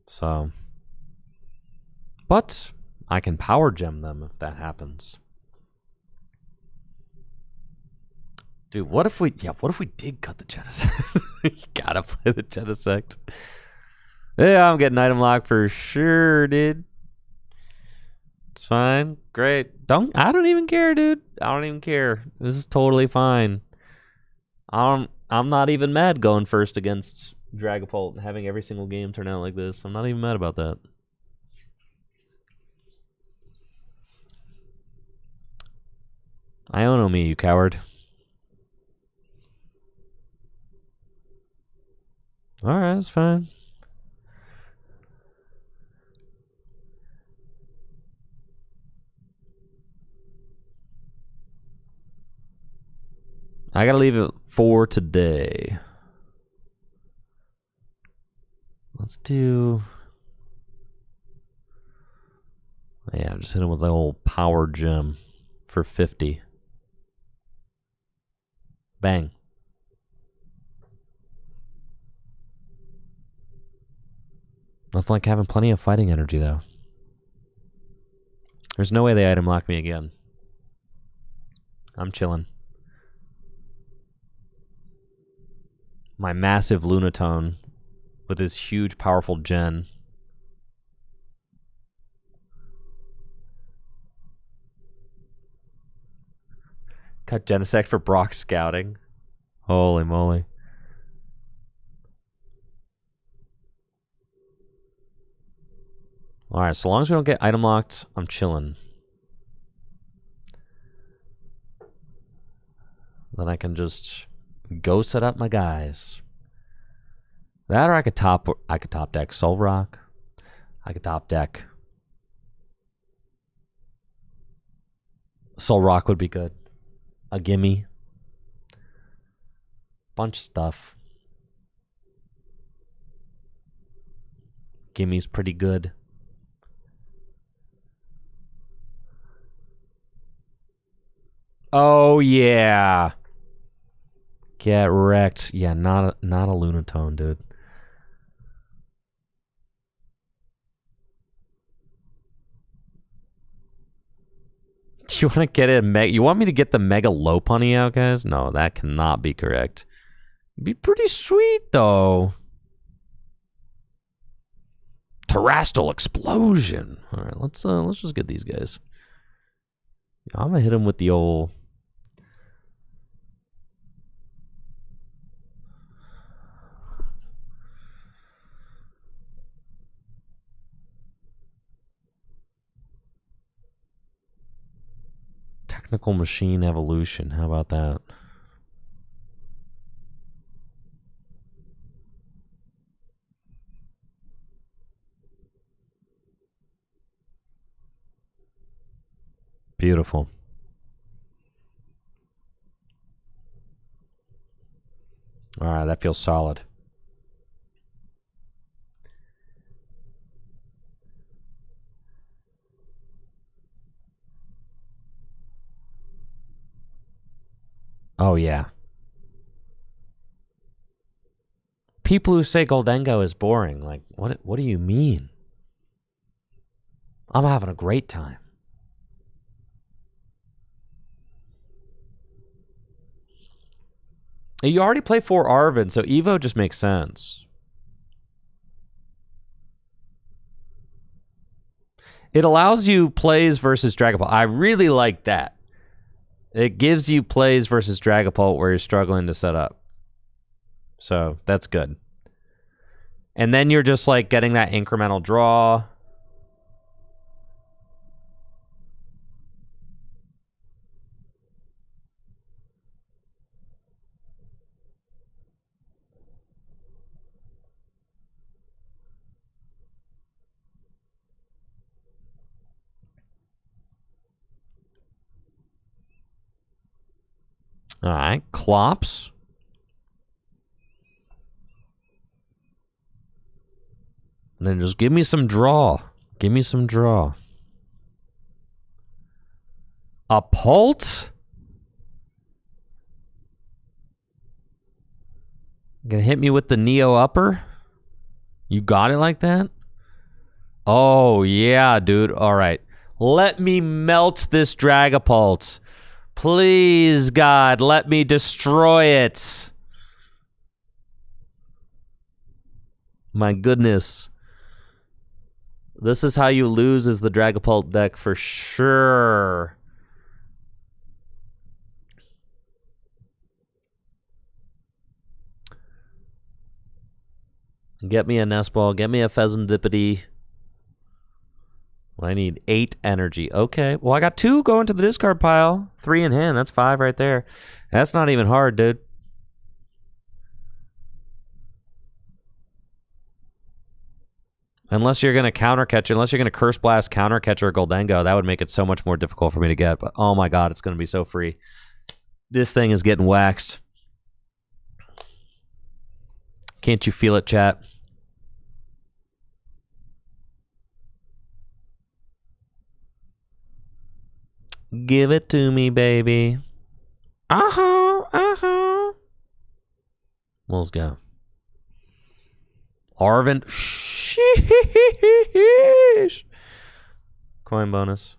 Speaker 1: So, but I can power gem them if that happens. Dude, what if we did cut the Genesect? You gotta play the Genesect. Yeah, I'm getting item lock for sure, dude. It's fine. Great. I don't even care, dude. I don't even care. This is totally fine. I'm not even mad going first against Dragapult and having every single game turn out like this. I'm not even mad about that. Iono me, you coward. Alright, that's fine. I gotta leave it for today. Let's do... Yeah, just hit him with the old power gem for 50. Bang. Nothing like having plenty of fighting energy, though. There's no way they item lock me again. I'm chilling. My massive Lunatone with his huge, powerful gen. Cut Genesect for Brock scouting. Holy moly. Alright, so long as we don't get item locked, I'm chilling. Then I can just go set up my guys. That or I could top deck Solrock. I could top deck Solrock would be good. A gimme. Bunch of stuff. Gimme's pretty good. Oh yeah. Get wrecked. Yeah, not a Lunatone, dude. Do you want to get it? You want me to get the Mega Lopunny out, guys? No, that cannot be correct. It'd be pretty sweet though. Terastal Explosion. All right, let's just get these guys. I'm gonna hit him with the old. Technical Machine Evolution. How about that? Beautiful. All right, that feels solid. Oh yeah. People who say Goldengo is boring, like, what do you mean? I'm having a great time. You already play 4 Arven, so Evo just makes sense. It allows you plays versus Dragapult. I really like that. It gives you plays versus Dragapult where you're struggling to set up. So that's good. And then you're just like getting that incremental draw. All right, Clops. And then just give me some draw. Give me some draw. A Pult? Gonna hit me with the Neo Upper? You got it like that? Oh, yeah, dude. All right. Let me melt this Dragapult. Please, God, let me destroy it. My goodness. This is how you lose as the Dragapult deck for sure. Get me a Nest Ball. Get me a Pheasantipity. Well, I need 8 energy. Okay. Well, I got 2 going to the discard pile. 3 in hand. That's 5 right there. That's not even hard, dude. Unless you're going to counter catch, unless you're going to Curse Blast, counter catcher, Goldengo, that would make it so much more difficult for me to get. But oh my God, it's going to be so free. This thing is getting waxed. Can't you feel it, chat? Give it to me, baby. Let's go. Arven. Sheesh. Coin bonus.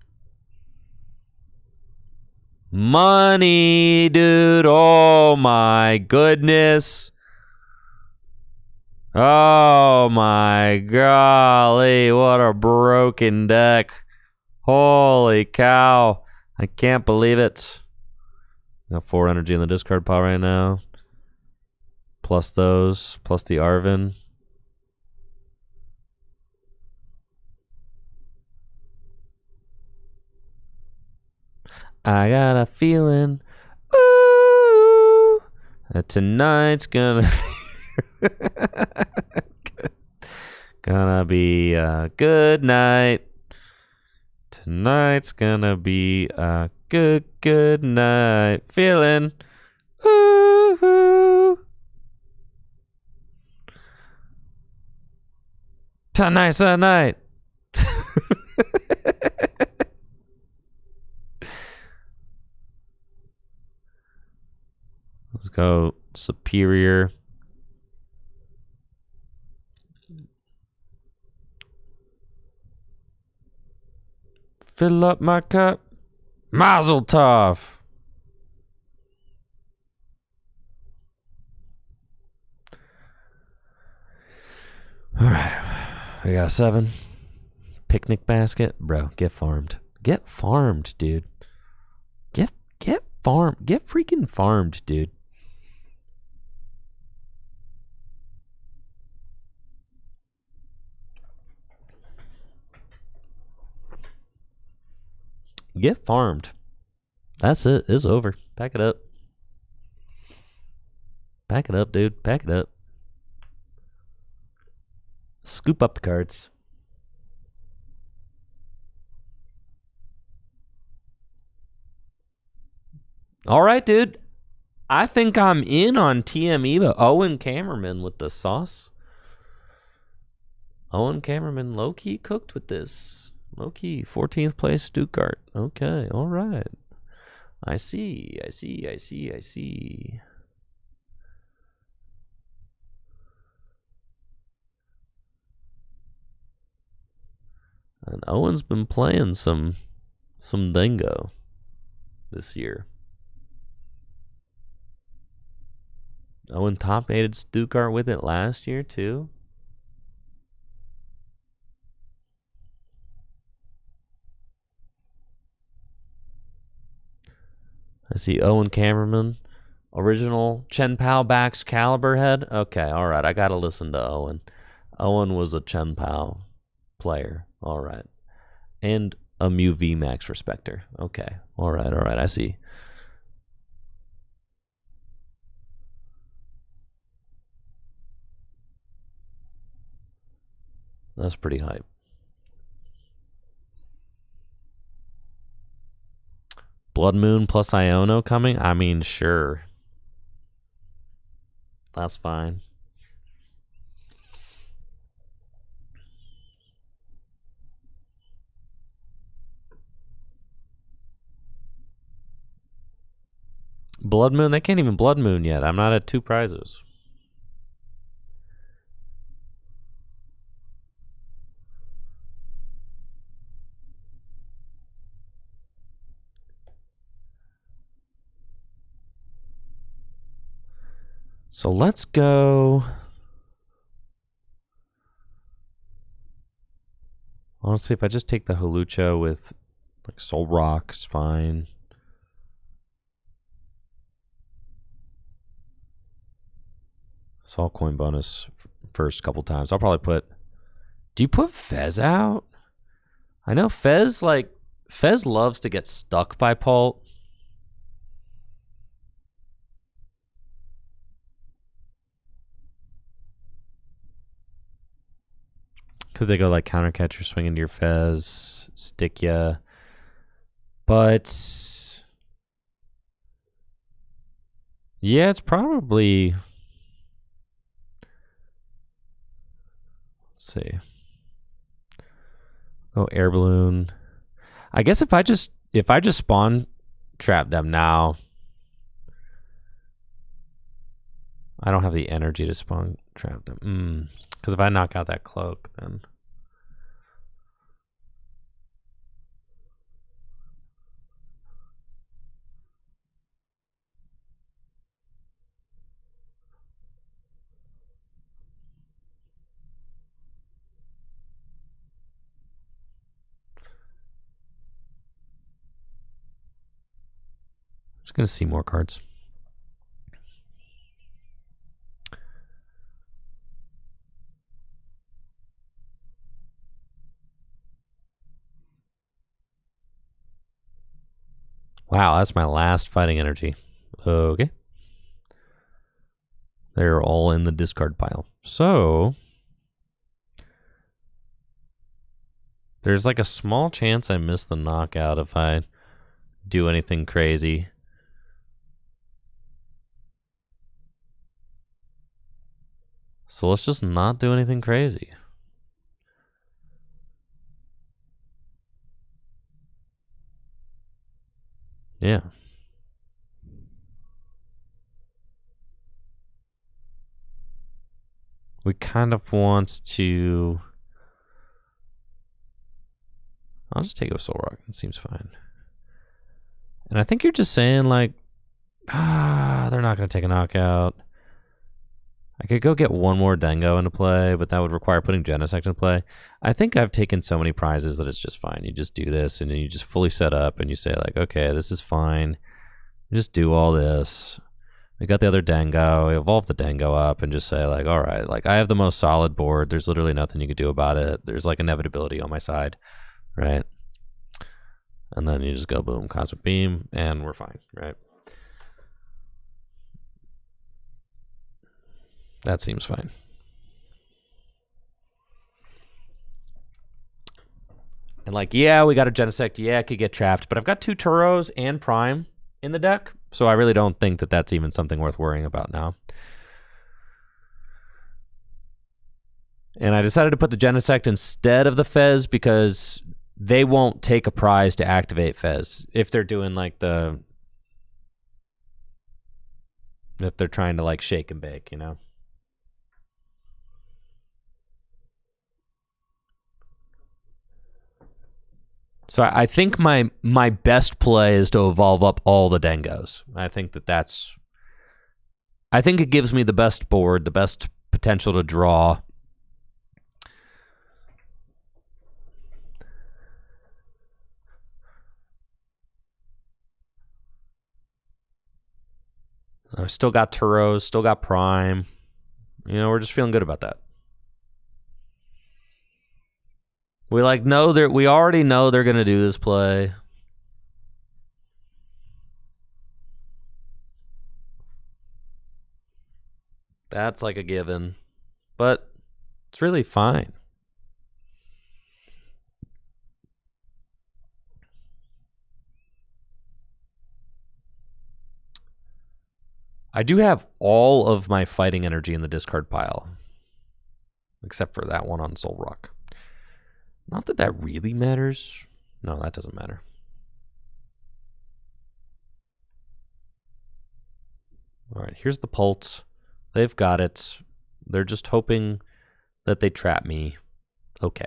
Speaker 1: Money, dude. Oh my goodness. Oh my golly. What a broken deck. Holy cow. I can't believe it. Got 4 energy in the discard pile right now. Plus those. Plus the Arven. I got a feeling, ooh, that tonight's gonna be a good night. Tonight's gonna be a good, good night. Feeling, ooh, tonight's a night. Let's go Superior. Fill up my cup. Mazel tov. All right. We got 7. Picnic basket. Bro, get farmed. Get farmed, dude. Get farmed. Get freaking farmed, dude. Get farmed. That's it. It's over. Pack it up. Pack it up, dude. Pack it up. Scoop up the cards. All right, dude. I think I'm in on TME, but Owen Cameraman with the sauce. Owen Cameraman low-key cooked with this. Low-key, 14th place Stuttgart. Okay, all right. I see. And Owen's been playing some dingo this year. Owen top-aided Stuttgart with it last year, too. I see Owen Cameraman. Original Chen Pao backs Caliber head. Okay, all right. I got to listen to Owen. Owen was a Chen Pao player. All right. And a Mew VMAX respecter. Okay. All right. I see. That's pretty hype. Blood Moon plus Iono coming? I mean, sure. That's fine. Blood Moon? They can't even Blood Moon yet. I'm not at 2 prizes. So let's go. Honestly, if I just take the Hawlucha with like Soul Rock, it's fine. So I'll coin bonus first couple times. I'll probably put. Do you put Fez out? I know Fez loves to get stuck by Pult. Because they go like counter catcher, swing into your Fez, stick ya. But yeah, it's probably. Let's see. Oh, air balloon. I guess if I just spawn trap them now, I don't have the energy to spawn trap them. Because if I knock out that cloak, then I'm just gonna see more cards. Wow, that's my last fighting energy. Okay. They're all in the discard pile. So There's like a small chance I miss the knockout if I do anything crazy. So let's just not do anything crazy. Yeah. We kind of want to... I'll just take it with Soul Rock. It seems fine. And I think you're just saying, like, they're not going to take a knockout. I could go get one more Dengo into play, but that would require putting Genesect into play. I think I've taken so many prizes that it's just fine. You just do this, and then you just fully set up, and you say, like, okay, this is fine. Just do all this. We got the other Dengo. We evolve the Dengo up and just say, like, all right, like, I have the most solid board. There's literally nothing you can do about it. There's, like, inevitability on my side, right? And then you just go, boom, Cosmic Beam, and we're fine, right? That seems fine. And like, yeah, we got a Genesect. Yeah, it could get trapped. But I've got 2 Turos and Prime in the deck. So I really don't think that that's even something worth worrying about now. And I decided to put the Genesect instead of the Fez because they won't take a prize to activate Fez. If they're doing like the... If they're trying to like shake and bake, you know? So I think my best play is to evolve up all the Dengos. I think that's... I think it gives me the best board, the best potential to draw. Still got Turos, still got Prime. You know, we're just feeling good about that. We like know that we already know they're gonna do this play. That's like a given, but it's really fine. I do have all of my fighting energy in the discard pile, except for that one on Soul Rock. Not that that really matters. No, that doesn't matter. All right, here's the Pult. They've got it. They're just hoping that they trap me. Okay.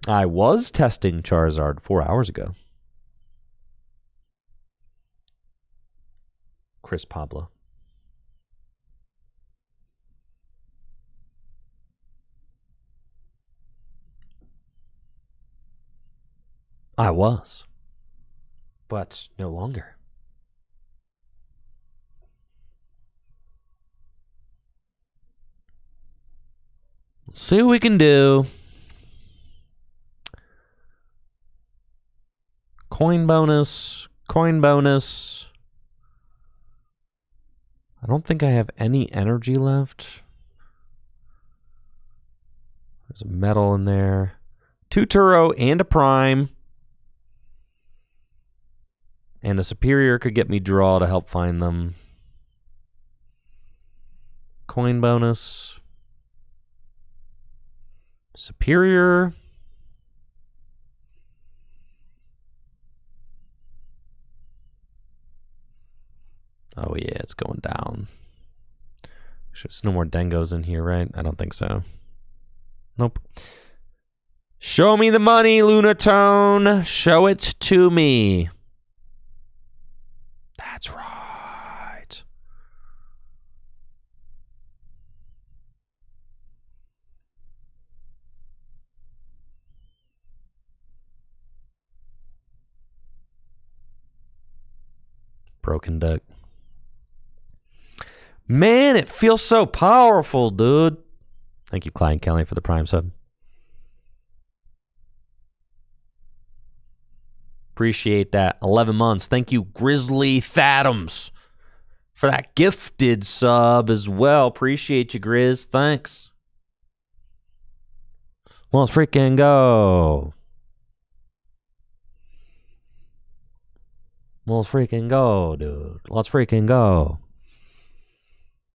Speaker 1: I was testing Charizard 4 hours ago. Chris Pablo. I was. But no longer. Let's see what we can do. Coin bonus. Coin bonus. I don't think I have any energy left. There's a metal in there. 2 Turo and a Prime. And a Superior could get me draw to help find them. Coin bonus. Superior. Oh yeah, it's going down. There's no more Dengos in here, right? I don't think so. Nope. Show me the money, Lunatone. Show it to me. That's right. Broken duck. Man, it feels so powerful, dude. Thank you, Klein Kelly, for the Prime sub. Appreciate that. 11 months. Thank you, Grizzly Thadams. for that gifted sub as well. Appreciate you, Grizz. Thanks. Let's freaking go. Let's freaking go, dude. Let's freaking go.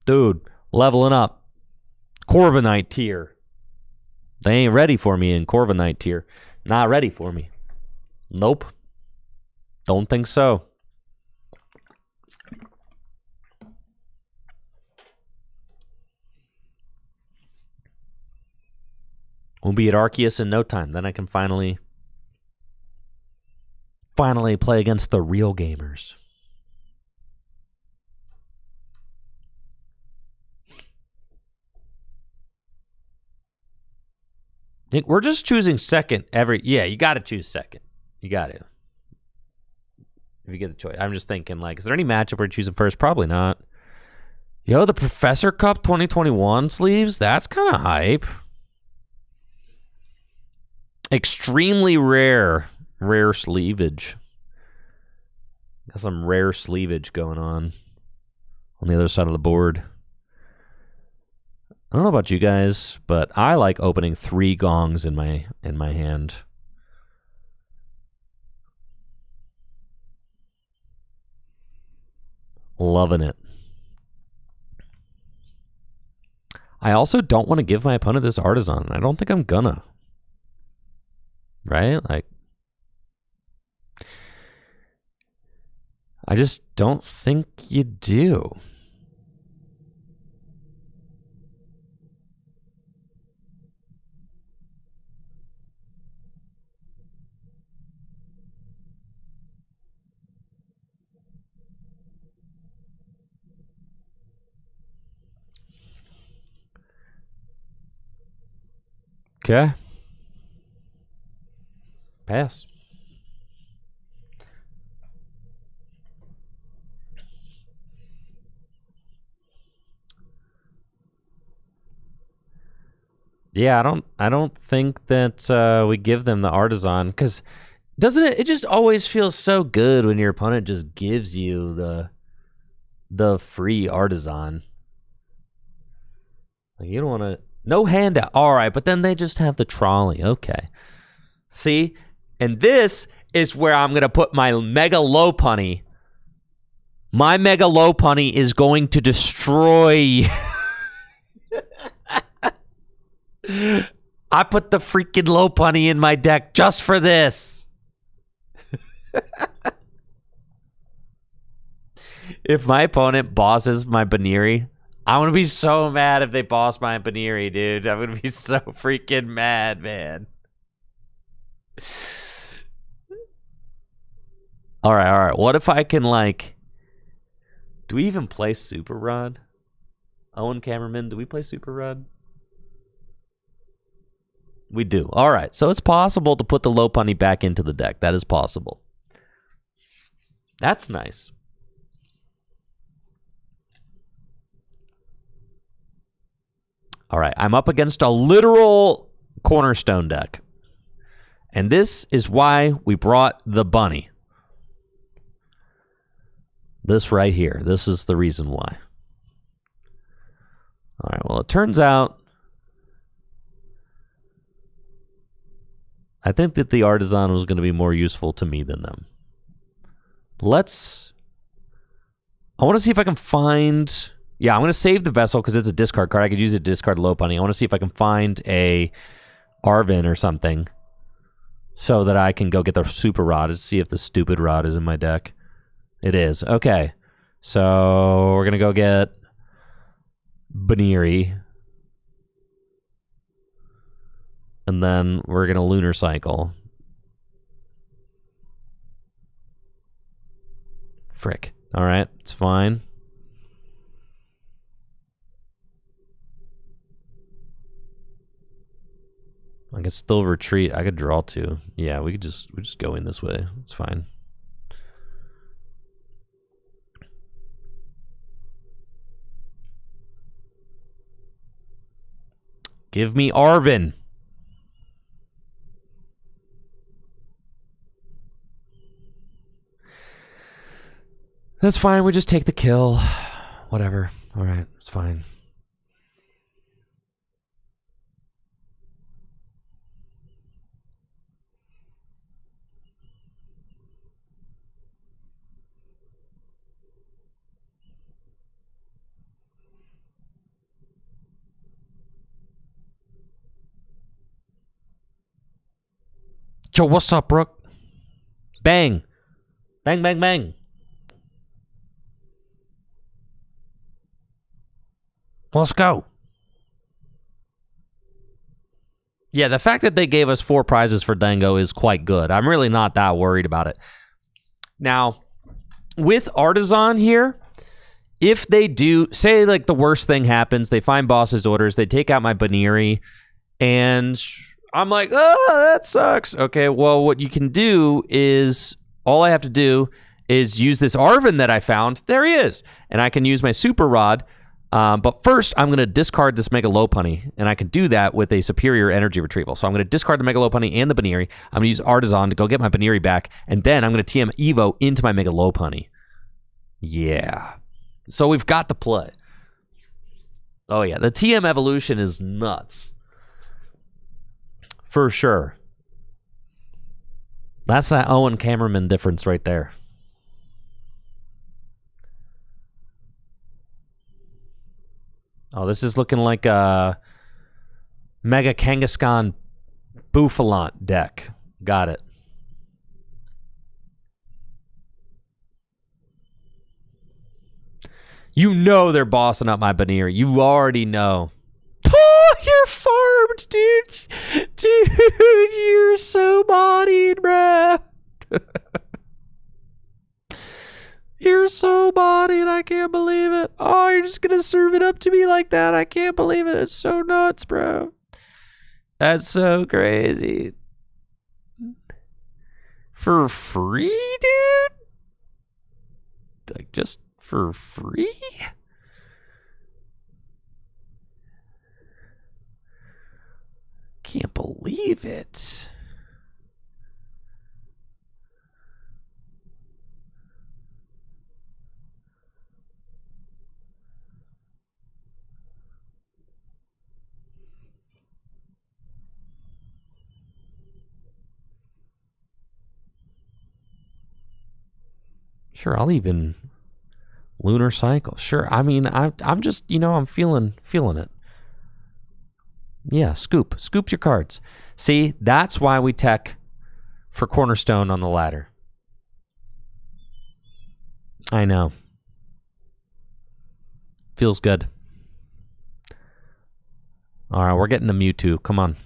Speaker 1: Dude, leveling up. Corviknight tier. They ain't ready for me in Corviknight tier. Not ready for me. Nope. Don't think so. We'll be at Arceus in no time. Then I can finally play against the real gamers. We're just choosing second every... Yeah, you got to choose second. You got to. If you get the choice. I'm just thinking, like, is there any matchup we're choosing first? Probably not. Yo, the Professor Cup 2021 sleeves? That's kind of hype. Extremely rare sleevage. Got some rare sleevage going on the other side of the board. I don't know about you guys, but I like opening 3 gongs in my hand. Loving it. I also don't want to give my opponent this Artisan. I don't think I'm gonna. Right? Like, I just don't think you do. Okay. Pass. Yeah, I don't think that we give them the Artisan, because doesn't it just always feels so good when your opponent just gives you the free Artisan. Like, you don't want to... No handout. All right, but then they just have the trolley. Okay. See? And this is where I'm going to put my Mega Lopunny. My Mega Lopunny is going to destroy... I put the freaking Lopunny in my deck just for this. If my opponent bosses my Baniri, I'm going to be so mad if they boss my Baniri, dude. I'm going to be so freaking mad, man. All right. What if I can, like... Do we even play Super Rod? Owen Cameraman, do we play Super Rod? We do. All right. So it's possible to put the Lopunny back into the deck. That is possible. That's nice. All right. I'm up against a literal cornerstone deck. And this is why we brought the bunny. This right here. This is the reason why. All right. Well, it turns out I think that the Artisan was going to be more useful to me than them. I want to see if I can find... Yeah, I'm going to save the Vessel because it's a discard card. I could use it to discard Lopunny. I want to see if I can find a Arven or something so that I can go get the Super Rod to see if the stupid Rod is in my deck. It is. Okay. So we're going to go get Baniri. And then we're going to Lunar Cycle. Frick. All right. It's fine. I could still retreat. I could draw 2. Yeah, we just go in this way. It's fine. Give me Arven. That's fine. We just take the kill. Whatever. All right, it's fine. Yo, what's up, Brooke? Bang. Bang, bang, bang. Let's go. Yeah, the fact that they gave us 4 prizes for Dango is quite good. I'm really not that worried about it. Now, with Artisan here, if they do, say like the worst thing happens, they find boss's orders, they take out my Baniri, and I'm like, oh, that sucks. Okay, well, what you can do is, all I have to do is use this Arven that I found. There he is. And I can use my Super Rod. But first, I'm going to discard this Mega Lopunny, and I can do that with a superior energy retrieval. So I'm going to discard the Mega Lopunny and the Baniri. I'm going to use Artisan to go get my Baniri back, and then I'm going to TM Evo into my Mega Lopunny. Yeah. So we've got the play. Oh, yeah. The TM evolution is nuts. For sure. That's that Owen Cameraman difference right there. Oh, this is looking like a Mega Kangaskhan Bouffalant deck. Got it. You know they're bossing up my Baniri. You already know. Oh, you're farmed, dude. Dude, you're so bodied, bruh. You're so bodied. I can't believe it. Oh, you're just going to serve it up to me like that. I can't believe it. It's so nuts, bro. That's so crazy. For free, dude? Like, just for free? Can't believe it. Sure, I'll even Lunar Cycle. Sure, I mean, I'm just, you know, I'm feeling it. Yeah, scoop your cards. See, that's why we tech for Cornerstone on the ladder. I know. Feels good. All right, we're getting to Mewtwo. Come on.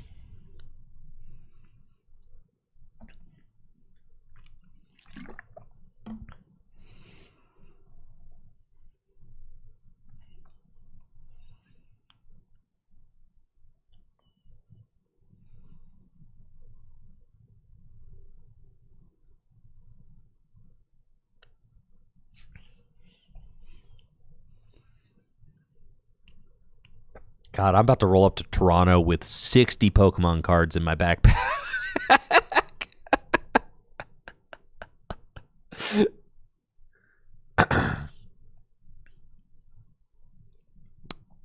Speaker 1: God, I'm about to roll up to Toronto with 60 Pokemon cards in my backpack.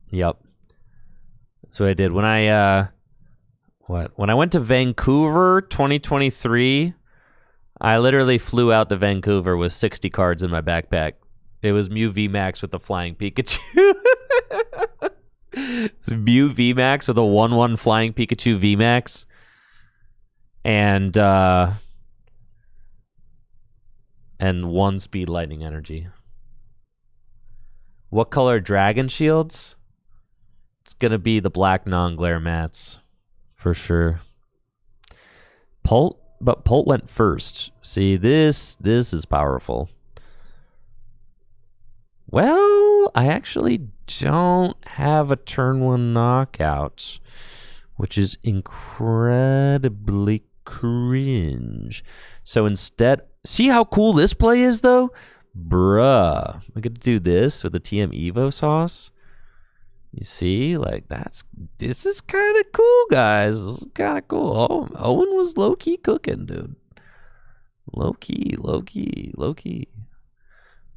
Speaker 1: Yep. That's what I did. When I when I went to Vancouver 2023, I literally flew out to Vancouver with 60 cards in my backpack. It was Mew VMAX with the Flying Pikachu. It's Mew VMAX with a 1/1 Flying Pikachu VMAX. And 1 speed lightning energy. What color Dragon Shields? It's gonna be the black non-glare mats. For sure. Pult went first. See, this is powerful. Well, I actually don't have a turn 1 knockout, which is incredibly cringe. So instead, see how cool this play is, though? Bruh. I get to do this with the TM Evo sauce. You see? Like, this is kind of cool, guys. This is kind of cool. Oh, Owen was low-key cooking, dude. Low-key.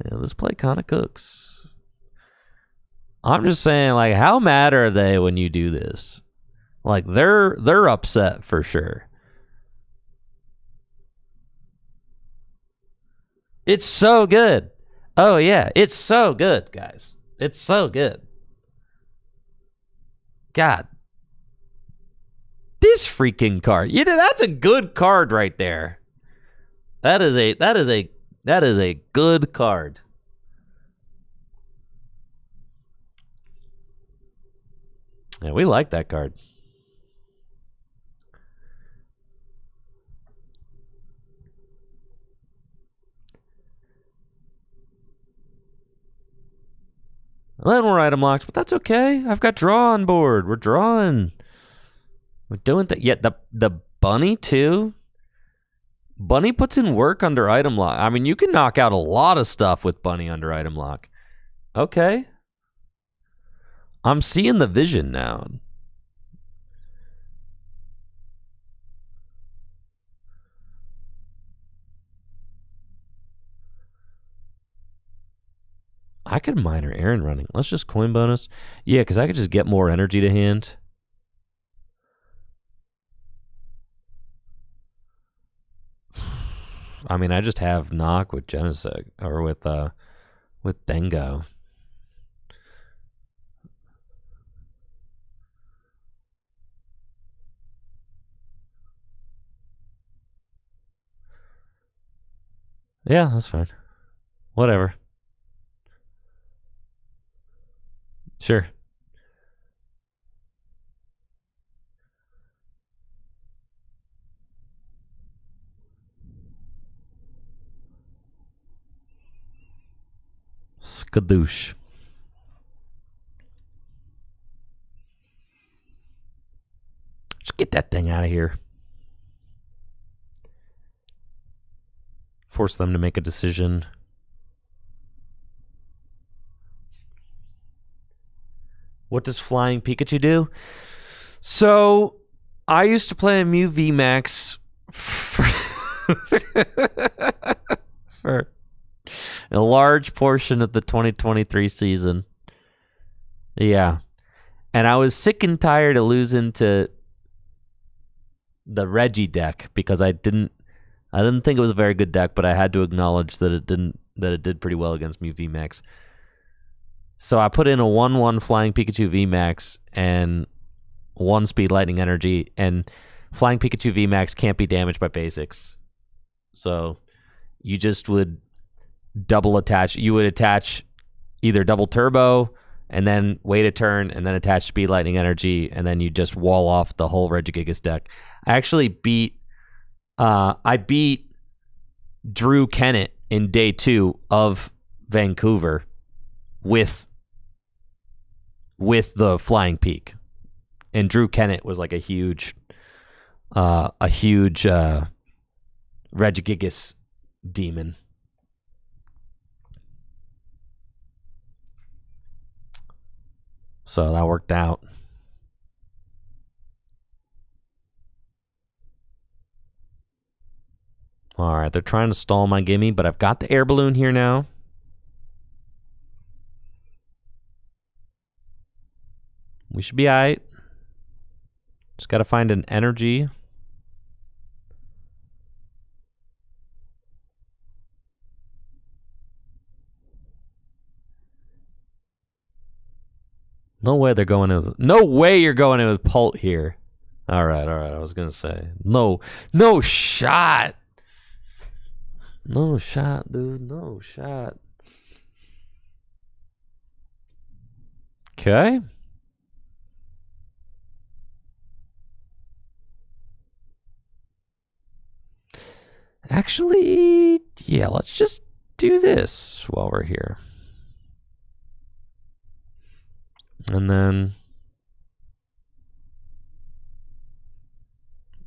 Speaker 1: Yeah, this play kind of cooks. I'm just saying, like, how mad are they when you do this? Like, they're upset for sure. It's so good. Oh yeah, it's so good, guys. It's so good. God, this freaking card. That's a good card right there. That is a good card. Yeah, we like that card. Then we're item locked, but that's okay. I've got draw on board. We're drawing. We're doing that. Yeah, the bunny too. Bunny puts in work under item lock. I mean, you can knock out a lot of stuff with Bunny under item lock. Okay. I'm seeing the vision now. I could minor Aaron running. Let's just coin bonus. Yeah, because I could just get more energy to hand. I mean, I just have knock with Genesig or with Dengo. Yeah, that's fine. Whatever. Sure. Skadoosh. Just get that thing out of here. Force them to make a decision. What does Flying Pikachu do? So, I used to play a Mew VMAX for a large portion of the 2023 season. Yeah. And I was sick and tired of losing to the Reggie deck because I didn't think it was a very good deck, but I had to acknowledge that it did pretty well against Mew VMAX. So I put in a 1/1 Flying Pikachu VMAX and 1 Speed Lightning Energy, and Flying Pikachu VMAX can't be damaged by basics. So you just would double attach. You would attach either double turbo and then wait a turn and then attach Speed Lightning Energy, and then you just wall off the whole Regigigas deck. I actually beat Drew Kennett in day 2 of Vancouver with the Flying Peak, and Drew Kennett was like a huge Regigigas demon. So that worked out. All right, they're trying to stall my gimme, but I've got the air balloon here now. We should be all right. Just got to find an energy. No way they're going in. No way you're going in with Pult here. All right. I was gonna say no shot. No shot, dude. No shot. Okay. Actually, yeah, let's just do this while we're here. And then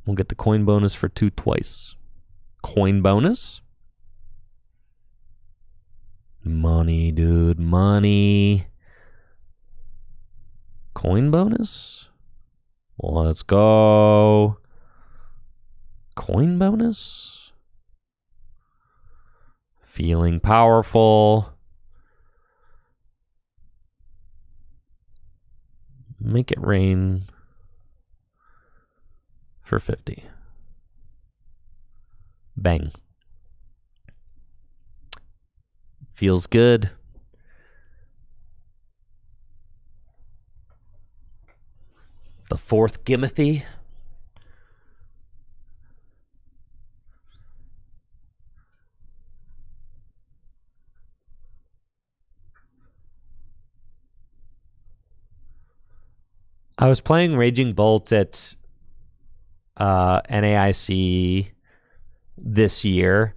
Speaker 1: we'll get the coin bonus for 2 twice. Coin bonus. Money, dude. Money. Coin bonus. Let's go. Coin bonus. Feeling powerful. Make it rain for 50. Bang. Feels good. The fourth Gimothy. I was playing Raging Bolts at NAIC this year,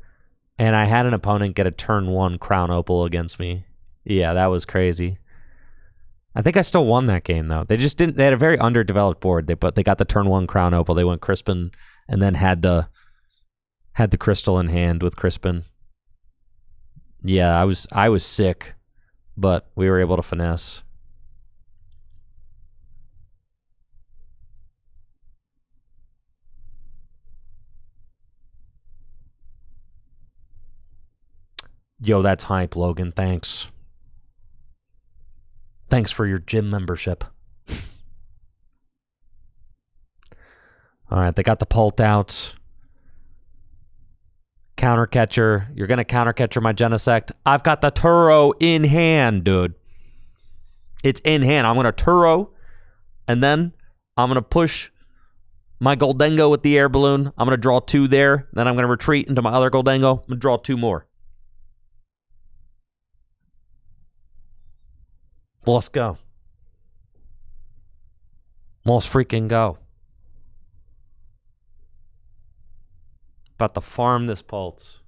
Speaker 1: and I had an opponent get a turn 1 Crown Opal against me. Yeah, that was crazy. I think I still won that game, though. They just didn't. They had a very underdeveloped board. They got the turn 1 Crown Opal. They went Crispin, and then had the crystal in hand with Crispin. Yeah, I was sick, but we were able to finesse. Yo, that's hype, Logan. Thanks. Thanks for your gym membership. All right, they got the Pult out. Counter catcher. You're going to counter catcher my Genesect. I've got the Turo in hand, dude. It's in hand. I'm going to Turo, and then I'm going to push my Goldengo with the air balloon. I'm going to draw 2 there. Then I'm going to retreat into my other Goldengo. I'm going to draw 2 more. Let's go. Let's freaking go. About to farm this Pulse.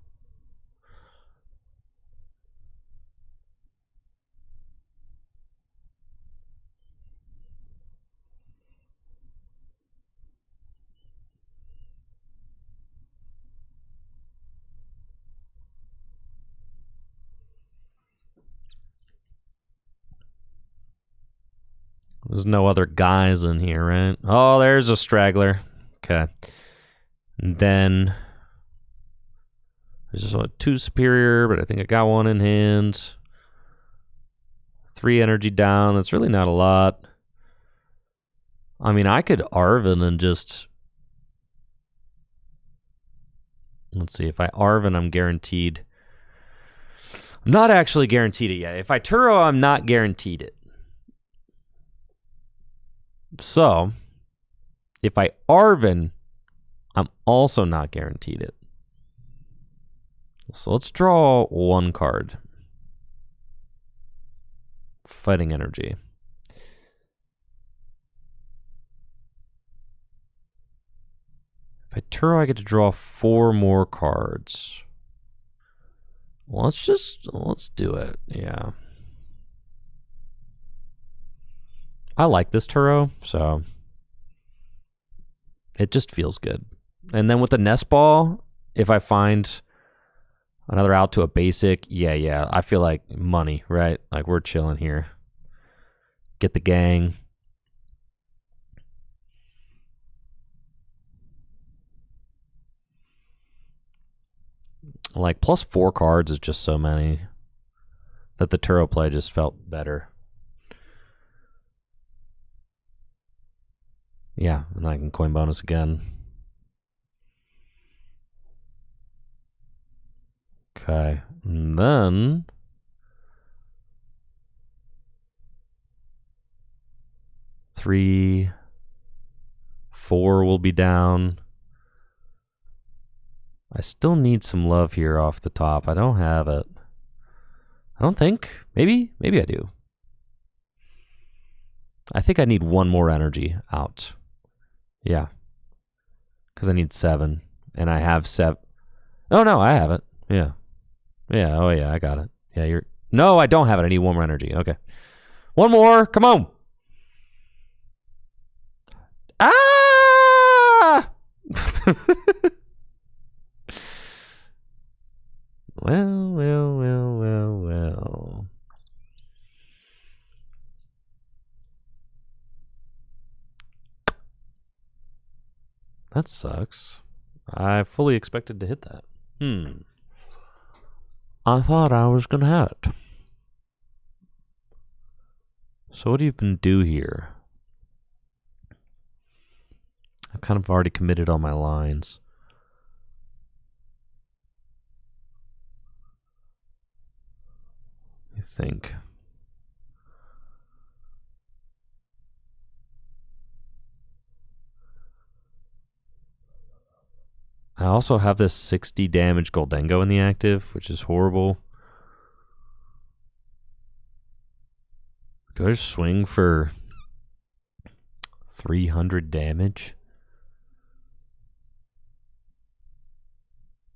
Speaker 1: There's no other guys in here, right? Oh, there's a straggler. Okay. And then there's just 2 superior, but I think I got 1 in hand. 3 energy down. That's really not a lot. I mean, I could Arven and just... Let's see. If I Arven, I'm guaranteed. I'm not actually guaranteed it yet. If I Turo, I'm not guaranteed it. So, if I Arven, I'm also not guaranteed it. So let's draw 1 card. Fighting Energy. If I Turo, I get to draw 4 more cards. Let's do it. Yeah. I like this Turo, so it just feels good. And then with the Nest Ball, if I find another out to a basic, yeah, I feel like money, right? Like we're chilling here. Get the gang. Like plus 4 cards is just so many that the Turo play just felt better. Yeah, and I can coin bonus again. Okay, and then three, 4 will be down. I still need some love here off the top. I don't have it. I don't think. Maybe I do. I think I need 1 more energy out. Yeah. Because I need 7. And I have 7. Oh, no, I have it. Yeah. Yeah, oh yeah, I got it. Yeah, you're... No, I don't have it. I need 1 more energy. Okay. 1 more. Come on. Ah! Well. That sucks. I fully expected to hit that. I thought I was going to have it. So what do you can do here? I've kind of already committed all my lines. I think. I also have this 60 damage Goldengo in the active, which is horrible. Do I just swing for 300 damage?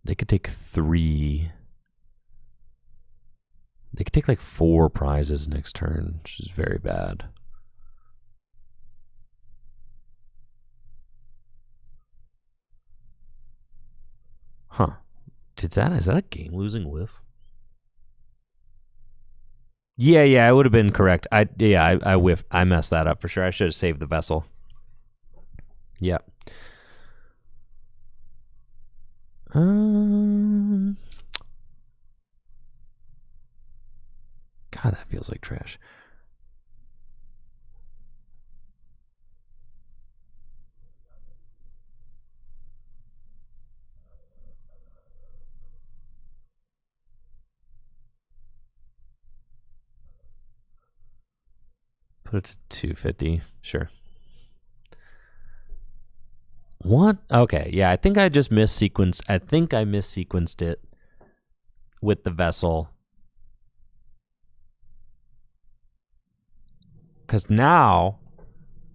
Speaker 1: They could take 3. They could take like 4 prizes next turn, which is very bad. Huh. Is that a game-losing whiff? Yeah, it would have been correct. I whiffed. I messed that up for sure. I should have saved the vessel. Yep. God, that feels like trash. Put it to 250. Sure. What? Okay, yeah, I think I just missequenced. I think I missequenced it with the vessel. Because now,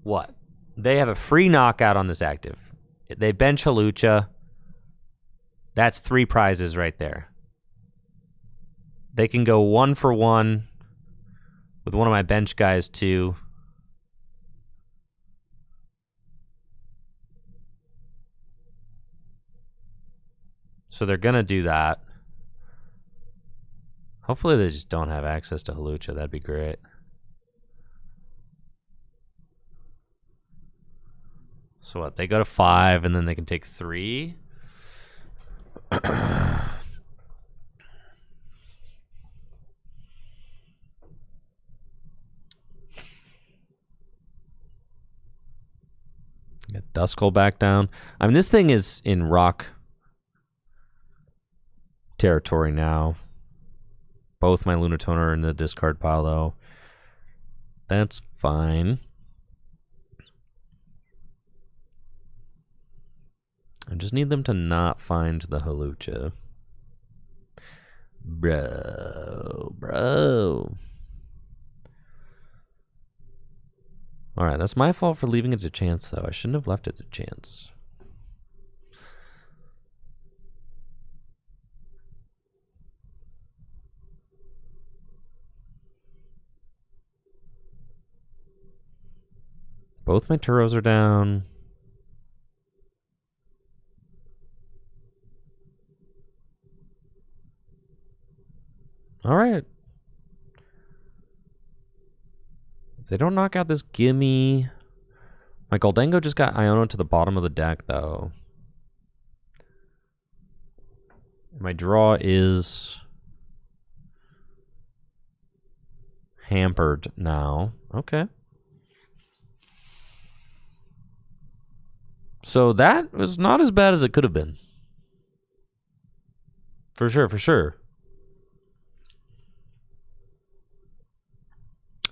Speaker 1: what? They have a free knockout on this active. They bench Hawlucha. That's 3 prizes right there. They can go 1 for 1 with one of my bench guys too. So they're going to do that. Hopefully they just don't have access to Hawlucha. That'd be great. So what? They go to 5 and then they can take 3. Get Duskull back down. I mean, this thing is in rock territory now. Both my Lunatone are in the discard pile, though. That's fine. I just need them to not find the Hawlucha. Bro. Alright, that's my fault for leaving it to chance, though. I shouldn't have left it to chance. Both my Turos are down. Alright. If they don't knock out this gimme... My Goldengo just got Iono to the bottom of the deck, though. My draw is... hampered now. Okay. So that was not as bad as it could have been. For sure.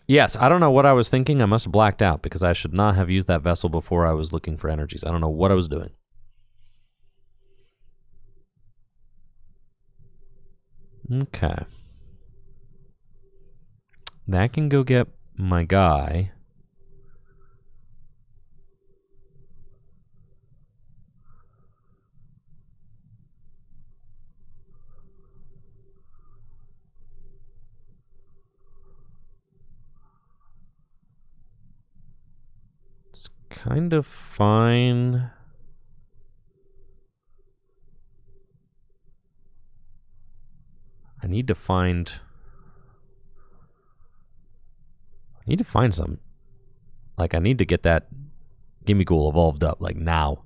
Speaker 1: Yes, I don't know what I was thinking. I must have blacked out because I should not have used that vessel before I was looking for energies. I don't know what I was doing. Okay. That can go get my guy. It's kind of fine. I need to find some. Like, I need to get that Gimmighoul evolved up, like, now.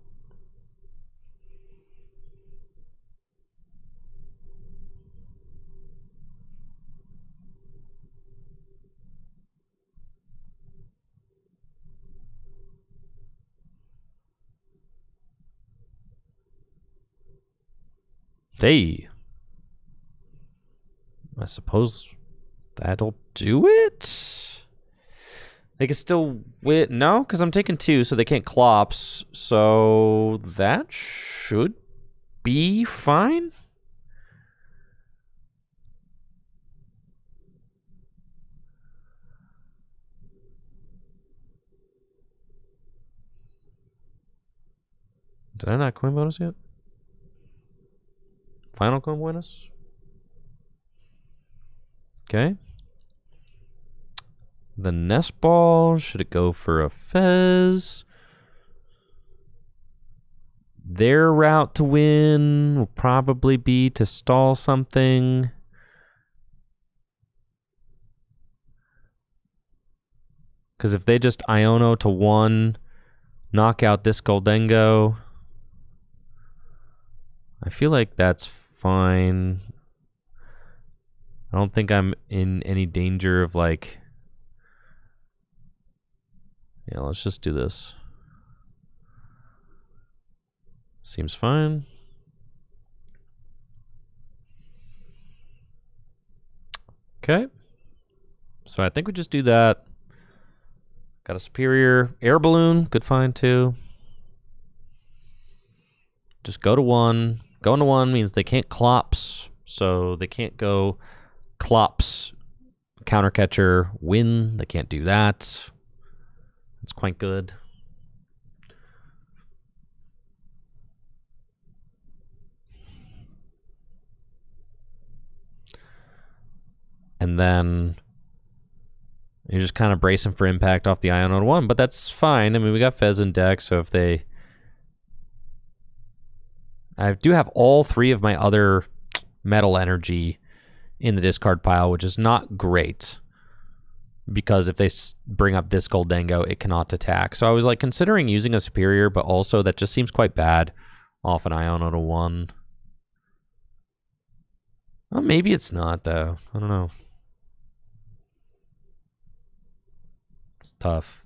Speaker 1: Hey. I suppose that'll do it? They can still win. No, because I'm taking 2, so they can't clops. So that should be fine. Did I not coin bonus yet? Final coin bonus? Okay. The nest ball, should it go for a Fez? Their route to win will probably be to stall something. Because if they just Iono to 1, knock out this Goldengo, I feel like that's fine. I don't think I'm in any danger of like... Yeah, let's just do this. Seems fine. Okay. So I think we just do that. Got a superior air balloon. Good find too. Just go to 1. Going to 1 means they can't clops. So they can't go clops, counter catcher, win. They can't do that. It's quite good. And then you're just kind of bracing for impact off the Ion on 1, but that's fine. I mean, we got Fez in deck, so if they... I do have all 3 of my other metal energy in the discard pile, which is not great. Because if they bring up this Goldengo, it cannot attack. So I was like considering using a superior, but also that just seems quite bad off an Iono to 1. Well, maybe it's not, though. I don't know. It's tough.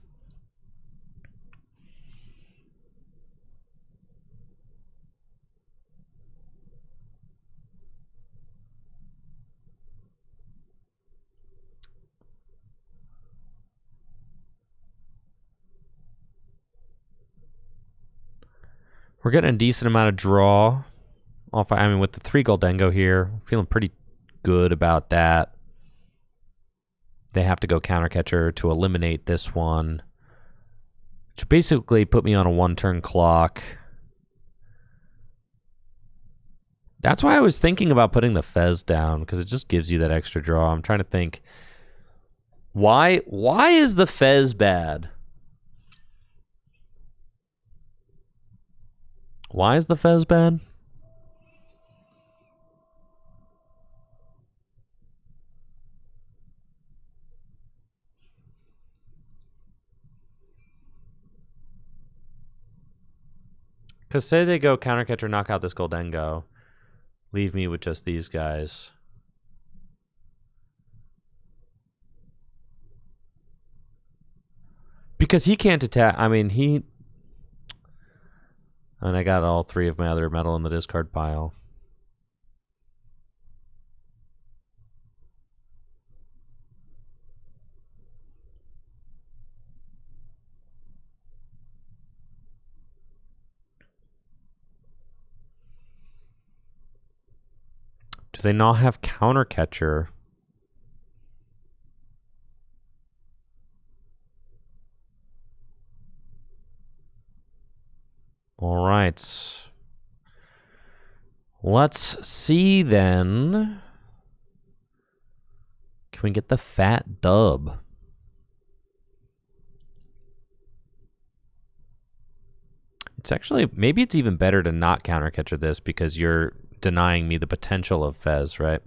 Speaker 1: We're getting a decent amount of draw off. I mean, with the 3 Goldengo here, feeling pretty good about that. They have to go counter catcher to eliminate this one, which basically put me on a 1-turn clock. That's why I was thinking about putting the Fez down, because it just gives you that extra draw. I'm trying to think, why is the Fez bad? Why is the Fez bad? Because say they go counter catcher, knock out this Goldengo, leave me with just these guys. Because he can't attack. I mean, he... And I got all 3 of my other metal in the discard pile. Do they not have counter catcher? All right. Let's see then. Can we get the fat dub? It's actually, maybe it's even better to not counter catcher this because you're denying me the potential of Fez, right?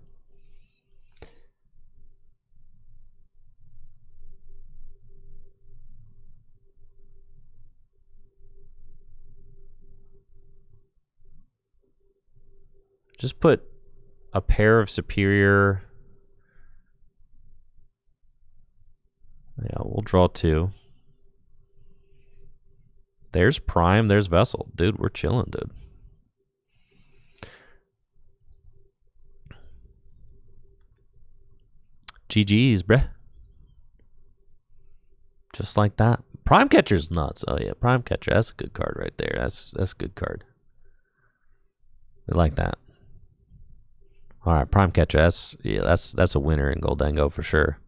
Speaker 1: Just put a pair of superior. Yeah, we'll draw 2. There's Prime, there's Vessel. Dude, we're chilling, dude. GG's, bruh. Just like that. Prime Catcher's nuts. Oh yeah, Prime Catcher. That's a good card right there. That's a good card. We like that. All right, Prime Catcher. That's a winner in Goldango for sure.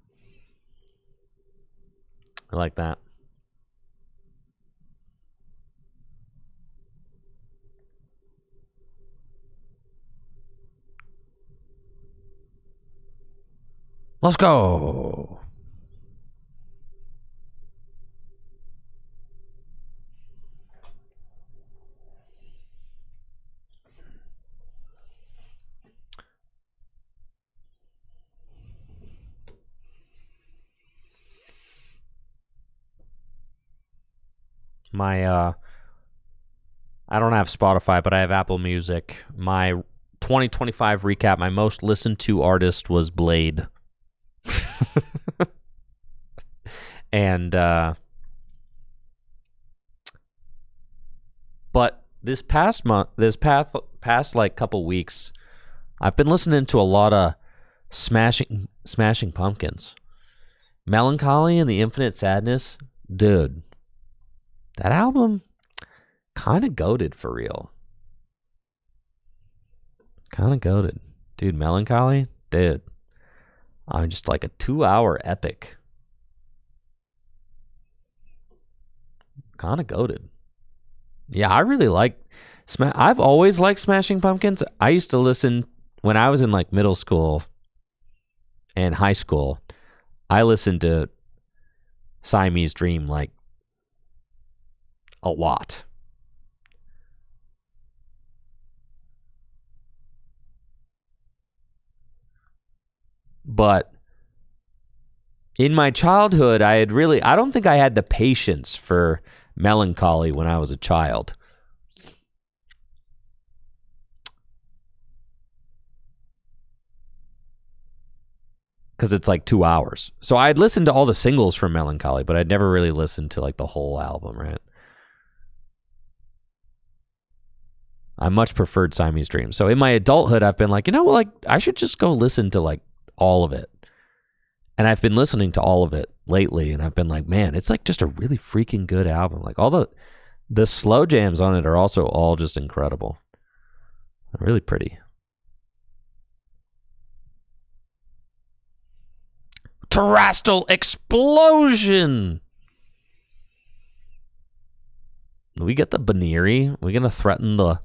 Speaker 1: I like that. Let's go. My I don't have Spotify, but I have Apple Music. My 2025 recap, my most listened to artist was Blade. And but this past like couple weeks, I've been listening to a lot of Smashing Pumpkins. Melancholy and the Infinite Sadness. Dude, that album kind of goated for real. Kind of goated. Dude, Melancholy? Dude. I'm just like a 2-hour epic. Kind of goated. Yeah, I really like I've always liked Smashing Pumpkins. I used to listen when I was in like middle school and high school. I listened to Siamese Dream like a lot. But in my childhood, I don't think I had the patience for Melancholy when I was a child. Because it's like 2 hours. So I'd listened to all the singles from Melancholy, but I'd never really listened to like the whole album, right? I much preferred Siamese Dream. So in my adulthood, I've been like, like I should just go listen to like all of it. And I've been listening to all of it lately, and I've been like, man, it's like just a really freaking good album. Like all the slow jams on it are also all just incredible. Really pretty. Terrestrial explosion. We get the Baneri. We're gonna threaten the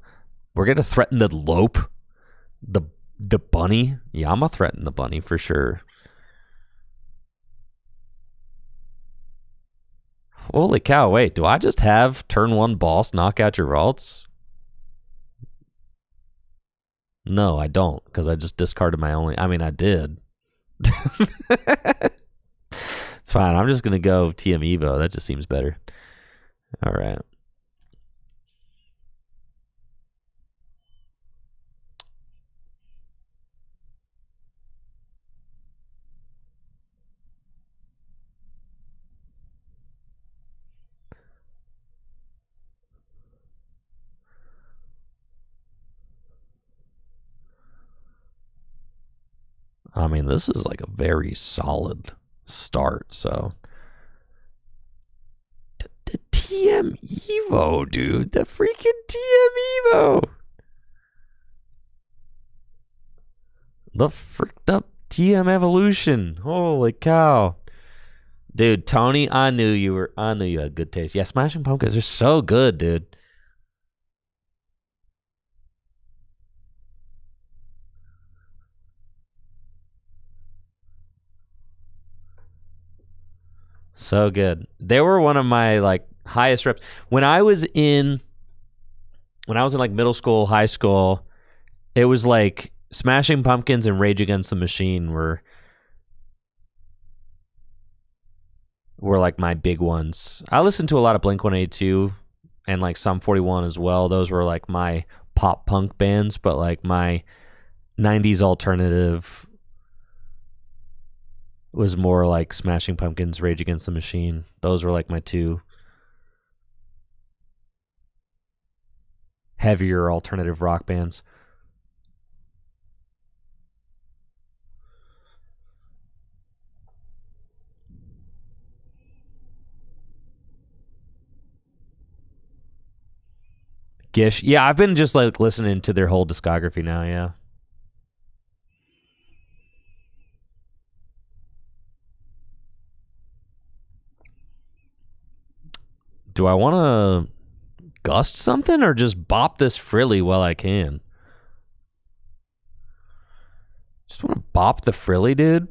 Speaker 1: Lope. The bunny. Yeah, I'm gonna threaten the bunny for sure. Holy cow, wait, do I just have turn 1 boss knock out your vaults? No, I don't, because I just discarded my only... I mean, I did. It's fine. I'm just going to go TM Evo. That just seems better. All right. I mean, this is like a very solid start, so... The TM Evo, dude. The freaking TM Evo. The fricked up TM Evolution. Holy cow. Dude, Tony, I knew you had good taste. Yeah, Smashing Pumpkins are so good, dude. So good. They were one of my like highest reps. When I was in like middle school, high school, it was like Smashing Pumpkins and Rage Against the Machine were like my big ones. I listened to a lot of Blink-182 and like Sum 41 as well. Those were like my pop punk bands, but like my 90s alternative was more like Smashing Pumpkins, Rage Against the Machine. Those were like my two heavier alternative rock bands. Gish. Yeah, I've been just like listening to their whole discography now, yeah. Do I want to gust something or just bop this frilly while I can? Just want to bop the frilly, dude,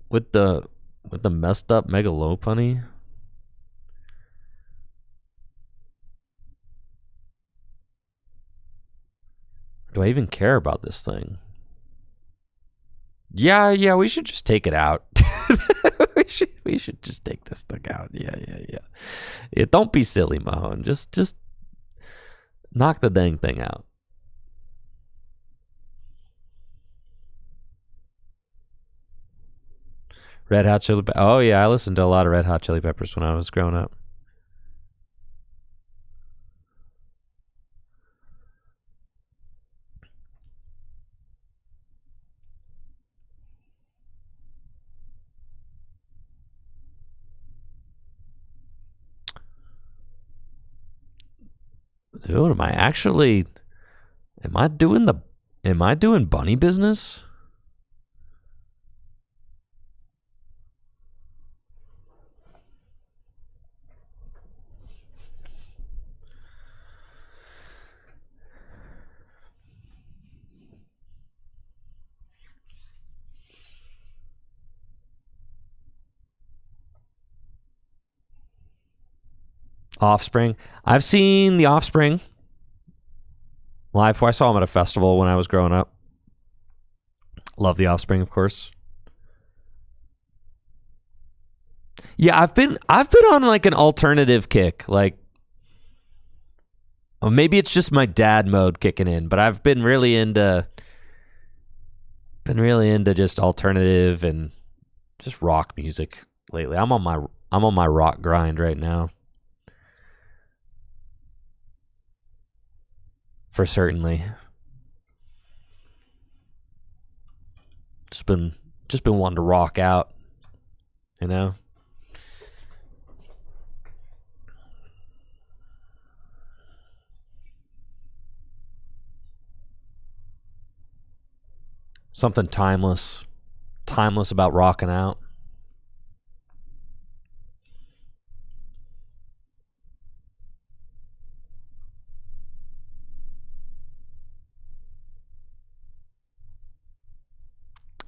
Speaker 1: with the messed up Megalopunny. Do I even care about this thing? Yeah, we should just take it out. we should just take this thing out. Yeah. Don't be silly, Mahone. Just knock the dang thing out. Red Hot Chili Peppers. Oh yeah, I listened to a lot of Red Hot Chili Peppers when I was growing up. Dude, am I doing bunny business? Offspring. I've seen the Offspring live. I saw them at a festival when I was growing up. Love the Offspring, of course. Yeah, I've been on like an alternative kick. Like, well, maybe it's just my dad mode kicking in, but I've been really into just alternative and just rock music lately. I'm on my rock grind right now. For certainly. Just been wanting to rock out, you know? Something timeless about rocking out.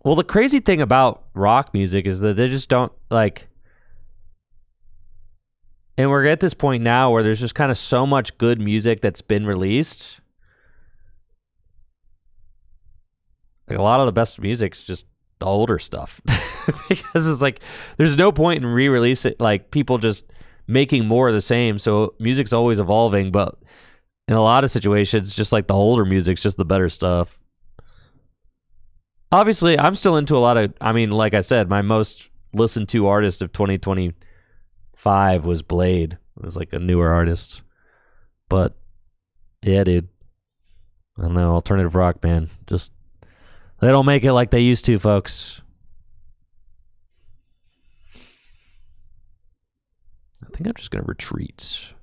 Speaker 1: Well, the crazy thing about rock music is that they just don't like, and we're at this point now where there's just kind of so much good music that's been released. Like a lot of the best music's just the older stuff because it's like there's no point in re-release it, like people just making more of the same. So music's always evolving, but in a lot of situations, just like the older music's just the better stuff. Obviously, I'm still into a lot of, I mean, like I said, my most listened to artist of 2025 was Blade. It was like a newer artist. But, yeah, dude. I don't know, alternative rock, man. Just, they don't make it like they used to, folks. I think I'm just going to retreat.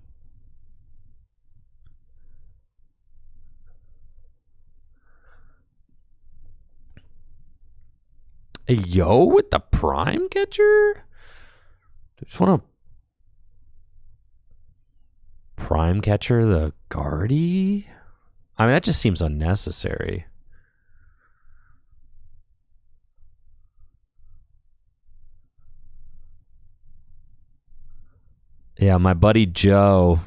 Speaker 1: Hey, yo, with the prime catcher? I just want to prime catcher the Guardy? I mean, that just seems unnecessary. Yeah, my buddy Joe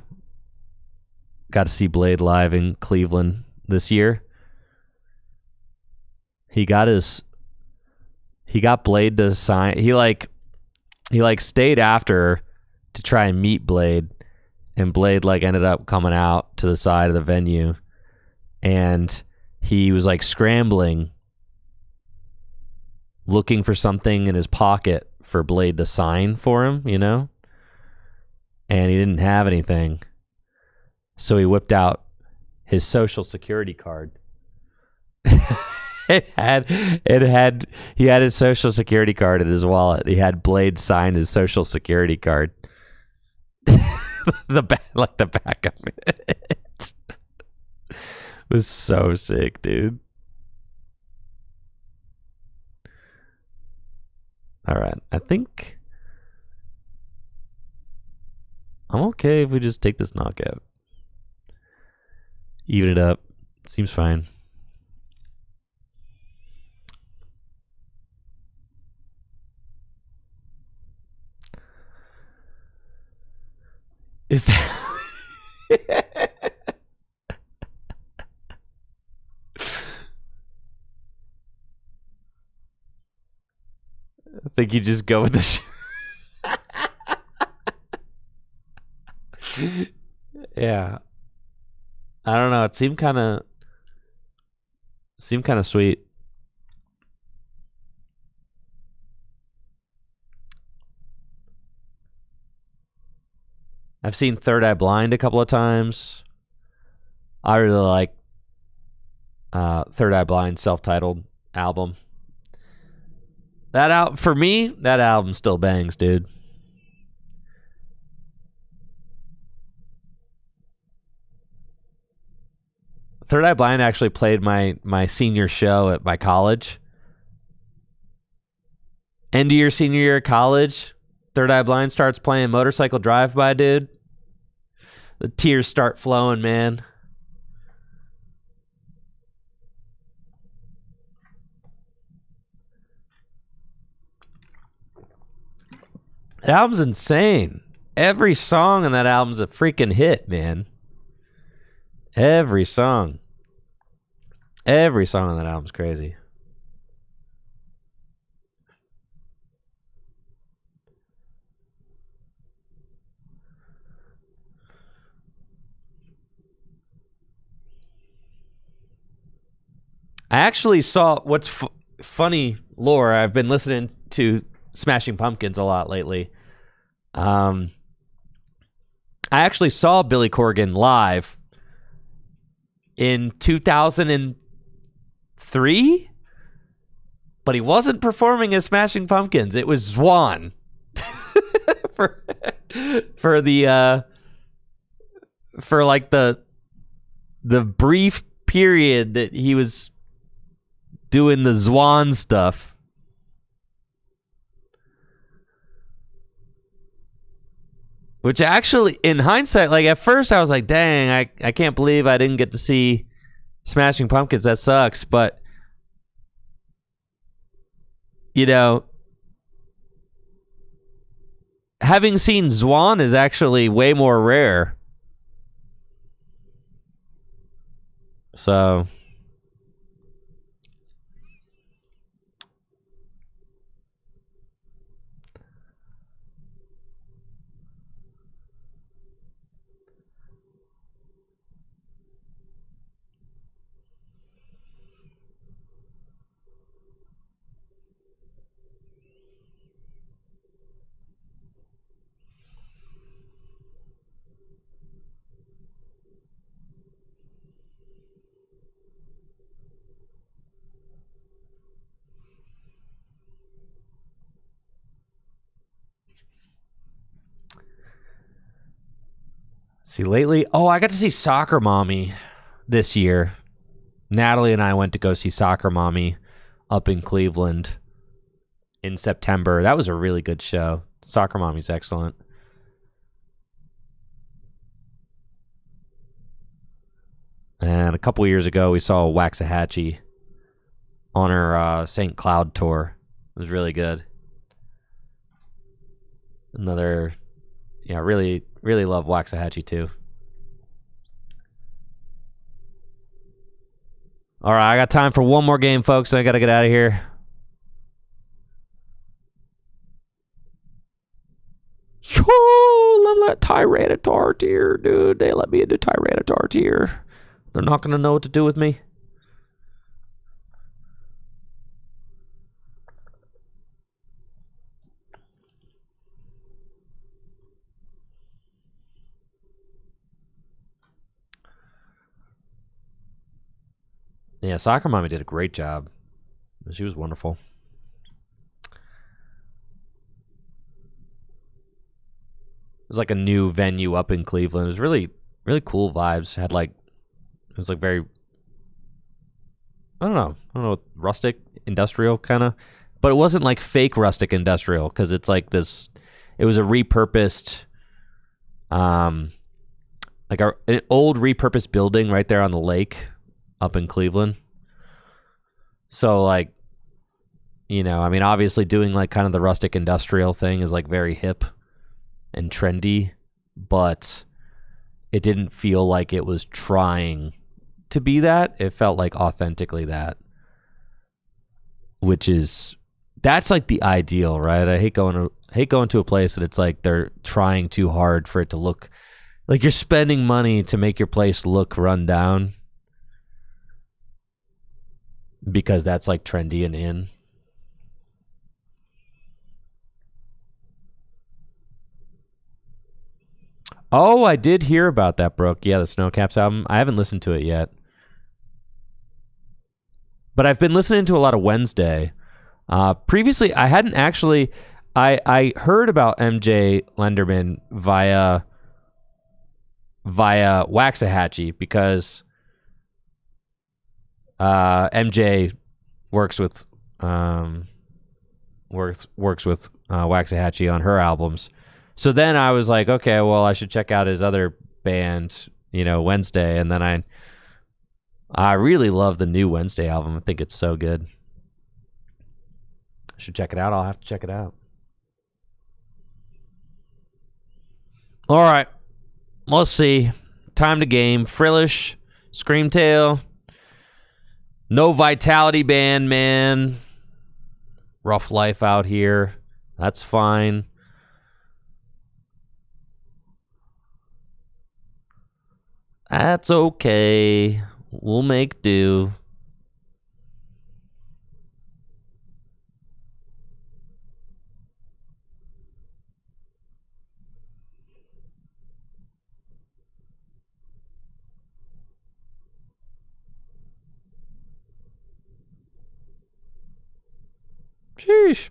Speaker 1: got to see Blade live in Cleveland this year. He got Blade to sign. He stayed after to try and meet Blade, and Blade like ended up coming out to the side of the venue, and he was like scrambling, looking for something in his pocket for Blade to sign for him, you know? And he didn't have anything. So he whipped out his social security card. He had his social security card in his wallet. He had Blade sign his social security card. the back of it. was so sick, dude. All right, I think I'm okay if we just take this knockout. Even it up. Seems fine. Is that... I think you just go with the yeah. I don't know. It seemed kind of sweet. I've seen Third Eye Blind a couple of times. I really like Third Eye Blind self-titled album. For me, that album still bangs, dude. Third Eye Blind actually played my senior show at my college. End of your senior year of college, Third Eye Blind starts playing Motorcycle Drive-By, dude. The tears start flowing, man. That album's insane. Every song on that album's a freaking hit, man. Every song. Every song on that album's crazy. I actually saw what's funny lore. I've been listening to Smashing Pumpkins a lot lately. I actually saw Billy Corgan live in 2003, but he wasn't performing as Smashing Pumpkins. It was Zwan for like the brief period that he was doing the Zwan stuff. Which actually, in hindsight, like at first I was like, dang, I can't believe I didn't get to see Smashing Pumpkins. That sucks. But, you know, having seen Zwan is actually way more rare. So... See, lately, I got to see Soccer Mommy this year. Natalie and I went to go see Soccer Mommy up in Cleveland in September. That was a really good show. Soccer Mommy's excellent. And a couple years ago, we saw Waxahachie on her St. Cloud tour. It was really good. Another, really, really love Waxahachie too. All right, I got time for one more game, folks. I got to get out of here. Love that Tyranitar tier, dude. They let me into Tyranitar tier. They're not going to know what to do with me. Yeah, Soccer Mommy did a great job. She was wonderful. It was like a new venue up in Cleveland. It was really, really cool vibes. Had like It was like very, I don't know, rustic, industrial kind of, but it wasn't like fake rustic industrial because it's like this. It was a repurposed, like an old repurposed building right there on the lake, up in Cleveland. So like, you know, I mean, obviously doing like kind of the rustic industrial thing is like very hip and trendy, but it didn't feel like it was trying to be that. It felt like authentically that, which is, that's like the ideal, right? I hate going to a place that it's like they're trying too hard for it to look like you're spending money to make your place look run down because that's like trendy and in. Oh, I did hear about that, Brooke. Yeah, the Snowcaps album. I haven't listened to it yet. But I've been listening to a lot of Wednesday. Previously, I hadn't actually... I heard about MJ Lenderman via Waxahachie because MJ works with Waxahachie on her albums. So then I was like, okay, well, I should check out his other band, you know, Wednesday. And then I really love the new Wednesday album. I think it's so good. I should check it out. I'll have to check it out. All right. Let's see. Time to game. Frillish, Screamtail, No Vitality Band, man. Rough life out here. That's fine. That's okay. We'll make do. Sheesh.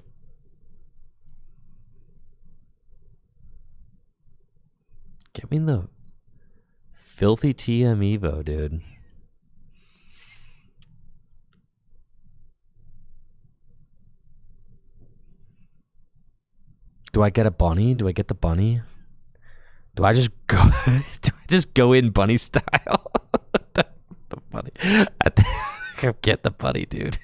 Speaker 1: Give me the filthy TM Evo, dude. Do I get a bunny? Do I get the bunny? Do I just go? Do I just go in bunny style? the bunny. I think I'll get the bunny, dude.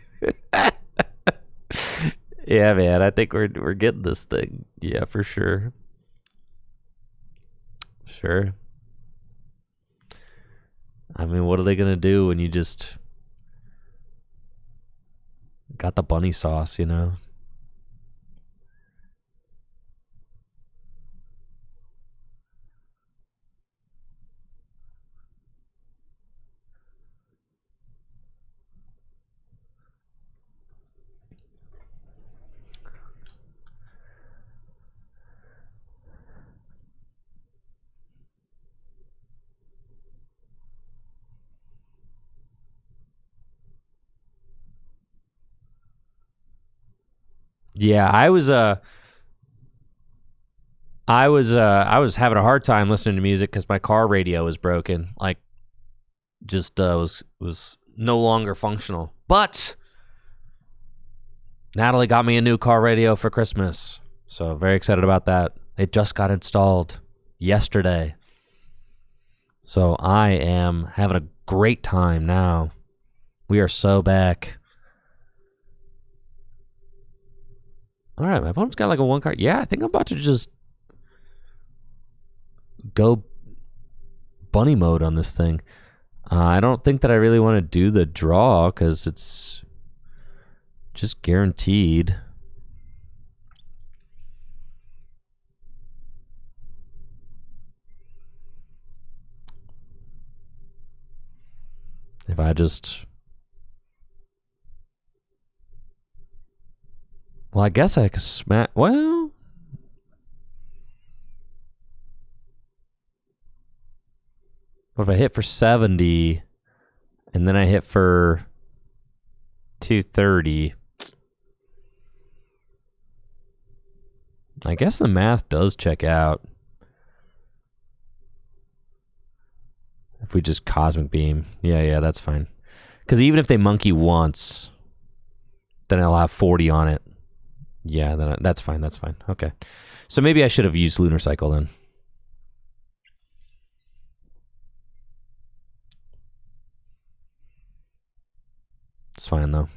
Speaker 1: Yeah, man. I think we're getting this thing. Yeah, for sure. Sure. I mean, what are they gonna do when you just got the bunny sauce, you know? Yeah, I was having a hard time listening to music because my car radio was broken. Like, just was no longer functional. But Natalie got me a new car radio for Christmas, so very excited about that. It just got installed yesterday, so I am having a great time now. We are so back. All right, my opponent's got like a 1 card. Yeah, I think I'm about to just go bunny mode on this thing. I don't think that I really want to do the draw because it's just guaranteed. If I just... Well, I guess I could smash... Well... What if I hit for 70 and then I hit for 230? I guess the math does check out. If we just Cosmic Beam. Yeah, that's fine. Because even if they monkey once, then I'll have 40 on it. Yeah, then that's fine. That's fine. Okay. So maybe I should have used Lunar Cycle then. It's fine though.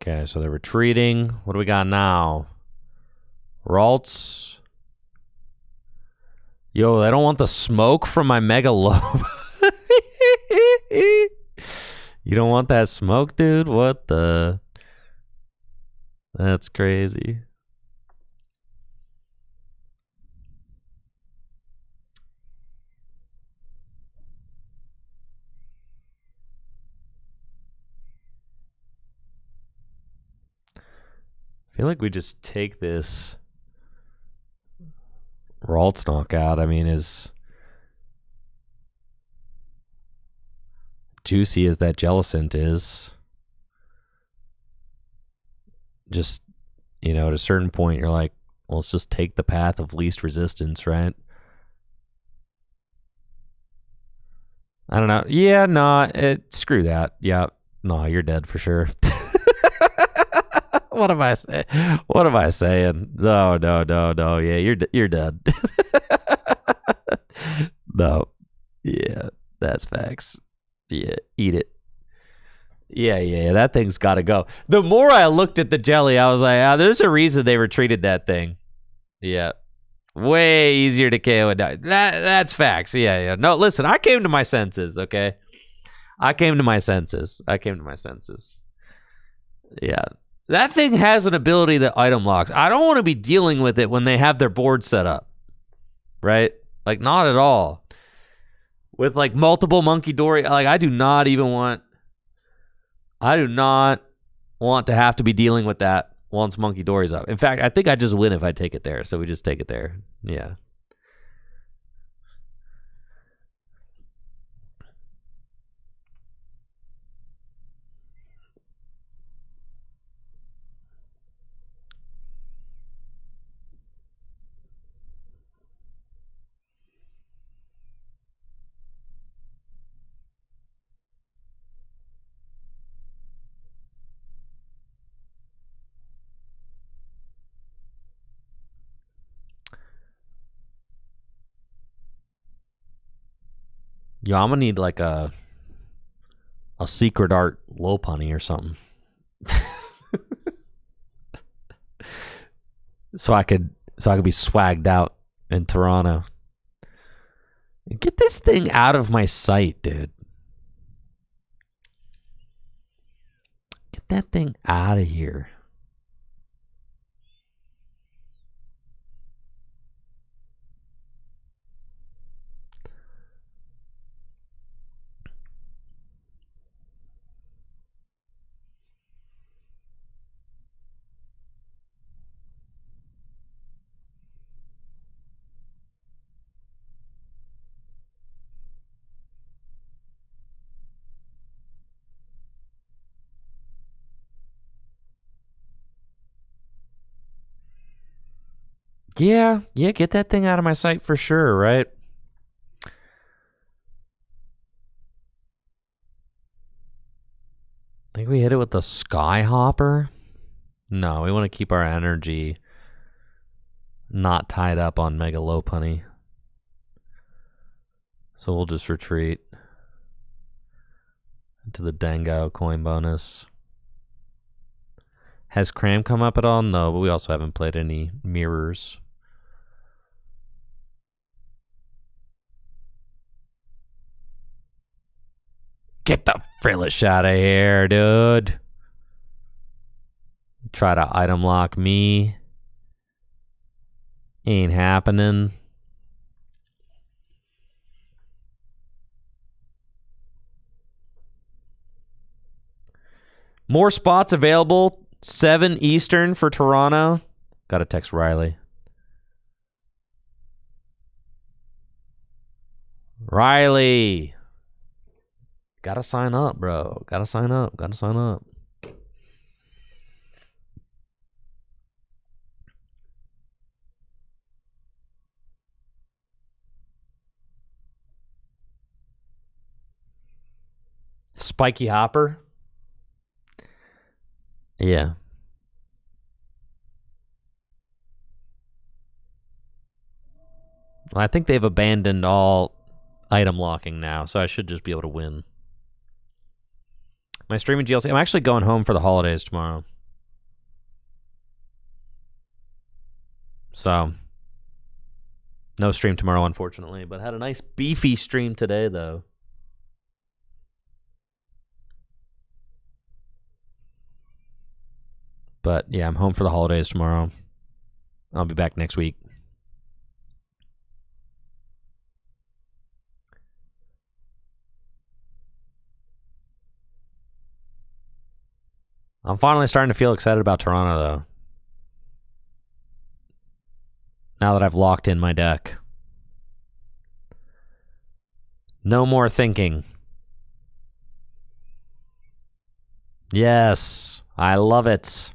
Speaker 1: Okay, so they're retreating. What do we got now? Ralts. Yo, I don't want the smoke from my Megalope. You don't want that smoke, dude? What the? That's crazy. I feel like we just take this Ralts knockout. I mean, as juicy as that Jellicent is, just, you know, at a certain point, you're like, well, let's just take the path of least resistance, right? I don't know. Yeah, no, screw that. Yeah, no, you're dead for sure. What am I saying? What am I saying? No. Yeah, you're dead. No. Yeah, that's facts. Yeah, eat it. Yeah. That thing's got to go. The more I looked at the jelly, I was like, there's a reason they retreated that thing. Yeah. Way easier to KO and die. That's facts. Yeah. No, listen, I came to my senses, okay? I came to my senses. Yeah. That thing has an ability that item locks. I don't want to be dealing with it when they have their board set up. Right? Like, not at all. With, like, multiple Monkey Dory. Like, I do not want to have to be dealing with that once Monkey Dory's up. In fact, I think I just win if I take it there. So we just take it there. Yeah. Yo, I'm gonna need like a secret art Lopunny or something. so I could be swagged out in Toronto. Get this thing out of my sight, dude. Get that thing out of here. Yeah, get that thing out of my sight for sure, right? I think we hit it with the Skyhopper. No, we want to keep our energy not tied up on Mega Lopunny. So we'll just retreat into the Dango coin bonus. Has Cram come up at all? No, but we also haven't played any mirrors. Get the frillish out of here, dude. Try to item lock me. Ain't happening. More spots available. 7 Eastern for Toronto. Gotta text Riley. Riley. Gotta sign up, bro. Gotta sign up. Gotta sign up. Spiky Hopper. Yeah. Well, I think they've abandoned all item locking now, so I should just be able to win. My streaming GLC. I'm actually going home for the holidays tomorrow. So, no stream tomorrow, unfortunately, but had a nice beefy stream today, though. But yeah, I'm home for the holidays tomorrow. I'll be back next week. I'm finally starting to feel excited about Toronto, though. Now that I've locked in my deck. No more thinking. Yes, I love it.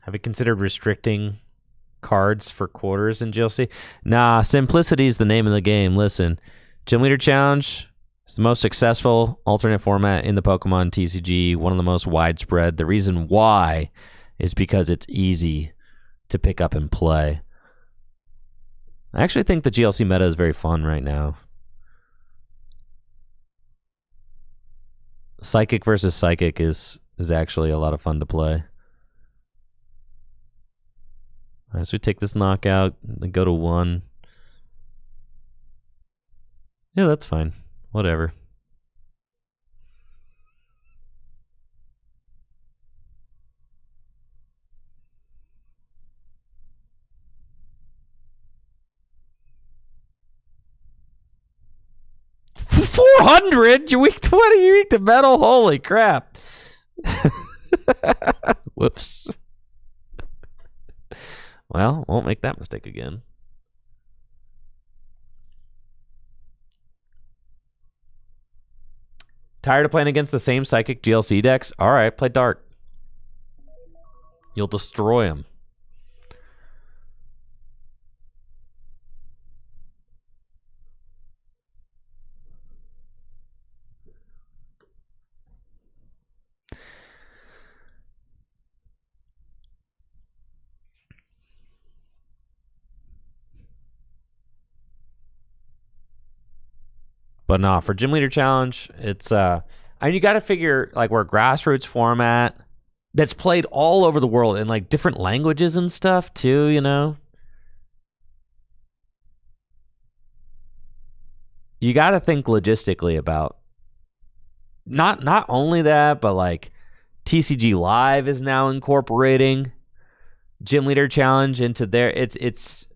Speaker 1: Have you considered restricting cards for quarters in GLC? Nah, simplicity is the name of the game. Listen, Gym Leader Challenge is the most successful alternate format in the Pokemon TCG, one of the most widespread. The reason why is because it's easy to pick up and play. I actually think the GLC meta is very fun right now. Psychic versus Psychic is actually a lot of fun to play. All right, so we take this knockout, then go to 1. Yeah, that's fine. Whatever. $400? You're weak 20, you're weak to metal? Holy crap. Whoops. Well, won't make that mistake again. Tired of playing against the same Psychic GLC decks? All right, play Dark. You'll destroy them. But nah, for Gym Leader Challenge, it's I mean, you got to figure like we're a grassroots format that's played all over the world in like different languages and stuff too, you know. You got to think logistically about not only that, but like TCG Live is now incorporating Gym Leader Challenge into their it's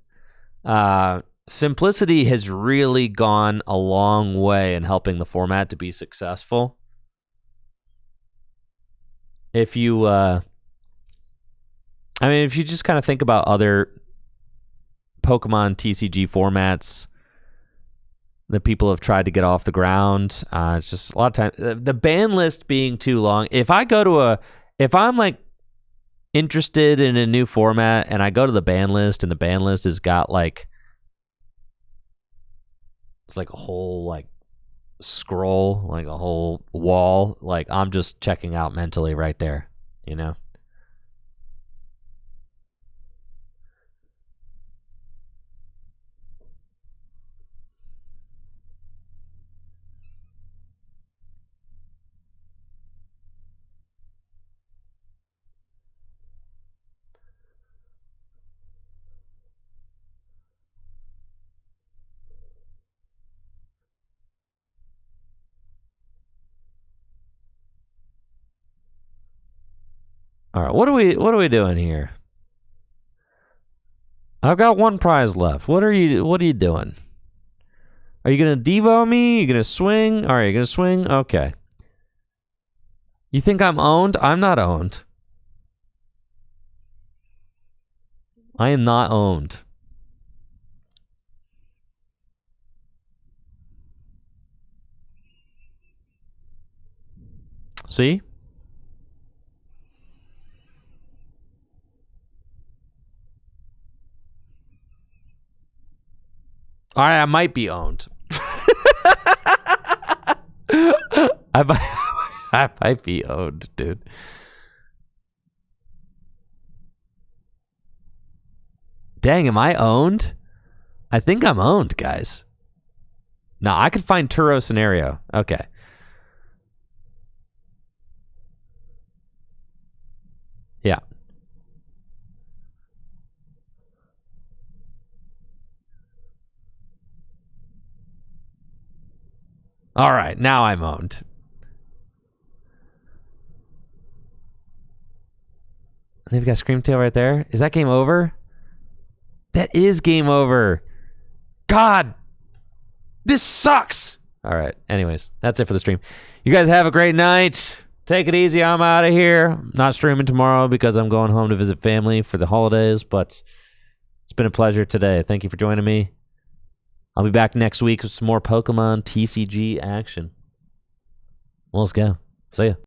Speaker 1: simplicity has really gone a long way in helping the format to be successful. If you if you just kind of think about other Pokemon TCG formats that people have tried to get off the ground, it's just a lot of time. The ban list being too long. If I'm like interested in a new format and I go to the ban list and the ban list has got like, it's like a whole like scroll, like a whole wall, like I'm just checking out mentally right there, you know? All right, what are we doing here? I've got one prize left. What are you doing? Are you gonna Devo me? You gonna swing? All right, you gonna swing? Okay. You think I'm owned? I'm not owned. I am not owned. See? All right, I might be owned. I might be owned, dude. Dang, am I owned? I think I'm owned, guys. No, I could find Turo scenario. Okay. Yeah. All right, now I'm owned. They've got Screamtail right there. Is that game over? That is game over. God, this sucks. All right. Anyways, that's it for the stream. You guys have a great night. Take it easy. I'm out of here. I'm not streaming tomorrow because I'm going home to visit family for the holidays, but it's been a pleasure today. Thank you for joining me. I'll be back next week with some more Pokemon TCG action. Well, let's go. See ya.